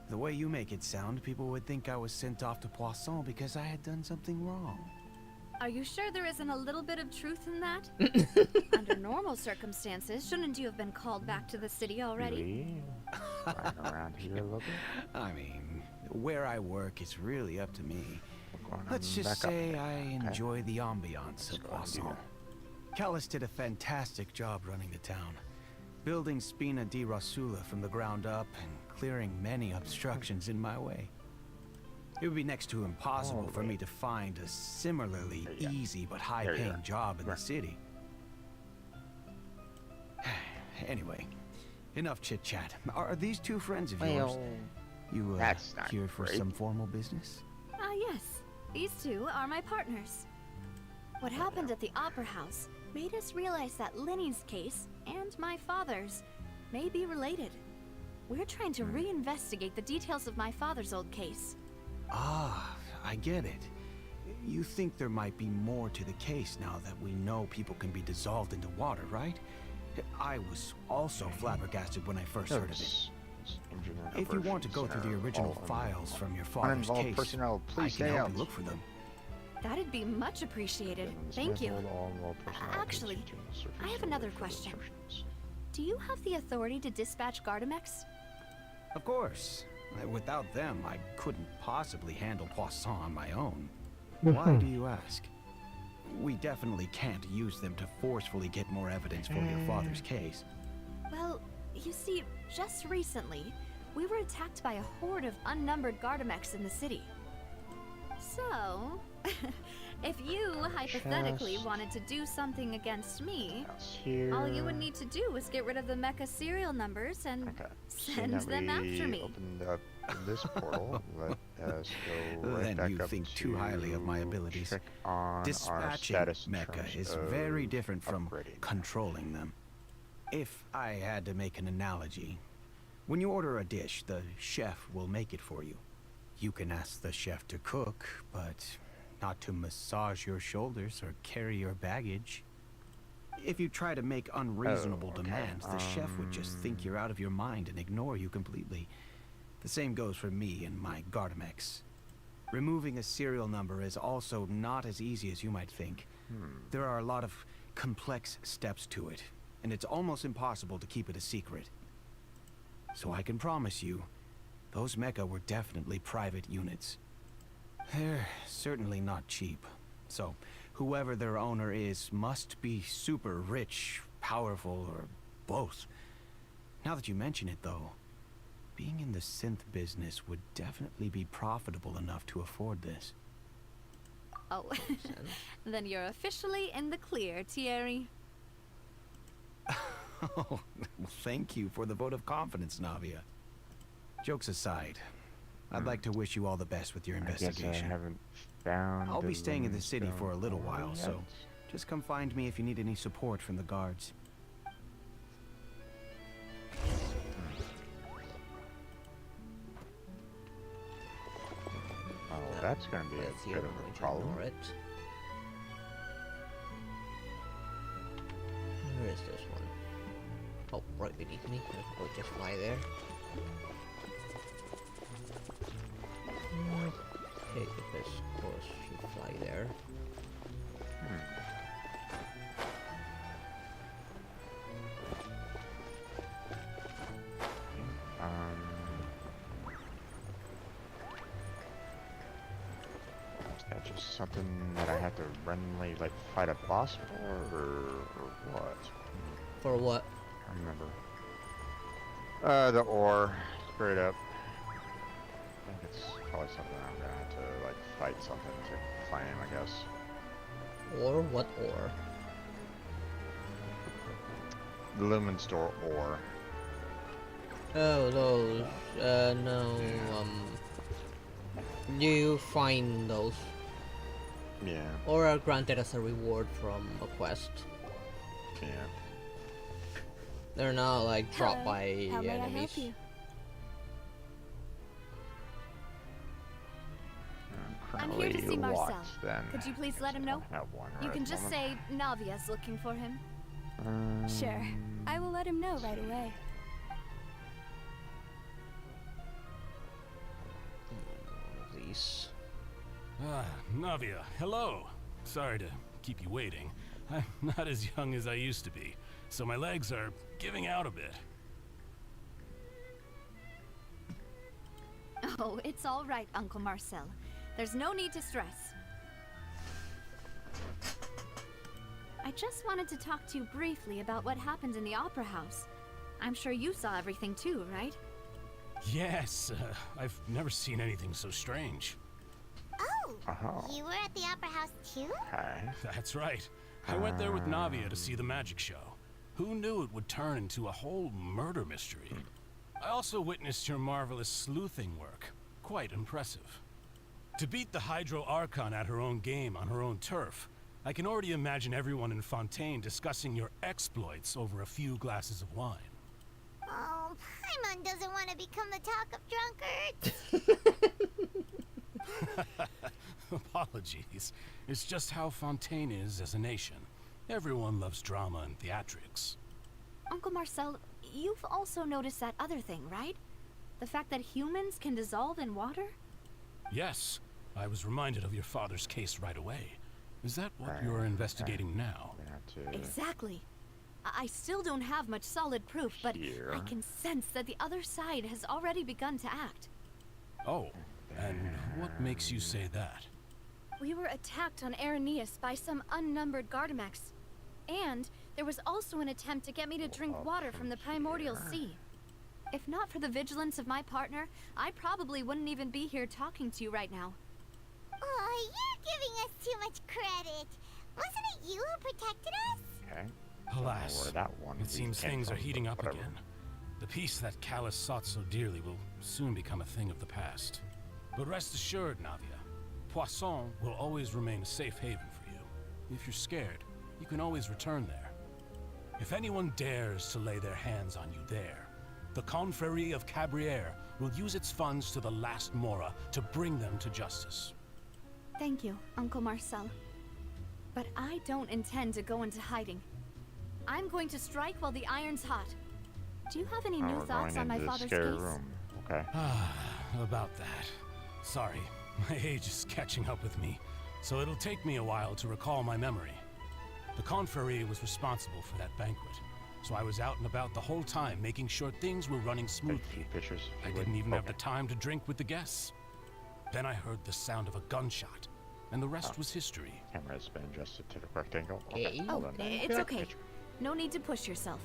The way you make it sound, people would think I was sent off to Poisson because I had done something wrong. Are you sure there isn't a little bit of truth in that? Under normal circumstances, shouldn't you have been called back to the city already? Around here a little bit. I mean, where I work is really up to me. Let's just say I enjoy the ambiance of Poisson. Callus did a fantastic job running the town, building Spina di Rosula from the ground up and clearing many obstructions in my way. It would be next to impossible for me to find a similarly easy but high-paying job in the city. Anyway, enough chit-chat. Are these two friends of yours? You here for some formal business? Ah, yes. These two are my partners. What happened at the Opera House made us realize that Linny's case and my father's may be related. We're trying to reinvestigate the details of my father's old case. Ah, I get it. You think there might be more to the case now that we know people can be dissolved into water, right? I was also flabbergasted when I first heard of it. If you want to go through the original files from your father's case, personnel, I can help you look for them. That'd be much appreciated. Thank you. Actually, I have another question. Do you have the authority to dispatch Gardamex? Of course. Without them, I couldn't possibly handle Poisson on my own. Why do you ask? We definitely can't use them to forcefully get more evidence for your father's case. Well, you see, just recently, we were attacked by a horde of unnumbered Gardamex in the city. So, if you hypothetically wanted to do something against me, all you would need to do was get rid of the mecha serial numbers and send them after me. Opened up this portal. Let us go right Then back you up think too highly of my abilities. check on Dispatching our status in mecha terms is of very different from upgrading. controlling them. If I had to make an analogy, when you order a dish, the chef will make it for you. You can ask the chef to cook, but not to massage your shoulders or carry your baggage. If you try to make unreasonable demands, the chef would just think you're out of your mind and ignore you completely. The same goes for me and my Gardamex. Removing a serial number is also not as easy as you might think. There are a lot of complex steps to it, and it's almost impossible to keep it a secret. So I can promise you, those mecha were definitely private units. They're certainly not cheap. So, whoever their owner is must be super rich, powerful, or both. Now that you mention it, though, being in the synth business would definitely be profitable enough to afford this. Oh, then you're officially in the clear, Thierry. Oh, well, thank you for the vote of confidence, Navia. Jokes aside, I'd like to wish you all the best with your investigation. I guess I haven't found I'll be the staying in the city for a little Runestone while, yet. so just come find me if you need any support from the guards. Oh, that's gonna be Let's a see bit if of I'm going a to problem. ignore it. Where is this one? Oh, right beneath me. I'll just fly there. Okay, because of course you fly there. something that I have to randomly like fight a boss for, or what? For what? I don't remember. The ore, straight up. I think it's probably something I'm gonna have to like fight something to claim, I guess. Or what ore? The Lumen Store ore. Oh, those. No. You find those. Yeah. Or are granted as a reward from a quest. Yeah. They're not like dropped Hello. by How may I enemies. help you? I'm here to see Marcel. Then. Could you please let him know? You can just say Navia's looking for him. Sure. I will let him know right away. These. Ah, Navia, hello. Sorry to keep you waiting. I'm not as young as I used to be, so my legs are giving out a bit. Oh, it's all right, Uncle Marcel. There's no need to stress. I just wanted to talk to you briefly about what happened in the Opera House. I'm sure you saw everything too, right? Yes, I've never seen anything so strange. Oh, you were at the Opera House too? That's right. I went there with Navia to see the magic show. Who knew it would turn into a whole murder mystery? I also witnessed your marvelous sleuthing work. Quite impressive. To beat the Hydro Archon at her own game on her own turf, I can already imagine everyone in Fontaine discussing your exploits over a few glasses of wine. Oh, Paimon doesn't want to become the talk of drunkards. Apologies. It's just how Fontaine is as a nation. Everyone loves drama and theatrics. Uncle Marcel, you've also noticed that other thing, right? The fact that humans can dissolve in water? Yes, I was reminded of your father's case right away. Is that what you're investigating now? Exactly. I still don't have much solid proof, but I can sense that the other side has already begun to act. Oh, and what makes you say that? We were attacked on Araneus by some unnumbered Gardamex. And there was also an attempt to get me to drink water from the primordial sea. If not for the vigilance of my partner, I probably wouldn't even be here talking to you right now. Oh, you're giving us too much credit. Wasn't it you who protected us? Okay. Alas, it seems things are heating up again. The peace that Callus sought so dearly will soon become a thing of the past. But rest assured, Navia, Poisson will always remain a safe haven for you. If you're scared, you can always return there. If anyone dares to lay their hands on you there, the Confrérie of Cabrières will use its funds to the last Mora to bring them to justice. Thank you, Uncle Marcel. But I don't intend to go into hiding. I'm going to strike while the iron's hot. Do you have any new thoughts on my father's case? Okay. About that. Sorry, my age is catching up with me, so it'll take me a while to recall my memory. The Confrérie was responsible for that banquet, so I was out and about the whole time making sure things were running smoothly. I didn't even have the time to drink with the guests. Then I heard the sound of a gunshot, and the rest was history. Camera's been adjusted to the correct angle. Okay. Oh, it's okay. No need to push yourself.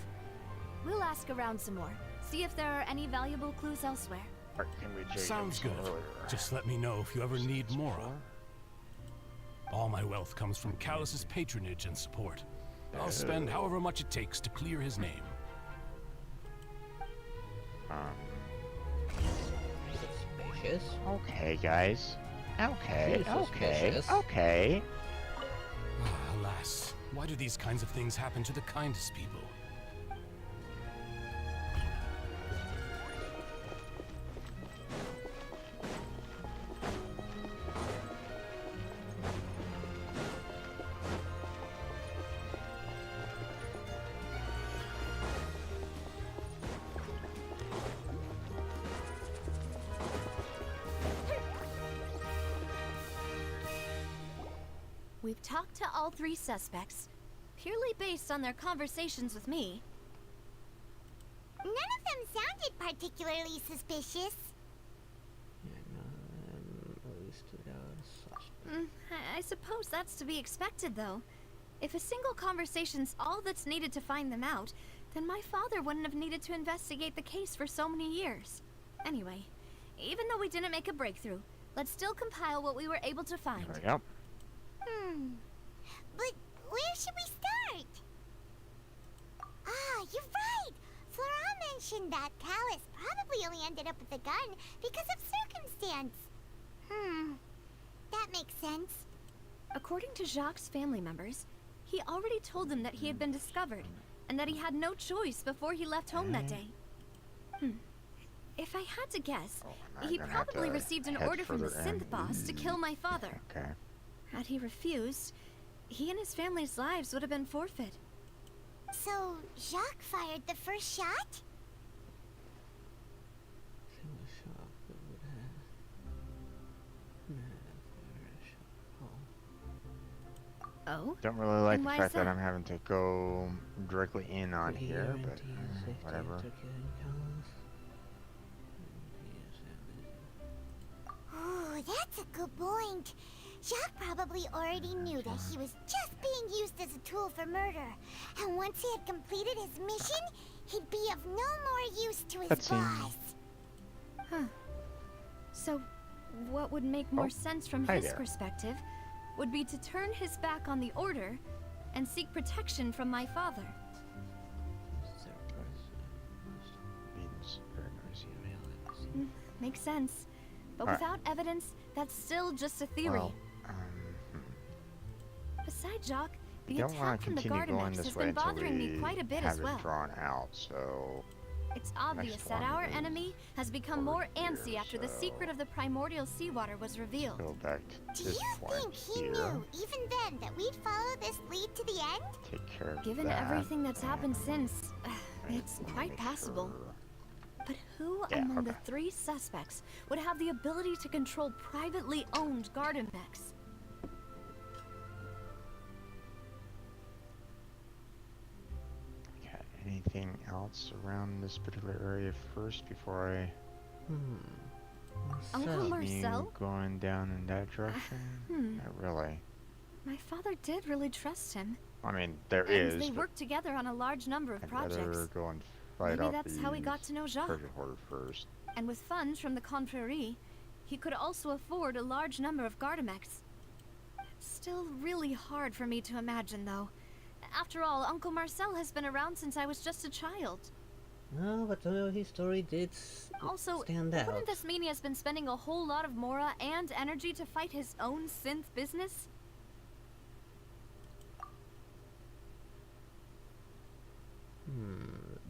We'll ask around some more. See if there are any valuable clues elsewhere. Sounds good. Just let me know if you ever need Mora. All my wealth comes from Callus's patronage and support. I'll spend however much it takes to clear his name. Suspicious. Okay, guys. Okay, okay, Suspicious. okay. Alas, why do these kinds of things happen to the kindest people? We've talked to all three suspects, purely based on their conversations with me. None of them sounded particularly suspicious. I suppose that's to be expected, though. If a single conversation's all that's needed to find them out, then my father wouldn't have needed to investigate the case for so many years. Anyway, even though we didn't make a breakthrough, let's still compile what we were able to find. There we go. But where should we start? Ah, you're right! Flora mentioned that Callus probably only ended up with the gun because of circumstance. That makes sense. According to Jacques' family members, he already told them that he had been discovered, and that he had no choice before he left home that day. If I had to guess, he probably received an order from the synth boss to kill my father. Okay. Had he refused, he and his family's lives would have been forfeit. So, Jacques fired the first shot? Oh? Don't really like the fact that I'm having to go directly in on here, but whatever. Ooh, that's a good point. Jacques probably already knew that he was just being used as a tool for murder. And once he had completed his mission, he'd be of no more use to his boss. Huh. So, what would make more sense from his perspective would be to turn his back on the Order and seek protection from my father. Makes sense. But without evidence, that's still just a theory. Well, Besides Jacques, the attack from the Gardamex has been bothering me quite a bit as well. Drawn out, so it's obvious that our enemy has become more antsy after the secret of the primordial seawater was revealed. Go back to this point think he here. knew, even then, that we'd follow this lead to the end? Take care of Given that. everything that's happened since, it's quite possible. But who among the three suspects would have the ability to control privately owned Gardamex? Okay, anything else around this particular area first before I Uncle Marcel? Going down in that direction? Not really. My father did really trust him. I mean, there and is. They worked together on a large number of projects. Rather go and fight Maybe out that's how he got to know Jacques. treasure hoarder first. And with funds from the Confrérie, he could also afford a large number of Gardamex. It's still really hard for me to imagine, though. After all, Uncle Marcel has been around since I was just a child. No, but his story did stand out. Wouldn't this mean he has been spending a whole lot of mora and energy to fight his own synth business?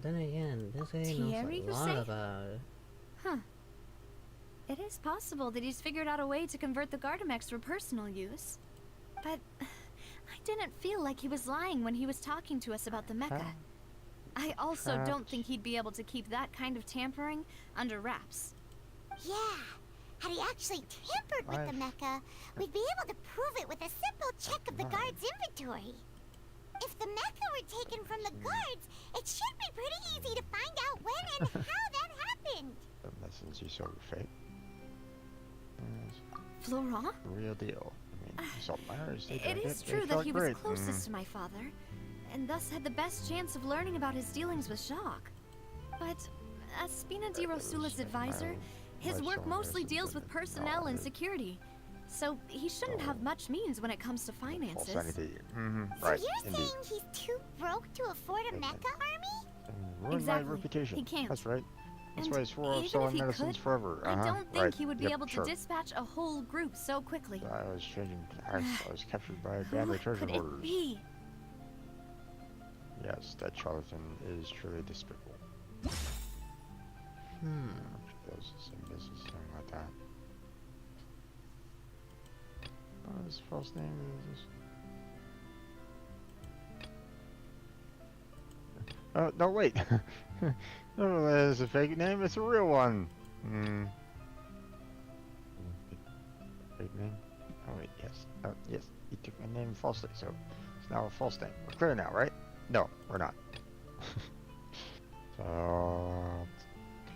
Then again, this guy knows a lot about it. Huh. It is possible that he's figured out a way to convert the Gardamex for personal use. But I didn't feel like he was lying when he was talking to us about the mecha. I also don't think he'd be able to keep that kind of tampering under wraps. Yeah. Had he actually tampered with the mecha, we'd be able to prove it with a simple check of the guard's inventory. If the mecha were taken from the guards, it should be pretty easy to find out when and how that happened. The lessons you saw were fake. Florent? Real deal. I mean, you saw Myers. It is true that he was closest to my father, and thus had the best chance of learning about his dealings with Jacques. But as Spina di Rosula's advisor, his work mostly deals with personnel and security, so he shouldn't have much means when it comes to finances. So you're saying he's too broke to afford a mecha army? Exactly. My reputation. He can't. That's right. That's And why he's for even selling if he medicines could, forever. I don't think he would be able sure. to dispatch a whole group so quickly. I was changing. I was captured by a band of treasure Could hoarders. it be? Yes, that charlatan is truly despicable. Does some business, something like that. What his false name is this? Oh no! Wait. No, that is a fake name. It's a real one. Fake name? Oh wait, yes. Yes. He took my name falsely, so it's now a false name. We're clear now, right? No, we're not. So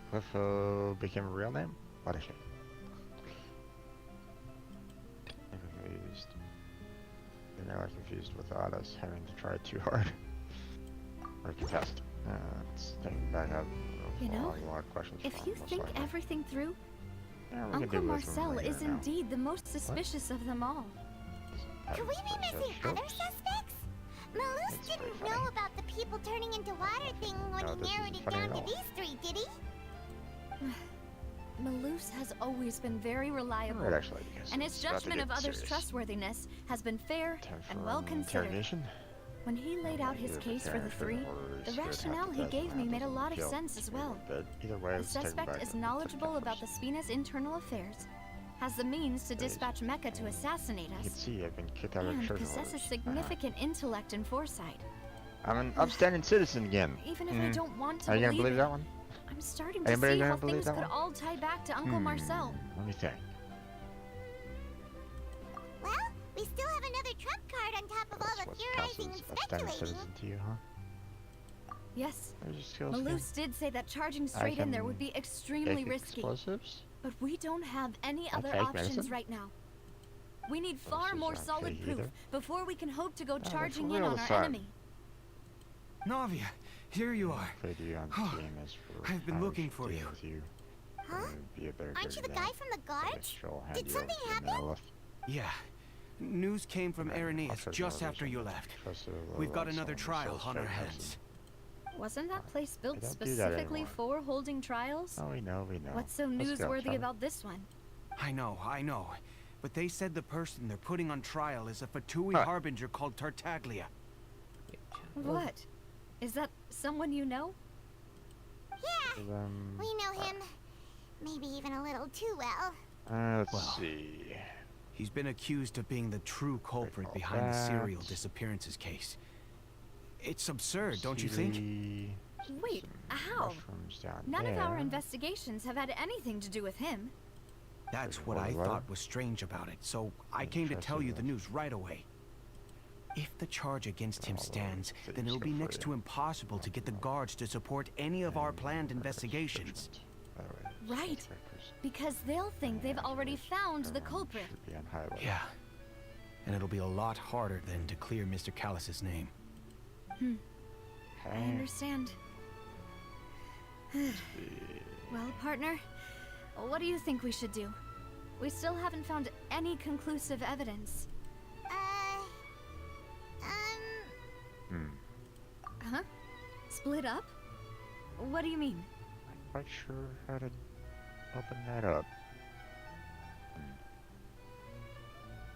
Cliffo became a real name? What a shame. You're now confused without us having to try too hard. Or contest. Let's think back up. You know, if you think everything through, Uncle Marcel is indeed the most suspicious of them all. Could we be missing other suspects? Malus didn't know about the people turning into water thing when he narrowed it down to these three, did he? Malus has always been very reliable, and his judgment of others' trustworthiness has been fair and well considered. When he laid out his case for the three, the rationale he gave me made a lot of sense as well. The suspect is knowledgeable about the Spina's internal affairs, has the means to dispatch Mecha to assassinate us, and possesses significant intellect and foresight. I'm an upstanding citizen again. Even if I don't want to Are you gonna believe believe that one? I'm starting to see how things could all tie back to Uncle Marcel. Let me think. Well, we still have another trump card on top of all the theorizing and speculating. To you, huh? Yes, Malus did say that charging straight in there would be extremely risky. Explosives? But we don't have any other options right now. We need far more solid proof before we can hope to go charging in on our enemy. Navia, here you are. I've been looking for you. Huh? Aren't you the guy from the guards? Did something happen? Yeah. News came from Irenaeus just after you left. We've got another trial on our hands. Wasn't that place built specifically for holding trials? Oh, we know. What's so newsworthy about this one? I know. But they said the person they're putting on trial is a Fatui harbinger called Tartaglia. What? Is that someone you know? Yeah, we know him. Maybe even a little too well. Let's see. He's been accused of being the true culprit behind the serial disappearances case. It's absurd, don't you think? Wait, how? None of our investigations have had anything to do with him. That's what I thought was strange about it, so I came to tell you the news right away. If the charge against him stands, then it'll be next to impossible to get the guards to support any of our planned investigations. Right, because they'll think they've already found the culprit. Yeah, and it'll be a lot harder than to clear Mr. Callus's name. I understand. Well, partner, what do you think we should do? We still haven't found any conclusive evidence. Huh? Split up? What do you mean? I'm quite sure how to open that up.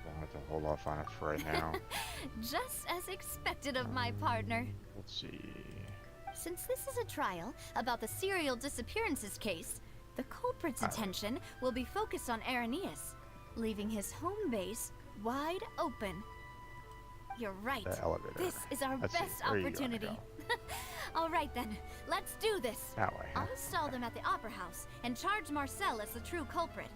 We'll have to hold off on it for right now. Just as expected of my partner. Let's see. Since this is a trial about the serial disappearances case, the culprit's attention will be focused on Irenaeus, leaving his home base wide open. You're right. This is our best opportunity. All right then, let's do this. That way, huh? I'll stall them at the Opera House and charge Marcel as the true culprit.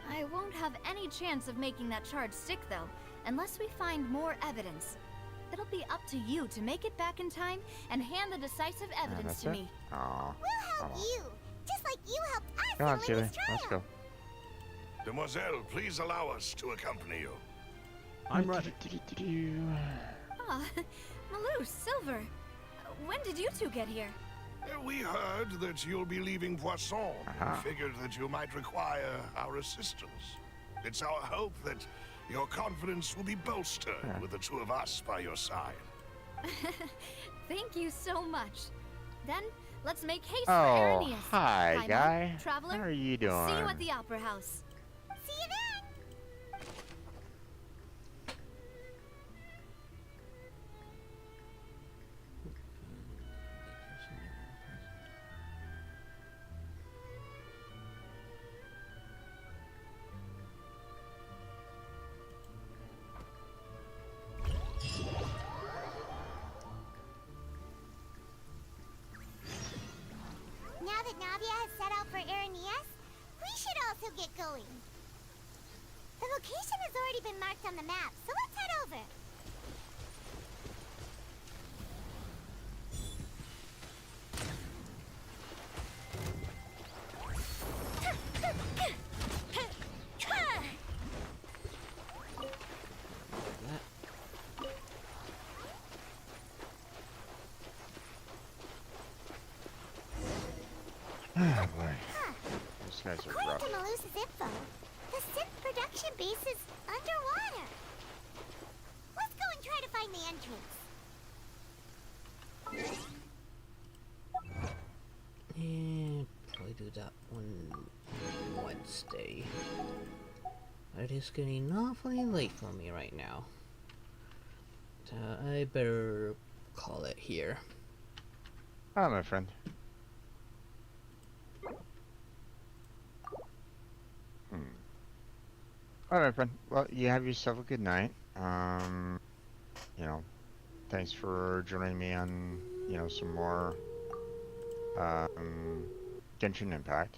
I won't have any chance of making that charge stick though, unless we find more evidence. It'll be up to you to make it back in time and hand the decisive evidence to me. Aww. We'll help you, just like you helped us. Come on, Celia. Let's go. Demoiselle, please allow us to accompany you. I'm ready. Ah, Malus, Silver. When did you two get here? We heard that you'll be leaving Poisson. We figured that you might require our assistance. It's our hope that your confidence will be bolstered with the two of us by your side. Thank you so much. Then, let's make haste for Irenaeus. Hi, guy. Traveler. How are you doing? See you at the Opera House. See you then. Now that Navia has set out for Irenaeus, we should also get going. The location has already been marked on the map, so let's head over. Oh boy. These guys are According rough. to Malusa's info, the synth production base is underwater. Let's go and try to find the entrance. And probably do that on Wednesday. It is getting awfully late for me right now. So I better call it here. Oh, my friend. All right, my friend. Well, you have yourself a good night. You know, thanks for joining me on, you know, some more Genshin Impact.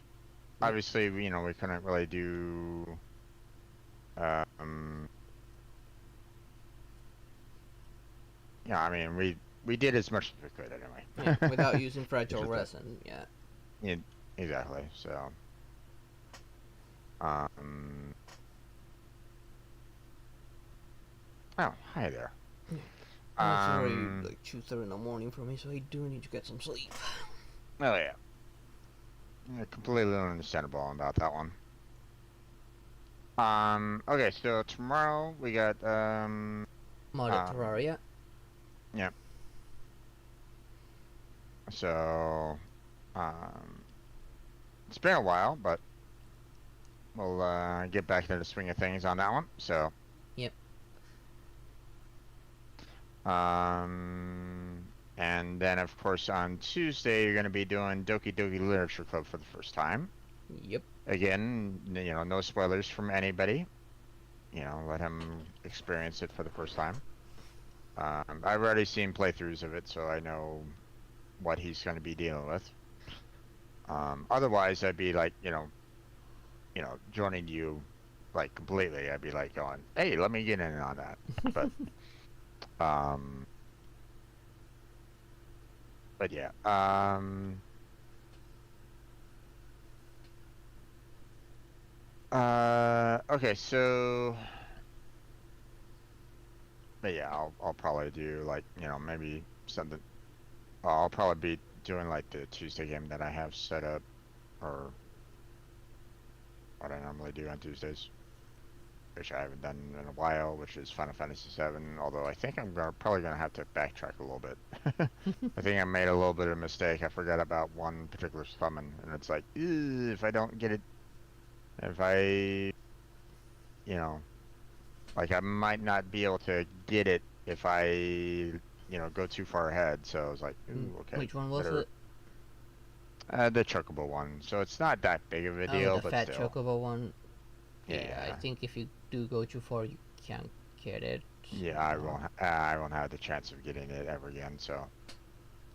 Obviously, you know, we couldn't really do yeah, I mean, we did as much as we could anyway. Yeah, without using fragile resin, yeah. Yeah, exactly. So, oh, hi there. It's already like 2:30 in the morning for me, so I do need to get some sleep. Oh yeah. Yeah, completely understandable about that one. Okay, so tomorrow we got Modded Terraria. Yeah. So it's been a while, but we'll get back to the swing of things on that one. So yep. And then of course on Tuesday you're gonna be doing Doki Doki Literature Club for the first time. Yep. Again, you know, no spoilers from anybody. You know, let him experience it for the first time. I've already seen playthroughs of it, so I know what he's going to be dealing with. Otherwise, I'd be like, you know, joining you, like completely. I'd be like going, "Hey, let me get in on that." But yeah. Okay, so. But yeah, I'll probably do like, you know, maybe something. I'll probably be doing like the Tuesday game that I have set up, or what I normally do on Tuesdays, which I haven't done in a while, which is Final Fantasy VII. Although I think I'm probably gonna have to backtrack a little bit. I think I made a little bit of a mistake. I forgot about one particular summon, and it's like, if I don't get it, if I, you know. Like, I might not be able to get it if I, you know, go too far ahead. So I was like, ooh, okay. Which one was it? The Chocobo one. So it's not that big of a deal, the but fat still. Chocobo one. Yeah. I think if you do go too far, you can't get it. Yeah, I won't have the chance of getting it ever again. So.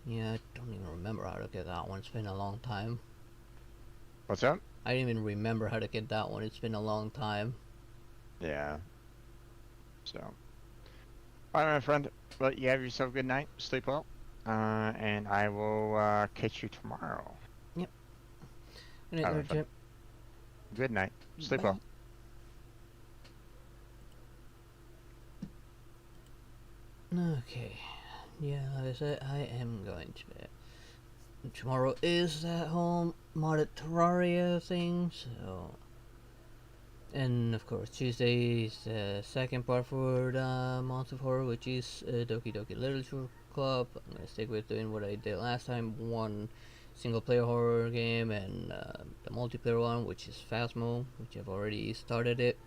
Yeah, I don't even remember how to get that one. It's been a long time. What's up? I didn't even remember how to get that one. It's been a long time. Yeah. So, alright, my friend. Well, you have yourself a good night. Sleep well. And I will catch you tomorrow. Yep. Good night, Jim. Good night. Sleep well. Okay. Yeah, like I said, I am going to bed. Tomorrow is that whole modded Terraria thing, so. And of course, Tuesday is the second part for the Month of Horror, which is Doki Doki Literature Club. I'm gonna stick with doing what I did last time, one single player horror game and the multiplayer one, which is Phasmo, which I've already started it.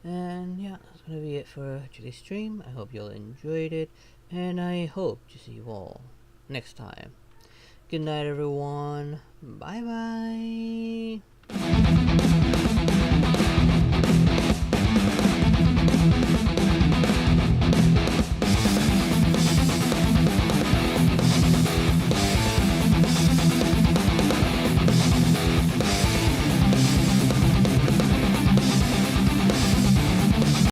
And yeah, that's gonna be it for today's stream. I hope you all enjoyed it, and I hope to see you all next time. Good night, everyone. Bye bye.